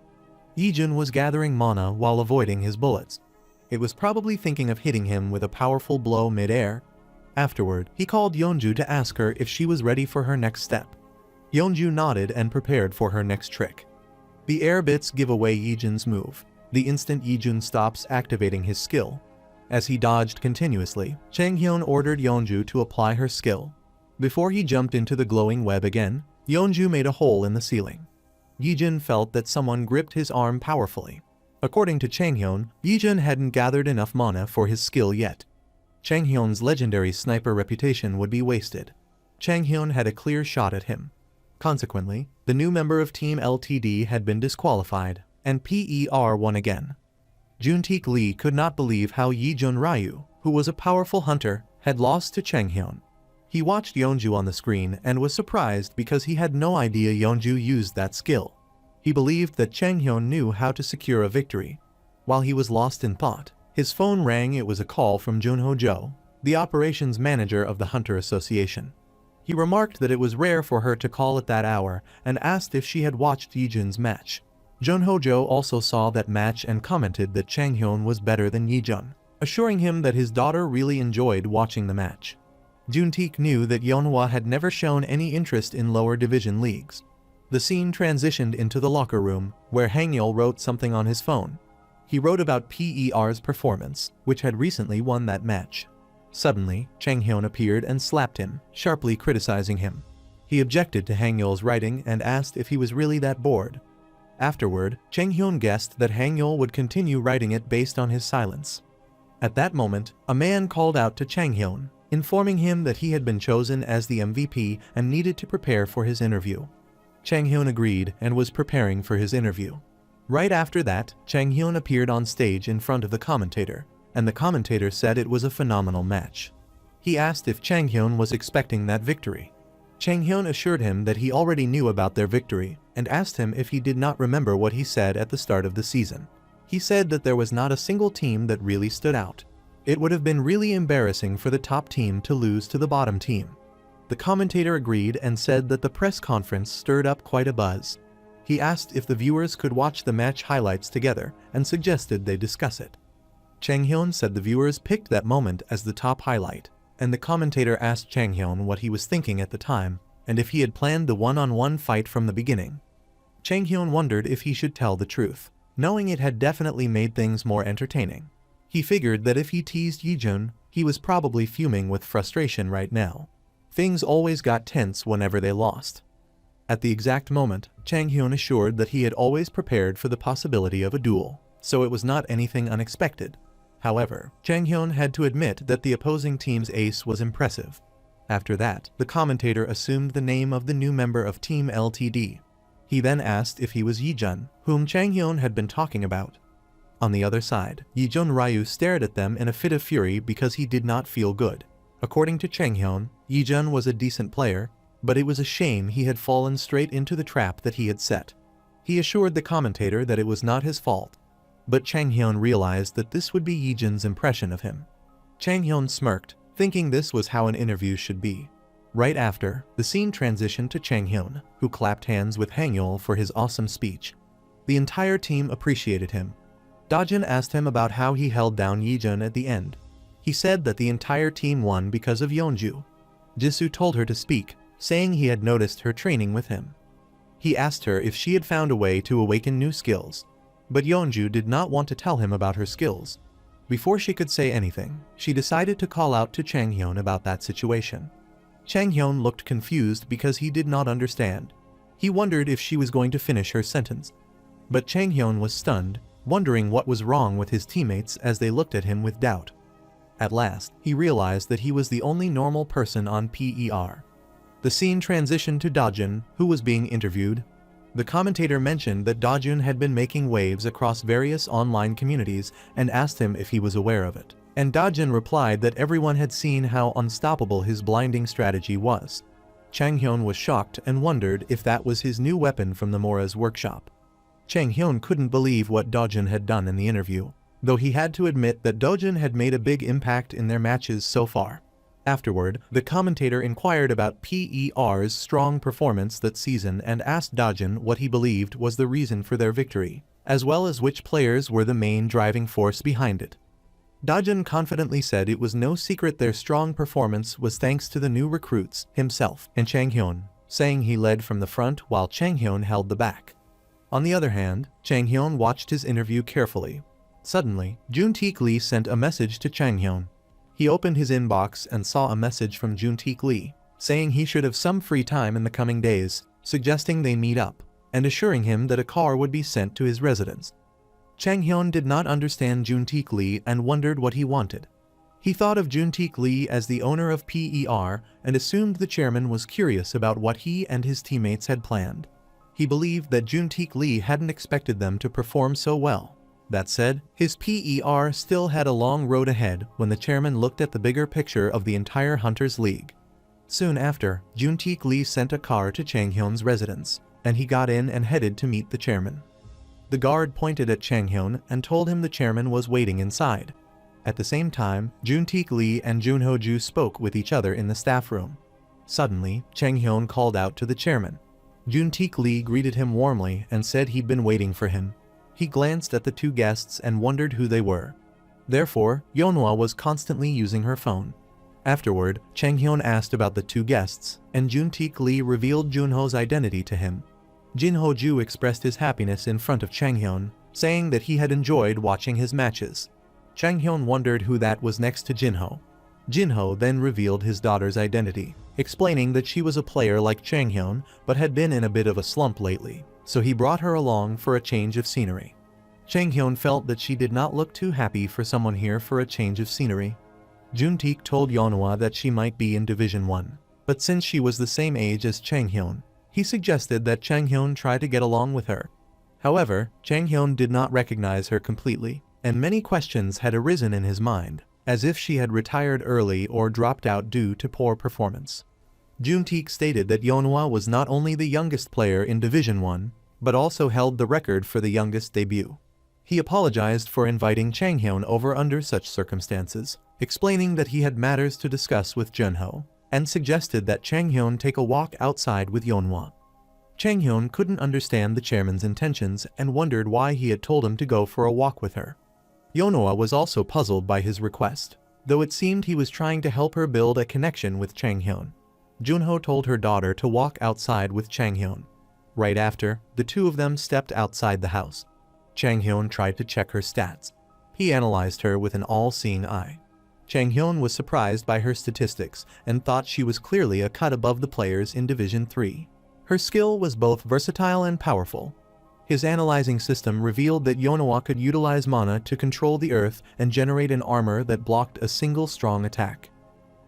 Yijun was gathering mana while avoiding his bullets. It was probably thinking of hitting him with a powerful blow mid-air. Afterward, he called Yeonju to ask her if she was ready for her next step. Yeonju nodded and prepared for her next trick. The air bits give away Yijun's move, the instant Yijun stops activating his skill. As he dodged continuously, Chang Hyun ordered Yeonju to apply her skill. Before he jumped into the glowing web again, Yeonju made a hole in the ceiling. Yijun felt that someone gripped his arm powerfully. According to Chang Hyun, Yijun hadn't gathered enough mana for his skill yet. Chang Hyun's legendary sniper reputation would be wasted. Chang Hyun had a clear shot at him. Consequently, the new member of Team LTD had been disqualified, and PER won again. Juntaek Lee could not believe how Yijun Ryu, who was a powerful hunter, had lost to Chang Hyun. He watched Yeonju on the screen and was surprised because he had no idea Yeonju used that skill. He believed that Chang Hyun knew how to secure a victory. While he was lost in thought, his phone rang. It was a call from Junho Jo, the operations manager of the Hunter Association. He remarked that it was rare for her to call at that hour and asked if she had watched Yijun's match. Junho Jo also saw that match and commented that Chang Hyun was better than Yijun, assuring him that his daughter really enjoyed watching the match. Juntaek knew that Yeonhwa had never shown any interest in lower division leagues. The scene transitioned into the locker room, where Hangil wrote something on his phone. He wrote about PER's performance, which had recently won that match. Suddenly, Chang Hyun appeared and slapped him, sharply criticizing him. He objected to Hangil's writing and asked if he was really that bored. Afterward, Chang Hyun guessed that Hangil would continue writing it based on his silence. At that moment, a man called out to Chang Hyun, informing him that he had been chosen as the MVP and needed to prepare for his interview. Chang Hyun agreed and was preparing for his interview. Right after that, Chang Hyun appeared on stage in front of the commentator, and the commentator said it was a phenomenal match. He asked if Chang Hyun was expecting that victory. Chang Hyun assured him that he already knew about their victory and asked him if he did not remember what he said at the start of the season. He said that there was not a single team that really stood out. It would have been really embarrassing for the top team to lose to the bottom team. The commentator agreed and said that the press conference stirred up quite a buzz. He asked if the viewers could watch the match highlights together and suggested they discuss it. Chang Hyun said the viewers picked that moment as the top highlight, and the commentator asked Chang Hyun what he was thinking at the time and if he had planned the one-on-one fight from the beginning. Chang Hyun wondered if he should tell the truth, knowing it had definitely made things more entertaining. He figured that if he teased Yijun, he was probably fuming with frustration right now. Things always got tense whenever they lost. At the exact moment, Chang Hyun assured that he had always prepared for the possibility of a duel, so it was not anything unexpected. However, Chang Hyun had to admit that the opposing team's ace was impressive. After that, the commentator assumed the name of the new member of Team LTD. He then asked if he was Yijun, whom Chang Hyun had been talking about. On the other side, Yijun Ryu stared at them in a fit of fury because he did not feel good. According to Chang Hyun, Yijun was a decent player, but it was a shame he had fallen straight into the trap that he had set. He assured the commentator that it was not his fault. But Chang Hyun realized that this would be Yijun's impression of him. Chang Hyun smirked, thinking this was how an interview should be. Right after, the scene transitioned to Chang Hyun, who clapped hands with Hangul for his awesome speech. The entire team appreciated him. Dajin asked him about how he held down Yijun at the end. He said that the entire team won because of Yeonju. Jisoo told her to speak, saying he had noticed her training with him. He asked her if she had found a way to awaken new skills, but Yeonju did not want to tell him about her skills. Before she could say anything, she decided to call out to Chang Hyun about that situation. Chang Hyun looked confused because he did not understand. He wondered if she was going to finish her sentence. But Chang Hyun was stunned, wondering what was wrong with his teammates as they looked at him with doubt. At last, he realized that he was the only normal person on PER. The scene transitioned to Dajun, who was being interviewed. The commentator mentioned that Dajun had been making waves across various online communities and asked him if he was aware of it. And Dajun replied that everyone had seen how unstoppable his blinding strategy was. Chang Hyun was shocked and wondered if that was his new weapon from the Mora's workshop. Chang Hyun couldn't believe what Dajun had done in the interview, though he had to admit that Dajun had made a big impact in their matches so far. Afterward, the commentator inquired about PER's strong performance that season and asked Dajun what he believed was the reason for their victory, as well as which players were the main driving force behind it. Dajun confidently said it was no secret their strong performance was thanks to the new recruits, himself, and Chang Hyun, saying he led from the front while Chang Hyun held the back. On the other hand, Chang Hyun watched his interview carefully. Suddenly, Juntaek Lee sent a message to Chang Hyun. He opened his inbox and saw a message from Juntaek Lee, saying he should have some free time in the coming days, suggesting they meet up, and assuring him that a car would be sent to his residence. Chang Hyun did not understand Juntaek Lee and wondered what he wanted. He thought of Juntaek Lee as the owner of PER and assumed the chairman was curious about what he and his teammates had planned. He believed that Juntaek Lee hadn't expected them to perform so well. That said, his PER still had a long road ahead when the chairman looked at the bigger picture of the entire Hunters League. Soon after, Juntaek Lee sent a car to Chang Hyun's residence, and he got in and headed to meet the chairman. The guard pointed at Chang Hyun and told him the chairman was waiting inside. At the same time, Juntaek Lee and Junho Ju spoke with each other in the staff room. Suddenly, Chang Hyun called out to the chairman. Juntaek Lee greeted him warmly and said he'd been waiting for him. He glanced at the two guests and wondered who they were. Therefore, Yeonhwa was constantly using her phone. Afterward, Chang Hyun asked about the two guests, and Juntaek Lee revealed Junho's identity to him. Jinho Ju expressed his happiness in front of Chang Hyun, saying that he had enjoyed watching his matches. Chang Hyun wondered who that was next to Jinho. Jinho then revealed his daughter's identity, explaining that she was a player like Chang Hyun but had been in a bit of a slump lately, so he brought her along for a change of scenery. Chang Hyun felt that she did not look too happy for someone here for a change of scenery. Juntaek told Yeonhwa that she might be in Division 1, but since she was the same age as Chang Hyun, he suggested that Chang Hyun try to get along with her. However, Chang Hyun did not recognize her completely, and many questions had arisen in his mind, as if she had retired early or dropped out due to poor performance. Juntaek stated that Yeonhwa was not only the youngest player in Division 1, but also held the record for the youngest debut. He apologized for inviting Chang Hyun over under such circumstances, explaining that he had matters to discuss with Junho, and suggested that Chang Hyun take a walk outside with Yeonhwa. Chang Hyun couldn't understand the chairman's intentions and wondered why he had told him to go for a walk with her. Yeonhwa was also puzzled by his request, though it seemed he was trying to help her build a connection with Chang Hyun. Junho told her daughter to walk outside with Chang Hyun. Right after, the two of them stepped outside the house. Chang Hyun tried to check her stats. He analyzed her with an all-seeing eye. Chang Hyun was surprised by her statistics and thought she was clearly a cut above the players in Division 3. Her skill was both versatile and powerful. His analyzing system revealed that Yeonhwa could utilize mana to control the earth and generate an armor that blocked a single strong attack.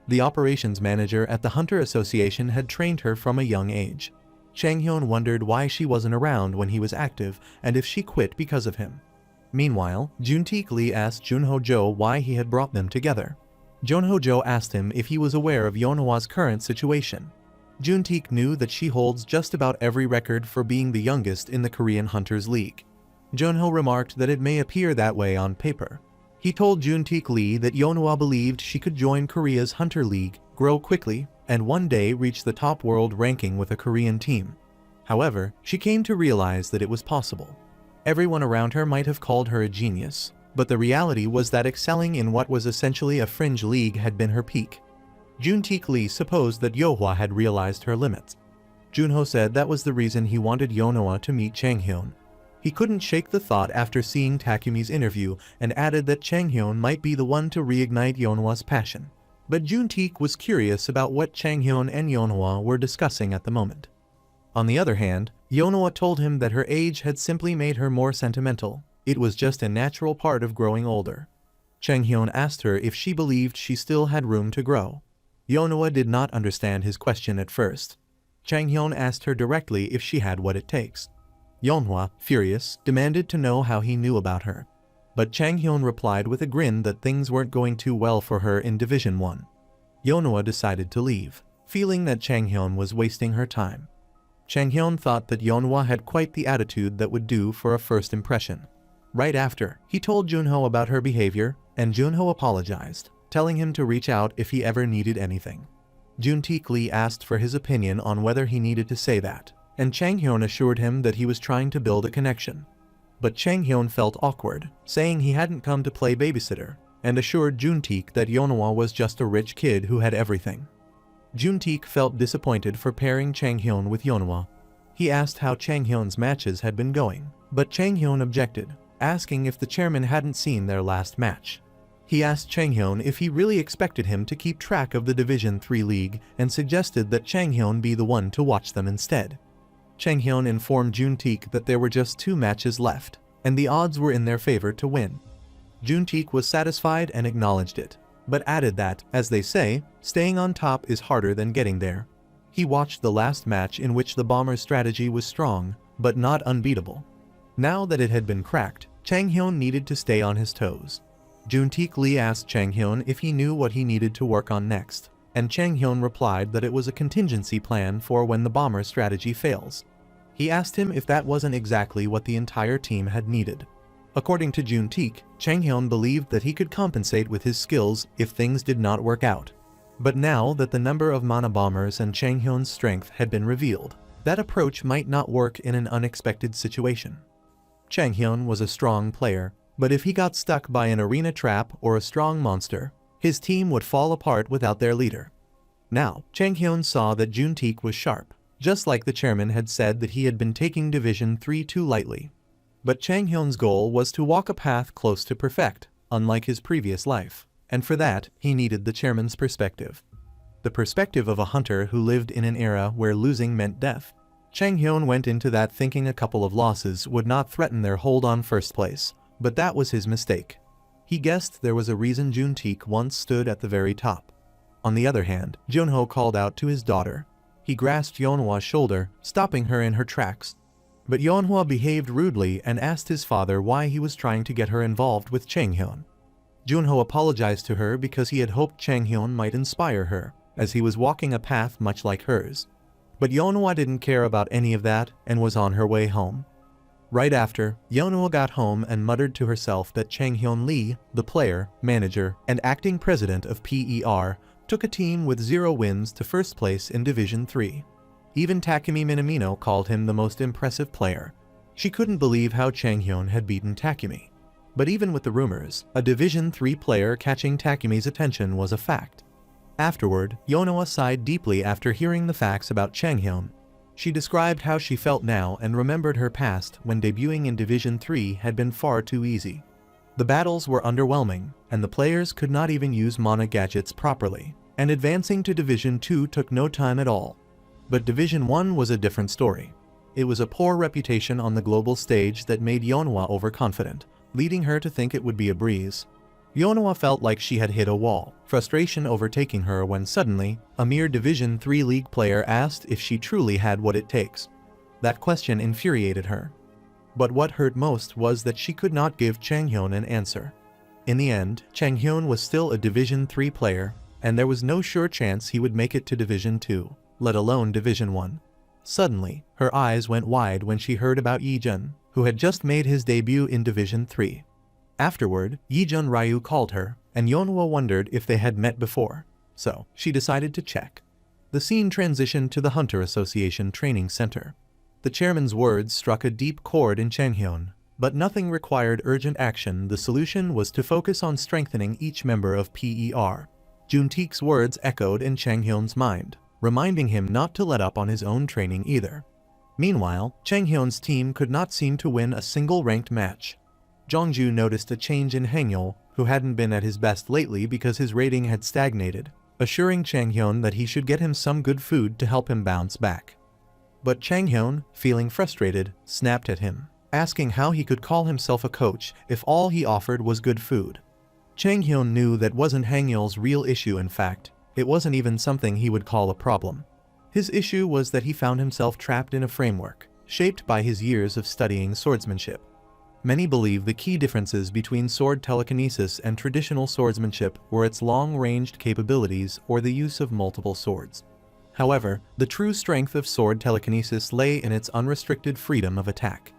The operations manager at the Hunter Association had trained her from a young age. Chang Hyun wondered why she wasn't around when he was active and if she quit because of him. Meanwhile, Juntaek Lee asked Junho Jo why he had brought them together. Junho Jo asked him if he was aware of Yeonhwa's current situation. Juntaek knew that she holds just about every record for being the youngest in the Korean Hunters League. Junho remarked that it may appear that way on paper. He told Juntaek Lee that Yeonhwa believed she could join Korea's Hunter League, grow quickly, and one day reach the top world ranking with a Korean team. However, she came to realize that it was possible. Everyone around her might have called her a genius, but the reality was that excelling in what was essentially a fringe league had been her peak. Juntaek Lee supposed that Yeonhwa had realized her limits. Junho said that was the reason he wanted Yeonhwa to meet Chang Hyun. He couldn't shake the thought after seeing Takumi's interview and added that Chang Hyun might be the one to reignite Yeonhwa's passion. But Juntaek was curious about what Chang Hyun and Yeonhwa were discussing at the moment. On the other hand, Yeonhwa told him that her age had simply made her more sentimental. It was just a natural part of growing older. Chang Hyun asked her if she believed she still had room to grow. Yeonhwa did not understand his question at first. Chang Hyun asked her directly if she had what it takes. Yeonhwa, furious, demanded to know how he knew about her. But Chang Hyun replied with a grin that things weren't going too well for her in Division 1. Yeonhwa decided to leave, feeling that Chang Hyun was wasting her time. Chang Hyun thought that Yeonhwa had quite the attitude that would do for a first impression. Right after, he told Junho about her behavior, and Junho apologized, telling him to reach out if he ever needed anything. Juntaek Lee asked for his opinion on whether he needed to say that, and Chang Hyun assured him that he was trying to build a connection. But Chang Hyun felt awkward, saying he hadn't come to play babysitter, and assured Juntaek that Yeonhwa was just a rich kid who had everything. Juntaek felt disappointed for pairing Chang Hyun with Yeonhwa. He asked how Chang Hyun's matches had been going, but Chang Hyun objected, asking if the chairman hadn't seen their last match. He asked Chang Hyun if he really expected him to keep track of the Division 3 league and suggested that Chang Hyun be the one to watch them instead. Chang Hyun informed Juntaek that there were just 2 matches left, and the odds were in their favor to win. Juntaek was satisfied and acknowledged it, but added that, as they say, staying on top is harder than getting there. He watched the last match in which the Bombers' strategy was strong, but not unbeatable. Now that it had been cracked, Chang Hyun needed to stay on his toes. Juntaek Lee asked Chang Hyun if he knew what he needed to work on next, and Chang Hyun replied that it was a contingency plan for when the Bomber strategy fails. He asked him if that wasn't exactly what the entire team had needed. According to Juntaek, Chang Hyun believed that he could compensate with his skills if things did not work out. But now that the number of mana bombers and Chang Hyun's strength had been revealed, that approach might not work in an unexpected situation. Chang Hyun was a strong player, but if he got stuck by an arena trap or a strong monster, his team would fall apart without their leader. Now, Chang Hyun saw that Juntaek was sharp, just like the chairman had said that he had been taking Division 3 too lightly. But Chang Hyun's goal was to walk a path close to perfect, unlike his previous life, and for that, he needed the chairman's perspective. The perspective of a hunter who lived in an era where losing meant death. Chang Hyun went into that thinking a couple of losses would not threaten their hold on first place, but that was his mistake. He guessed there was a reason Juntaek once stood at the very top. On the other hand, Junho called out to his daughter. He grasped Yeonhwa's shoulder, stopping her in her tracks. But Yeonhwa behaved rudely and asked his father why he was trying to get her involved with Chang Hyun. Junho apologized to her because he had hoped Chang Hyun might inspire her, as he was walking a path much like hers. But Yeonhwa didn't care about any of that and was on her way home. Right after, Yeonhwa got home and muttered to herself that Chang Hyun Lee, the player, manager, and acting president of PER, took a team with 0 wins to first place in Division 3. Even Takumi Minamino called him the most impressive player. She couldn't believe how Chang Hyun had beaten Takumi. But even with the rumors, a Division 3 player catching Takumi's attention was a fact. Afterward, Yonoa sighed deeply after hearing the facts about Chang Hyun. She described how she felt now and remembered her past when debuting in Division 3 had been far too easy. The battles were underwhelming, and the players could not even use mana gadgets properly, and advancing to Division 2 took no time at all. But Division 1 was a different story. It was a poor reputation on the global stage that made Yonoa overconfident, leading her to think it would be a breeze. Yonoa felt like she had hit a wall, frustration overtaking her when suddenly, a mere Division 3 league player asked if she truly had what it takes. That question infuriated her. But what hurt most was that she could not give Chang Hyun an answer. In the end, Chang Hyun was still a Division 3 player, and there was no sure chance he would make it to Division 2, let alone Division 1. Suddenly, her eyes went wide when she heard about Yi-jun, who had just made his debut in Division 3. Afterward, Yi-jun Ryu called her, and Yonoa wondered if they had met before, so she decided to check. The scene transitioned to the Hunter Association Training Center. The chairman's words struck a deep chord in Chang Hyun, but nothing required urgent action. The solution was to focus on strengthening each member of PER. Juntaek's words echoed in Chang Hyun's mind, reminding him not to let up on his own training either. Meanwhile, Chang Hyun's team could not seem to win a single ranked match. Jongju noticed a change in Hangul, who hadn't been at his best lately because his rating had stagnated, assuring Chang Hyun that he should get him some good food to help him bounce back. But Chang Hyun, feeling frustrated, snapped at him, asking how he could call himself a coach if all he offered was good food. Chang Hyun knew that wasn't Hangul's real issue. In fact, it wasn't even something he would call a problem. His issue was that he found himself trapped in a framework, shaped by his years of studying swordsmanship. Many believe the key differences between sword telekinesis and traditional swordsmanship were its long-ranged capabilities or the use of multiple swords. However, the true strength of sword telekinesis lay in its unrestricted freedom of attack.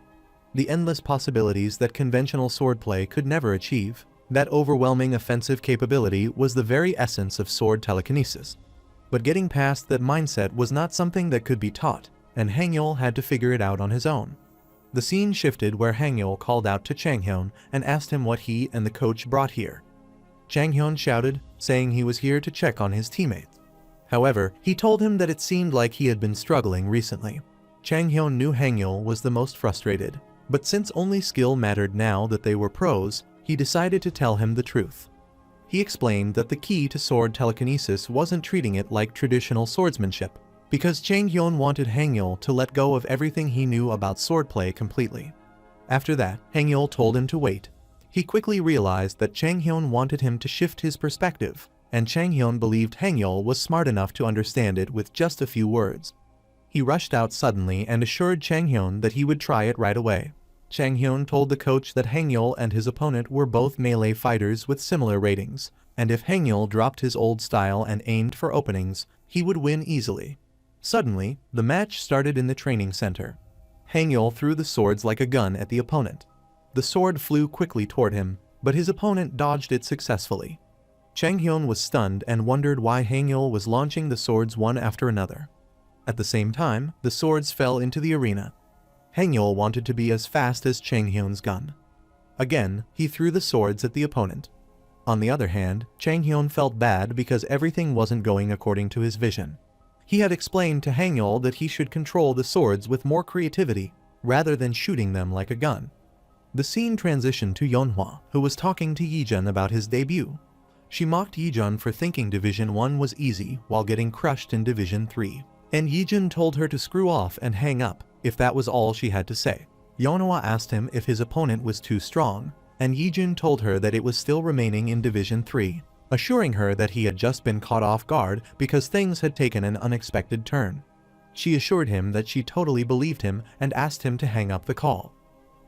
The endless possibilities that conventional swordplay could never achieve, that overwhelming offensive capability was the very essence of sword telekinesis. But getting past that mindset was not something that could be taught, and Hangul had to figure it out on his own. The scene shifted where Hangul called out to Chang Hyun and asked him what he and the coach brought here. Chang Hyun shouted, saying he was here to check on his teammates. However, he told him that it seemed like he had been struggling recently. Chang Hyun knew Hangul was the most frustrated, but since only skill mattered now that they were pros, he decided to tell him the truth. He explained that the key to sword telekinesis wasn't treating it like traditional swordsmanship, because Chang Hyun wanted Hangul to let go of everything he knew about swordplay completely. After that, Hangul told him to wait. He quickly realized that Chang Hyun wanted him to shift his perspective, and Chang Hyun believed Hangul was smart enough to understand it with just a few words. He rushed out suddenly and assured Chang Hyun that he would try it right away. Chang Hyun told the coach that Hangul and his opponent were both melee fighters with similar ratings, and if Hangul dropped his old style and aimed for openings, he would win easily. Suddenly, the match started in the training center. Hangul threw the swords like a gun at the opponent. The sword flew quickly toward him, but his opponent dodged it successfully. Chang Hyun was stunned and wondered why Hangul was launching the swords one after another. At the same time, the swords fell into the arena. Hangul wanted to be as fast as Chang Hyun's gun. Again, he threw the swords at the opponent. On the other hand, Chang Hyun felt bad because everything wasn't going according to his vision. He had explained to Hangul that he should control the swords with more creativity, rather than shooting them like a gun. The scene transitioned to Yeonhwa, who was talking to Yi-jun about his debut. She mocked Yi-jun for thinking Division 1 was easy while getting crushed in Division 3, and Yi-jun told her to screw off and hang up, if that was all she had to say. Yeonhwa asked him if his opponent was too strong, and Yi-jun told her that it was still remaining in Division 3. Assuring her that he had just been caught off guard because things had taken an unexpected turn. She assured him that she totally believed him and asked him to hang up the call.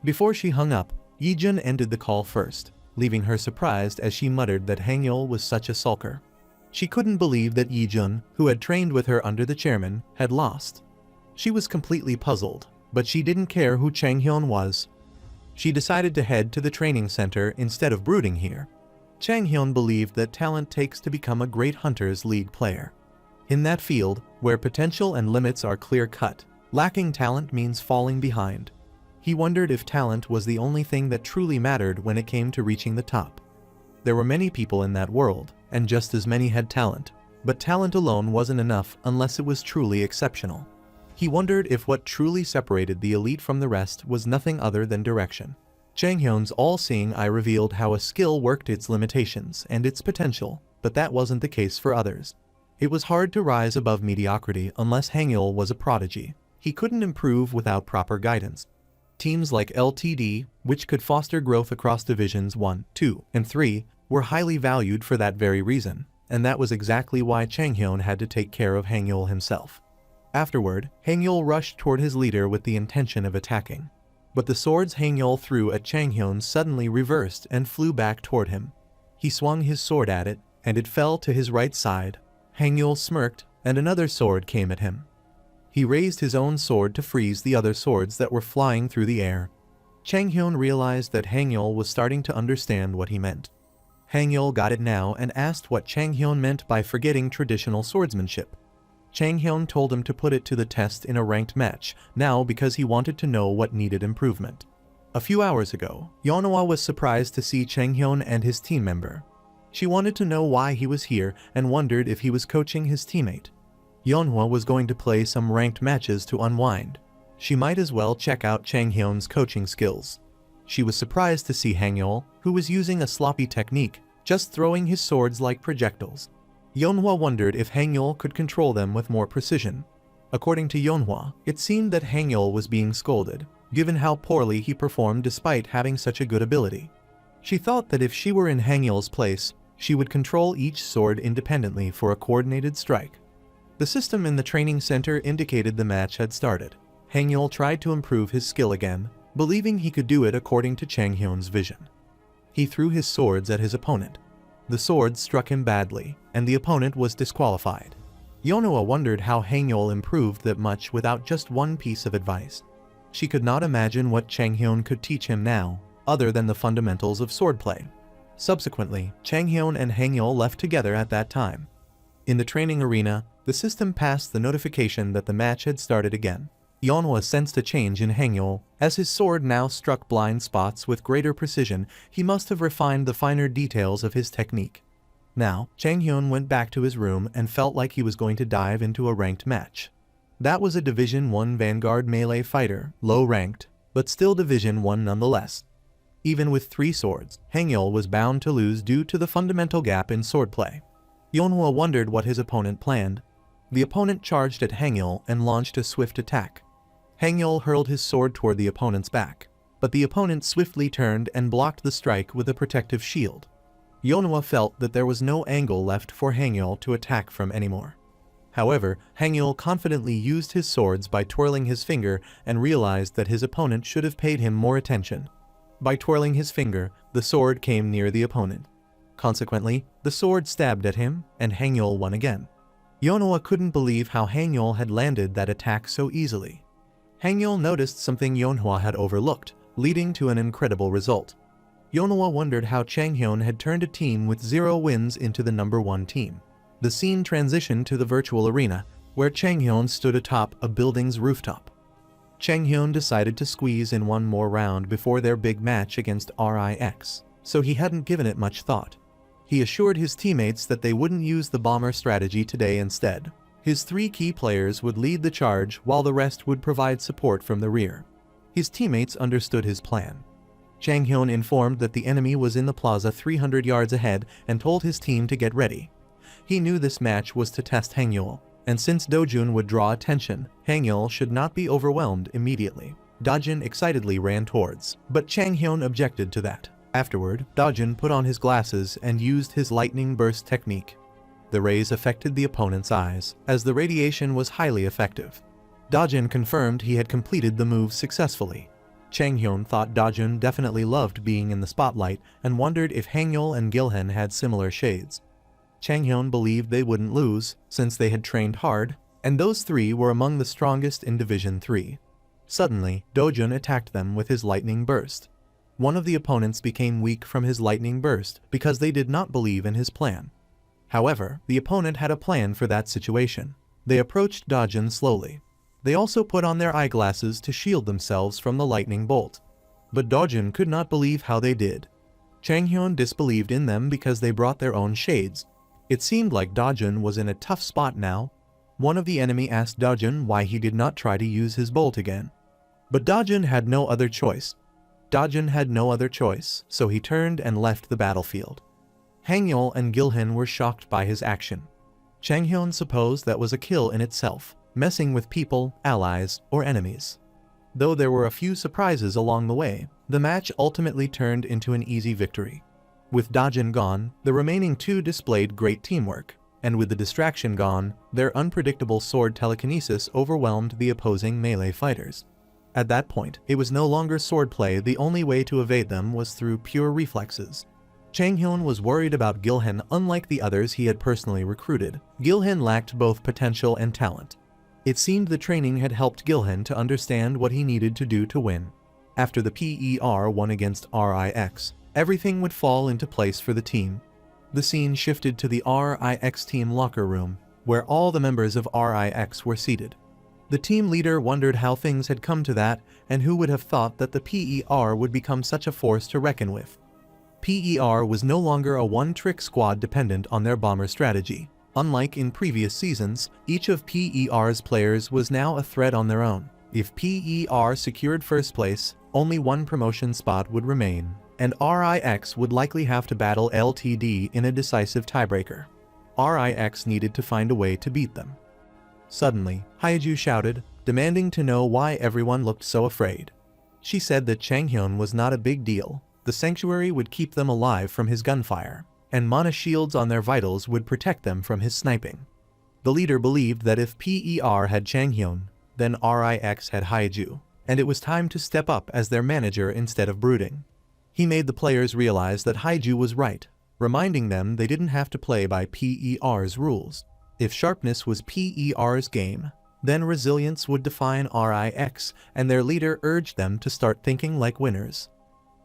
Before she hung up, Yi-jun ended the call first, leaving her surprised as she muttered that Hangul was such a sulker. She couldn't believe that Yi-jun, who had trained with her under the chairman, had lost. She was completely puzzled, but she didn't care who Chang Hyun was. She decided to head to the training center instead of brooding here. Chang Hyun believed that talent takes to become a great Hunters League player. In that field, where potential and limits are clear-cut, lacking talent means falling behind. He wondered if talent was the only thing that truly mattered when it came to reaching the top. There were many people in that world, and just as many had talent, but talent alone wasn't enough unless it was truly exceptional. He wondered if what truly separated the elite from the rest was nothing other than direction. Chang Hyun's all-seeing eye revealed how a skill worked its limitations and its potential, but that wasn't the case for others. It was hard to rise above mediocrity unless Hangul was a prodigy. He couldn't improve without proper guidance. Teams like LTD, which could foster growth across divisions 1, 2, and 3, were highly valued for that very reason, and that was exactly why Chang Hyun had to take care of Hangul himself. Afterward, Hangul rushed toward his leader with the intention of attacking. But the swords Hangul threw at Chang Hyun suddenly reversed and flew back toward him. He swung his sword at it, and it fell to his right side. Hangul smirked, and another sword came at him. He raised his own sword to freeze the other swords that were flying through the air. Chang Hyun realized that Hangul was starting to understand what he meant. Hangul got it now and asked what Chang Hyun meant by forgetting traditional swordsmanship. Chang Hyun told him to put it to the test in a ranked match, now because he wanted to know what needed improvement. A few hours ago, Yeonhwa was surprised to see Chang Hyun and his team member. She wanted to know why he was here and wondered if he was coaching his teammate. Yeonhwa was going to play some ranked matches to unwind. She might as well check out Chang Hyun's coaching skills. She was surprised to see Hangul, who was using a sloppy technique, just throwing his swords like projectiles. Yeonhwa wondered if Hangul could control them with more precision. According to Yeonhwa, it seemed that Hangul was being scolded, given how poorly he performed despite having such a good ability. She thought that if she were in Hangul's place, she would control each sword independently for a coordinated strike. The system in the training center indicated the match had started. Hangul tried to improve his skill again, believing he could do it according to Chang Hyun's vision. He threw his swords at his opponent. The swords struck him badly, and the opponent was disqualified. Yeonhwa wondered how Hangul improved that much without just one piece of advice. She could not imagine what Chang Hyun could teach him now, other than the fundamentals of swordplay. Subsequently, Chang Hyun and Hangul left together at that time. In the training arena, the system passed the notification that the match had started again. Yeonhwa sensed a change in Hangul. As his sword now struck blind spots with greater precision, he must have refined the finer details of his technique. Now, Chang Hyun went back to his room and felt like he was going to dive into a ranked match. That was a Division 1 Vanguard melee fighter, low-ranked, but still Division 1 nonetheless. Even with 3 swords, Hangul was bound to lose due to the fundamental gap in swordplay. Yeonhwa wondered what his opponent planned. The opponent charged at Hangul and launched a swift attack. Hangul hurled his sword toward the opponent's back, but the opponent swiftly turned and blocked the strike with a protective shield. Yeonhwa felt that there was no angle left for Hangul to attack from anymore. However, Hangul confidently used his swords by twirling his finger and realized that his opponent should have paid him more attention. By twirling his finger, the sword came near the opponent. Consequently, the sword stabbed at him, and Hangul won again. Yeonhwa couldn't believe how Hangul had landed that attack so easily. Hangul noticed something Yeonhwa had overlooked, leading to an incredible result. Yeonhwa wondered how Chang Hyun had turned a team with 0 wins into the #1 team. The scene transitioned to the virtual arena, where Chang Hyun stood atop a building's rooftop. Chang Hyun decided to squeeze in one more round before their big match against RIX, so he hadn't given it much thought. He assured his teammates that they wouldn't use the bomber strategy today instead. His 3 key players would lead the charge while the rest would provide support from the rear. His teammates understood his plan. Chang Hyun informed that the enemy was in the plaza 300 yards ahead and told his team to get ready. He knew this match was to test Hangul, and since Dojun would draw attention, Hangul should not be overwhelmed immediately. Dojun excitedly ran towards, but Chang Hyun objected to that. Afterward, Dojun put on his glasses and used his lightning burst technique. The rays affected the opponent's eyes, as the radiation was highly effective. Dojun confirmed he had completed the move successfully. Chang Hyun thought Dojun definitely loved being in the spotlight and wondered if Hangul and Gilhan had similar shades. Chang Hyun believed they wouldn't lose, since they had trained hard, and those 3 were among the strongest in Division 3. Suddenly, Dojun attacked them with his lightning burst. One of the opponents became weak from his lightning burst because they did not believe in his plan. However, the opponent had a plan for that situation. They approached Dajun slowly. They also put on their eyeglasses to shield themselves from the lightning bolt. But Dajun could not believe how they did. Changhyun disbelieved in them because they brought their own shades. It seemed like Dajun was in a tough spot now. One of the enemy asked Dajun why he did not try to use his bolt again. But Dajun had no other choice. So he turned and left the battlefield. Hangyul and Gilhan were shocked by his action. Changhyun supposed that was a kill in itself, messing with people, allies, or enemies. Though there were a few surprises along the way, the match ultimately turned into an easy victory. With Dajun gone, the remaining two displayed great teamwork, and with the distraction gone, their unpredictable sword telekinesis overwhelmed the opposing melee fighters. At that point, it was no longer swordplay. The only way to evade them was through pure reflexes. Changhyun was worried about Gilhan. Unlike the others he had personally recruited, Gilhan lacked both potential and talent. It seemed the training had helped Gilhan to understand what he needed to do to win. After the PER won against RIX, everything would fall into place for the team. The scene shifted to the RIX team locker room, where all the members of RIX were seated. The team leader wondered how things had come to that, and who would have thought that the PER would become such a force to reckon with. PER was no longer a one-trick squad dependent on their bomber strategy. Unlike in previous seasons, each of PER's players was now a threat on their own. If PER secured first place, only one promotion spot would remain, and RIX would likely have to battle LTD in a decisive tiebreaker. RIX needed to find a way to beat them. Suddenly, Haiju shouted, demanding to know why everyone looked so afraid. She said that Changhyun was not a big deal. The sanctuary would keep them alive from his gunfire, and mana shields on their vitals would protect them from his sniping. The leader believed that if PER had Changhyun, then RIX had Haiju, and it was time to step up as their manager instead of brooding. He made the players realize that Haiju was right, reminding them they didn't have to play by PER's rules. If sharpness was PER's game, then resilience would define RIX, and their leader urged them to start thinking like winners.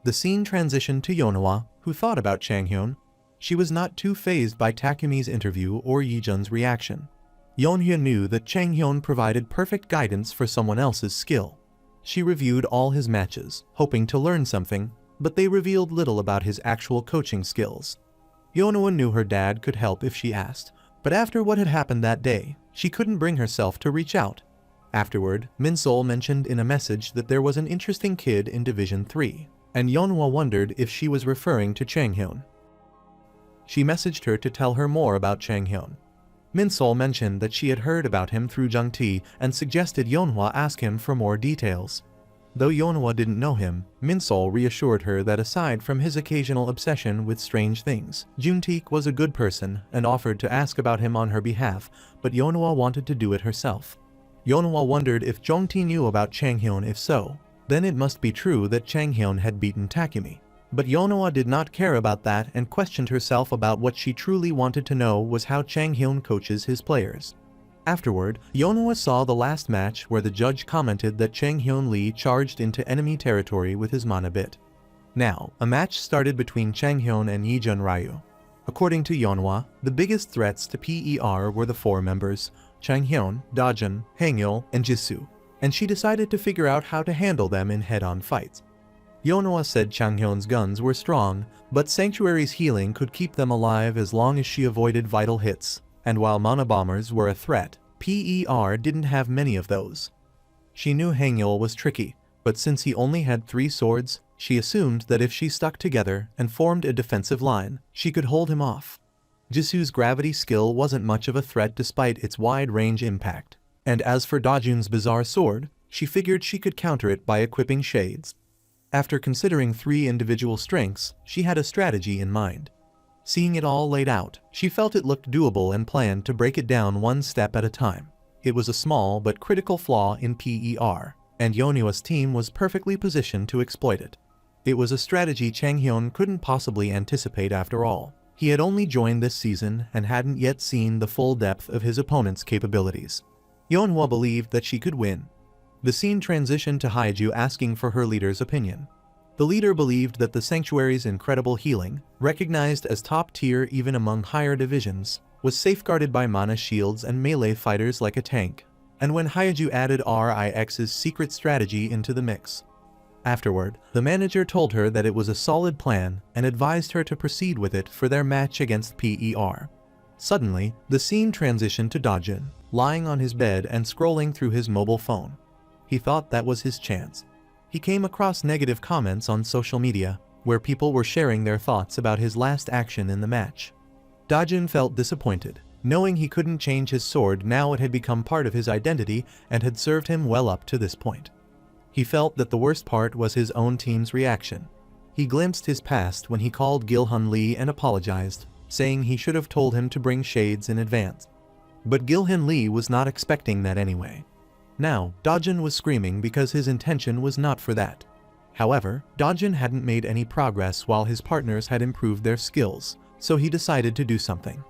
The scene transitioned to Yeonhwa, who thought about Changhyun. She was not too fazed by Takumi's interview or Yijun's reaction. Yeonhwa knew that Changhyun provided perfect guidance for someone else's skill. She reviewed all his matches, hoping to learn something, but they revealed little about his actual coaching skills. Yeonhwa knew her dad could help if she asked, but after what had happened that day, she couldn't bring herself to reach out. Afterward, Minsol mentioned in a message that there was an interesting kid in Division 3, and Yeonhwa wondered if she was referring to Changhyun. She messaged her to tell her more about Changhyun. Minsol mentioned that she had heard about him through Jungti and suggested Yeonhwa ask him for more details. Though Yeonhwa didn't know him, Minsol reassured her that aside from his occasional obsession with strange things, Jungteek was a good person and offered to ask about him on her behalf, but Yeonhwa wanted to do it herself. Yeonhwa wondered if Jungti knew about Changhyun. If so, then it must be true that Changhyun had beaten Takumi. But Yeonhwa did not care about that and questioned herself about what she truly wanted to know was how Changhyun coaches his players. Afterward, Yeonhwa saw the last match where the judge commented that Changhyun Lee charged into enemy territory with his mana bit. Now, a match started between Changhyun and Yijun Ryu. According to Yeonhwa, the biggest threats to PER were the four members, Changhyun, Dajun, Hangul, and Jisoo, and she decided to figure out how to handle them in head-on fights. Yeonhwa said Changhyun's guns were strong, but Sanctuary's healing could keep them alive as long as she avoided vital hits, and while mana bombers were a threat, PER didn't have many of those. She knew Hangul was tricky, but since he only had 3 swords, she assumed that if she stuck together and formed a defensive line, she could hold him off. Jisoo's gravity skill wasn't much of a threat despite its wide-range impact, and as for Dajun's bizarre sword, she figured she could counter it by equipping shades. After considering 3 individual strengths, she had a strategy in mind. Seeing it all laid out, she felt it looked doable and planned to break it down one step at a time. It was a small but critical flaw in PER, and Yeonhwa's team was perfectly positioned to exploit it. It was a strategy Changhyun couldn't possibly anticipate after all. He had only joined this season and hadn't yet seen the full depth of his opponent's capabilities. Yeonhwa believed that she could win. The scene transitioned to Haiju asking for her leader's opinion. The leader believed that the sanctuary's incredible healing, recognized as top tier even among higher divisions, was safeguarded by mana shields and melee fighters like a tank, and when Hyaju added RIX's secret strategy into the mix. Afterward, the manager told her that it was a solid plan and advised her to proceed with it for their match against PER. Suddenly, the scene transitioned to Dajun, lying on his bed and scrolling through his mobile phone. He thought that was his chance. He came across negative comments on social media, where people were sharing their thoughts about his last action in the match. Dajun felt disappointed, knowing he couldn't change his sword now it had become part of his identity and had served him well up to this point. He felt that the worst part was his own team's reaction. He glimpsed his past when he called Gilhun Lee and apologized, saying he should have told him to bring shades in advance. But Gilhun Lee was not expecting that anyway. Now, Dajun was screaming because his intention was not for that. However, Dajun hadn't made any progress while his partners had improved their skills, so he decided to do something.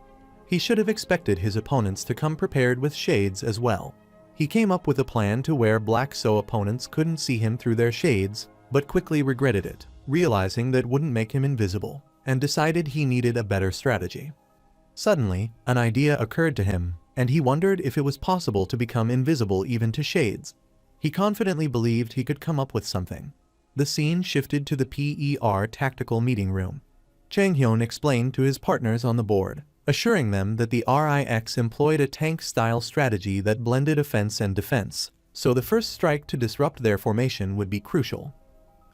He should have expected his opponents to come prepared with shades as well. He came up with a plan to wear black so opponents couldn't see him through their shades, but quickly regretted it, realizing that wouldn't make him invisible, and decided he needed a better strategy. Suddenly, an idea occurred to him, and he wondered if it was possible to become invisible even to shades. He confidently believed he could come up with something. The scene shifted to the PER tactical meeting room. Chang Hyun explained to his partners on the board, assuring them that the RIX employed a tank-style strategy that blended offense and defense, so the first strike to disrupt their formation would be crucial.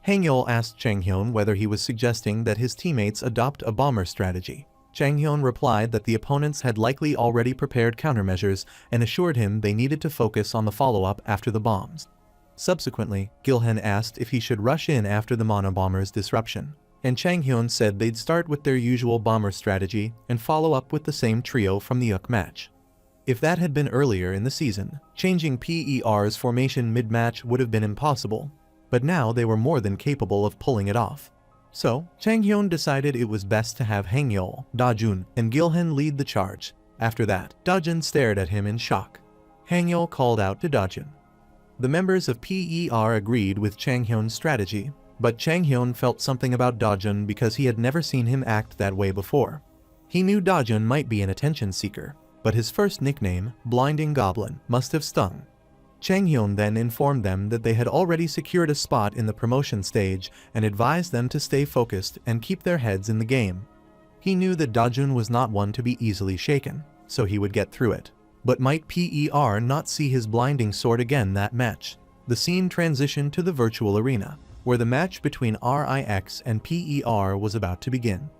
Hangyol asked Chang Hyun whether he was suggesting that his teammates adopt a bomber strategy. Chang Hyun replied that the opponents had likely already prepared countermeasures and assured him they needed to focus on the follow-up after the bombs. Subsequently, Gilhen asked if he should rush in after the mono bombers' disruption, and Chang Hyun said they'd start with their usual bomber strategy and follow up with the same trio from the UK match. If that had been earlier in the season, changing PER's formation mid-match would have been impossible, but now they were more than capable of pulling it off. So, Chang Hyun decided it was best to have Hangyol, Dajun, and Gilhen lead the charge. After that, Dajun stared at him in shock. Hangyol called out to Dajun. The members of PER agreed with Chang Hyun's strategy, but Chang Hyun felt something about Dajun because he had never seen him act that way before. He knew Dajun might be an attention seeker, but his first nickname, Blinding Goblin, must have stung. Chang Hyun then informed them that they had already secured a spot in the promotion stage and advised them to stay focused and keep their heads in the game. He knew that Dajun was not one to be easily shaken, so he would get through it. But might PER not see his blinding sword again that match? The scene transitioned to the virtual arena, where the match between RIX and PER was about to begin.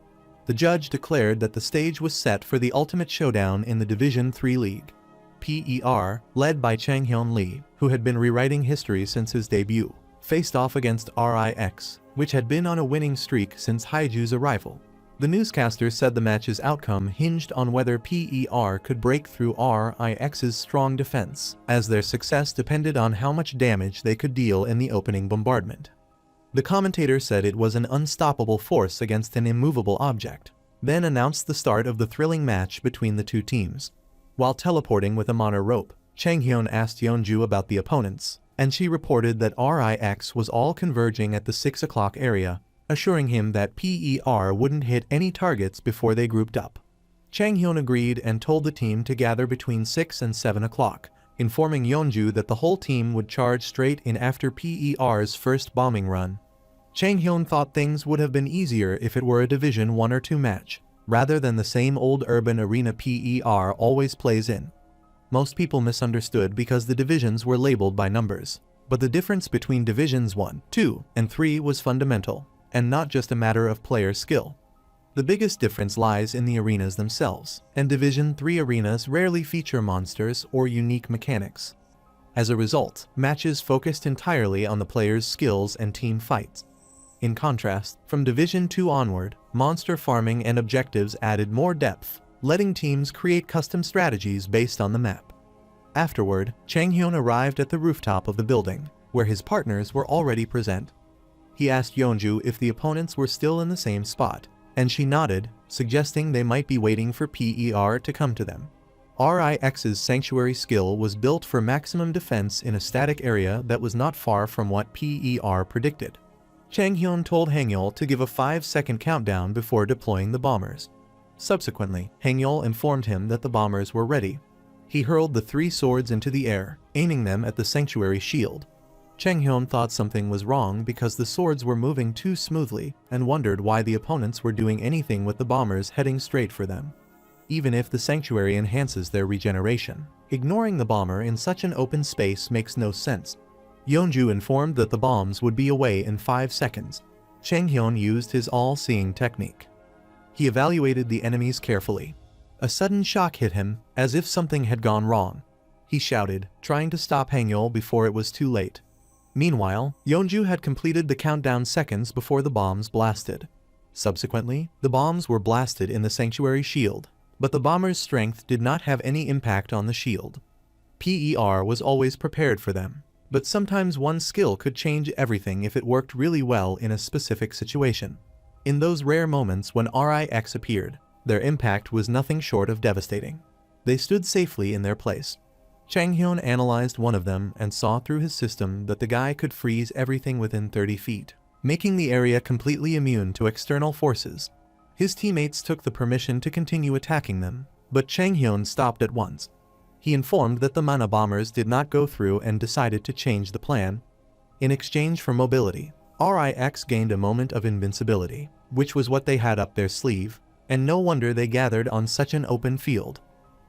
The judge declared that the stage was set for the ultimate showdown in the Division 3 League. PER, led by Chang Hyun Lee, who had been rewriting history since his debut, faced off against RIX, which had been on a winning streak since Haiju's arrival. The newscaster said the match's outcome hinged on whether PER could break through RIX's strong defense, as their success depended on how much damage they could deal in the opening bombardment. The commentator said it was an unstoppable force against an immovable object, then announced the start of the thrilling match between the two teams. While teleporting with a mono rope, Chang Hyun asked Yeonju about the opponents, and she reported that RIX was all converging at the 6 o'clock area, assuring him that PER wouldn't hit any targets before they grouped up. Chang Hyun agreed and told the team to gather between 6 and 7 o'clock, informing Yeonju that the whole team would charge straight in after PER's first bombing run. Chang Hyun thought things would have been easier if it were a Division 1 or 2 match, rather than the same old urban arena PER always plays in. Most people misunderstood because the divisions were labeled by numbers, but the difference between Divisions 1, 2, and 3 was fundamental, and not just a matter of player skill. The biggest difference lies in the arenas themselves, and Division 3 arenas rarely feature monsters or unique mechanics. As a result, matches focused entirely on the player's skills and team fights. In contrast, from Division 2 onward, monster farming and objectives added more depth, letting teams create custom strategies based on the map. Afterward, Chang Hyun arrived at the rooftop of the building, where his partners were already present. He asked Yeonju if the opponents were still in the same spot, and she nodded, suggesting they might be waiting for PER to come to them. RIX's Sanctuary skill was built for maximum defense in a static area that was not far from what PER predicted. Chang Hyun told Hang Yul to give a 5-second countdown before deploying the bombers. Subsequently, Hang Yul informed him that the bombers were ready. He hurled the 3 swords into the air, aiming them at the sanctuary shield. Chang Hyun thought something was wrong because the swords were moving too smoothly and wondered why the opponents were doing anything with the bombers heading straight for them. Even if the sanctuary enhances their regeneration, ignoring the bomber in such an open space makes no sense. Yeonju informed that the bombs would be away in 5 seconds. Chang Hyun used his all-seeing technique. He evaluated the enemies carefully. A sudden shock hit him, as if something had gone wrong. He shouted, trying to stop Hang Yul before it was too late. Meanwhile, Yeonju had completed the countdown seconds before the bombs blasted. Subsequently, the bombs were blasted in the sanctuary shield, but the bomber's strength did not have any impact on the shield. PER was always prepared for them, but sometimes one skill could change everything if it worked really well in a specific situation. In those rare moments when RIX appeared, their impact was nothing short of devastating. They stood safely in their place. Chang Hyun analyzed one of them and saw through his system that the guy could freeze everything within 30 feet, making the area completely immune to external forces. His teammates took the permission to continue attacking them, but Chang Hyun stopped at once. He informed that the Mana bombers did not go through and decided to change the plan. In exchange for mobility, RIX gained a moment of invincibility, which was what they had up their sleeve, and no wonder they gathered on such an open field.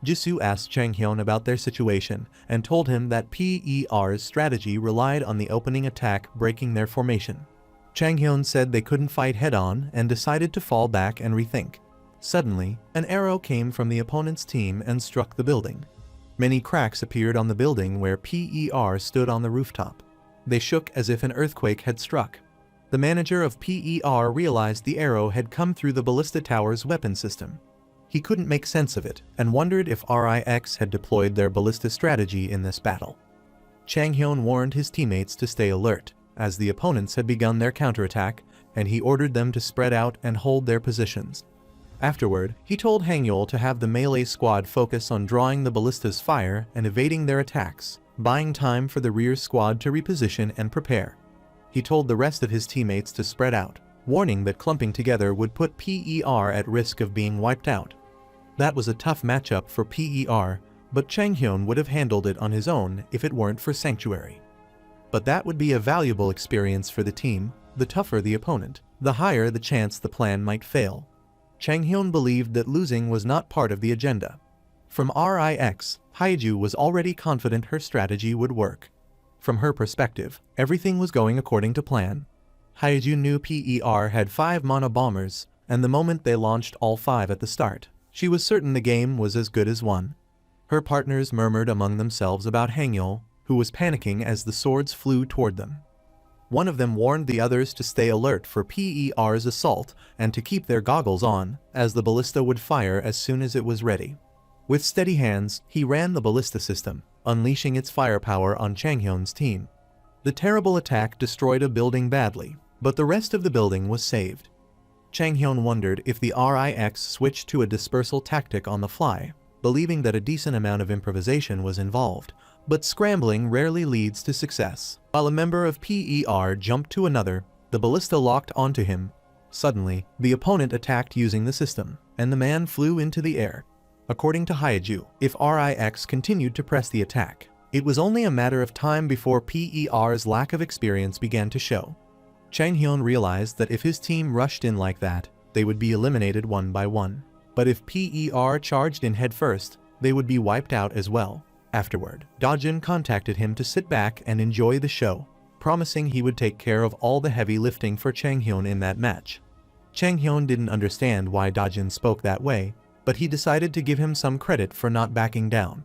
Jisoo asked Chang Hyun about their situation and told him that PER's strategy relied on the opening attack breaking their formation. Chang Hyun said they couldn't fight head-on and decided to fall back and rethink. Suddenly, an arrow came from the opponent's team and struck the building. Many cracks appeared on the building where PER stood on the rooftop. They shook as if an earthquake had struck. The manager of PER realized the arrow had come through the ballista tower's weapon system. He couldn't make sense of it and wondered if RIX had deployed their ballista strategy in this battle. Chang Hyun warned his teammates to stay alert, as the opponents had begun their counterattack, and he ordered them to spread out and hold their positions. Afterward, he told Hang Yul to have the melee squad focus on drawing the ballista's fire and evading their attacks, buying time for the rear squad to reposition and prepare. He told the rest of his teammates to spread out, warning that clumping together would put PER at risk of being wiped out. That was a tough matchup for PER, but Chang Hyun would have handled it on his own if it weren't for Sanctuary. But that would be a valuable experience for the team. The tougher the opponent, the higher the chance the plan might fail. Chang Hyun believed that losing was not part of the agenda. From RIX, Haiju was already confident her strategy would work. From her perspective, everything was going according to plan. Haiju knew PER had 5 Mana bombers, and the moment they launched all 5 at the start, she was certain the game was as good as won. Her partners murmured among themselves about Hang Yul, who was panicking as the swords flew toward them. One of them warned the others to stay alert for PER's assault and to keep their goggles on, as the ballista would fire as soon as it was ready. With steady hands, he ran the ballista system, unleashing its firepower on Chang Hyun's team. The terrible attack destroyed a building badly, but the rest of the building was saved. Chang Hyun wondered if the RIX switched to a dispersal tactic on the fly, believing that a decent amount of improvisation was involved, but scrambling rarely leads to success. While a member of PER jumped to another, the ballista locked onto him. Suddenly, the opponent attacked using the system, and the man flew into the air. According to Haiju, if RIX continued to press the attack, it was only a matter of time before PER's lack of experience began to show. Chang Hyun realized that if his team rushed in like that, they would be eliminated one by one. But if PER charged in headfirst, they would be wiped out as well. Afterward, Dajun contacted him to sit back and enjoy the show, promising he would take care of all the heavy lifting for Chang Hyun in that match. Chang Hyun didn't understand why Dajun spoke that way, but he decided to give him some credit for not backing down.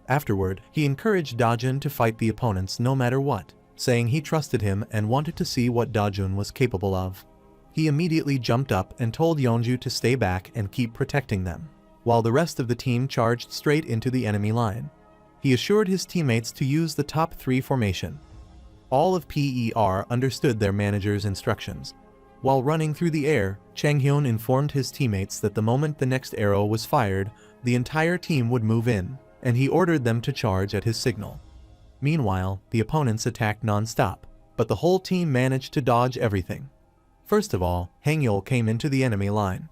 Afterward, he encouraged Dajun to fight the opponents no matter what, saying he trusted him and wanted to see what Dajun was capable of. He immediately jumped up and told Yeonju to stay back and keep protecting them, while the rest of the team charged straight into the enemy line. He assured his teammates to use the top 3 formation. All of PER understood their manager's instructions. While running through the air, Chang Hyun informed his teammates that the moment the next arrow was fired, the entire team would move in, and he ordered them to charge at his signal. Meanwhile, the opponents attacked non-stop. but the whole team managed to dodge everything. First of all, Hangyul came into the enemy line.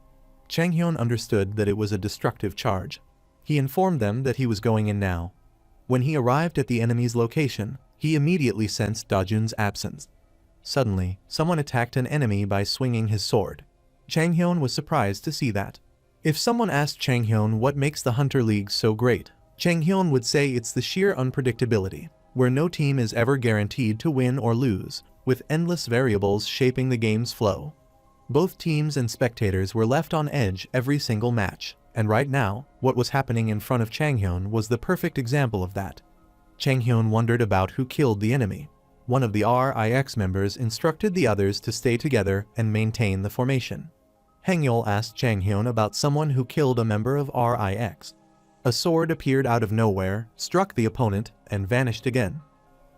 Chang Hyun understood that it was a destructive charge. He informed them that he was going in now. When he arrived at the enemy's location, he immediately sensed Dajun's absence. Suddenly, someone attacked an enemy by swinging his sword. Chang Hyun was surprised to see that. If someone asked Chang Hyun what makes the Hunter League so great, Chang Hyun would say it's the sheer unpredictability, where no team is ever guaranteed to win or lose, with endless variables shaping the game's flow. Both teams and spectators were left on edge every single match, and right now, what was happening in front of Chang Hyun was the perfect example of that. Chang Hyun wondered about who killed the enemy. One of the RIX members instructed the others to stay together and maintain the formation. Hangyul asked Chang Hyun about someone who killed a member of RIX. A sword appeared out of nowhere, struck the opponent, and vanished again.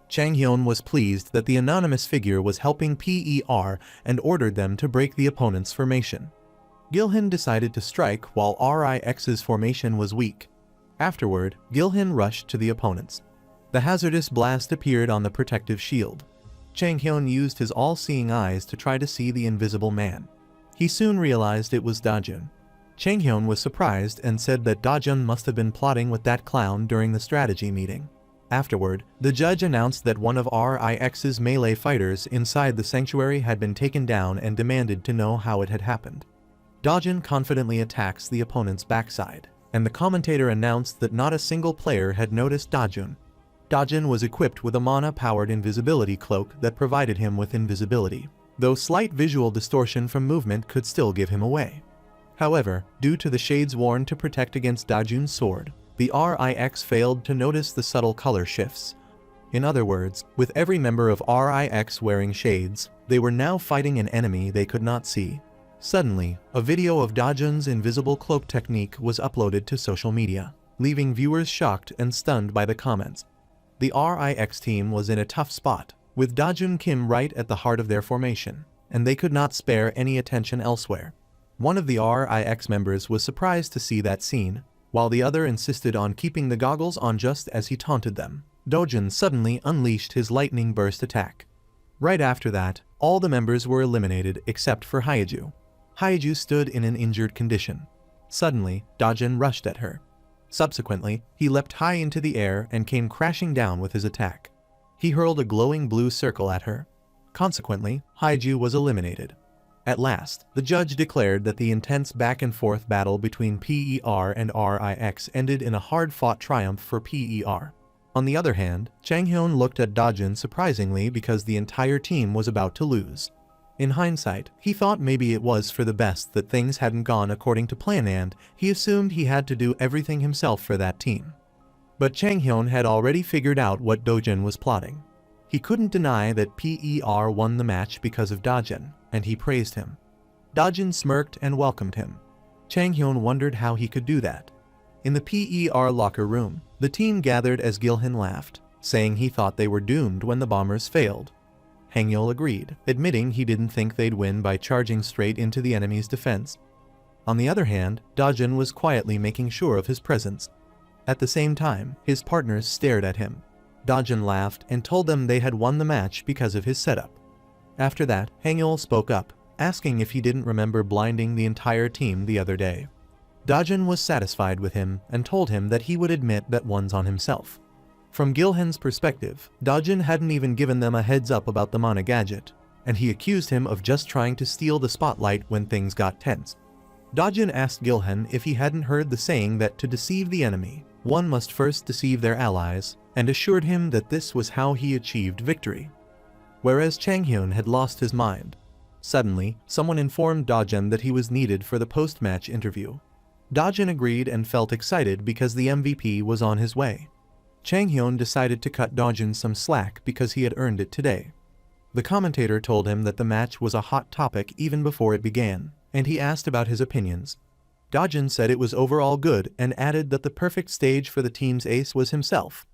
Chang Hyun was pleased that the anonymous figure was helping PER and ordered them to break the opponent's formation. Gilhin decided to strike while RIX's formation was weak. Afterward, Gilhin rushed to the opponents. The hazardous blast appeared on the protective shield. Chang Hyun used his all-seeing eyes to try to see the invisible man. He soon realized it was Dajun. Chang Hyun was surprised and said that Dajun must have been plotting with that clown during the strategy meeting. Afterward, the judge announced that one of RIX's melee fighters inside the sanctuary had been taken down and demanded to know how it had happened. Dajun confidently attacks the opponent's backside, and the commentator announced that not a single player had noticed Dajun. Dajun was equipped with a mana-powered invisibility cloak that provided him with invisibility, though slight visual distortion from movement could still give him away. However, due to the shades worn to protect against Dajun's sword, the RIX failed to notice the subtle color shifts. In other words, with every member of RIX wearing shades, they were now fighting an enemy they could not see. Suddenly, a video of Dajun's invisible cloak technique was uploaded to social media, leaving viewers shocked and stunned by the comments. The RIX team was in a tough spot, with Dajun Kim right at the heart of their formation, and they could not spare any attention elsewhere. One of the RIX members was surprised to see that scene, while the other insisted on keeping the goggles on just as he taunted them. Dojun suddenly unleashed his lightning burst attack. Right after that, all the members were eliminated except for Hyeju. Hyeju stood in an injured condition. Suddenly, Dojun rushed at her. Subsequently, he leapt high into the air and came crashing down with his attack. He hurled a glowing blue circle at her. Consequently, Hyeju was eliminated. At last, the judge declared that the intense back-and-forth battle between PER and RIX ended in a hard-fought triumph for PER. On the other hand, Chang Hyun looked at Dajun surprisingly because the entire team was about to lose. In hindsight, he thought maybe it was for the best that things hadn't gone according to plan and he assumed he had to do everything himself for that team. But Chang Hyun had already figured out what Dojun was plotting. He couldn't deny that PER won the match because of Dajun, and he praised him. Dajun smirked and welcomed him. Chang Hyun wondered how he could do that. In the PER locker room, the team gathered as Gilhin laughed, saying he thought they were doomed when the bombers failed. Hangyul agreed, admitting he didn't think they'd win by charging straight into the enemy's defense. On the other hand, Dajun was quietly making sure of his presence. At the same time, his partners stared at him. Dajun laughed and told them they had won the match because of his setup. After that, Hangyul spoke up, asking if he didn't remember blinding the entire team the other day. Dajun was satisfied with him and told him that he would admit that one's on himself. From Gilhin's perspective, Dajun hadn't even given them a heads up about the mana gadget, and he accused him of just trying to steal the spotlight when things got tense. Dajun asked Gilhin if he hadn't heard the saying that to deceive the enemy, one must first deceive their allies, and assured him that this was how he achieved victory. Whereas Chang Hyun had lost his mind. Suddenly, someone informed Dajun that he was needed for the post-match interview. Dajun agreed and felt excited because the MVP was on his way. Chang Hyun decided to cut Dajun some slack because he had earned it today. The commentator told him that the match was a hot topic even before it began, and he asked about his opinions. Dajun said it was overall good and added that the perfect stage for the team's ace was himself.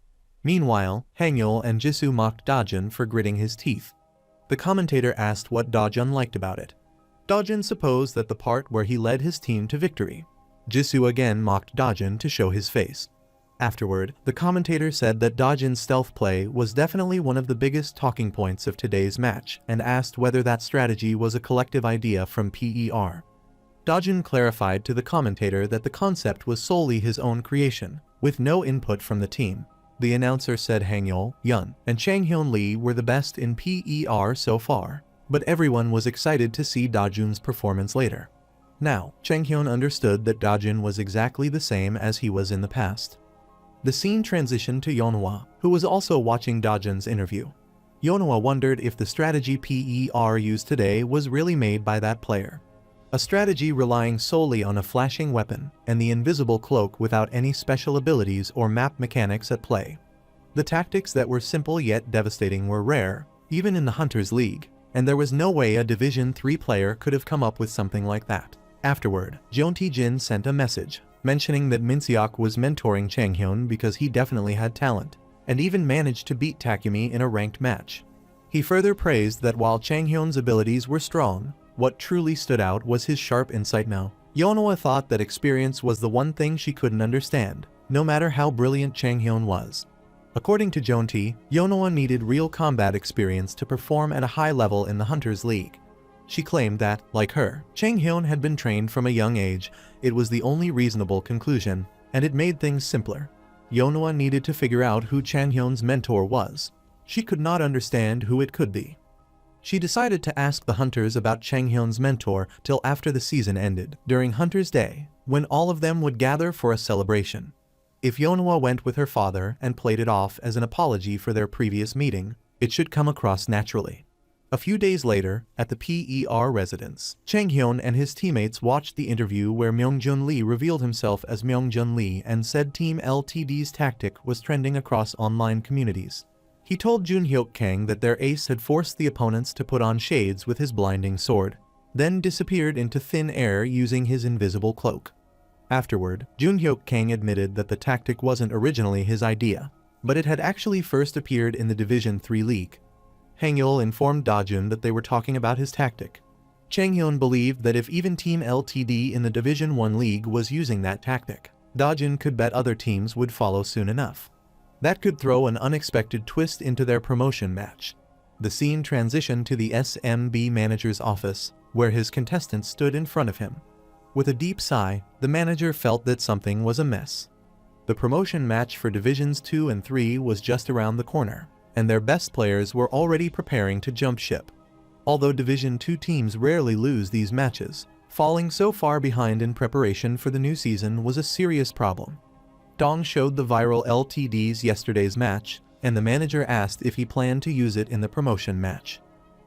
Meanwhile, Hangyul and Jisoo mocked Dajun for gritting his teeth. The commentator asked what Dajun liked about it. Dajun supposed that the part where he led his team to victory. Jisoo again mocked Dajun to show his face. Afterward, the commentator said that Dojin's stealth play was definitely one of the biggest talking points of today's match and asked whether that strategy was a collective idea from PER. Dojin clarified to the commentator that the concept was solely his own creation, with no input from the team. The announcer said Hangul, Yun, and Changhyun Lee were the best in PER so far, but everyone was excited to see Dojin's performance later. Now, Changhyun understood that Dojin was exactly the same as he was in the past. The scene transitioned to Yeonhwa, who was also watching Dojin's interview. Yeonhwa wondered if the strategy PER used today was really made by that player. A strategy relying solely on a flashing weapon and the invisible cloak without any special abilities or map mechanics at play. The tactics that were simple yet devastating were rare, even in the Hunters League, and there was no way a Division 3 player could have come up with something like that. Afterward, Jeon Tae-jin sent a message, mentioning that Min-seok was mentoring Changhyun because he definitely had talent, and even managed to beat Takumi in a ranked match. He further praised that while Changhyun's abilities were strong, what truly stood out was his sharp insight now. Yeonhwa thought that experience was the one thing she couldn't understand, no matter how brilliant Changhyun was. According to Jeon Tae, Yeonhwa needed real combat experience to perform at a high level in the Hunters League. She claimed that, like her, Changhyun had been trained from a young age. It was the only reasonable conclusion, and it made things simpler. Yeonhwa needed to figure out who Changhyun's mentor was. She could not understand who it could be. She decided to ask the Hunters about Changhyun's mentor till after the season ended, during Hunters Day, when all of them would gather for a celebration. If Yeonhwa went with her father and played it off as an apology for their previous meeting, it should come across naturally. A few days later, at the PER residence, Changhyun and his teammates watched the interview where Myungjun Lee revealed himself as Myungjun Lee and said Team LTD's tactic was trending across online communities. He told Junhyuk Kang that their ace had forced the opponents to put on shades with his blinding sword, then disappeared into thin air using his invisible cloak. Afterward, Junhyuk Kang admitted that the tactic wasn't originally his idea, but it had actually first appeared in the Division 3 League. Hangul informed Dojin that they were talking about his tactic. Changhyun believed that if even Team LTD in the Division 1 League was using that tactic, Dojin could bet other teams would follow soon enough. That could throw an unexpected twist into their promotion match. The scene transitioned to the SMB manager's office, where his contestant stood in front of him. With a deep sigh, the manager felt that something was amiss. The promotion match for Divisions 2 and 3 was just around the corner, and their best players were already preparing to jump ship. Although Division 2 teams rarely lose these matches, falling so far behind in preparation for the new season was a serious problem. Dong showed the viral LTD's yesterday's match, and the manager asked if he planned to use it in the promotion match.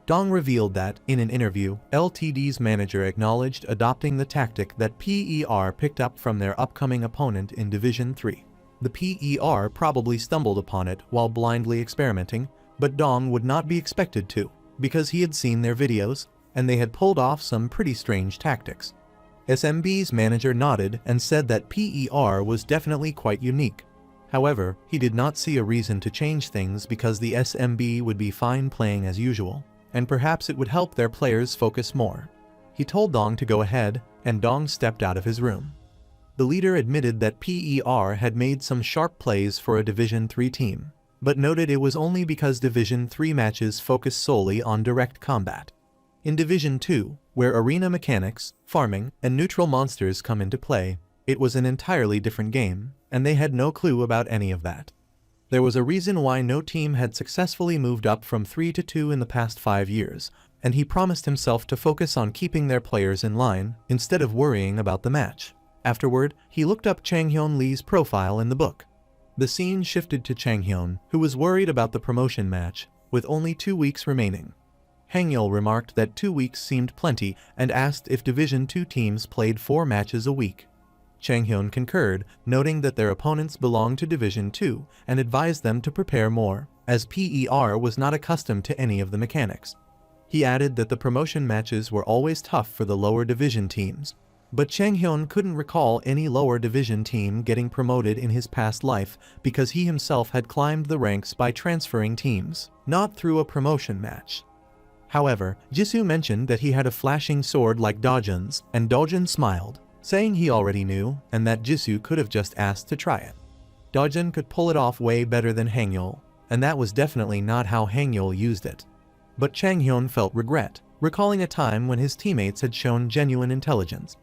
Dong revealed that, in an interview, LTD's manager acknowledged adopting the tactic that PER picked up from their upcoming opponent in Division 3. The PER probably stumbled upon it while blindly experimenting, but Dong would not be expected to, because he had seen their videos, and they had pulled off some pretty strange tactics. SMB's manager nodded and said that PER was definitely quite unique. However, he did not see a reason to change things because the SMB would be fine playing as usual, and perhaps it would help their players focus more. He told Dong to go ahead, and Dong stepped out of his room. The leader admitted that PER had made some sharp plays for a Division 3 team, but noted it was only because Division 3 matches focused solely on direct combat. In Division 2, where arena mechanics, farming, and neutral monsters come into play, it was an entirely different game, and they had no clue about any of that. There was a reason why no team had successfully moved up from 3 to 2 in the past 5 years, and he promised himself to focus on keeping their players in line instead of worrying about the match. Afterward, he looked up Changhyun Lee's profile in the book. The scene shifted to Changhyun, who was worried about the promotion match, with only 2 weeks remaining. Hangul remarked that 2 weeks seemed plenty and asked if Division 2 teams played 4 matches a week. Changhyun concurred, noting that their opponents belonged to Division 2 and advised them to prepare more, as PER was not accustomed to any of the mechanics. He added that the promotion matches were always tough for the lower division teams, but Changhyun couldn't recall any lower division team getting promoted in his past life because he himself had climbed the ranks by transferring teams, not through a promotion match. However, Jisoo mentioned that he had a flashing sword like Dojin's, and Dojin smiled, saying he already knew and that Jisoo could have just asked to try it. Dojin could pull it off way better than Hangyul, and that was definitely not how Hangyul used it. But Chang Hyun felt regret, recalling a time when his teammates had shown genuine intelligence.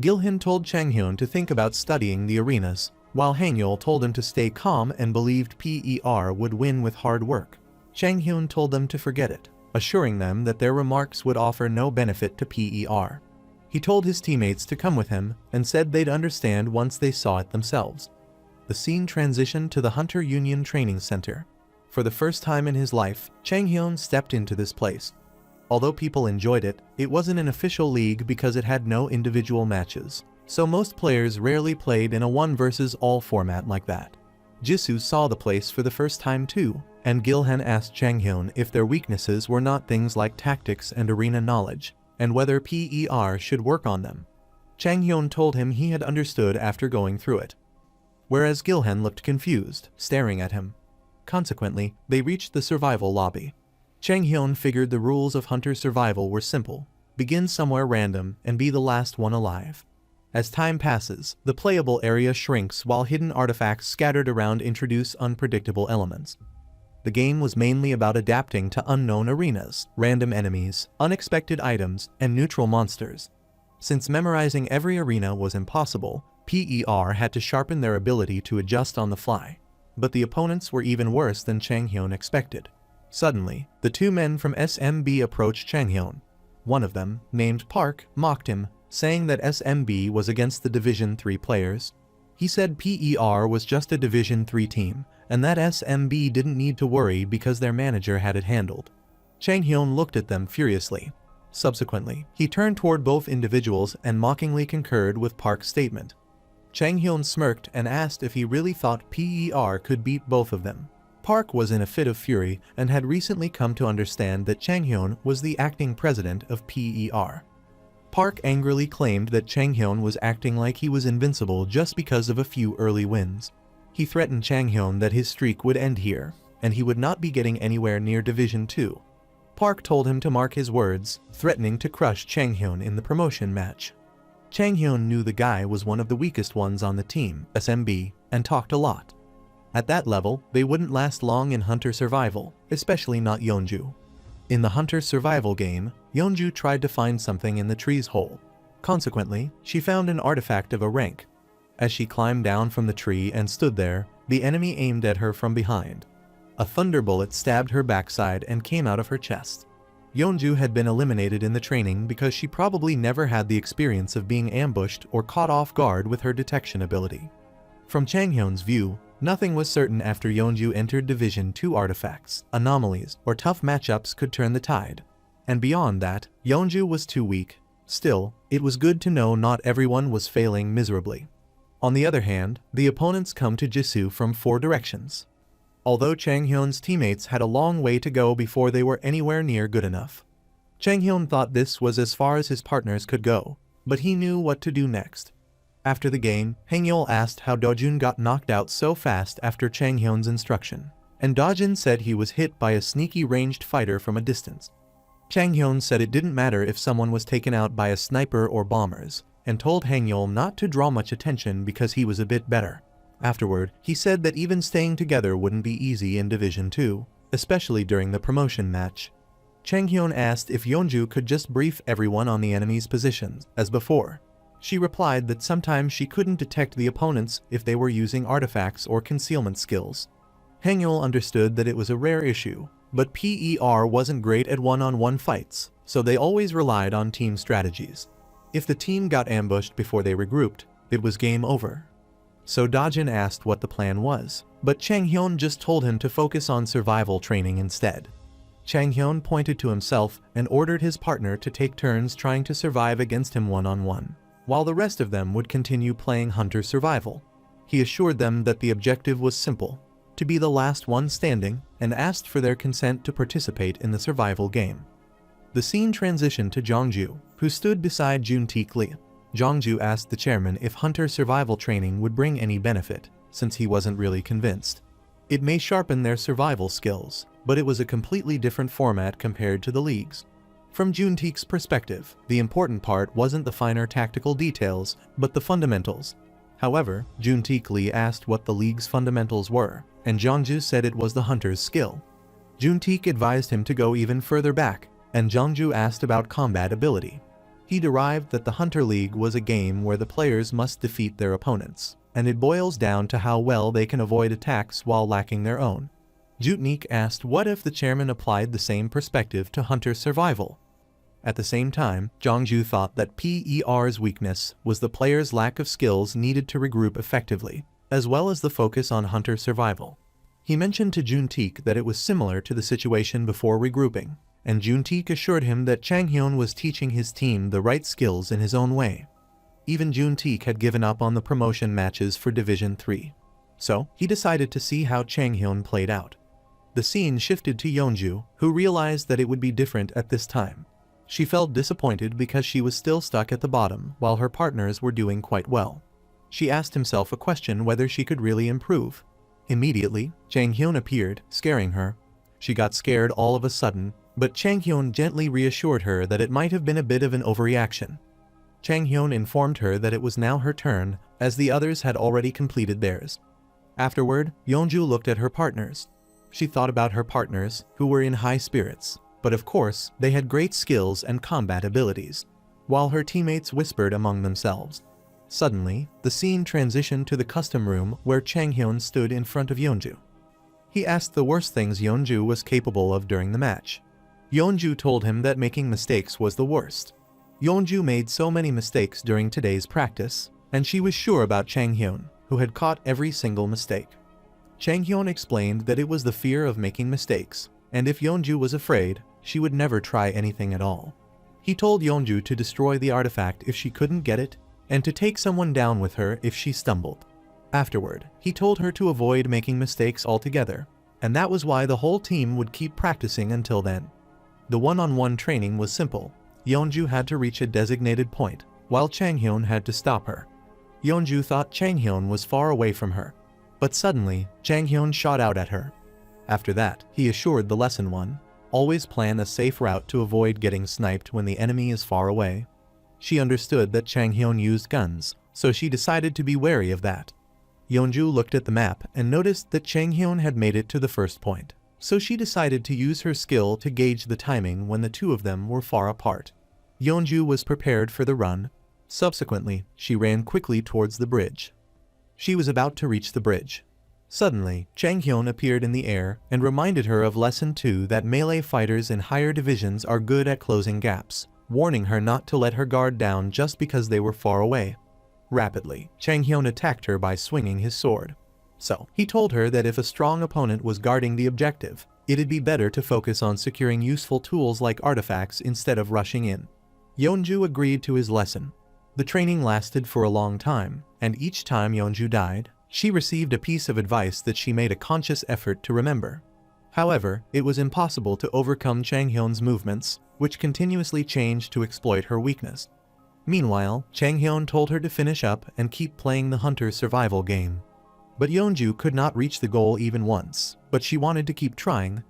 Gilhan told Chang Hyun to think about studying the arenas, while Hangyul told him to stay calm and believed PER would win with hard work. Chang Hyun told them to forget it, assuring them that their remarks would offer no benefit to PER. He told his teammates to come with him and said they'd understand once they saw it themselves. The scene transitioned to the Hunter Union Training Center. For the first time in his life, Chang Hyun stepped into this place. Although people enjoyed it, it wasn't an official league because it had no individual matches, so most players rarely played in a 1 versus all format like that. Jisoo saw the place for the first time too, and Gilhan asked Chang Hyun if their weaknesses were not things like tactics and arena knowledge, and whether PER should work on them. Chang Hyun told him he had understood after going through it, whereas Gilhan looked confused, staring at him. Consequently, they reached the survival lobby. Chang Hyun figured the rules of Hunter survival were simple: begin somewhere random and be the last one alive. As time passes, the playable area shrinks while hidden artifacts scattered around introduce unpredictable elements. The game was mainly about adapting to unknown arenas, random enemies, unexpected items, and neutral monsters. Since memorizing every arena was impossible, PER had to sharpen their ability to adjust on the fly. But the opponents were even worse than Chang Hyun expected. Suddenly, the 2 men from SMB approached Chang Hyun. One of them, named Park, mocked him, saying that SMB was against the Division 3 players. He said PER was just a Division 3 team, and that SMB didn't need to worry because their manager had it handled. Chang Hyun looked at them furiously. Subsequently, he turned toward both individuals and mockingly concurred with Park's statement. Chang Hyun smirked and asked if he really thought PER could beat both of them. Park was in a fit of fury and had recently come to understand that Chang Hyun was the acting president of PER. Park angrily claimed that Chang Hyun was acting like he was invincible just because of a few early wins. He threatened Chang Hyun that his streak would end here, and he would not be getting anywhere near Division 2. Park told him to mark his words, threatening to crush Chang Hyun in the promotion match. Chang Hyun knew the guy was one of the weakest ones on the team, SMB, and talked a lot. At that level, they wouldn't last long in Hunter survival, especially not Yeonju. In the Hunter survival game, Yeonju tried to find something in the tree's hole. Consequently, she found an artifact of a rank. As she climbed down from the tree and stood there, the enemy aimed at her from behind. A thunder bullet stabbed her backside and came out of her chest. Yeonju had been eliminated in the training because she probably never had the experience of being ambushed or caught off guard with her detection ability. From Chang Hyun's view, nothing was certain after Yeonju entered Division 2. Artifacts, anomalies, or tough matchups could turn the tide. And beyond that, Yeonju was too weak. Still, it was good to know not everyone was failing miserably. On the other hand, the opponents come to Jisoo from 4 directions. Although Chang Hyun's teammates had a long way to go before they were anywhere near good enough. Chang Hyun thought this was as far as his partners could go, but he knew what to do next. After the game, Hangyul asked how Dojun got knocked out so fast after Chang Hyun's instruction, and Dojun said he was hit by a sneaky ranged fighter from a distance. Chang Hyun said it didn't matter if someone was taken out by a sniper or bombers, and told Hangyul not to draw much attention because he was a bit better. Afterward, he said that even staying together wouldn't be easy in Division 2, especially during the promotion match. Chang Hyun asked if Yeonju could just brief everyone on the enemy's positions, as before. She replied that sometimes she couldn't detect the opponents if they were using artifacts or concealment skills. Hangyul understood that it was a rare issue, but PER wasn't great at one-on-one fights, so they always relied on team strategies. If the team got ambushed before they regrouped, it was game over. So Dojin asked what the plan was, but Chang Hyun just told him to focus on survival training instead. Chang Hyun pointed to himself and ordered his partner to take turns trying to survive against him one-on-one, while the rest of them would continue playing Hunter survival. He assured them that the objective was simple, to be the last one standing, and asked for their consent to participate in the survival game. The scene transitioned to Jongju, who stood beside Juntaek Lee. Jongju asked the chairman if Hunter survival training would bring any benefit, since he wasn't really convinced. It may sharpen their survival skills, but it was a completely different format compared to the leagues. From Juntaek's perspective, the important part wasn't the finer tactical details, but the fundamentals. However, Juntaek Lee asked what the league's fundamentals were, and Jeongju said it was the hunter's skill. Juntaek advised him to go even further back, and Jeongju asked about combat ability. He derived that the Hunter League was a game where the players must defeat their opponents, and it boils down to how well they can avoid attacks while lacking their own. Juntaek asked what if the chairman applied the same perspective to hunter survival. At the same time, Jeongju thought that PER's weakness was the players' lack of skills needed to regroup effectively, as well as the focus on hunter survival. He mentioned to Juntaek that it was similar to the situation before regrouping, and Juntaek assured him that Changhyun was teaching his team the right skills in his own way. Even Juntaek had given up on the promotion matches for Division 3. So, he decided to see how Changhyun played out. The scene shifted to Yeonju, who realized that it would be different at this time. She felt disappointed because she was still stuck at the bottom while her partners were doing quite well. She asked himself a question whether she could really improve. Immediately, Changhyun appeared, scaring her. She got scared all of a sudden, but Changhyun gently reassured her that it might have been a bit of an overreaction. Changhyun informed her that it was now her turn, as the others had already completed theirs. Afterward, Yeonju looked at her partners. She thought about her partners, who were in high spirits, but of course, they had great skills and combat abilities, while her teammates whispered among themselves. Suddenly, the scene transitioned to the custom room where Changhyun stood in front of Yeonju. He asked the worst things Yeonju was capable of during the match. Yeonju told him that making mistakes was the worst. Yeonju made so many mistakes during today's practice, and she was sure about Changhyun, who had caught every single mistake. Changhyun explained that it was the fear of making mistakes, and if Yeonju was afraid, she would never try anything at all. He told Yeonju to destroy the artifact if she couldn't get it, and to take someone down with her if she stumbled. Afterward, he told her to avoid making mistakes altogether, and that was why the whole team would keep practicing until then. The one-on-one training was simple. Yeonju had to reach a designated point, while Changhyun had to stop her. Yeonju thought Changhyun was far away from her, but suddenly, Changhyun shot out at her. After that, he assured the lesson one, always plan a safe route to avoid getting sniped when the enemy is far away. She understood that Changhyun used guns, so she decided to be wary of that. Yeonju looked at the map and noticed that Changhyun had made it to the first point, so she decided to use her skill to gauge the timing when the two of them were far apart. Yeonju was prepared for the run. Subsequently, she ran quickly towards the bridge. She was about to reach the bridge. Suddenly, Changhyun appeared in the air and reminded her of Lesson 2 that melee fighters in higher divisions are good at closing gaps, warning her not to let her guard down just because they were far away. Rapidly, Changhyun attacked her by swinging his sword. So, he told her that if a strong opponent was guarding the objective, it'd be better to focus on securing useful tools like artifacts instead of rushing in. Yeonju agreed to his lesson. The training lasted for a long time, and each time Yeonju died, she received a piece of advice that she made a conscious effort to remember. However, it was impossible to overcome Changhyun's movements, which continuously changed to exploit her weakness. Meanwhile, Changhyun told her to finish up and keep playing the hunter survival game. But Yeonju could not reach the goal even once, but she wanted to keep trying.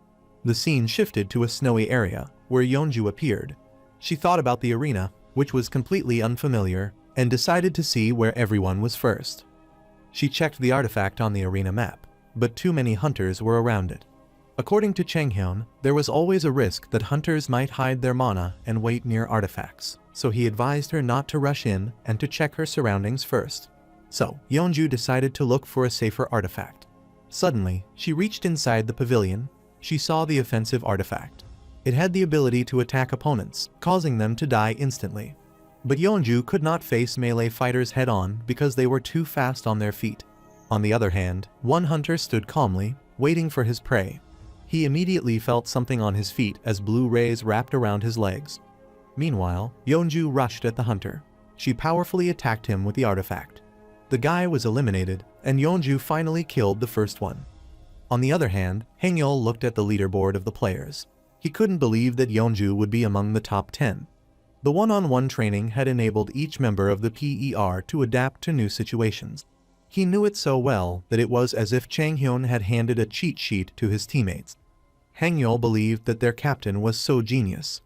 The scene shifted to a snowy area, where Yeonju appeared. She thought about the arena, which was completely unfamiliar, and decided to see where everyone was first. She checked the artifact on the arena map, but too many hunters were around it. According to Changhyun, there was always a risk that hunters might hide their mana and wait near artifacts, so he advised her not to rush in and to check her surroundings first. So, Yeonju decided to look for a safer artifact. Suddenly, she reached inside the pavilion. She saw the offensive artifact. It had the ability to attack opponents, causing them to die instantly. But Yeonju could not face melee fighters head-on because they were too fast on their feet. On the other hand, one hunter stood calmly, waiting for his prey. He immediately felt something on his feet as blue rays wrapped around his legs. Meanwhile, Yeonju rushed at the hunter. She powerfully attacked him with the artifact. The guy was eliminated, and Yeonju finally killed the first one. On the other hand, Hangyul looked at the leaderboard of the players. He couldn't believe that Yeonju would be among the top 10. The one-on-one training had enabled each member of the PER to adapt to new situations. He knew it so well that it was as if Changhyun had handed a cheat sheet to his teammates. Hangyul believed that their captain was so genius.